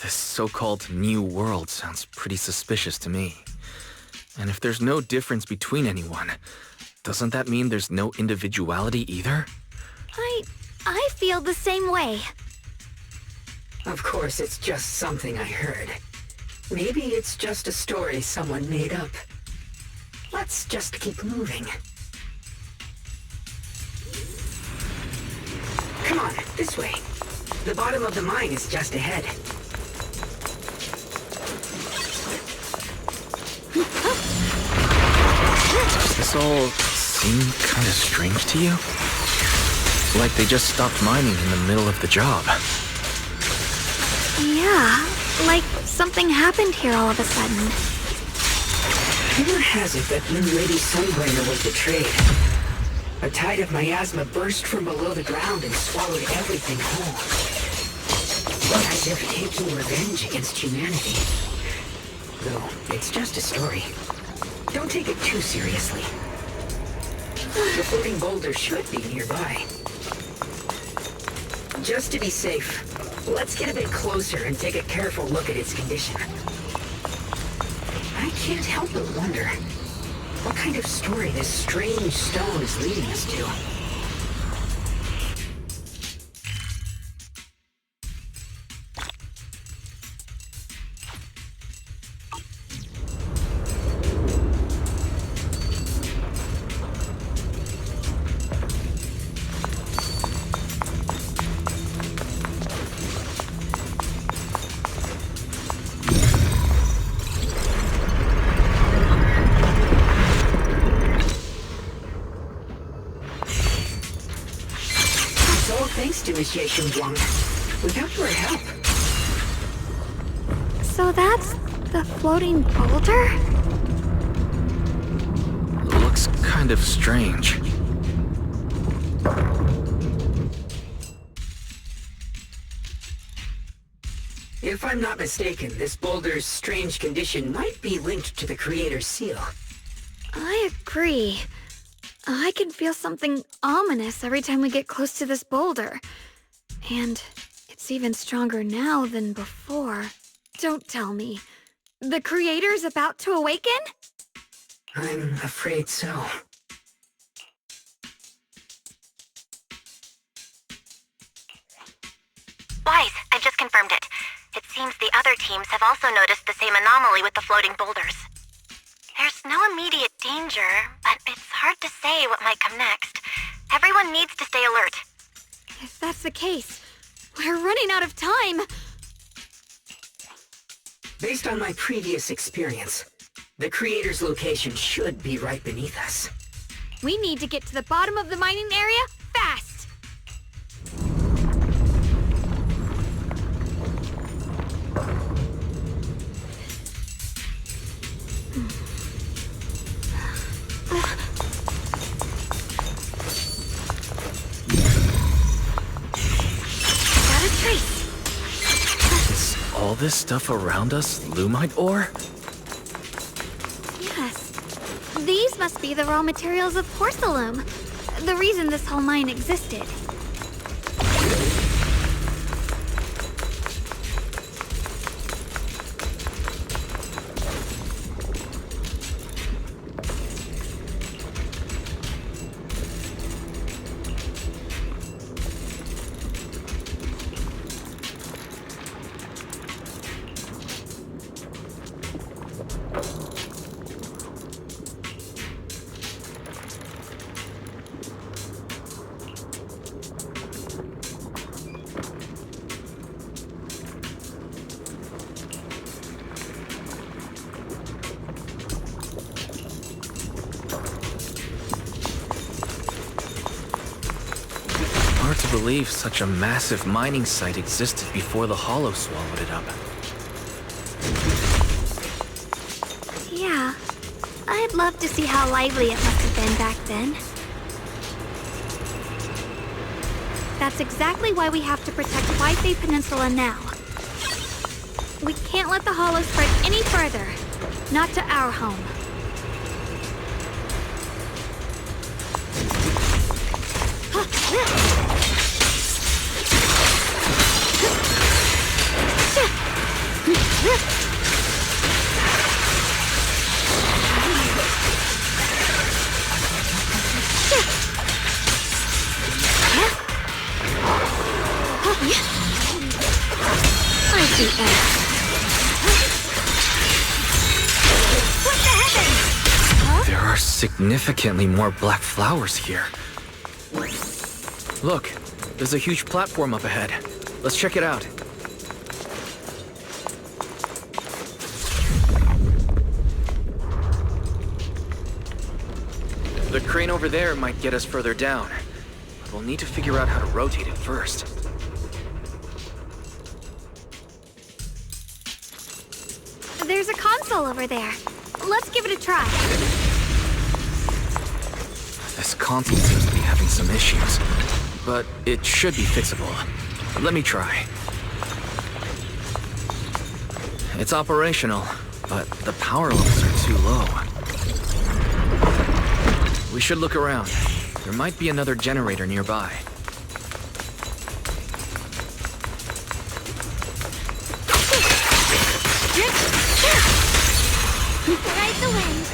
This so-called new world sounds pretty suspicious to me. And if there's no difference between anyone, doesn't that mean there's no individuality either? I feel the same way. Of course, it's just something I heard. Maybe it's just a story someone made up. Let's just keep moving. Come on, this way. The bottom of the mine is just ahead. Does this all seem kind of strange to you? Like they just stopped mining in the middle of the job. Yeah, like something happened here all of a sudden. Rumor has it that New Lady Sunbringer was betrayed. A tide of miasma burst from below the ground and swallowed everything whole. As if taking revenge against humanity. Though, it's just a story. Don't take it too seriously. The floating boulder should be nearby. Just to be safe, let's get a bit closer and take a careful look at its condition. I can't help but wonder what kind of story this strange stone is leading us to. Initiation Wong. Without your help. So that's the floating boulder? Looks kind of strange. If I'm not mistaken, this boulder's strange condition might be linked to the Creator's seal. I agree. I can feel something ominous every time we get close to this boulder. And it's even stronger now than before. Don't tell me. The Creator's about to awaken? I'm afraid so. Wise, I've just confirmed it. It seems the other teams have also noticed the same anomaly with the floating boulders. There's no immediate danger, but it's hard to say what might come next. Everyone needs to stay alert. If that's the case, we're running out of time. Based on my previous experience, the Creator's location should be right beneath us. We need to get to the bottom of the mining area fast. All this stuff around us, Lumite ore? Yes. These must be the raw materials of porcelain. The reason this whole mine existed. Hard to believe such a massive mining site existed before the Hollow swallowed it up. Yeah. I'd love to see how lively it must have been back then. That's exactly why we have to protect White Peninsula now. We can't let the Hollow spread any further. Not to our home. There are significantly more black flowers here. Look, there's a huge platform up ahead. Let's check it out. The crane over there might get us further down, but we'll need to figure out how to rotate it first. There's a console over there. Let's give it a try. This console seems to be having some issues, but it should be fixable. Let me try. It's operational, but the power levels are too low. We should look around. There might be another generator nearby. Ride the wind.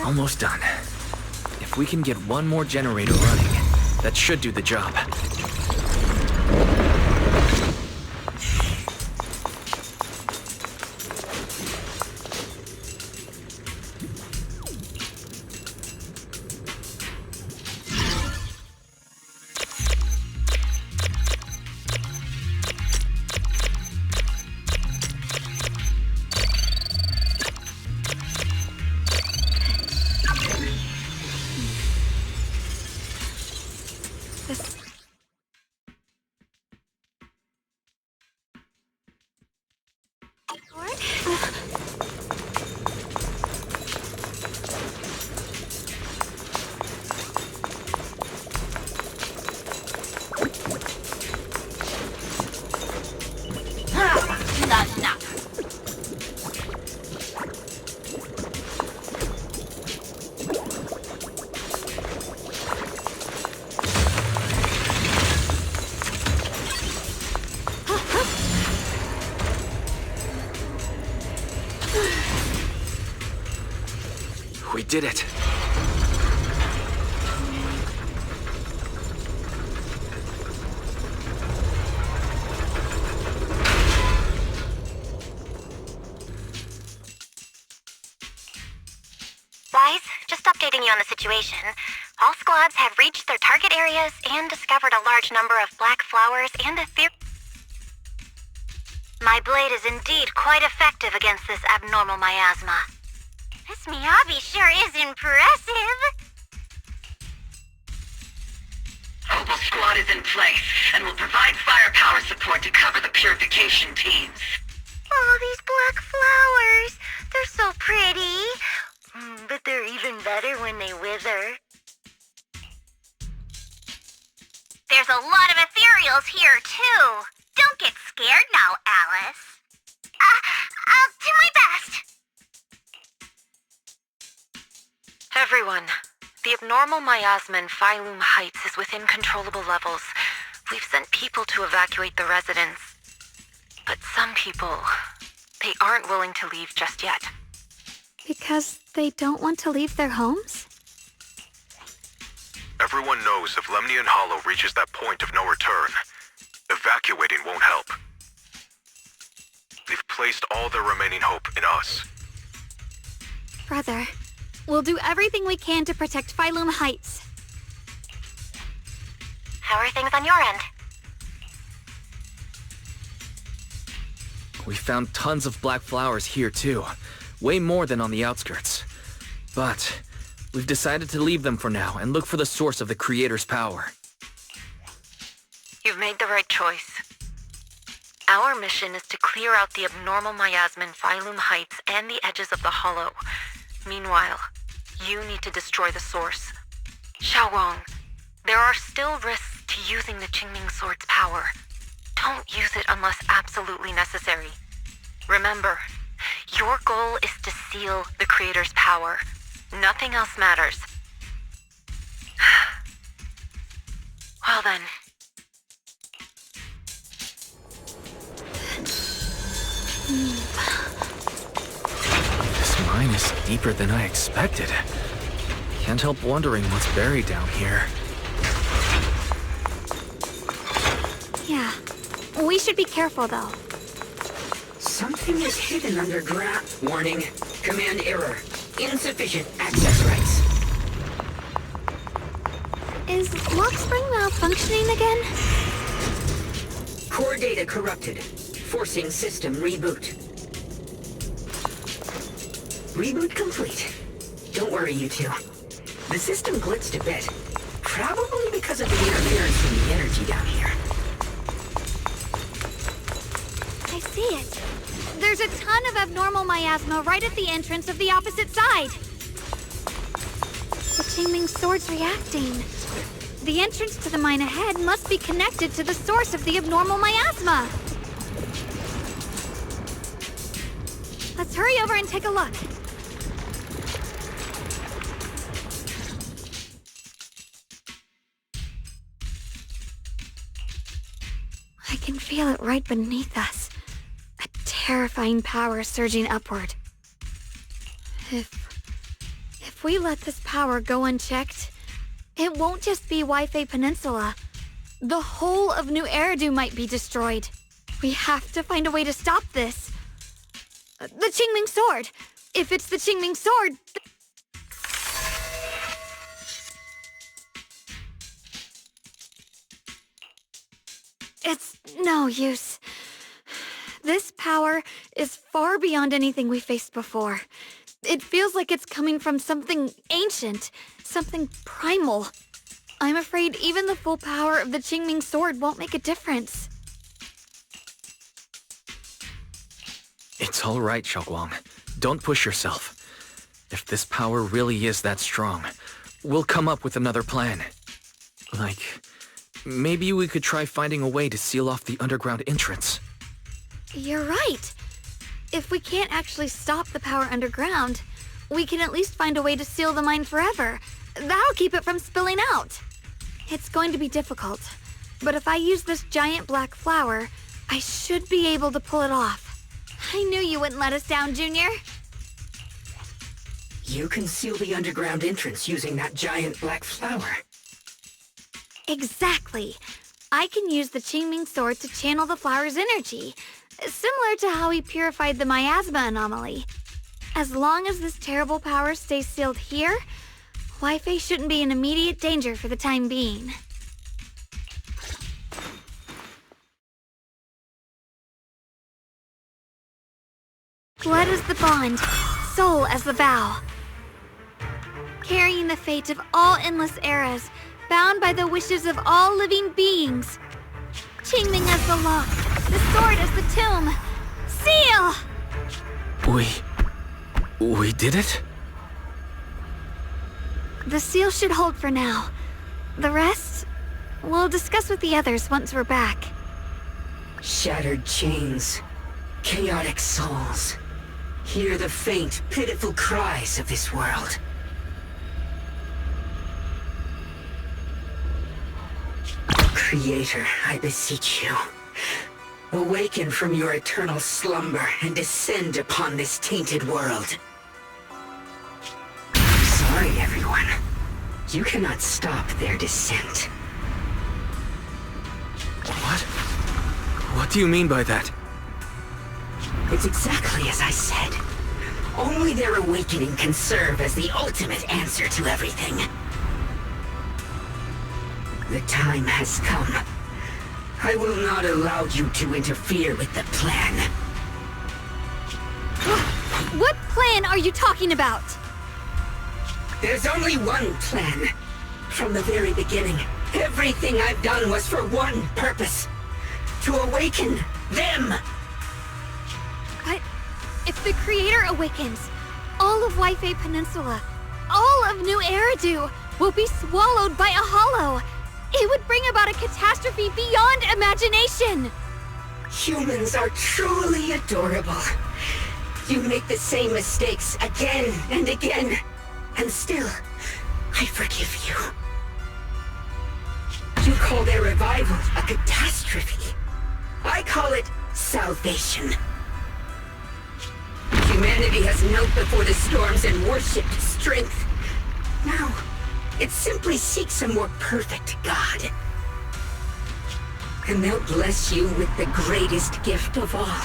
Almost done. If we can get one more generator running, that should do the job. We did it. Wise, just updating you on the situation. All squads have reached their target areas and discovered a large number of black flowers and a My blade is indeed quite effective against this abnormal miasma. This Miyabi sure is impressive. Opal Squad is in place and will provide firepower support to cover the purification teams. Oh, these black flowers. They're so pretty. But they're even better when they wither. There's a lot of ethereals here, too. Don't get scared now, Alice. I'll do my best. Everyone, the abnormal miasma in Phylum Heights is within controllable levels. We've sent people to evacuate the residents. But some people, they aren't willing to leave just yet. Because they don't want to leave their homes? Everyone knows if Lemnian Hollow reaches that point of no return, evacuating won't help. They've placed all their remaining hope in us. Brother, we'll do everything we can to protect Phylum Heights. How are things on your end? We found tons of black flowers here too. Way more than on the outskirts. But we've decided to leave them for now and look for the source of the Creator's power. You've made the right choice. Our mission is to clear out the abnormal miasma in Phylum Heights and the edges of the Hollow. Meanwhile, you need to destroy the source. Xiaowang, there are still risks to using the Qingming Sword's power. Don't use it unless absolutely necessary. Remember, your goal is to seal the Creator's power. Nothing else matters. Well then. This mine is deeper than I expected. Can't help wondering what's buried down here. Yeah. We should be careful, though. Something is hidden underground. Warning. Command error. Insufficient access rights. Is Lock Spring malfunctioning again? Core data corrupted. Forcing system reboot. Reboot complete. Don't worry, you two. The system blitzed a bit. Probably because of the interference from the energy down here. I see it. There's a ton of abnormal miasma right at the entrance of the opposite side. The Qingming Sword's reacting. The entrance to the mine ahead must be connected to the source of the abnormal miasma. Let's hurry over and take a look. I can feel it right beneath us. A terrifying power surging upward. If we let this power go unchecked, it won't just be Waifei Peninsula. The whole of New Eridu might be destroyed. We have to find a way to stop this. The Qingming Sword! If it's the Qingming Sword... It's no use. This power is far beyond anything we faced before. It feels like it's coming from something ancient, something primal. I'm afraid even the full power of the Qingming Sword won't make a difference. It's all right, Xiaoguang. Don't push yourself. If this power really is that strong, we'll come up with another plan. Like, maybe we could try finding a way to seal off the underground entrance. You're right. If we can't actually stop the power underground, we can at least find a way to seal the mine forever. That'll keep it from spilling out. It's going to be difficult, but if I use this giant black flower, I should be able to pull it off. I knew you wouldn't let us down, Junior. You can seal the underground entrance using that giant black flower. Exactly. I can use the Qingming sword to channel the flower's energy, similar to how he purified the miasma anomaly. As long as this terrible power stays sealed here, Wi-Fi shouldn't be in immediate danger for the time being. Blood as the bond, soul as the vow. Carrying the fate of all endless eras, bound by the wishes of all living beings. Qingming as the lock, the sword as the tomb. Seal! We did it? The seal should hold for now. The rest, we'll discuss with the others once we're back. Shattered chains, chaotic souls. Hear the faint, pitiful cries of this world. Creator, I beseech you. Awaken from your eternal slumber and descend upon this tainted world. I'm sorry, everyone. You cannot stop their descent. What? What do you mean by that? It's exactly as I said. Only their awakening can serve as the ultimate answer to everything. The time has come. I will not allow you to interfere with the plan. What plan are you talking about? There's only one plan. From the very beginning, everything I've done was for one purpose. To awaken them! But if the Creator awakens, all of Wi-Fi Peninsula, all of New Eridu will be swallowed by a hollow. It would bring about a catastrophe beyond imagination! Humans are truly adorable. You make the same mistakes again and again, and still, I forgive you. You call their revival a catastrophe. I call it salvation. Humanity has knelt before the storms and worshipped strength. Now, it simply seeks a more perfect God. And they'll bless you with the greatest gift of all.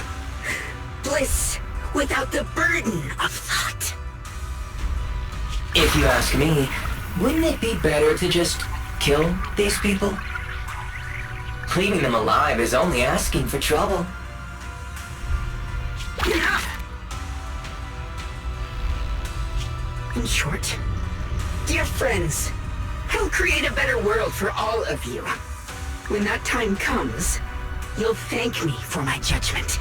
Bliss without the burden of thought. If you ask me, wouldn't it be better to just kill these people? Leaving them alive is only asking for trouble. In short, dear friends, I'll create a better world for all of you. When that time comes, you'll thank me for my judgment.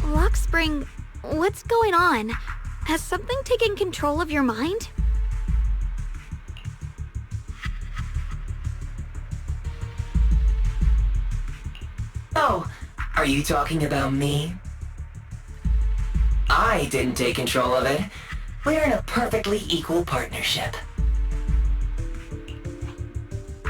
Lockspring, what's going on? Has something taken control of your mind? Oh, are you talking about me? I didn't take control of it. We're in a perfectly equal partnership.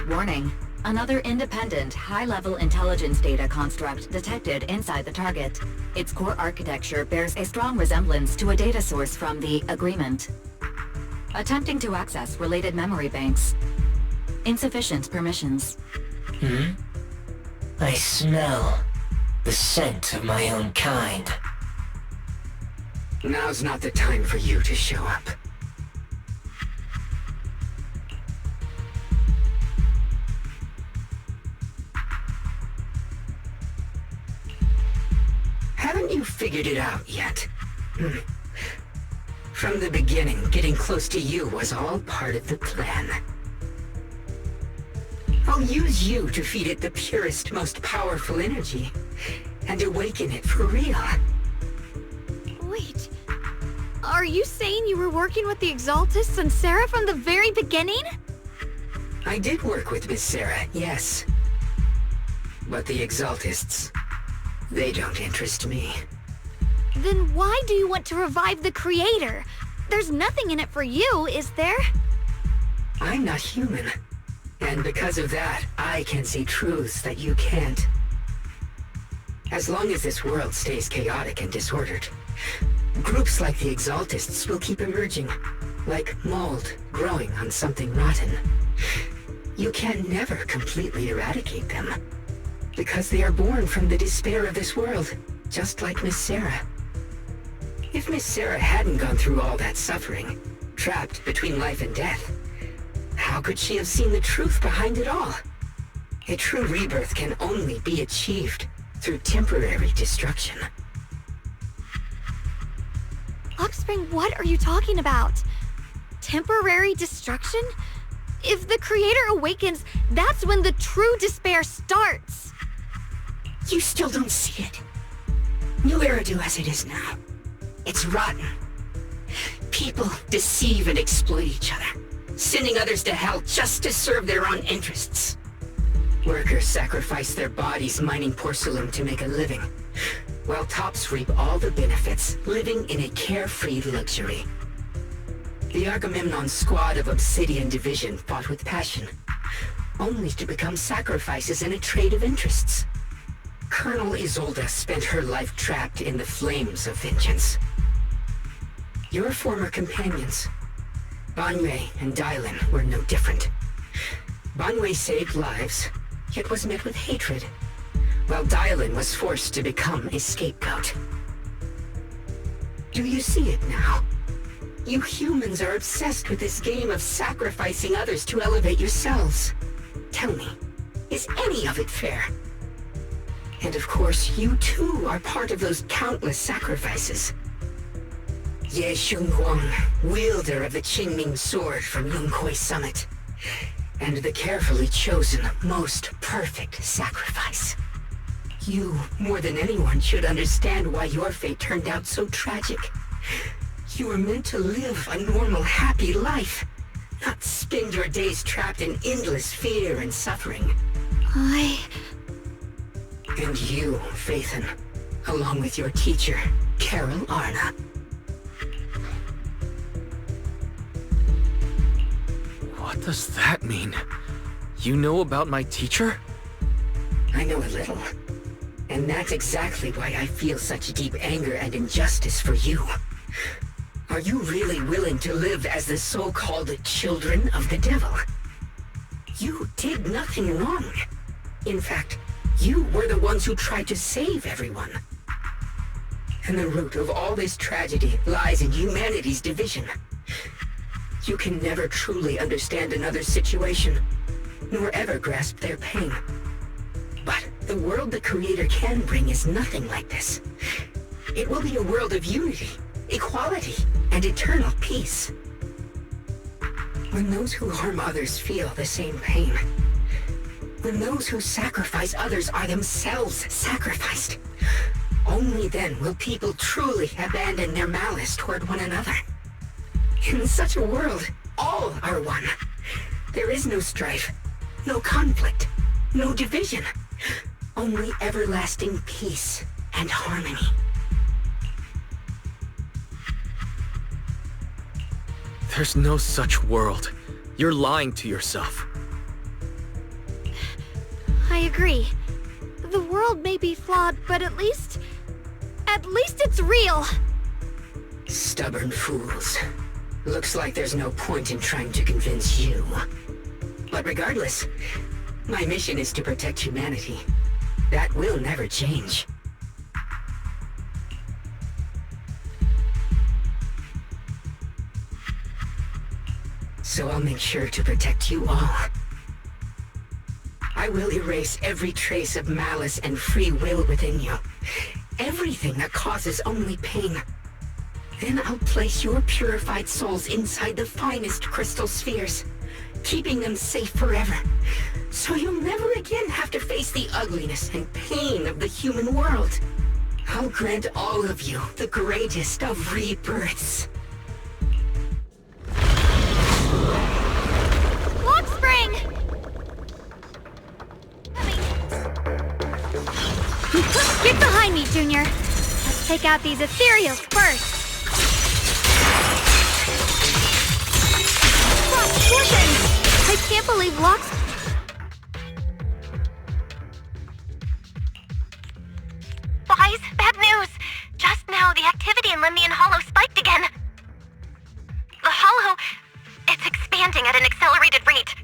Warning. Another independent, high-level intelligence data construct detected inside the target. Its core architecture bears a strong resemblance to a data source from the Agreement. Attempting to access related memory banks. Insufficient permissions. I smell the scent of my own kind. Now's not the time for you to show up. Haven't you figured it out yet? From the beginning, getting close to you was all part of the plan. I'll use you to feed it the purest, most powerful energy, and awaken it for real. Wait, are you saying you were working with the Exaltists and Sarah from the very beginning? I did work with Miss Sarah, yes. But the Exaltists, they don't interest me. Then why do you want to revive the Creator? There's nothing in it for you, is there? I'm not human. And because of that, I can see truths that you can't. As long as this world stays chaotic and disordered, Groups like the Exaltists will keep emerging, like mold growing on something rotten. You can never completely eradicate them, because they are born from the despair of this world, just like Miss Sarah. If Miss Sarah hadn't gone through all that suffering, trapped between life and death, how could she have seen the truth behind it all? A true rebirth can only be achieved through temporary destruction. Luxspring, what are you talking about? Temporary destruction? If the Creator awakens, that's when the true despair starts. You still don't see it. New Eridu as it is now. It's rotten. People deceive and exploit each other, sending others to hell just to serve their own interests. Workers sacrifice their bodies mining porcelain to make a living, while tops reap all the benefits, living in a carefree luxury. The Agamemnon squad of Obsidian Division fought with passion, only to become sacrifices in a trade of interests. Colonel Isolde spent her life trapped in the flames of vengeance. Your former companions, Banwei and Dylan, were no different. Banwei saved lives, yet was met with hatred, while Dylan was forced to become a scapegoat. Do you see it now? You humans are obsessed with this game of sacrificing others to elevate yourselves. Tell me, is any of it fair? And of course, you too are part of those countless sacrifices. Ye Xunguang, wielder of the Qingming sword from Yongkoi Summit, and the carefully chosen, most perfect sacrifice. You, more than anyone, should understand why your fate turned out so tragic. You were meant to live a normal, happy life, not spend your days trapped in endless fear and suffering. And you, Phaethon, along with your teacher, Carol Arna. What does that mean? You know about my teacher? I know a little. And that's exactly why I feel such deep anger and injustice for you. Are you really willing to live as the so-called children of the devil? You did nothing wrong. In fact, you were the ones who tried to save everyone. And the root of all this tragedy lies in humanity's division. You can never truly understand another's situation, nor ever grasp their pain. But the world the Creator can bring is nothing like this. It will be a world of unity, equality, and eternal peace. When those who harm others feel the same pain, when those who sacrifice others are themselves sacrificed, only then will people truly abandon their malice toward one another. In such a world, all are one. There is no strife, no conflict, no division, only everlasting peace and harmony. There's no such world. You're lying to yourself. I agree. The world may be flawed, but at least it's real. Stubborn fools. Looks like there's no point in trying to convince you. But regardless, my mission is to protect humanity. That will never change. So I'll make sure to protect you all. I will erase every trace of malice and free will within you. Everything that causes only pain. Then I'll place your purified souls inside the finest crystal spheres, keeping them safe forever. So you'll never again have to face the ugliness and pain of the human world. I'll grant all of you the greatest of rebirths. Get behind me, Junior. Let's take out these ethereals first. I can't believe Locks... Guys, bad news! Just now, the activity in Lemnian Hollow spiked again. The hollow, it's expanding at an accelerated rate.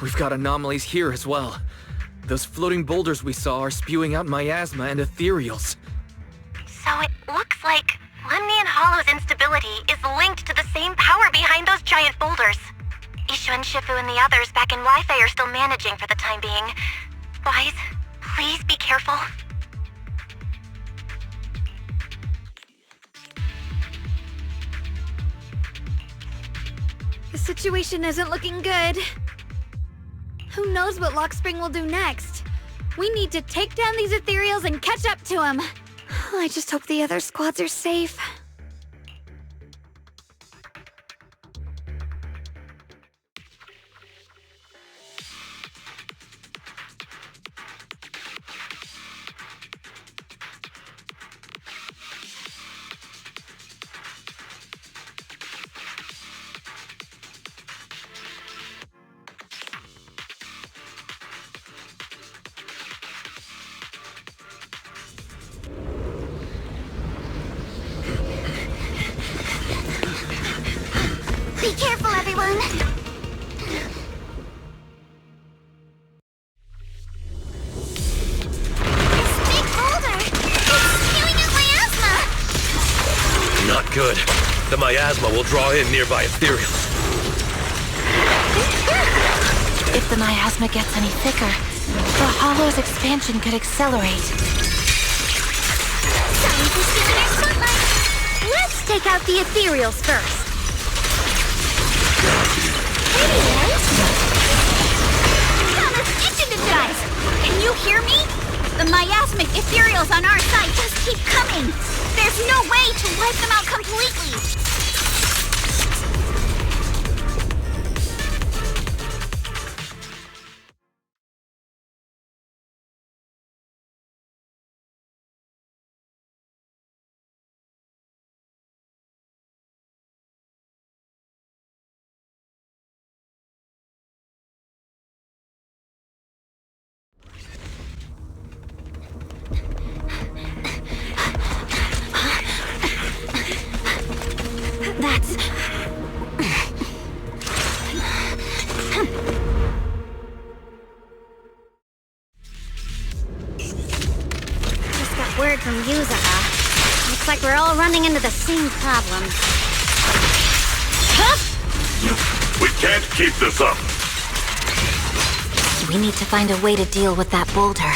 We've got anomalies here as well. Those floating boulders we saw are spewing out miasma and ethereals. So it looks like Lemnian Hollow's instability is linked to the same power behind those giant boulders. Ishu and Shifu and the others back in Wi-Fi are still managing for the time being. Wise, please be careful. The situation isn't looking good. Who knows what Lockspring will do next? We need to take down these ethereals and catch up to him. I just hope the other squads are safe. Be careful, everyone! This big boulder! It's spewing out miasma! Not good. The miasma will draw in nearby ethereals. If the miasma gets any thicker, the hollow's expansion could accelerate. Sorry for stealing our spotlight! Let's take out the ethereals first. Guys, can you hear me? The miasmic ethereals on our side just keep coming. There's no way to wipe them out completely. Word from Yuzaha. Looks like we're all running into the same problem. We can't keep this up. We need to find a way to deal with that boulder.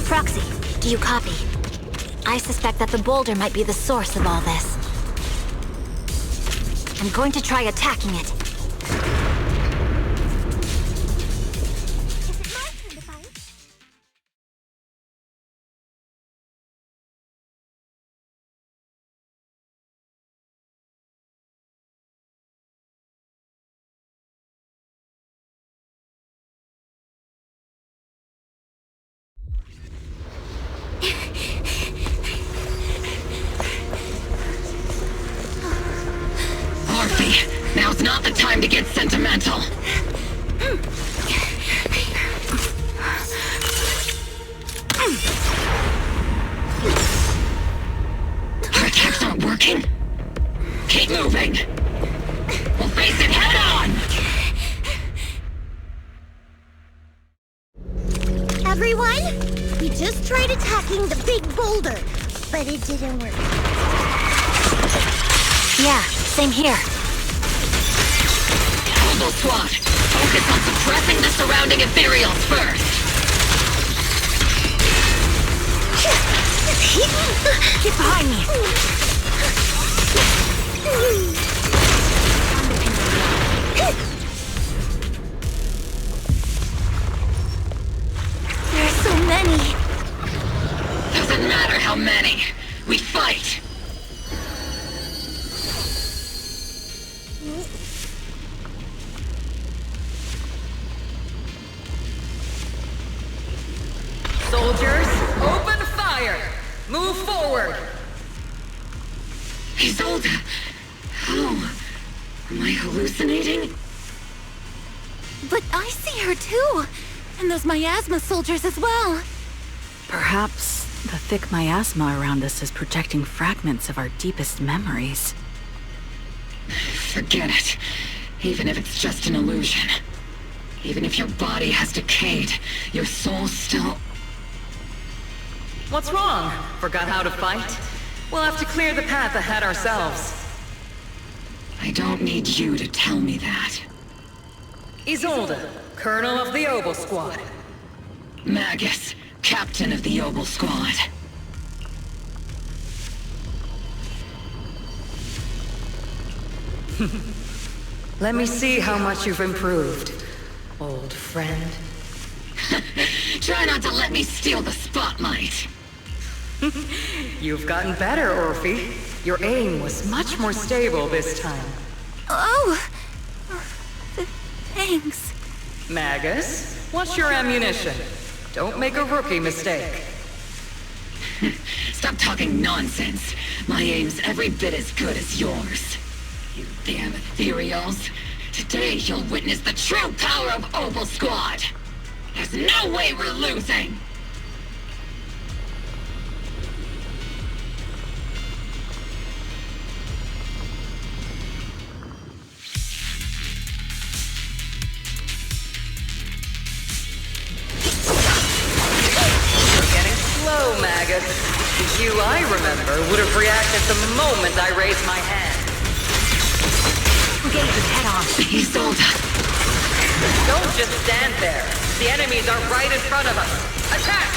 Proxy, do you copy? I suspect that the boulder might be the source of all this. I'm going to try attacking it. Now's not the time to get sentimental. Our attacks aren't working. Keep moving. We'll face it head on. Everyone, we just tried attacking the big boulder, but it didn't work. Yeah, same here. Combo squad, focus on suppressing the surrounding ethereals first. Get behind me. There are so many. Doesn't matter how many. We fight. Soldiers, open fire! Move forward! Isolde! How? Am I hallucinating? But I see her too! And those miasma soldiers as well! Perhaps the thick miasma around us is projecting fragments of our deepest memories. Forget it. Even if it's just an illusion. Even if your body has decayed, your soul still... What's wrong? Forgot how to fight? We'll have to clear the path ahead ourselves. I don't need you to tell me that. Isolde, Colonel of the Obel Squad. Magus, Captain of the Obel Squad. Let me see how much you've improved, old friend. Try not to let me steal the spotlight. You've gotten better, Orphe. Your aim was much more stable this time. Oh! Thanks. Magus, what's your ammunition? Don't make a rookie mistake. Stop talking nonsense. My aim's every bit as good as yours. You damn ethereals. Today you'll witness the true power of Obel Squad. There's no way we're losing! You're getting slow, Magus. You, I remember, would have reacted the moment I raised my hand. Engage his head on. Isolde. Don't just stand there. The enemies are right in front of us. Attack!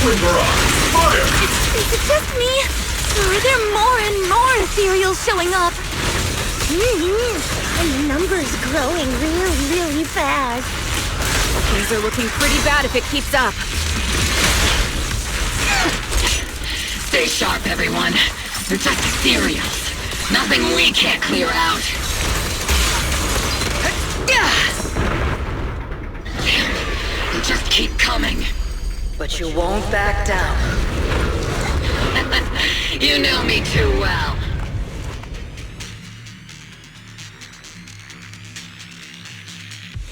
Swing barrage! Fire! Is it just me? Or are there more and more ethereals showing up? And the number's growing really fast. Things are looking pretty bad if it keeps up. Stay sharp, everyone. They're just ethereals. Nothing we can't clear out. They'll just keep coming. But you won't back down. You know me too well.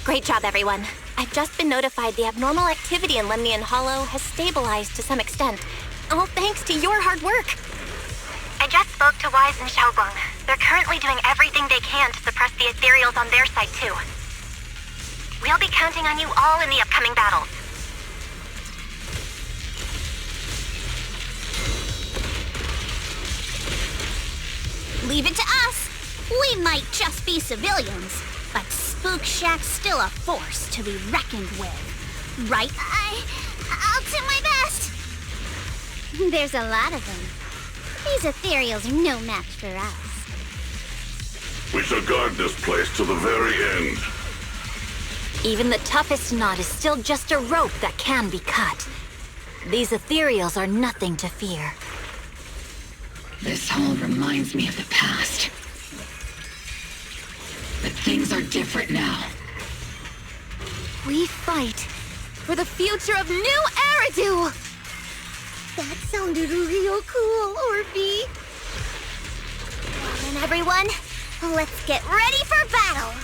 Great job, everyone. I've just been notified the abnormal activity in Lemnian Hollow has stabilized to some extent. All thanks to your hard work. I just spoke to Wise and Xiaoguang. They're currently doing everything they can to suppress the ethereals on their side, too. We'll be counting on you all in the upcoming battles. Leave it to us. We might just be civilians, but Spook Shack's still a force to be reckoned with. Right? I'll do my best. There's a lot of them. These ethereals are no match for us. We shall guard this place to the very end. Even the toughest knot is still just a rope that can be cut. These ethereals are nothing to fear. This all reminds me of the past. But things are different now. We fight for the future of New Eridu! That sounded real cool, Orphe. Well then, everyone, let's get ready for battle!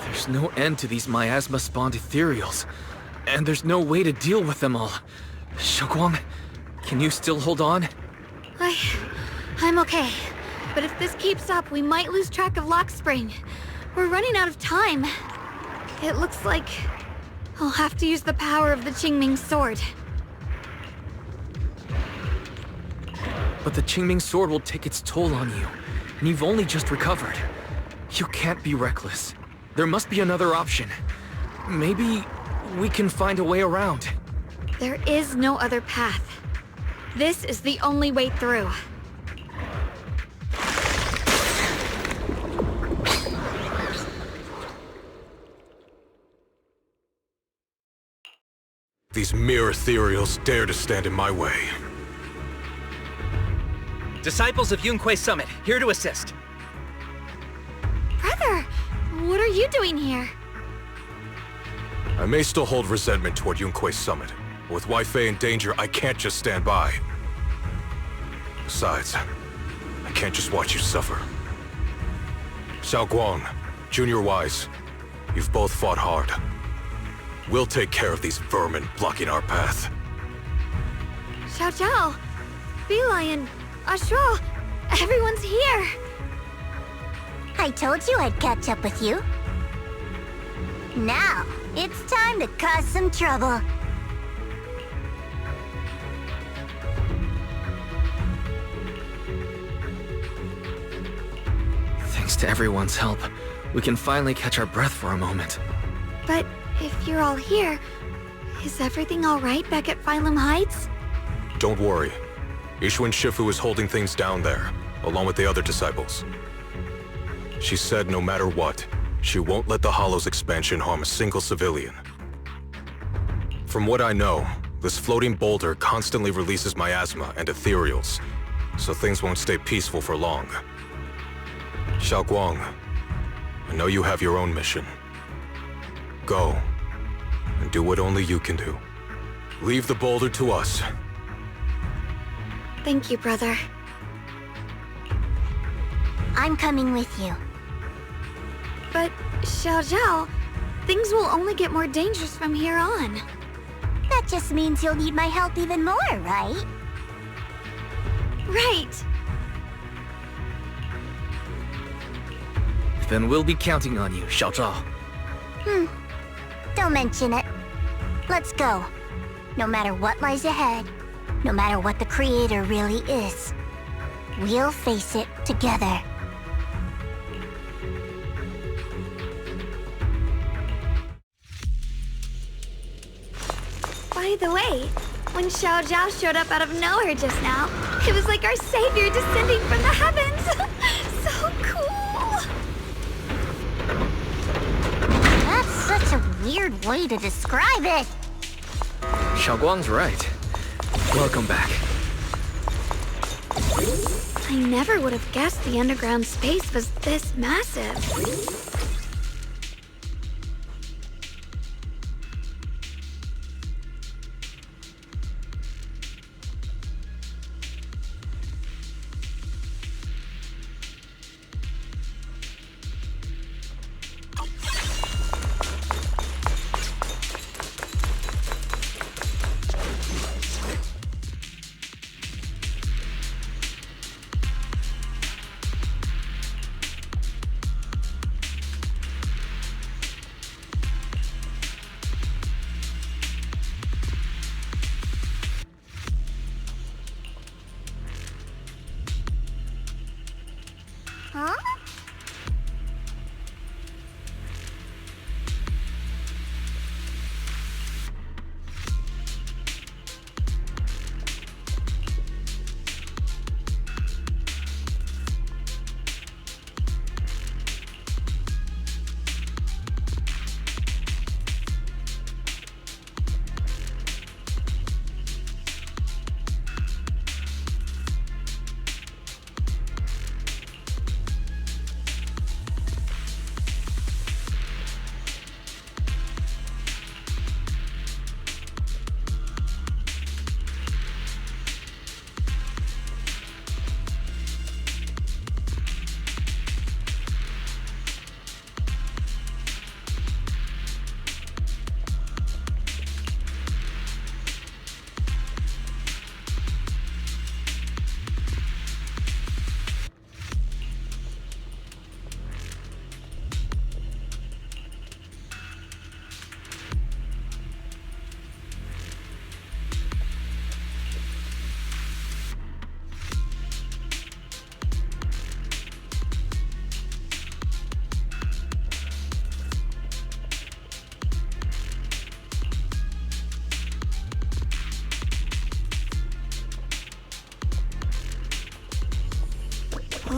There's no end to these miasma-spawned ethereals, and there's no way to deal with them all. Xiaoguang, can you still hold on? I'm okay. But if this keeps up, we might lose track of Lock Spring. We're running out of time. It looks like I'll have to use the power of the Qingming sword. But the Qingming sword will take its toll on you, and you've only just recovered. You can't be reckless. There must be another option. Maybe we can find a way around. There is no other path. This is the only way through. These mere ethereals dare to stand in my way. Disciples of Yunque Summit, here to assist. Brother, what are you doing here? I may still hold resentment toward Yunque Summit, but with Weifei in danger, I can't just stand by. Besides, I can't just watch you suffer. Xiao Guang, Junior Wise, you've both fought hard. We'll take care of these vermin blocking our path. Zhao, Lion, Ashura, everyone's here. I told you I'd catch up with you. Now, it's time to cause some trouble. Thanks to everyone's help, we can finally catch our breath for a moment. But if you're all here, is everything all right back at Phylum Heights? Don't worry. Ishuan Shifu is holding things down there, along with the other disciples. She said no matter what, she won't let the Hollow's expansion harm a single civilian. From what I know, this floating boulder constantly releases miasma and ethereals, so things won't stay peaceful for long. Xiao Guang, I know you have your own mission. Go, and do what only you can do. Leave the boulder to us. Thank you, brother. I'm coming with you. But, Zhao, things will only get more dangerous from here on. That just means you'll need my help even more, right? Right. Then we'll be counting on you, Zhao. Don't mention it. Let's go. No matter what lies ahead, no matter what the Creator really is, we'll face it together. By the way, when Zhao showed up out of nowhere just now, it was like our savior descending from the heavens. So cool. That's such a weird way to describe it. Xiao Guang's right. Welcome back. I never would have guessed the underground space was this massive. Huh?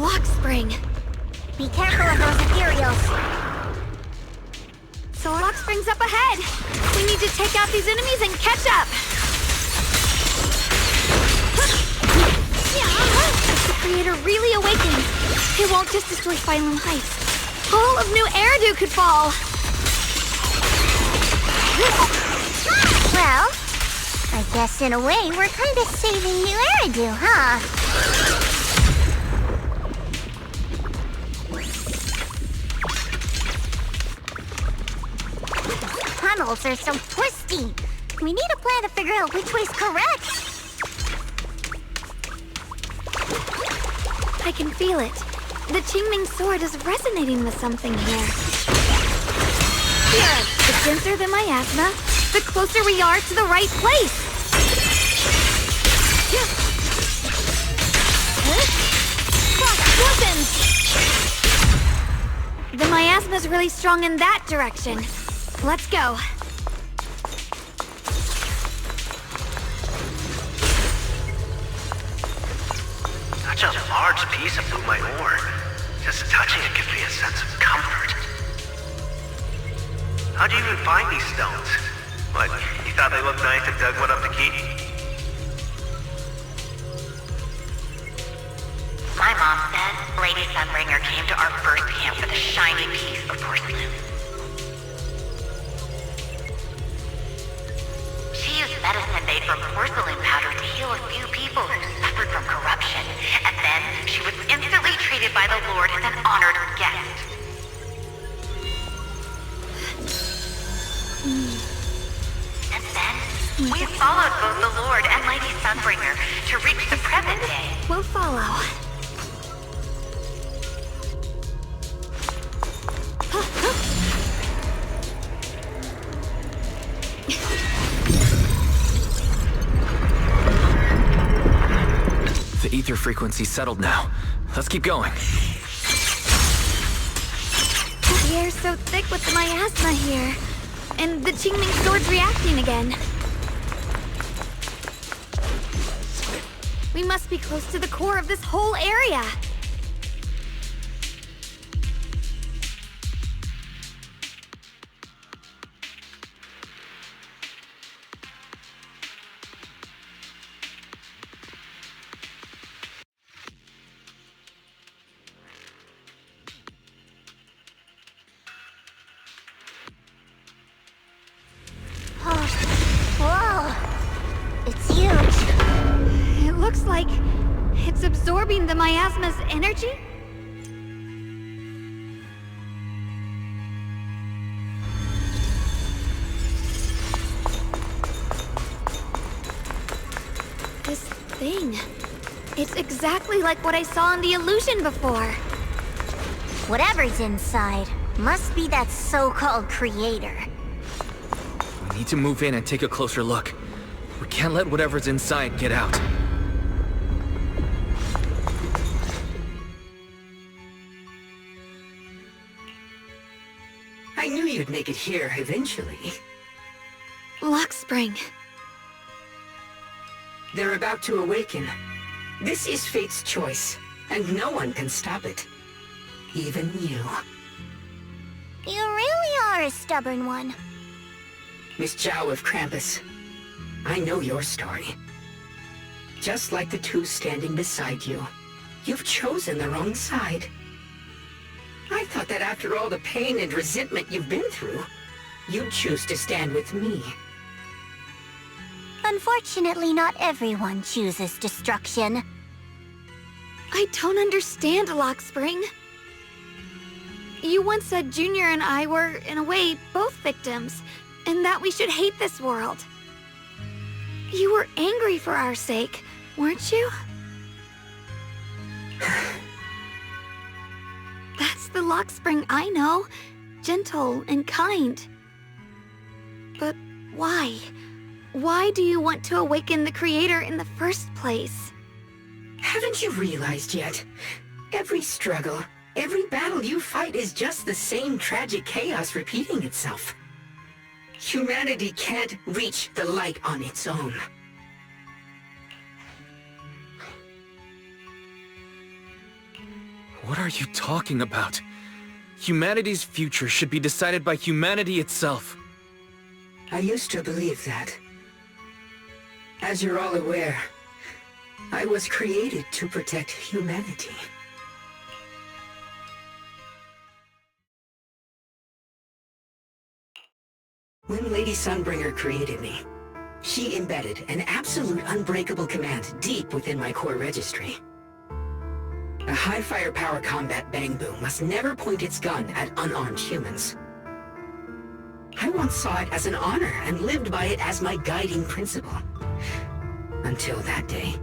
lock spring. Be careful of those ethereals. So lock spring's up ahead. We need to take out these enemies and catch up. If the creator really awakens, it won't just destroy Phylum Heights. All of New Eridu could fall. Well, I guess in a way we're kind of saving New Eridu, huh? Tunnels are so twisty. We need a plan to figure out which way's correct. I can feel it. The Qingming sword is resonating with something here. Here, the denser the miasma, the closer we are to the right place. The miasma's really strong in that direction. Let's go. Such a large piece of my ore. Just touching it gives me a sense of comfort. How'd you even find these stones? What, you thought they looked nice and dug one up to keep? My mom said Lady Sunbringer came to our first camp with a shiny piece of porcelain. She used medicine made from porcelain powder to heal a few people who suffered from corruption, and then she was instantly treated by the Lord as an honored guest. And then, we followed both the Lord and Lady Sunbringer to reach the present day. We'll follow. The ether frequency's settled now. Let's keep going. The air's so thick with the miasma here. And the Qingming sword's reacting again. We must be close to the core of this whole area. Whoa! It's huge. It looks like it's absorbing the miasma's energy? This thing. It's exactly like what I saw in the illusion before. Whatever's inside must be that so-called creator. We need to move in and take a closer look. We can't let whatever's inside get out. I knew you'd make it here eventually. Lock spring. They're about to awaken. This is fate's choice, and no one can stop it. Even you. You really are a stubborn one. Miss Zhao of Krampus, I know your story. Just like the two standing beside you, you've chosen the wrong side. I thought that after all the pain and resentment you've been through, you'd choose to stand with me. Unfortunately, not everyone chooses destruction. I don't understand, Lock Spring. You once said Junior and I were, in a way, both victims, and that we should hate this world. You were angry for our sake, weren't you? That's the Lock Spring I know. Gentle and kind. But why? Why do you want to awaken the Creator in the first place? Haven't you realized yet? Every struggle, every battle you fight is just the same tragic chaos repeating itself. Humanity can't reach the light on its own. What are you talking about? Humanity's future should be decided by humanity itself. I used to believe that. As you're all aware, I was created to protect humanity. When Lady Sunbringer created me, she embedded an absolute unbreakable command deep within my core registry. A high firepower combat bangbú must never point its gun at unarmed humans. I once saw it as an honor and lived by it as my guiding principle. Until that day.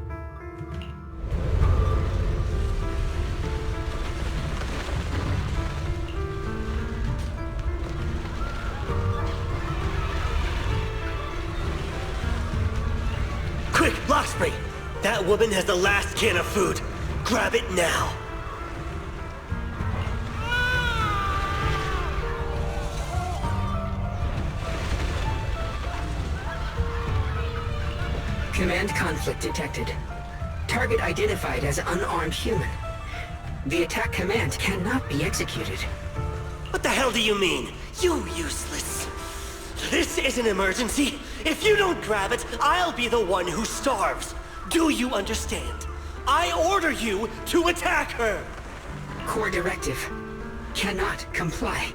Quick, Lockspring! That woman has the last can of food. Grab it now. Command conflict detected. Target identified as unarmed human. The attack command cannot be executed. What the hell do you mean? You useless. This is an emergency. If you don't grab it, I'll be the one who starves. Do you understand? I order you to attack her! Core directive. Cannot comply.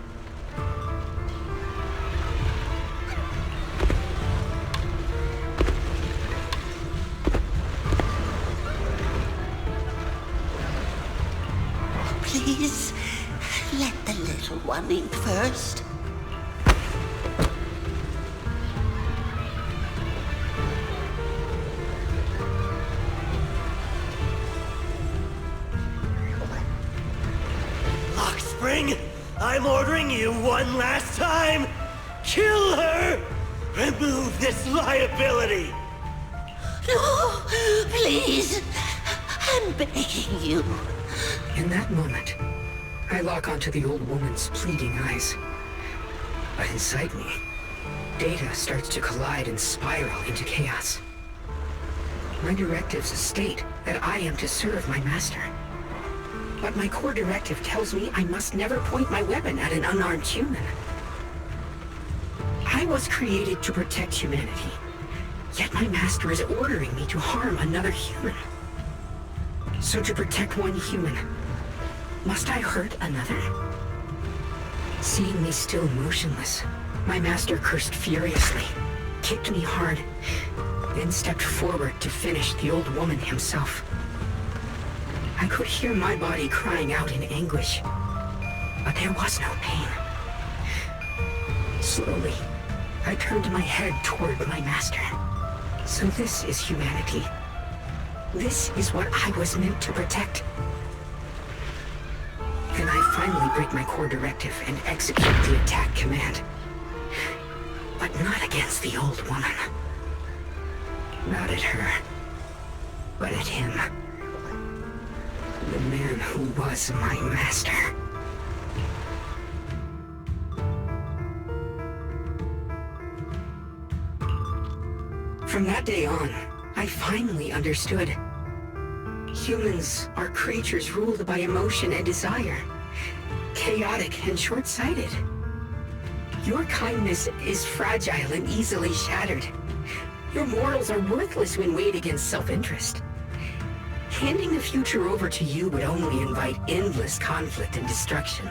Please, let the little one eat first. Lockspring, I'm ordering you one last time. Kill her! Remove this liability! No, please. I'm begging you. In that moment, I lock onto the old woman's pleading eyes. But inside me, data starts to collide and spiral into chaos. My directives state that I am to serve my master. But my core directive tells me I must never point my weapon at an unarmed human. I was created to protect humanity, yet my master is ordering me to harm another human. So to protect one human, must I hurt another? Seeing me still motionless, my master cursed furiously, kicked me hard, then stepped forward to finish the old woman himself. I could hear my body crying out in anguish, but there was no pain. Slowly, I turned my head toward my master. So this is humanity. This is what I was meant to protect. Then I finally break my core directive and execute the attack command. But not against the old woman. Not at her, but at him. The man who was my master. From that day on, I finally understood. Humans are creatures ruled by emotion and desire. Chaotic and short-sighted. Your kindness is fragile and easily shattered. Your morals are worthless when weighed against self-interest. Handing the future over to you would only invite endless conflict and destruction.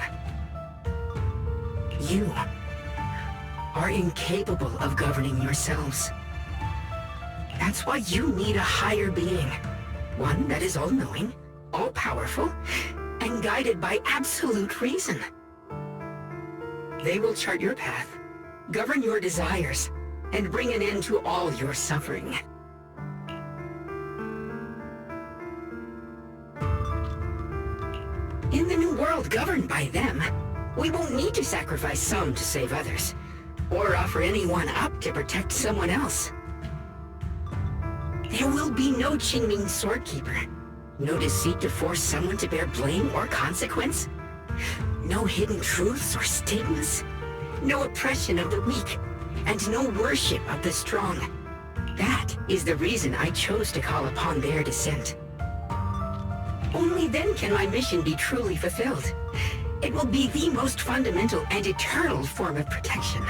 You are incapable of governing yourselves. That's why you need a higher being. One that is all-knowing, all-powerful, and guided by absolute reason. They will chart your path, govern your desires, and bring an end to all your suffering. In the new world governed by them, we won't need to sacrifice some to save others, or offer anyone up to protect someone else. There will be no Qingming Swordkeeper, no deceit to force someone to bear blame or consequence, no hidden truths or stigmas, no oppression of the weak, and no worship of the strong. That is the reason I chose to call upon their descent. Only then can my mission be truly fulfilled. It will be the most fundamental and eternal form of protection.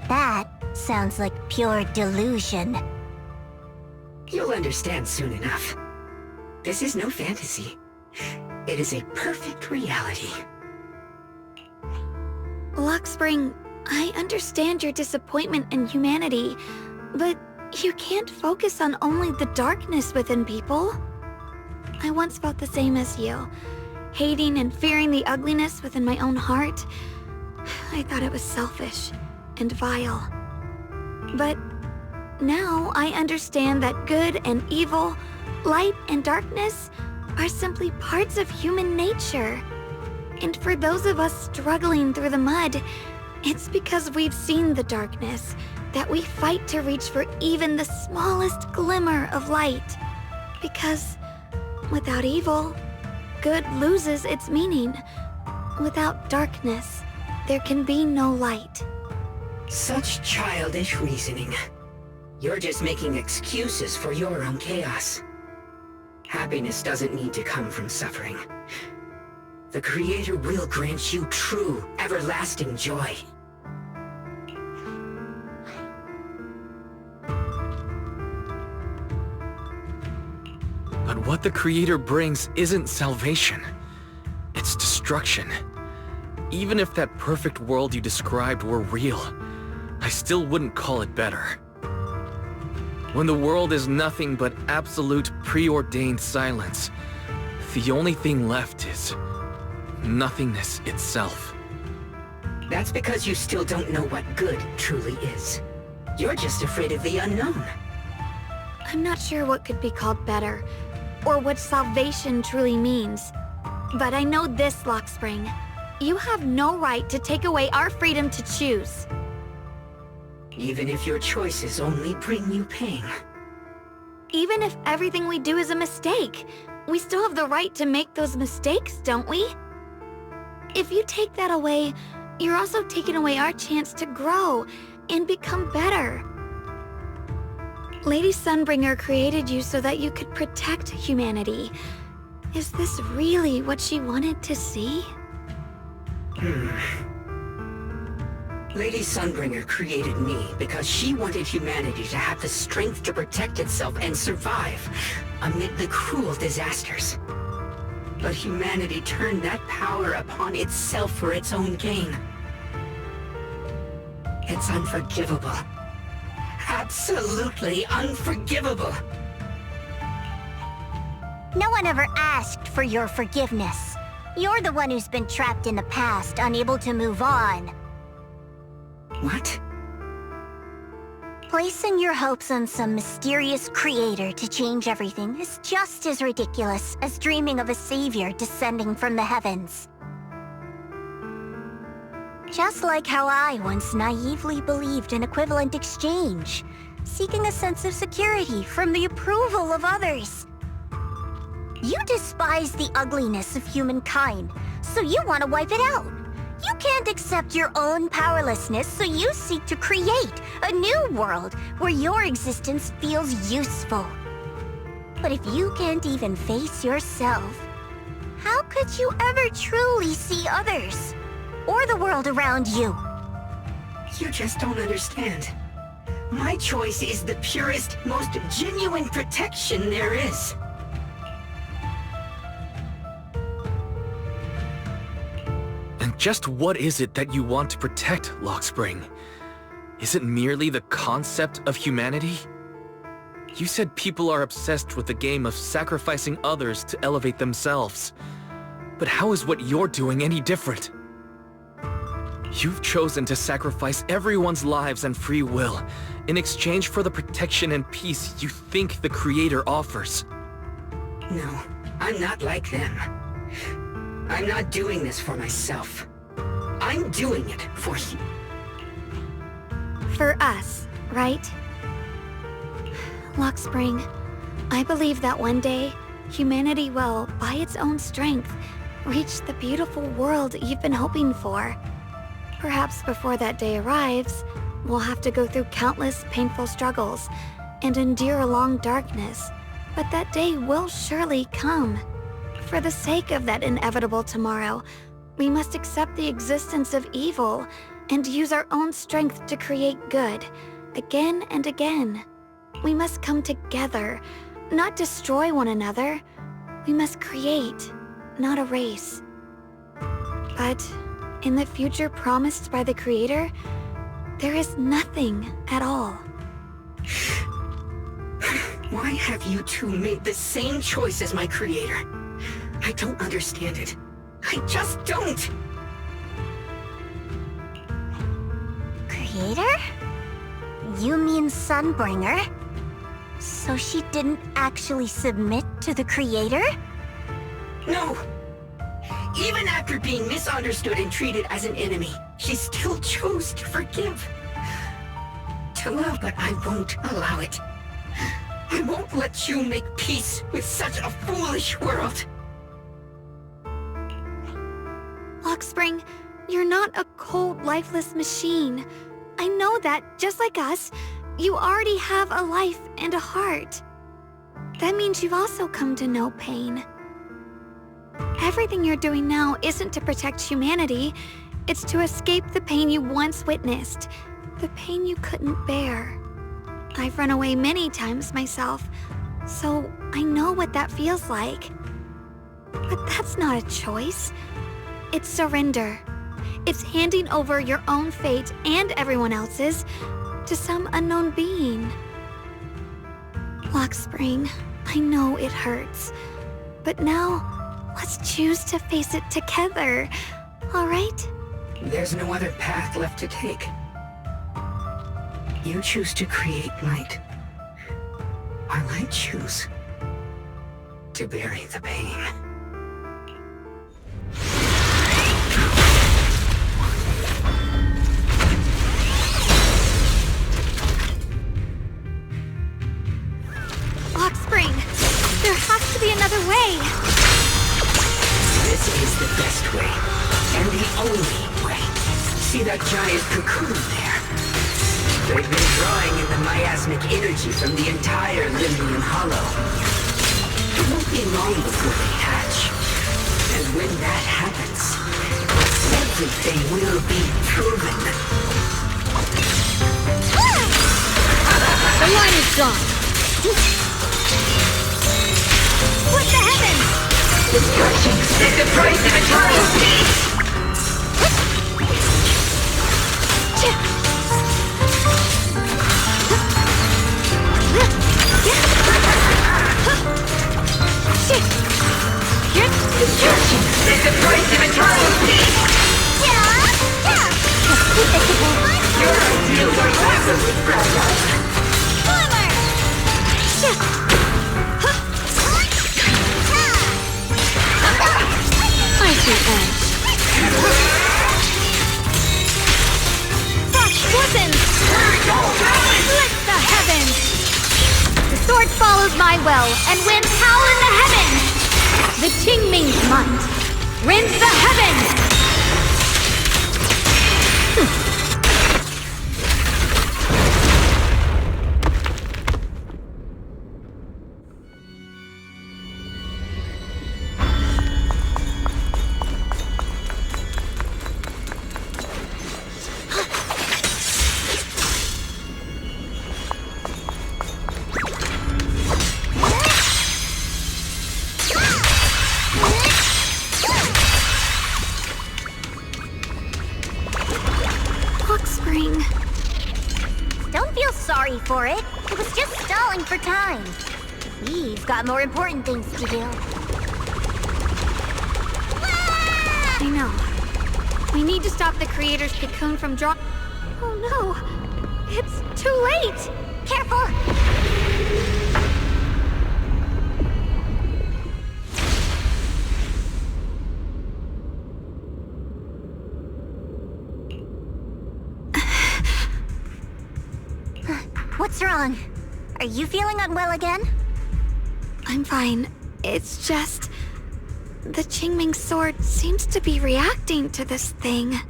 That sounds like pure delusion. You'll understand soon enough. This is no fantasy. It is a perfect reality. Lockspring, I understand your disappointment in humanity, but you can't focus on only the darkness within people. I once felt the same as you, hating and fearing the ugliness within my own heart. I thought it was selfish and vile. But now I understand that good and evil, light and darkness are simply parts of human nature. And for those of us struggling through the mud, it's because we've seen the darkness that we fight to reach for even the smallest glimmer of light. Because without evil, good loses its meaning. Without darkness, there can be no light. Such childish reasoning. You're just making excuses for your own chaos. Happiness doesn't need to come from suffering. The Creator will grant you true, everlasting joy. But what the Creator brings isn't salvation. It's destruction. Even if that perfect world you described were real, I still wouldn't call it better. When the world is nothing but absolute preordained silence, the only thing left is nothingness itself. That's because you still don't know what good truly is. You're just afraid of the unknown. I'm not sure what could be called better, or what salvation truly means. But I know this, Lockspring. You have no right to take away our freedom to choose. Even if your choices only bring you pain. Even if everything we do is a mistake, we still have the right to make those mistakes, don't we? If you take that away, you're also taking away our chance to grow and become better. Lady Sunbringer created you so that you could protect humanity. Is this really what she wanted to see? Lady Sunbringer created me because she wanted humanity to have the strength to protect itself and survive amid the cruel disasters. But humanity turned that power upon itself for its own gain. It's unforgivable. Absolutely unforgivable. No one ever asked for your forgiveness. You're the one who's been trapped in the past, unable to move on. What? Placing your hopes on some mysterious creator to change everything is just as ridiculous as dreaming of a savior descending from the heavens. Just like how I once naively believed in equivalent exchange, seeking a sense of security from the approval of others. You despise the ugliness of humankind, so you want to wipe it out. You can't accept your own powerlessness, so you seek to create a new world where your existence feels useful. But if you can't even face yourself, how could you ever truly see others? Or the world around you? You just don't understand. My choice is the purest, most genuine protection there is. And just what is it that you want to protect, Lockspring? Is it merely the concept of humanity? You said people are obsessed with the game of sacrificing others to elevate themselves. But how is what you're doing any different? You've chosen to sacrifice everyone's lives and free will in exchange for the protection and peace you think the Creator offers. No, I'm not like them. I'm not doing this for myself. I'm doing it for you. For us, right? Lockspring, I believe that one day, humanity will, by its own strength, reach the beautiful world you've been hoping for. Perhaps before that day arrives, we'll have to go through countless painful struggles and endure a long darkness But that day will surely come. For the sake of that inevitable tomorrow, we must accept the existence of evil and use our own strength to create good, again and again. We must come together, not destroy one another. We must create, not erase. But in the future promised by the Creator, there is nothing at all. Why have you two made the same choice as my Creator? I don't understand it. I just don't! Creator? You mean Sunbringer? So she didn't actually submit to the Creator? No! Even after being misunderstood and treated as an enemy, she still chose to forgive. To love, but I won't allow it. I won't let you make peace with such a foolish world. Lockspring, you're not a cold, lifeless machine. I know that, just like us, you already have a life and a heart. That means you've also come to know pain. Everything you're doing now isn't to protect humanity. It's to escape the pain you once witnessed, the pain you couldn't bear. I've run away many times myself, so I know what that feels like. But that's not a choice. It's surrender. It's handing over your own fate and everyone else's to some unknown being. Lockspring, I know it hurts, but now let's choose to face it together, all right? There's no other path left to take. You choose to create light, while I choose to bury the pain. Lockspring, there has to be another way. This is the best way, and the only way. See that giant cocoon there? They've been drawing in the miasmic energy from the entire Limbian Hollow. It won't be long before they hatch. And when that happens, everything will be proven. The line is gone. What the heavens? Destruction is the price of eternal peace! Destruction is the price of eternal peace! Your ideals are massively fragile! I see edge. Frost glistens! Lick the heavens! The sword follows my will, and winds howl in the heavens! The Qingming's might rends the heavens! Don't feel sorry for it. It was just stalling for time. We've got more important things to do. I know. We need to stop the Creator's cocoon from Oh no! It's too late! Careful! What's wrong? Are you feeling unwell again? I'm fine. It's just... the Qingming sword seems to be reacting to this thing.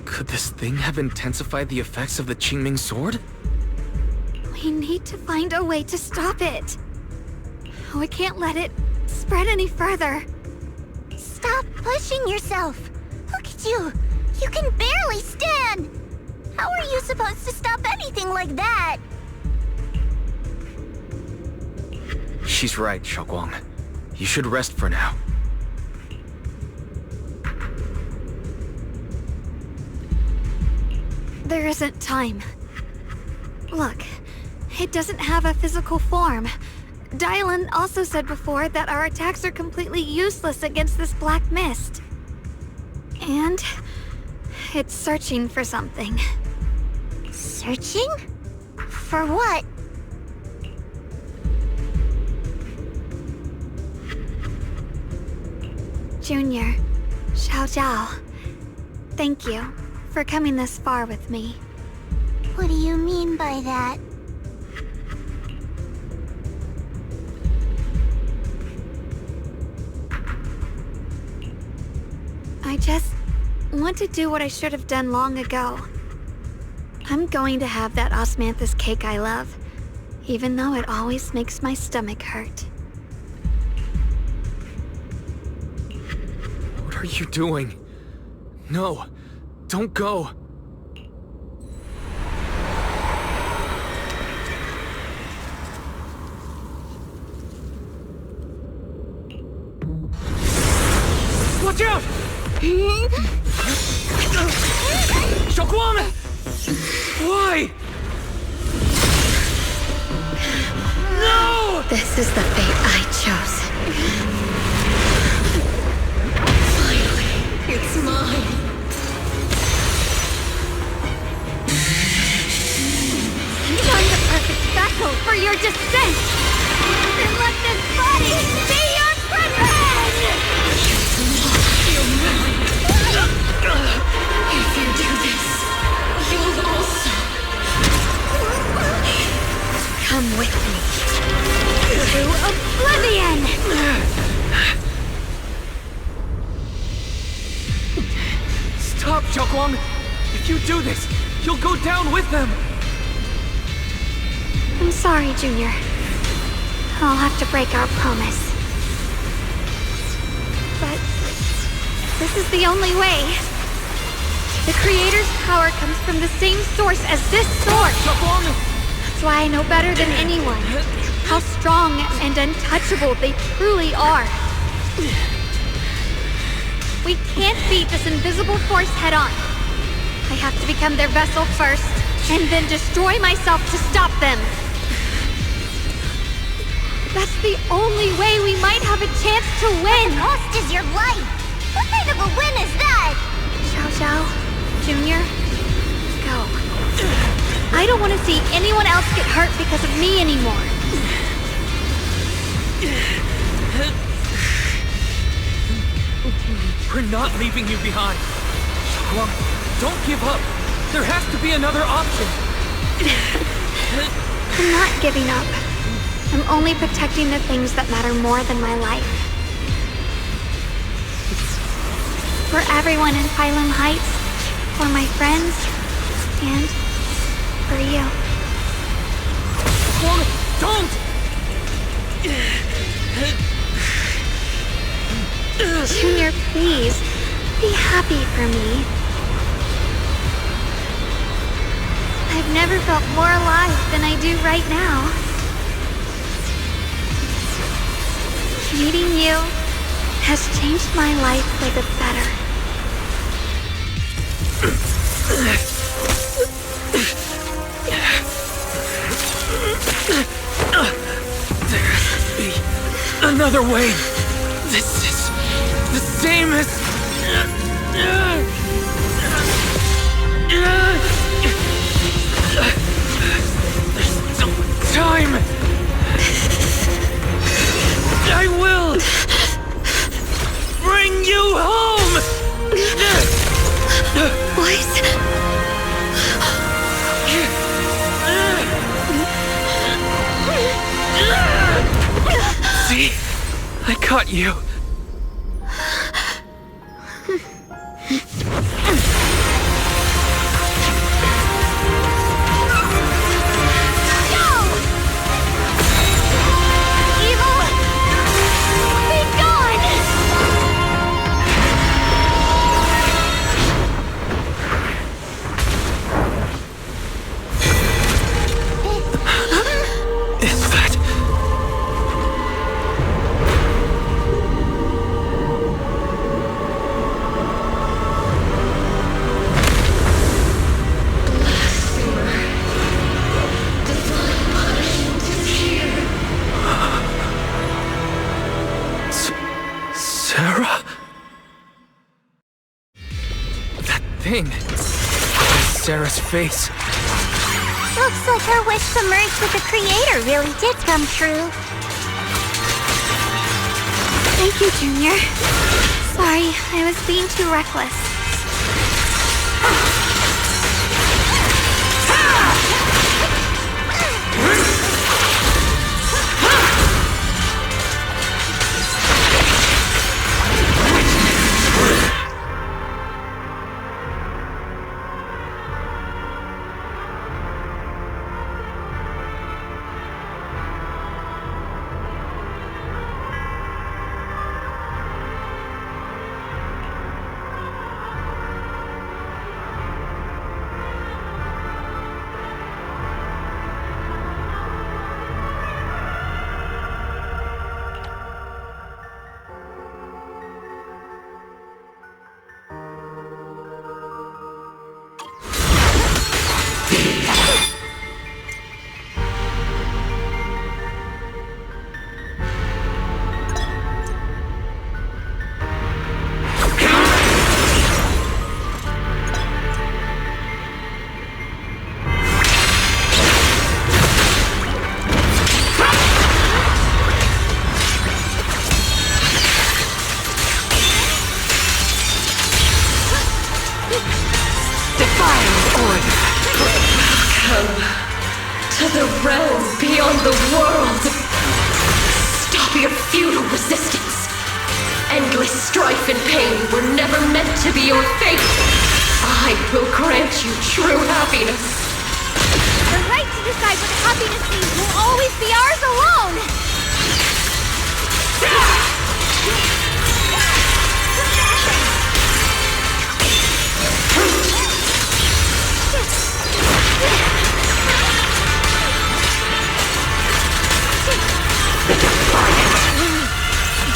Could this thing have intensified the effects of the Qingming sword? We need to find a way to stop it. We can't let it spread any further. Stop pushing yourself. Look at you. You can barely stand. How are you supposed to stop anything like that? She's right, Xiaoguang. You should rest for now. There isn't time. Look, it doesn't have a physical form. Dylan also said before that our attacks are completely useless against this black mist. And it's searching for something. Searching? For what? Junior, Zhao, thank you for coming this far with me. What do you mean by that? I just want to do what I should have done long ago. I'm going to have that osmanthus cake I love, even though it always makes my stomach hurt. What are you doing? No, don't go. Watch out! Xiaoguang! Why? No! This is the fate I chose. Finally, it's mine. I'm the perfect vessel for your descent! Then let this body be your prison! If you do this, you'll also come with me to oblivion! Stop, Xiaoguang! If you do this, you'll go down with them! I'm sorry, Junior. I'll have to break our promise. But this is the only way. The Creator's power comes from the same source as this sword. That's why I know better than anyone how strong and untouchable they truly are. We can't beat this invisible force head-on. I have to become their vessel first, and then destroy myself to stop them. That's the only way we might have a chance to win! The cost is your life! What kind of a win is that? Zhao, Junior, go. I don't want to see anyone else get hurt because of me anymore. We're not leaving you behind. Xiaoguang, don't give up. There has to be another option. I'm not giving up. I'm only protecting the things that matter more than my life. For everyone in Phylum Heights, for my friends, and for you. Don't! Junior, please, be happy for me. I've never felt more alive than I do right now. Meeting you has changed my life for the better. There has to be another way. This is the same as... There's still time. I will bring you home! Boys? See? I caught you. No! thing. Sarah's face. Looks like her wish to merge with the Creator really did come true. Thank you, Junior. Sorry, I was being too reckless.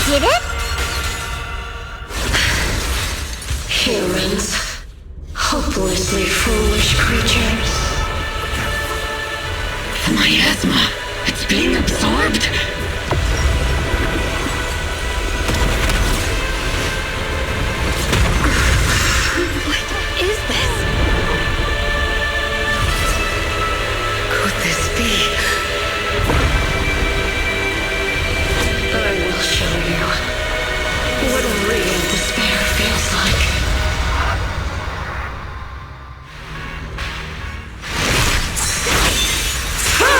Get it? Humans. Hopelessly foolish creatures. The miasma. It's being absorbed. What is this? Could this be? I will show you what real despair feels like.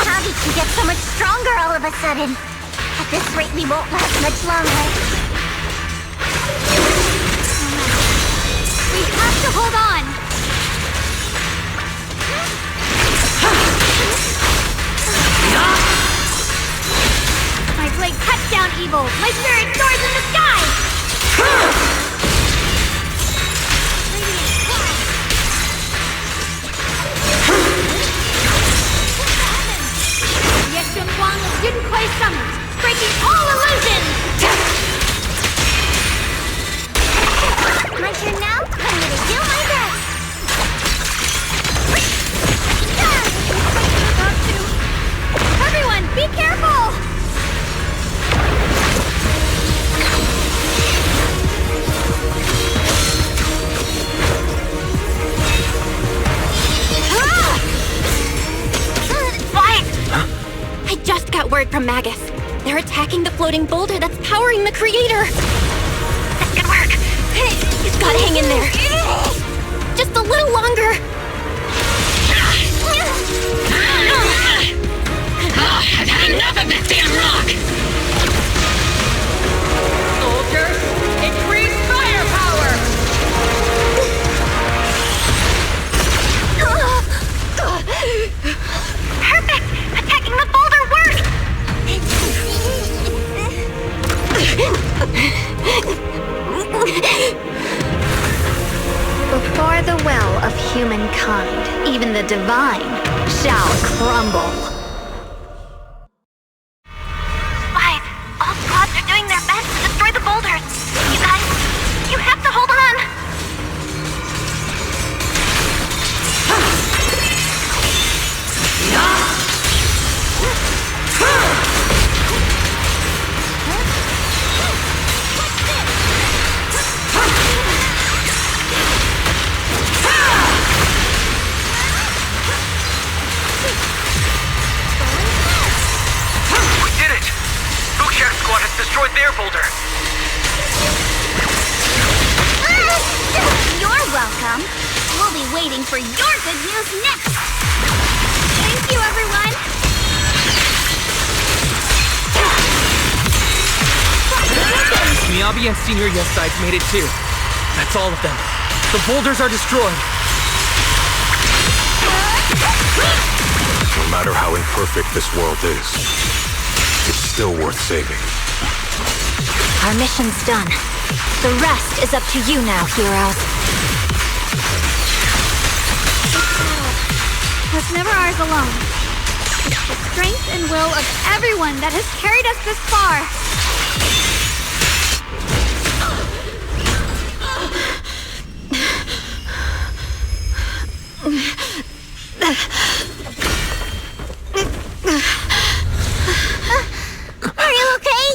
How did you get so much stronger all of a sudden? At this rate, we won't last much longer. We have to hold on. My blade cuts down evil. My spirit soars in the sky. Yun Kuei summoned, breaking all illusions! My turn now? I'm gonna do my best! Everyone, be careful! I just got word from Magus. They're attacking the floating boulder that's powering the Creator. That's good work. You've got to hang in there. Just a little longer. I've had enough of this damn rock! Soldiers, increase firepower! Perfect! Attacking the boulder worked! Before the well of humankind, even the divine shall crumble. All squads are doing their best to destroy the boulders. You guys, you have to hold on. destroyed their boulder. You're welcome. We'll be waiting for your good news next. Thank you, everyone. Miyabi and Senior Yes Sides made it too. That's all of them. The boulders are destroyed. No matter how imperfect this world is, it's still worth saving. Our mission's done. The rest is up to you now, heroes. Was never ours alone. It's the strength and will of everyone that has carried us this far. Are you okay?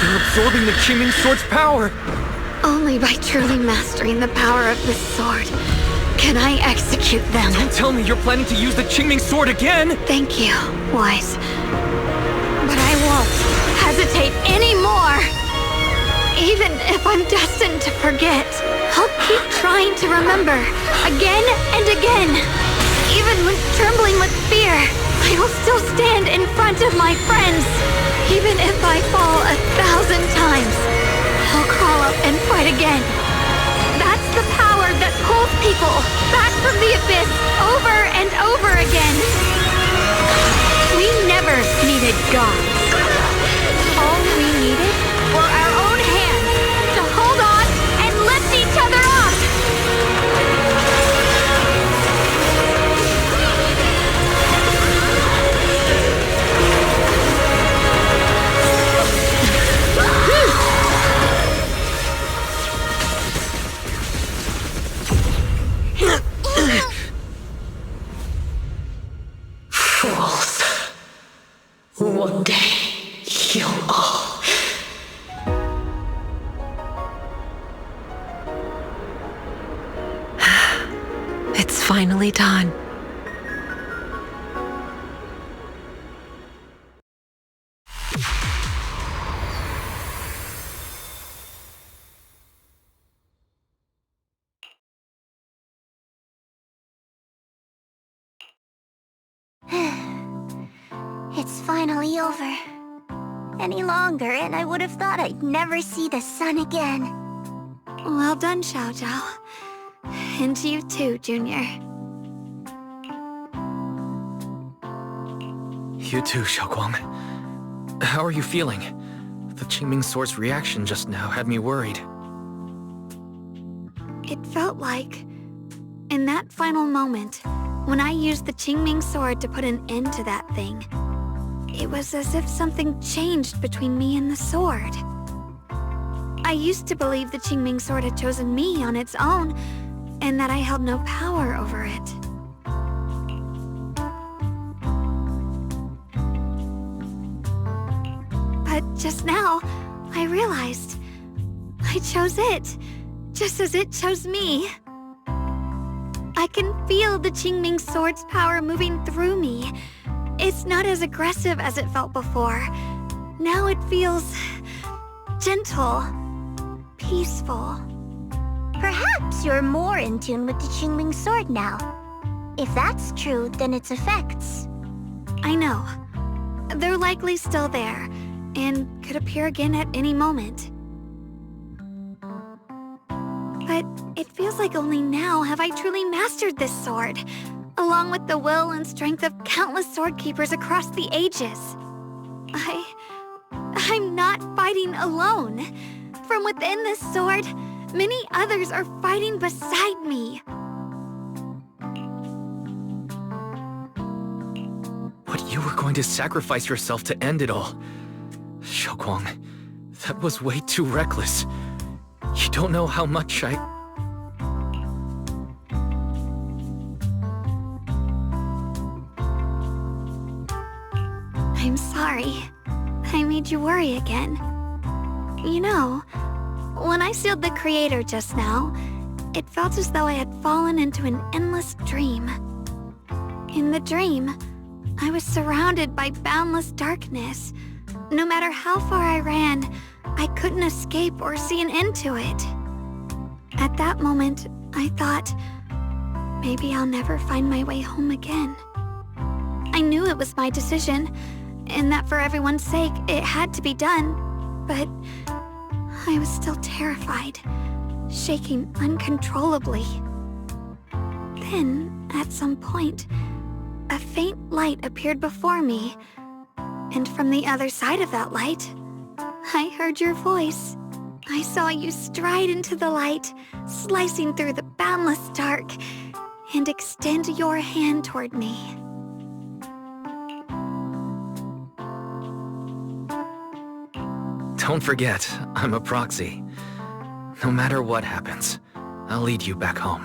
You're absorbing the Qingming Sword's power! Only by truly mastering the power of this sword can I execute them. Don't tell me you're planning to use the Qingming Sword again! Thank you, Wise. But I won't hesitate anymore! Even if I'm destined to forget, I'll keep trying to remember, again and again. Even when trembling with fear, I will still stand in front of my friends. Even if I fall 1,000 times, I'll crawl up and fight again. That's the power that pulls people back from the abyss over and over again. We never needed gods. All we needed were our own hands to hold on and lift each other up. Fools. One day, you'll all... It's finally done. It's finally over. Any longer, and I would have thought I'd never see the sun again. Well done, Zhao. And to you too, Junior. You too, Xiaoguang. How are you feeling? The Qingming Sword's reaction just now had me worried. It felt like, in that final moment, when I used the Qingming Sword to put an end to that thing, it was as if something changed between me and the sword. I used to believe the Qingming Sword had chosen me on its own, and that I held no power over it. But just now, I realized I chose it, just as it chose me. I can feel the Qingming Sword's power moving through me. It's not as aggressive as it felt before. Now it feels gentle, peaceful. Perhaps you're more in tune with the Qingming Sword now. If that's true, then its effects... I know. They're likely still there, and could appear again at any moment. But it feels like only now have I truly mastered this sword, along with the will and strength of countless sword keepers across the ages. I'm not fighting alone. From within this sword, many others are fighting beside me. But you were going to sacrifice yourself to end it all. Xiaoguang, that was way too reckless. You don't know how much I'm sorry. I made you worry again. You know, when I sealed the Creator just now, it felt as though I had fallen into an endless dream. In the dream, I was surrounded by boundless darkness. No matter how far I ran, I couldn't escape or see an end to it. At that moment, I thought, maybe I'll never find my way home again. I knew it was my decision, and that for everyone's sake, it had to be done, but I was still terrified, shaking uncontrollably. Then, at some point, a faint light appeared before me, and from the other side of that light, I heard your voice. I saw you stride into the light, slicing through the boundless dark, and extend your hand toward me. Don't forget, I'm a proxy. No matter what happens, I'll lead you back home.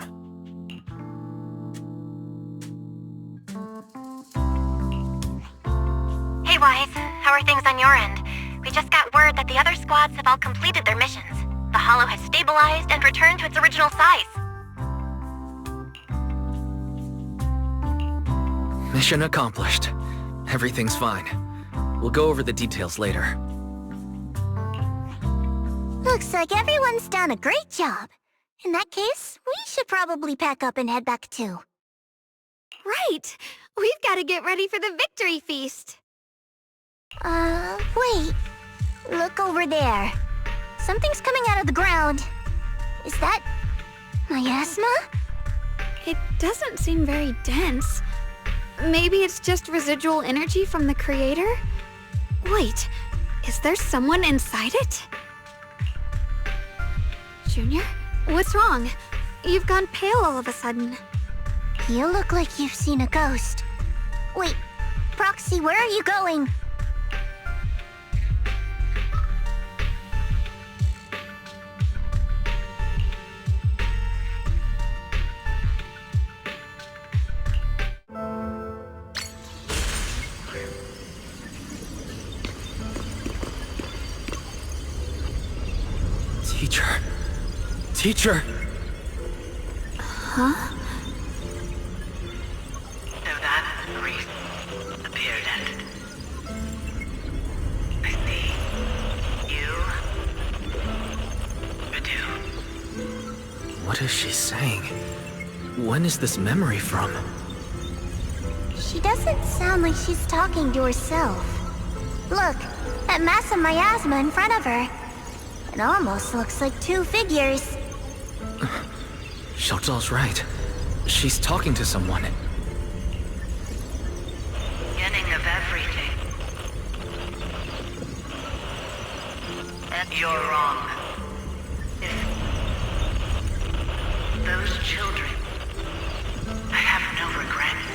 Hey, Wise. How are things on your end? We just got word that the other squads have all completed their missions. The Hollow has stabilized and returned to its original size. Mission accomplished. Everything's fine. We'll go over the details later. Looks like everyone's done a great job. In that case, we should probably pack up and head back too. Right! We've got to get ready for the victory feast! Wait. Look over there. Something's coming out of the ground. Is that miasma? It doesn't seem very dense. Maybe it's just residual energy from the creator? Wait, is there someone inside it? Junior, what's wrong? You've gone pale all of a sudden. You look like you've seen a ghost. Wait, Proxy, where are you going? Teacher! Huh? So that's the reason appeared at. I see. You... Redo. What is she saying? When is this memory from? She doesn't sound like she's talking to herself. Look, that mass of miasma in front of her. It almost looks like two figures. Zhao's right. She's talking to someone. Beginning of everything. And you're wrong. If those children, I have no regrets.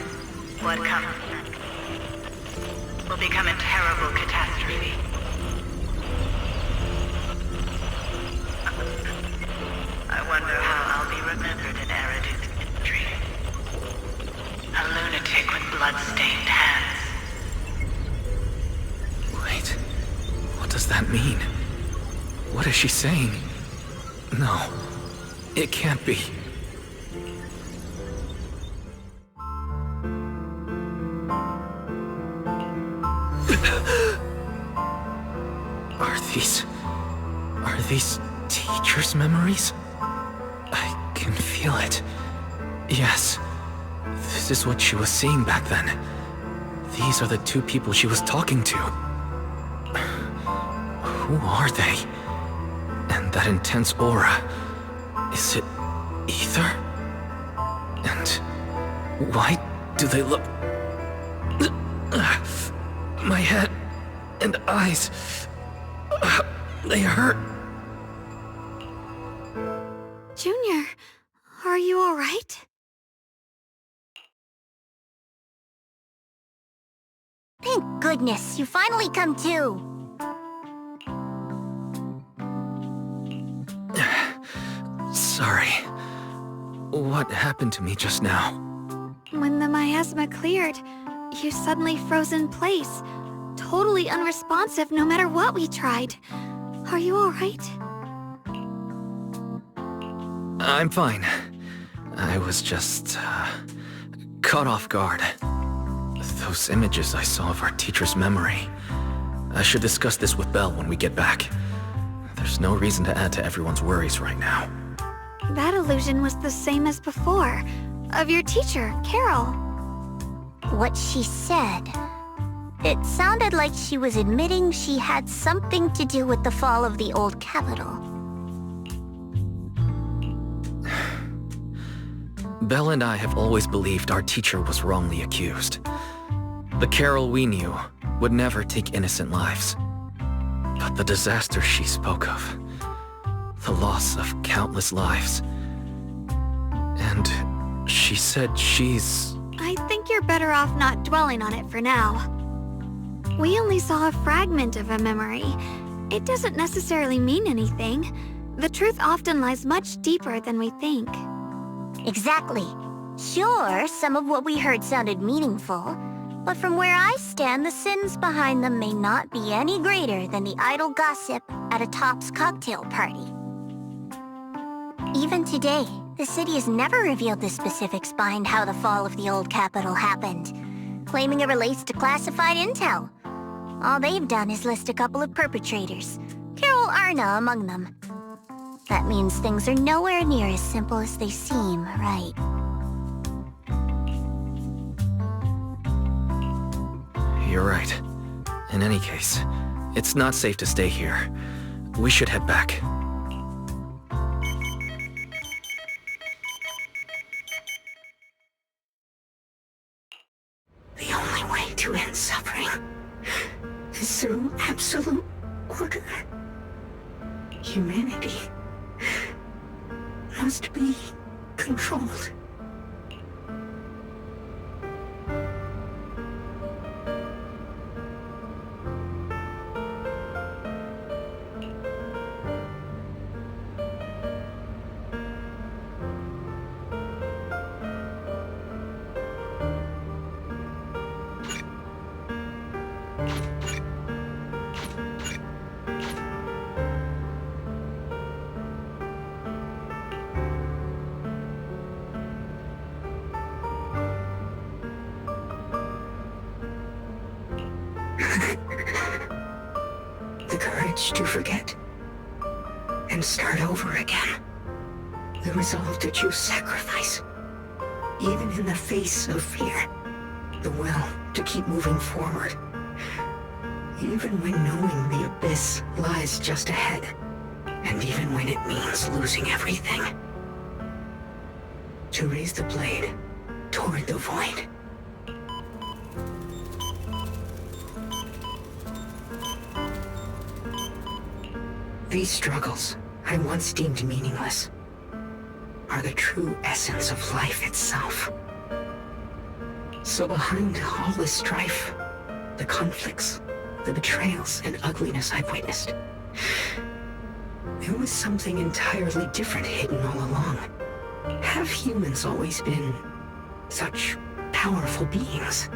What comes next will become a terrible catastrophe. I wonder how I'll be remembered in Eridu's history. A lunatic with blood-stained hands. Wait, what does that mean? What is she saying? No, it can't be. Are these teachers' memories? I can feel it. Yes, this is what she was seeing back then. These are the two people she was talking to. Who are they? And that intense aura, is it ether? And why do they look... My head and eyes, they hurt. Junior, are you all right? Thank goodness, you finally come to. Sorry. What happened to me just now? When the miasma cleared, you suddenly froze in place. Totally unresponsive no matter what we tried. Are you all right? I'm fine. I was just, caught off guard. Those images I saw of our teacher's memory. I should discuss this with Belle when we get back. There's no reason to add to everyone's worries right now. That illusion was the same as before, of your teacher, Carol. What she said. It sounded like she was admitting she had something to do with the fall of the old capital. Belle and I have always believed our teacher was wrongly accused. The Carol we knew would never take innocent lives. But the disaster she spoke of, the loss of countless lives, and she said she's... I think you're better off not dwelling on it for now. We only saw a fragment of a memory. It doesn't necessarily mean anything. The truth often lies much deeper than we think. Exactly. Sure, some of what we heard sounded meaningful, but from where I stand, the sins behind them may not be any greater than the idle gossip at a Top's cocktail party. Even today, the city has never revealed the specifics behind how the fall of the old capital happened, claiming it relates to classified intel. All they've done is list a couple of perpetrators, Carol Arna among them. That means things are nowhere near as simple as they seem, right? You're right. In any case, it's not safe to stay here. We should head back. The only way to end suffering is through absolute order. Humanity must be controlled. The courage to forget and start over again. The resolve to choose sacrifice, even in the face of fear. The will to keep moving forward, even when knowing the abyss lies just ahead, and even when it means losing everything. To raise the blade toward the void. These struggles, I once deemed meaningless, are the true essence of life itself. So behind all the strife, the conflicts, the betrayals and ugliness I've witnessed, there was something entirely different hidden all along. Have humans always been such powerful beings?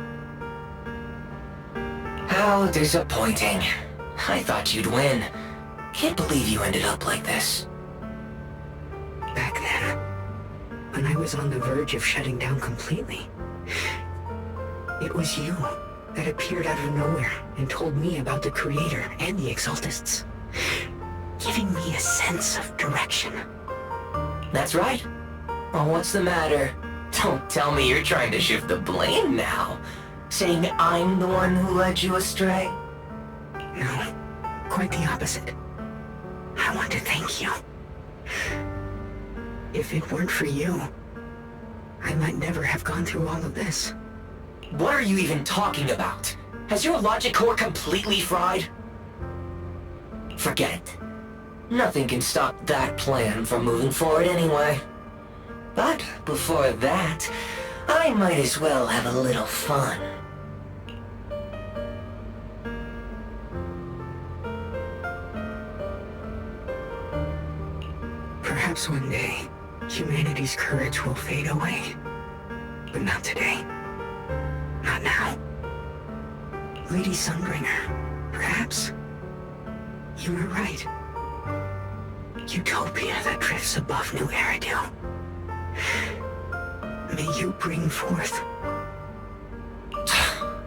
How disappointing. I thought you'd win. Can't believe you ended up like this. Back then, when I was on the verge of shutting down completely, it was you that appeared out of nowhere and told me about the Creator and the Exaltists, giving me a sense of direction. That's right. Well, what's the matter? Don't tell me you're trying to shift the blame now, saying I'm the one who led you astray. No, quite the opposite. I want to thank you. If it weren't for you, I might never have gone through all of this. What are you even talking about? Has your logic core completely fried? Forget it. Nothing can stop that plan from moving forward anyway. But before that, I might as well have a little fun. Perhaps one day, humanity's courage will fade away. But not today. Not now. Lady Sunbringer, perhaps you were right. utopia that drifts above New Eridu. May you bring forth...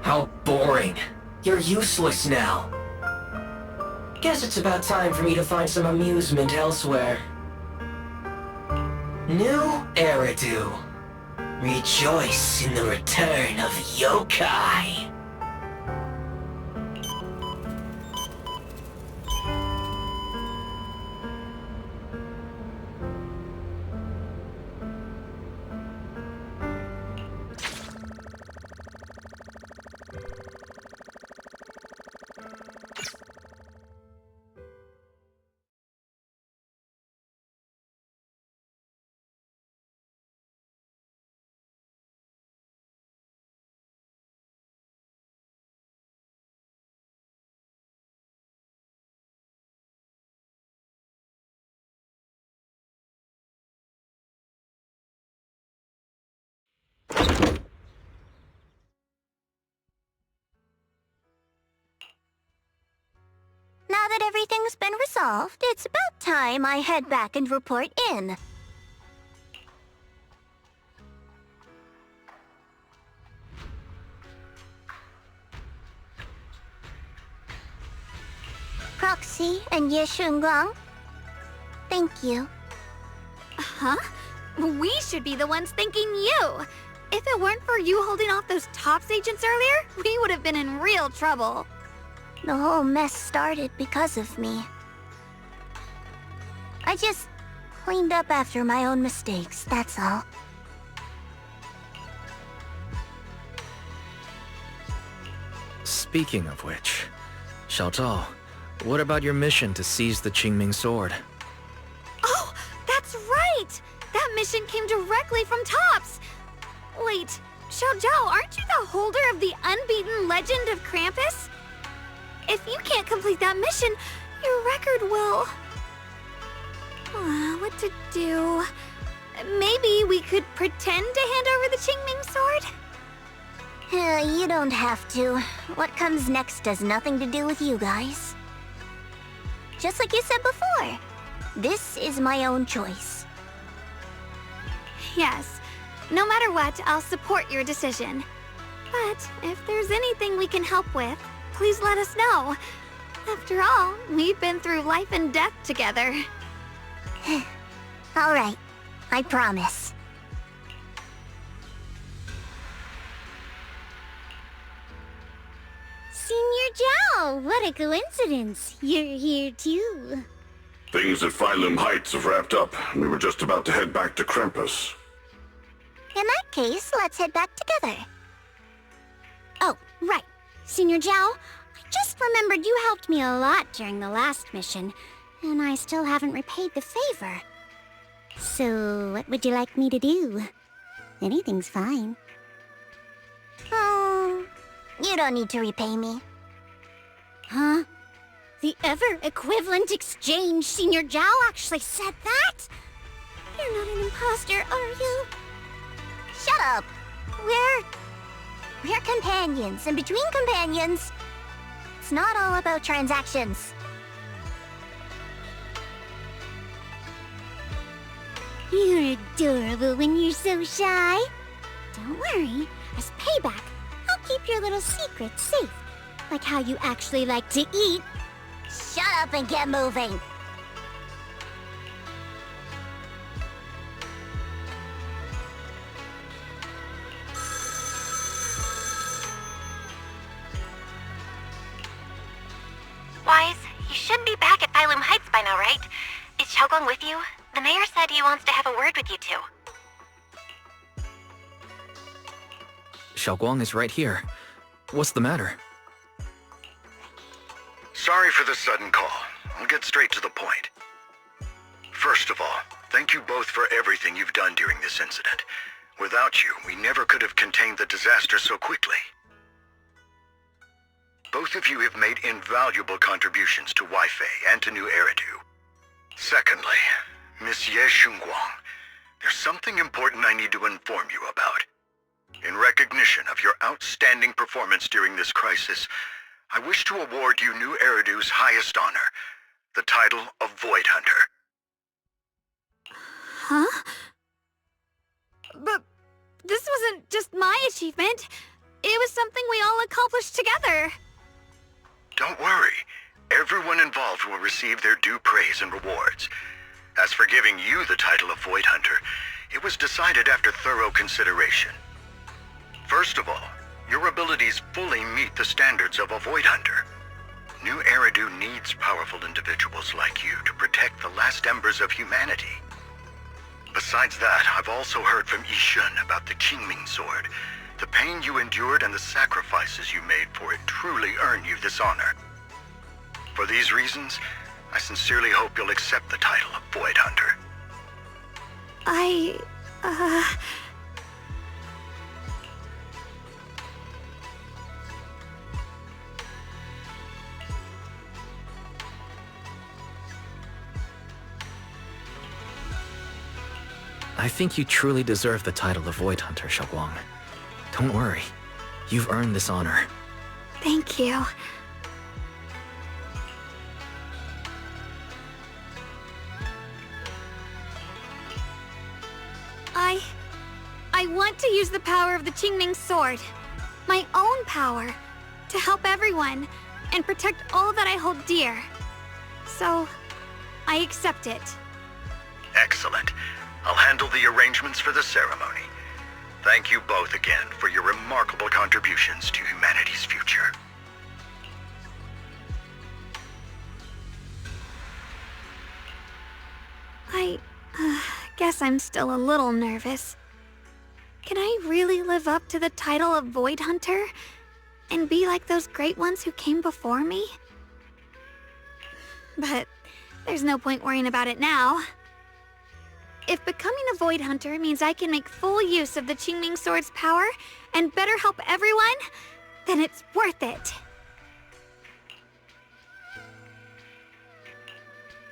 How boring. You're useless now. Guess it's about time for me to find some amusement elsewhere. New Eridu. Rejoice in the return of yokai. Now that everything's been resolved, it's about time I head back and report in. Proxy and Ye Shunguang. Thank you. Huh? We should be the ones thanking you. If it weren't for you holding off those TOPS agents earlier, we would have been in real trouble. The whole mess started because of me. I just cleaned up after my own mistakes, that's all. Speaking of which, Zhao, what about your mission to seize the Qingming sword? Oh, that's right! That mission came directly from TOPS! Wait, Zhao, aren't you the holder of the unbeaten legend of Krampus? If you can't complete that mission, your record will... what to do? Maybe we could pretend to hand over the Qingming sword? You don't have to. What comes next has nothing to do with you guys. Just like you said before, this is my own choice. Yes. No matter what, I'll support your decision. But if there's anything we can help with, please let us know. After all, we've been through life and death together. All right, I promise. Senior Zhao, what a coincidence. You're here too. Things at Phylum Heights have wrapped up. We were just about to head back to Krampus. In that case, let's head back together. Oh, right. Senior Zhao, I just remembered you helped me a lot during the last mission, and I still haven't repaid the favor. So, what would you like me to do? Anything's fine. You don't need to repay me. Huh? The ever-equivalent exchange, Senior Zhao actually said that? You're not an imposter, are you? Shut up! We're companions, and between companions, it's not all about transactions. You're adorable when you're so shy. Don't worry, as payback, I'll keep your little secrets safe. Like how you actually like to eat. Shut up and get moving! Wise, you should be back at Phylum Heights by now, right? Is Xiaoguang with you? The mayor said he wants to have a word with you two. Xiaoguang is right here. What's the matter? Sorry for the sudden call. I'll get straight to the point. First of all, thank you both for everything you've done during this incident. Without you, we never could have contained the disaster so quickly. Both of you have made invaluable contributions to Weifei and to New Eridu. Secondly, Miss Ye Shunguang, there's something important I need to inform you about. In recognition of your outstanding performance during this crisis, I wish to award you New Eridu's highest honor, the title of Void Hunter. Huh? But this wasn't just my achievement. It was something we all accomplished together. Don't worry. Everyone involved will receive their due praise and rewards. As for giving you the title of Void Hunter, it was decided after thorough consideration. First of all, your abilities fully meet the standards of a Void Hunter. New Eridu needs powerful individuals like you to protect the last embers of humanity. Besides that, I've also heard from Yishun about the Qingming sword. The pain you endured and the sacrifices you made for it truly earn you this honor. For these reasons, I sincerely hope you'll accept the title of Void Hunter. I think you truly deserve the title of Void Hunter, Xiaoguang. Don't worry. You've earned this honor. Thank you. I want to use the power of the Qingming sword, my own power, to help everyone and protect all that I hold dear. So, I accept it. Excellent. I'll handle the arrangements for the ceremony. Thank you both again for your remarkable contributions to humanity's future. I guess I'm still a little nervous. Can I really live up to the title of Void Hunter and be like those great ones who came before me? But there's no point worrying about it now. If becoming a Void Hunter means I can make full use of the Qingming sword's power and better help everyone, then it's worth it.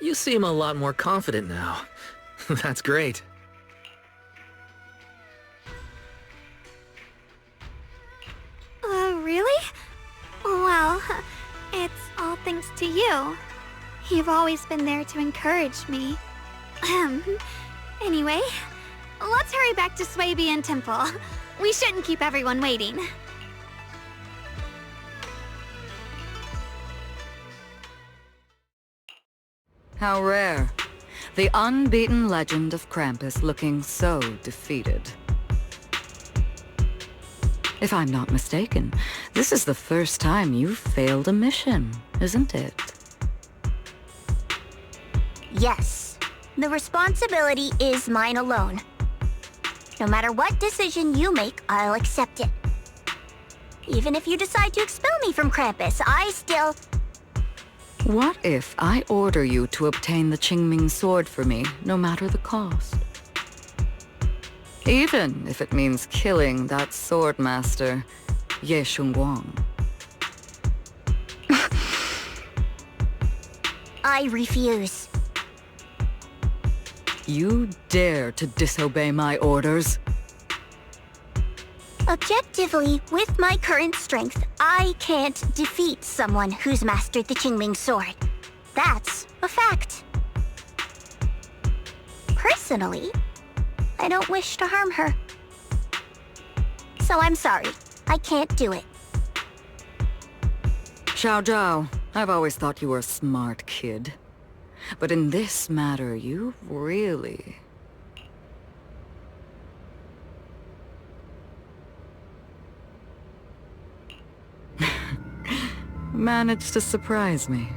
You seem a lot more confident now. That's great. Really? Well, it's all thanks to you. You've always been there to encourage me. Anyway, let's hurry back to Swabian Temple. We shouldn't keep everyone waiting. How rare. The unbeaten legend of Krampus looking so defeated. If I'm not mistaken, this is the first time you've failed a mission, isn't it? Yes. The responsibility is mine alone. No matter what decision you make, I'll accept it. Even if you decide to expel me from Krampus, I still... What if I order you to obtain the Qingming sword for me, no matter the cost? Even if it means killing that sword master, Ye Shunguang. I refuse. You dare to disobey my orders? Objectively, with my current strength, I can't defeat someone who's mastered the Qingming sword. That's a fact. Personally, I don't wish to harm her. So I'm sorry, I can't do it. Zhao, I've always thought you were a smart kid. But in this matter, you really... managed to surprise me.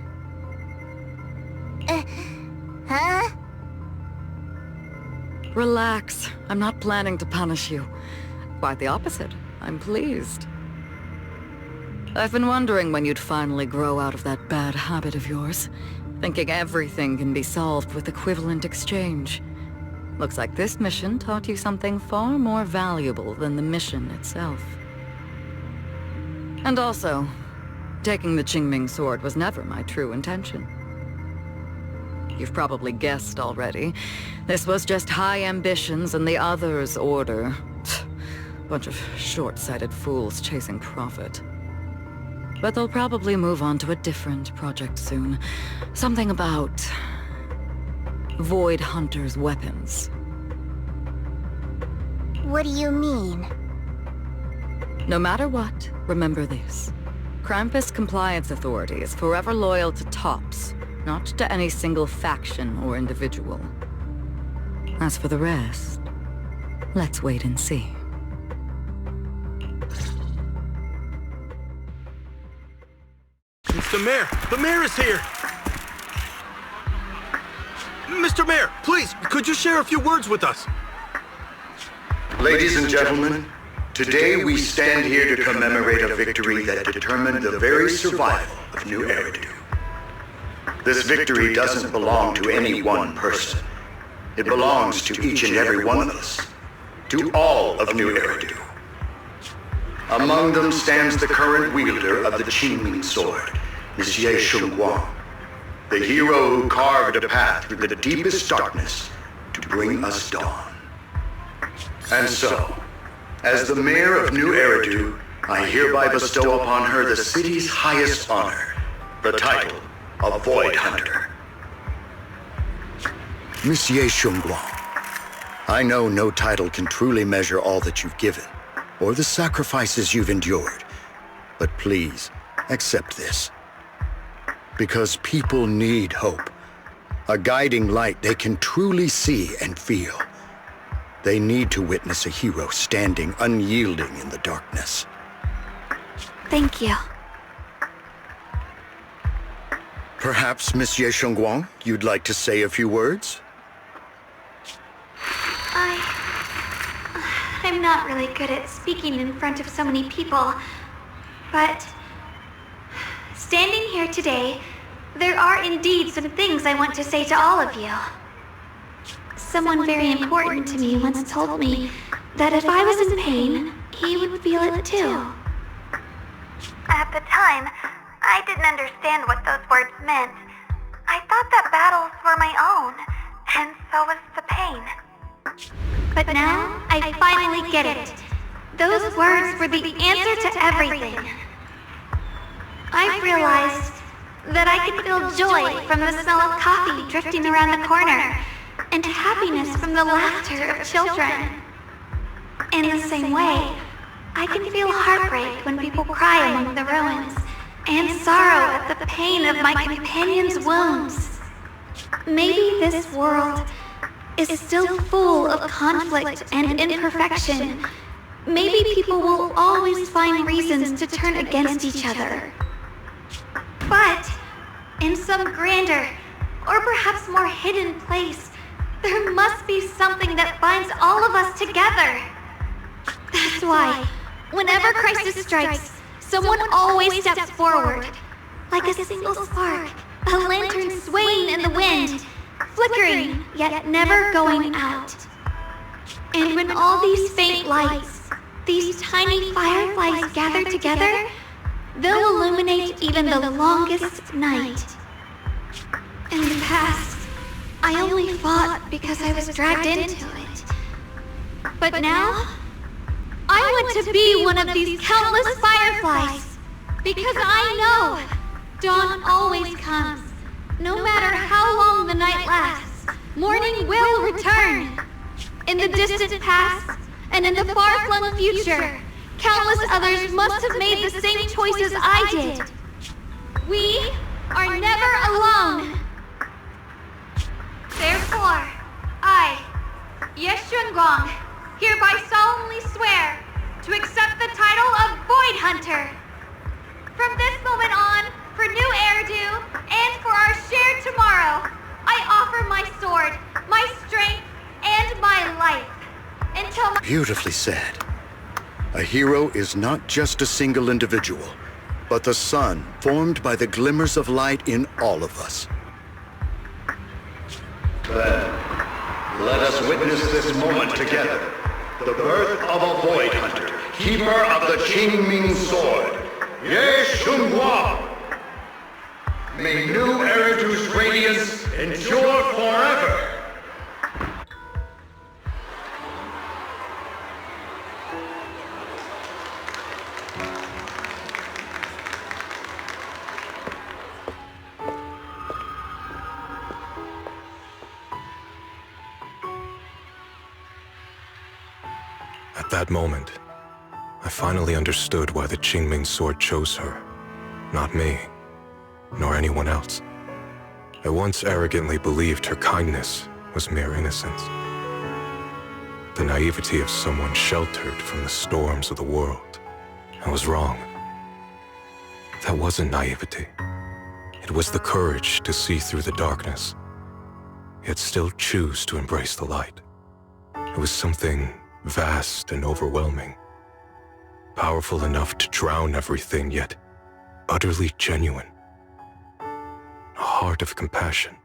Huh? Relax. I'm not planning to punish you. Quite the opposite. I'm pleased. I've been wondering when you'd finally grow out of that bad habit of yours, thinking everything can be solved with equivalent exchange. Looks like this mission taught you something far more valuable than the mission itself. And also, taking the Qingming sword was never my true intention. You've probably guessed already. This was just high ambitions and the others' order. Bunch of short-sighted fools chasing profit. But they'll probably move on to a different project soon. Something about... Void Hunter's weapons. What do you mean? No matter what, remember this. Krampus Compliance Authority is forever loyal to Tops, not to any single faction or individual. As for the rest, let's wait and see. It's the mayor! The mayor is here! Mr. Mayor, please, could you share a few words with us? Ladies and gentlemen, today we stand here to commemorate a victory that determined the very survival of New Eridu. This victory doesn't belong to any one person. It belongs to each and every one of us. To all of New Eridu. Among them stands the current wielder of the Qingming sword, Monsieur Shunguang, the hero who carved a path through the deepest darkness to bring us dawn. And so, as the mayor of New Eridu, I hereby bestow upon her the city's highest honor, the title of Void Hunter. Monsieur Shunguang, I know no title can truly measure all that you've given, or the sacrifices you've endured. But please, accept this. Because people need hope. A guiding light they can truly see and feel. They need to witness a hero standing unyielding in the darkness. Thank you. Perhaps, Monsieur Shunguang, you'd like to say a few words? I'm not really good at speaking in front of so many people, but standing here today, there are indeed some things I want to say to all of you. Someone very important to me once told me that if I was in pain, he would feel it too. At the time, I didn't understand what those words meant. I thought that battles were my own, and so was the pain. But now, I finally get it. Those words were the answer to everything. I've realized that I can feel joy from the smell of coffee drifting around the corner, and happiness from the laughter of children. In the same way, I can feel heartbreak when people cry among the ruins, and sorrow at the pain of my companion's wounds. Maybe this world is still full of conflict and imperfection. Maybe people will always find reasons to turn against each other. But in some grander, or perhaps more hidden place, there must be something that binds all of us together. That's why, whenever crisis strikes, someone always steps forward. Like a single spark, a lantern swaying in the wind, flickering, yet never going out. And when all these faint lights, these tiny fireflies gather together, they'll illuminate even the longest night. In the past, I only fought because I was dragged into it. But now, I want to be one of these countless fireflies, because I know dawn always comes. No matter how long the night lasts, morning will return. In the distant past, and in the far-flung future, countless others must have made the same choices I did. We are never alone. Therefore, I, Yeshunguang, hereby solemnly swear to accept the title of Void Hunter. From this moment on, for New Eridu, and for our shared tomorrow, I offer my sword, my strength, and my life. Until my— Beautifully said. A hero is not just a single individual, but the sun formed by the glimmers of light in all of us. Then, let us witness this moment together. The birth of a Void Hunter, keeper of the Qingming sword, Ye Shunguang. May New Eridu's radiance endure forever. that moment, I finally understood why the Qingming sword chose her. Not me, nor anyone else. I once arrogantly believed her kindness was mere innocence. The naivety of someone sheltered from the storms of the world. I was wrong. That wasn't naivety. It was the courage to see through the darkness, yet still choose to embrace the light. It was something vast and overwhelming, powerful enough to drown everything, yet utterly genuine. A heart of compassion.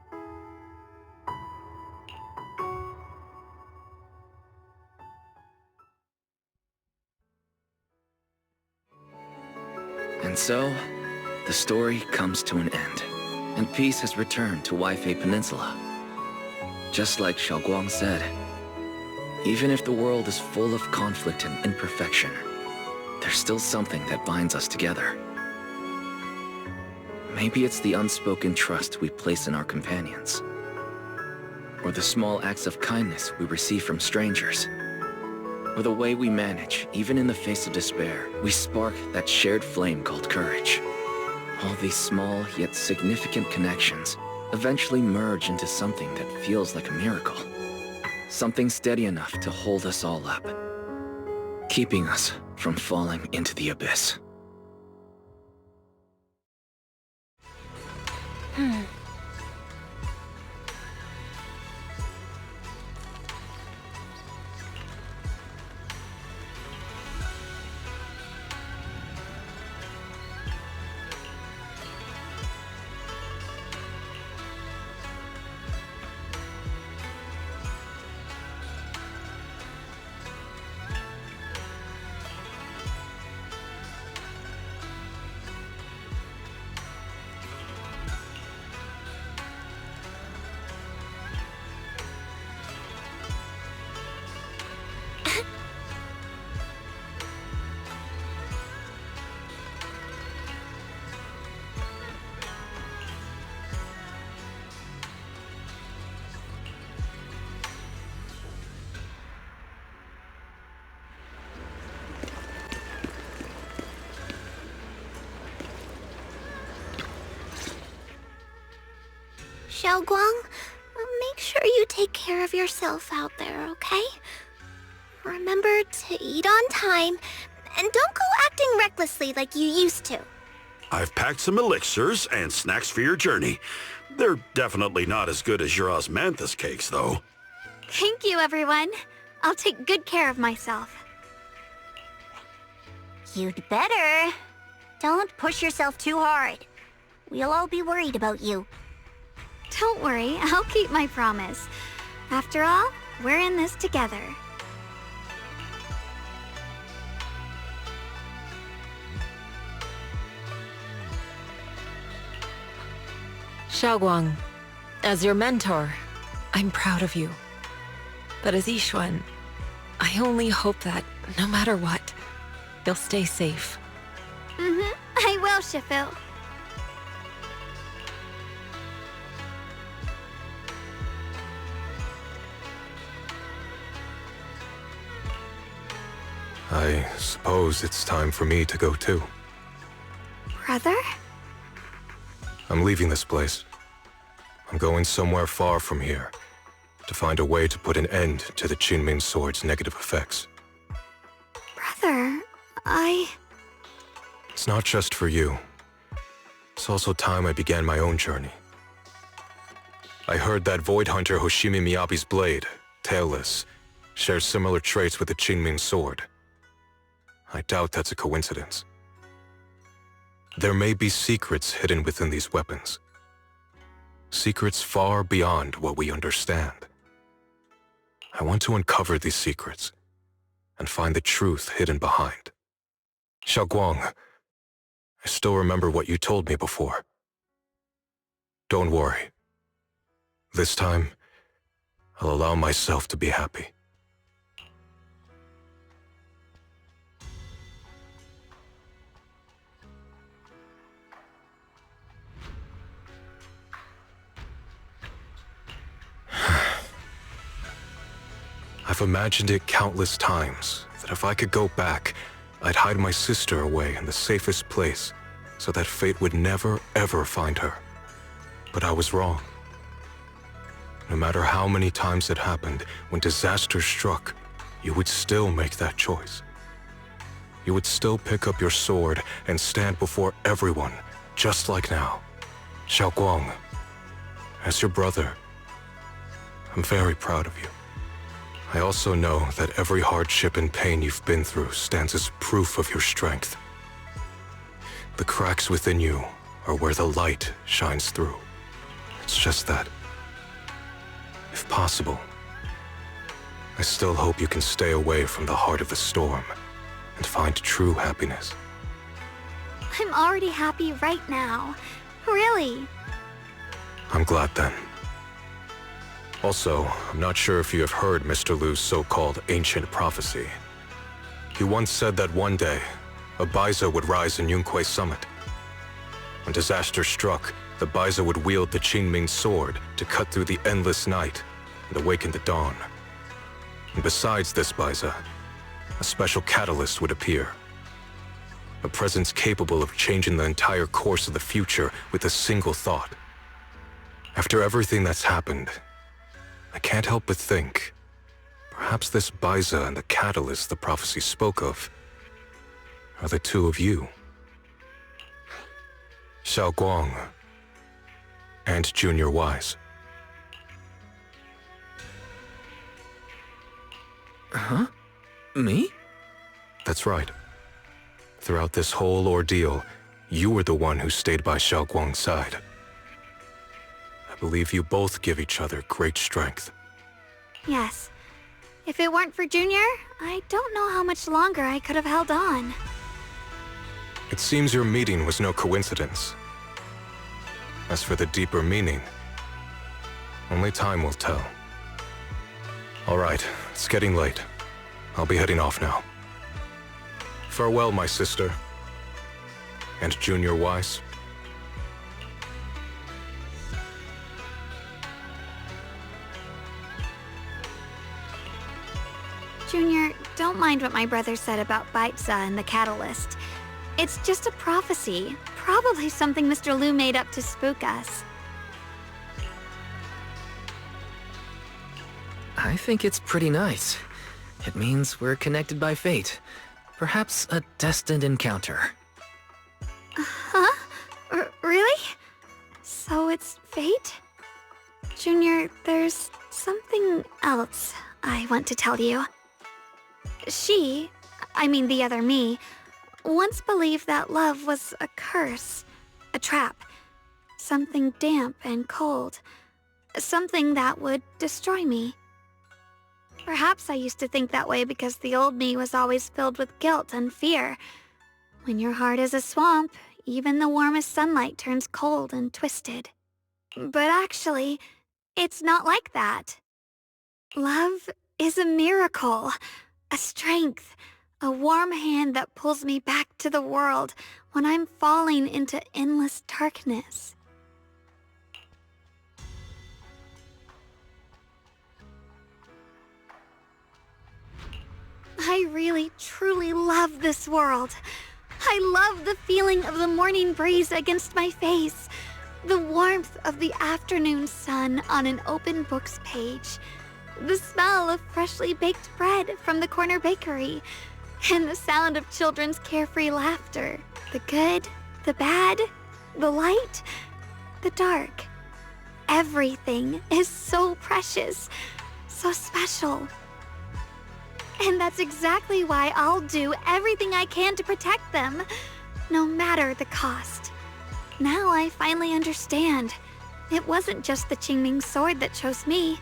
And so, the story comes to an end, and peace has returned to Waifei Peninsula. Just like Xiaoguang said, even if the world is full of conflict and imperfection, there's still something that binds us together. Maybe it's the unspoken trust we place in our companions, or the small acts of kindness we receive from strangers, or the way we manage, even in the face of despair, we spark that shared flame called courage. All these small yet significant connections eventually merge into something that feels like a miracle. Something steady enough to hold us all up, keeping us from falling into the abyss. Xiaoguang, make sure you take care of yourself out there, okay? Remember to eat on time, and don't go acting recklessly like you used to. I've packed some elixirs and snacks for your journey. They're definitely not as good as your osmanthus cakes, though. Thank you, everyone. I'll take good care of myself. You'd better. Don't push yourself too hard. We'll all be worried about you. Don't worry, I'll keep my promise. After all, we're in this together. Xiaoguang, as your mentor, I'm proud of you. But as Yixuan, I only hope that, no matter what, you'll stay safe. I will, Shifu. I suppose it's time for me to go too. Brother? I'm leaving this place. I'm going somewhere far from here, to find a way to put an end to the Qingming sword's negative effects. Brother, It's not just for you. It's also time I began my own journey. I heard that Void Hunter Hoshimi Miyabi's blade, tailless, shares similar traits with the Qingming sword. I doubt that's a coincidence. There may be secrets hidden within these weapons. Secrets far beyond what we understand. I want to uncover these secrets and find the truth hidden behind. Xiaoguang, I still remember what you told me before. Don't worry. This time, I'll allow myself to be happy. I've imagined it countless times, that if I could go back, I'd hide my sister away in the safest place so that fate would never, ever find her. But I was wrong. No matter how many times it happened, when disaster struck, you would still make that choice. You would still pick up your sword and stand before everyone, just like now. Zhao, as your brother, I'm very proud of you. I also know that every hardship and pain you've been through stands as proof of your strength. The cracks within you are where the light shines through. It's just that, if possible, I still hope you can stay away from the heart of the storm and find true happiness. I'm already happy right now. Really. I'm glad then. Also, I'm not sure if you have heard Mr. Liu's so-called ancient prophecy. He once said that one day, a Baiza would rise in Yunque Summit. When disaster struck, the Baiza would wield the Qingming sword to cut through the endless night and awaken the dawn. And besides this Baiza, a special catalyst would appear. A presence capable of changing the entire course of the future with a single thought. After everything that's happened, I can't help but think, perhaps this Baiza and the catalyst the prophecy spoke of are the two of you. Zhao and Junior Wise. Huh? Me? That's right. Throughout this whole ordeal, you were the one who stayed by Zhao Guang's side. I believe you both give each other great strength. Yes. If it weren't for Junior, I don't know how much longer I could have held on. It seems your meeting was no coincidence. As for the deeper meaning, only time will tell. All right, it's getting late. I'll be heading off now. Farewell, my sister. And Junior Wise. Junior, don't mind what my brother said about Baiza and the catalyst. It's just a prophecy. Probably something Mr. Liu made up to spook us. I think it's pretty nice. It means we're connected by fate. Perhaps a destined encounter. Huh? Really? So it's fate? Junior, there's something else I want to tell you. The other me, once believed that love was a curse, a trap, something damp and cold, something that would destroy me. Perhaps I used to think that way because the old me was always filled with guilt and fear. When your heart is a swamp, even the warmest sunlight turns cold and twisted. But actually, it's not like that. Love is a miracle, a strength, a warm hand that pulls me back to the world when I'm falling into endless darkness. I really, truly love this world. I love the feeling of the morning breeze against my face, the warmth of the afternoon sun on an open book's page, the smell of freshly baked bread from the corner bakery, and the sound of children's carefree laughter. The good, the bad, the light, the dark. Everything is so precious, so special. And that's exactly why I'll do everything I can to protect them, no matter the cost. Now I finally understand. It wasn't just the Qingming sword that chose me.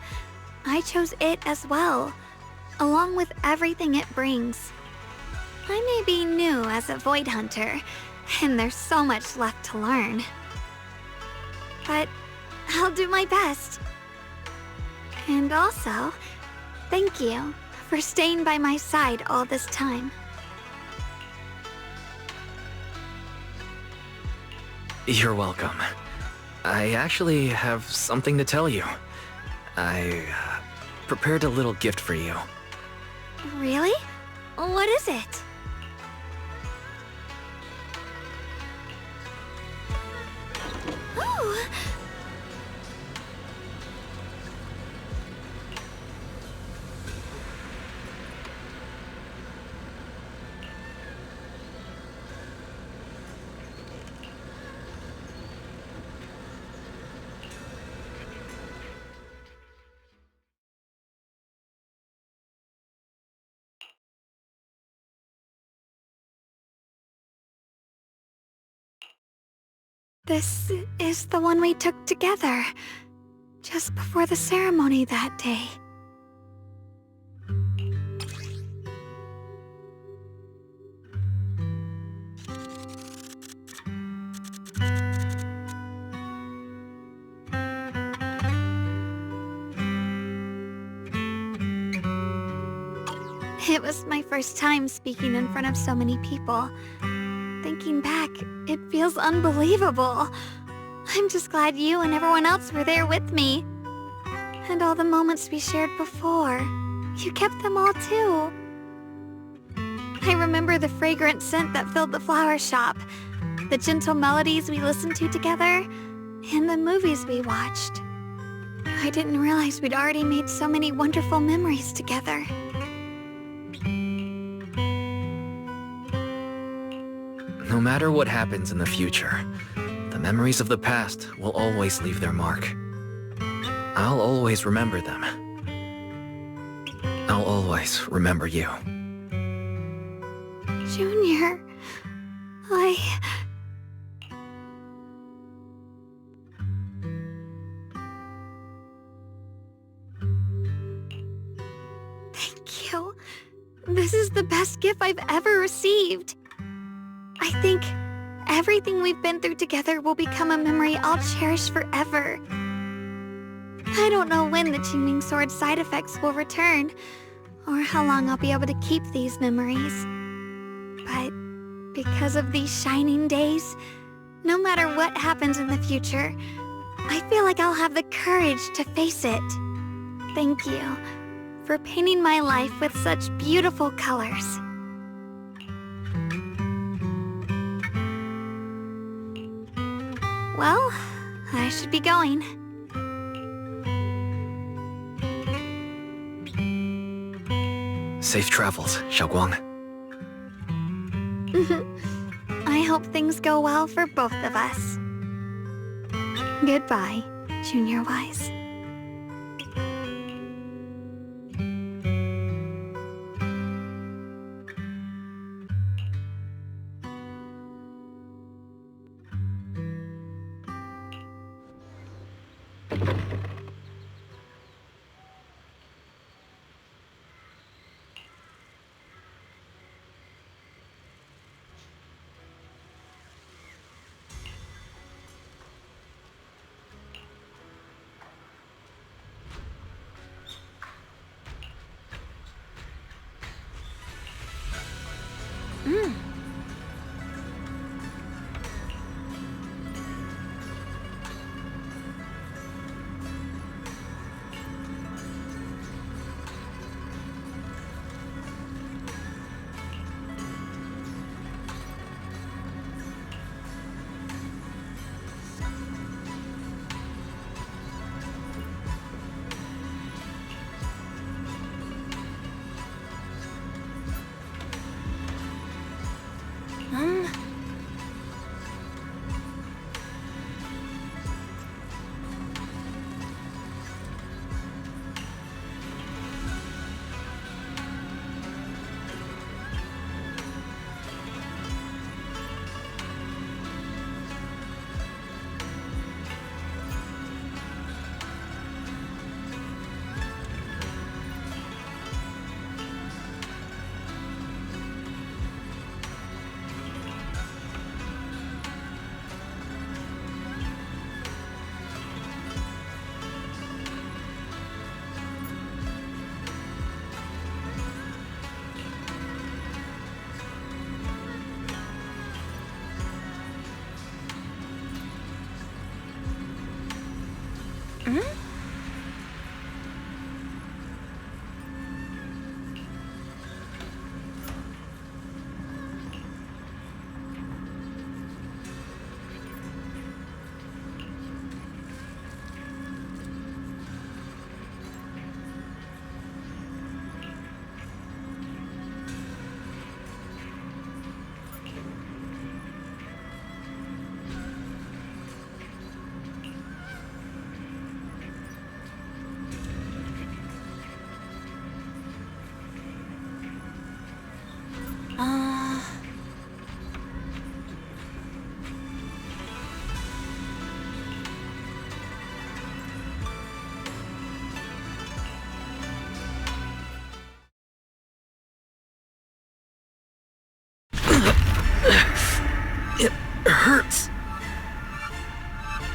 I chose it as well, along with everything it brings. I may be new as a void hunter, and there's so much left to learn. But I'll do my best. And also, thank you for staying by my side all this time. You're welcome. I actually have something to tell you. I prepared a little gift for you. Really? What is it? Oh! This is the one we took together, just before the ceremony that day. It was my first time speaking in front of so many people. Thinking back, it feels unbelievable. I'm just glad you and everyone else were there with me. And all the moments we shared before. You kept them all too. I remember the fragrant scent that filled the flower shop, the gentle melodies we listened to together, and the movies we watched. I didn't realize we'd already made so many wonderful memories together. No matter what happens in the future, the memories of the past will always leave their mark. I'll always remember them. I'll always remember you. Junior, Thank you. This is the best gift I've ever received. I think everything we've been through together will become a memory I'll cherish forever. I don't know when the Qingming Sword side effects will return, or how long I'll be able to keep these memories. But because of these shining days, no matter what happens in the future, I feel like I'll have the courage to face it. Thank you for painting my life with such beautiful colors. Well, I should be going. Safe travels, Xiaoguang. I hope things go well for both of us. Goodbye, Junior Wise.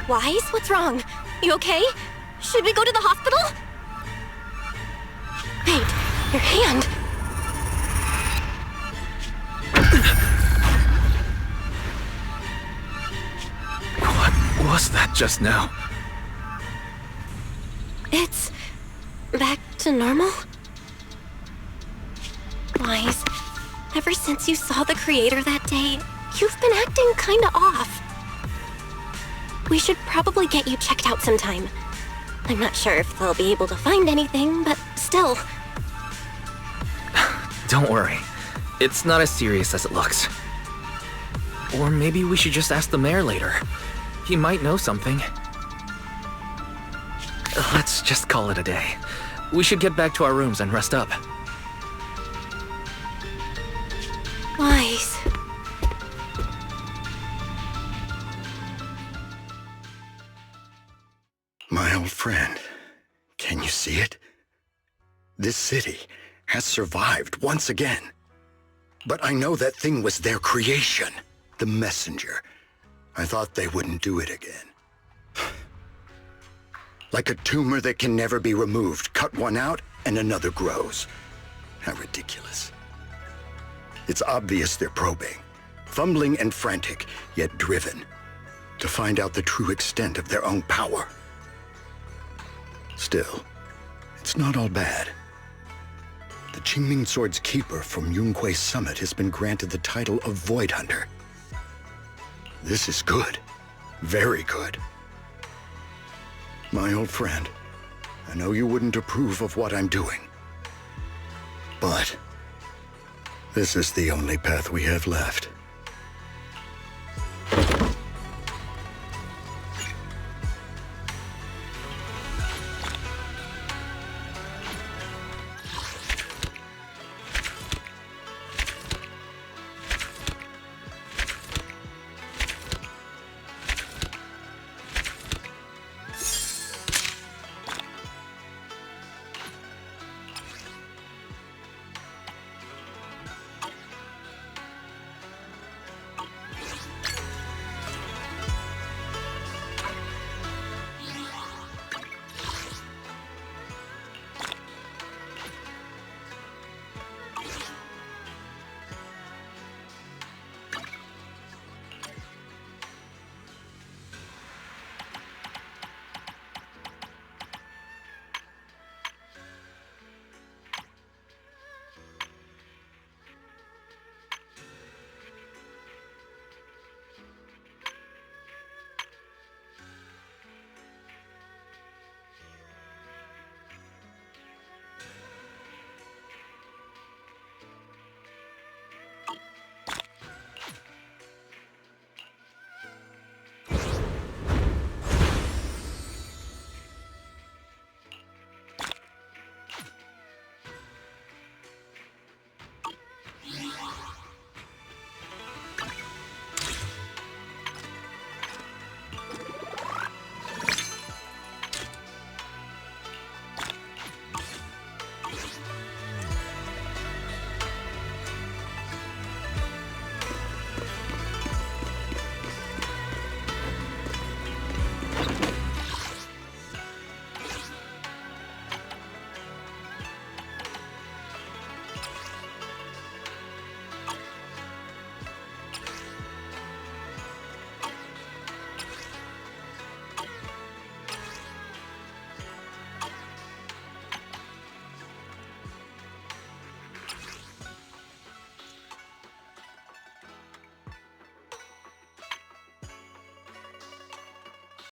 Wise, what's wrong? You okay? Should we go to the hospital? Wait, your hand. What was that just now? It's back to normal? Wise, ever since you saw the creator that day, you've been acting kinda off. We should probably get you checked out sometime. I'm not sure if they'll be able to find anything, but still. Don't worry. It's not as serious as it looks. Or maybe we should just ask the mayor later. He might know something. Let's just call it a day. We should get back to our rooms and rest up. Wise. My old friend, can you see it? This city has survived once again. But I know that thing was their creation, the messenger. I thought they wouldn't do it again. Like a tumor that can never be removed. Cut one out and another grows. How ridiculous. It's obvious they're probing, fumbling and frantic, yet driven, to find out the true extent of their own power. Still, it's not all bad. The Qingming Sword's keeper from Yunquei Summit has been granted the title of Void Hunter. This is good. Very good. My old friend, I know you wouldn't approve of what I'm doing. But this is the only path we have left.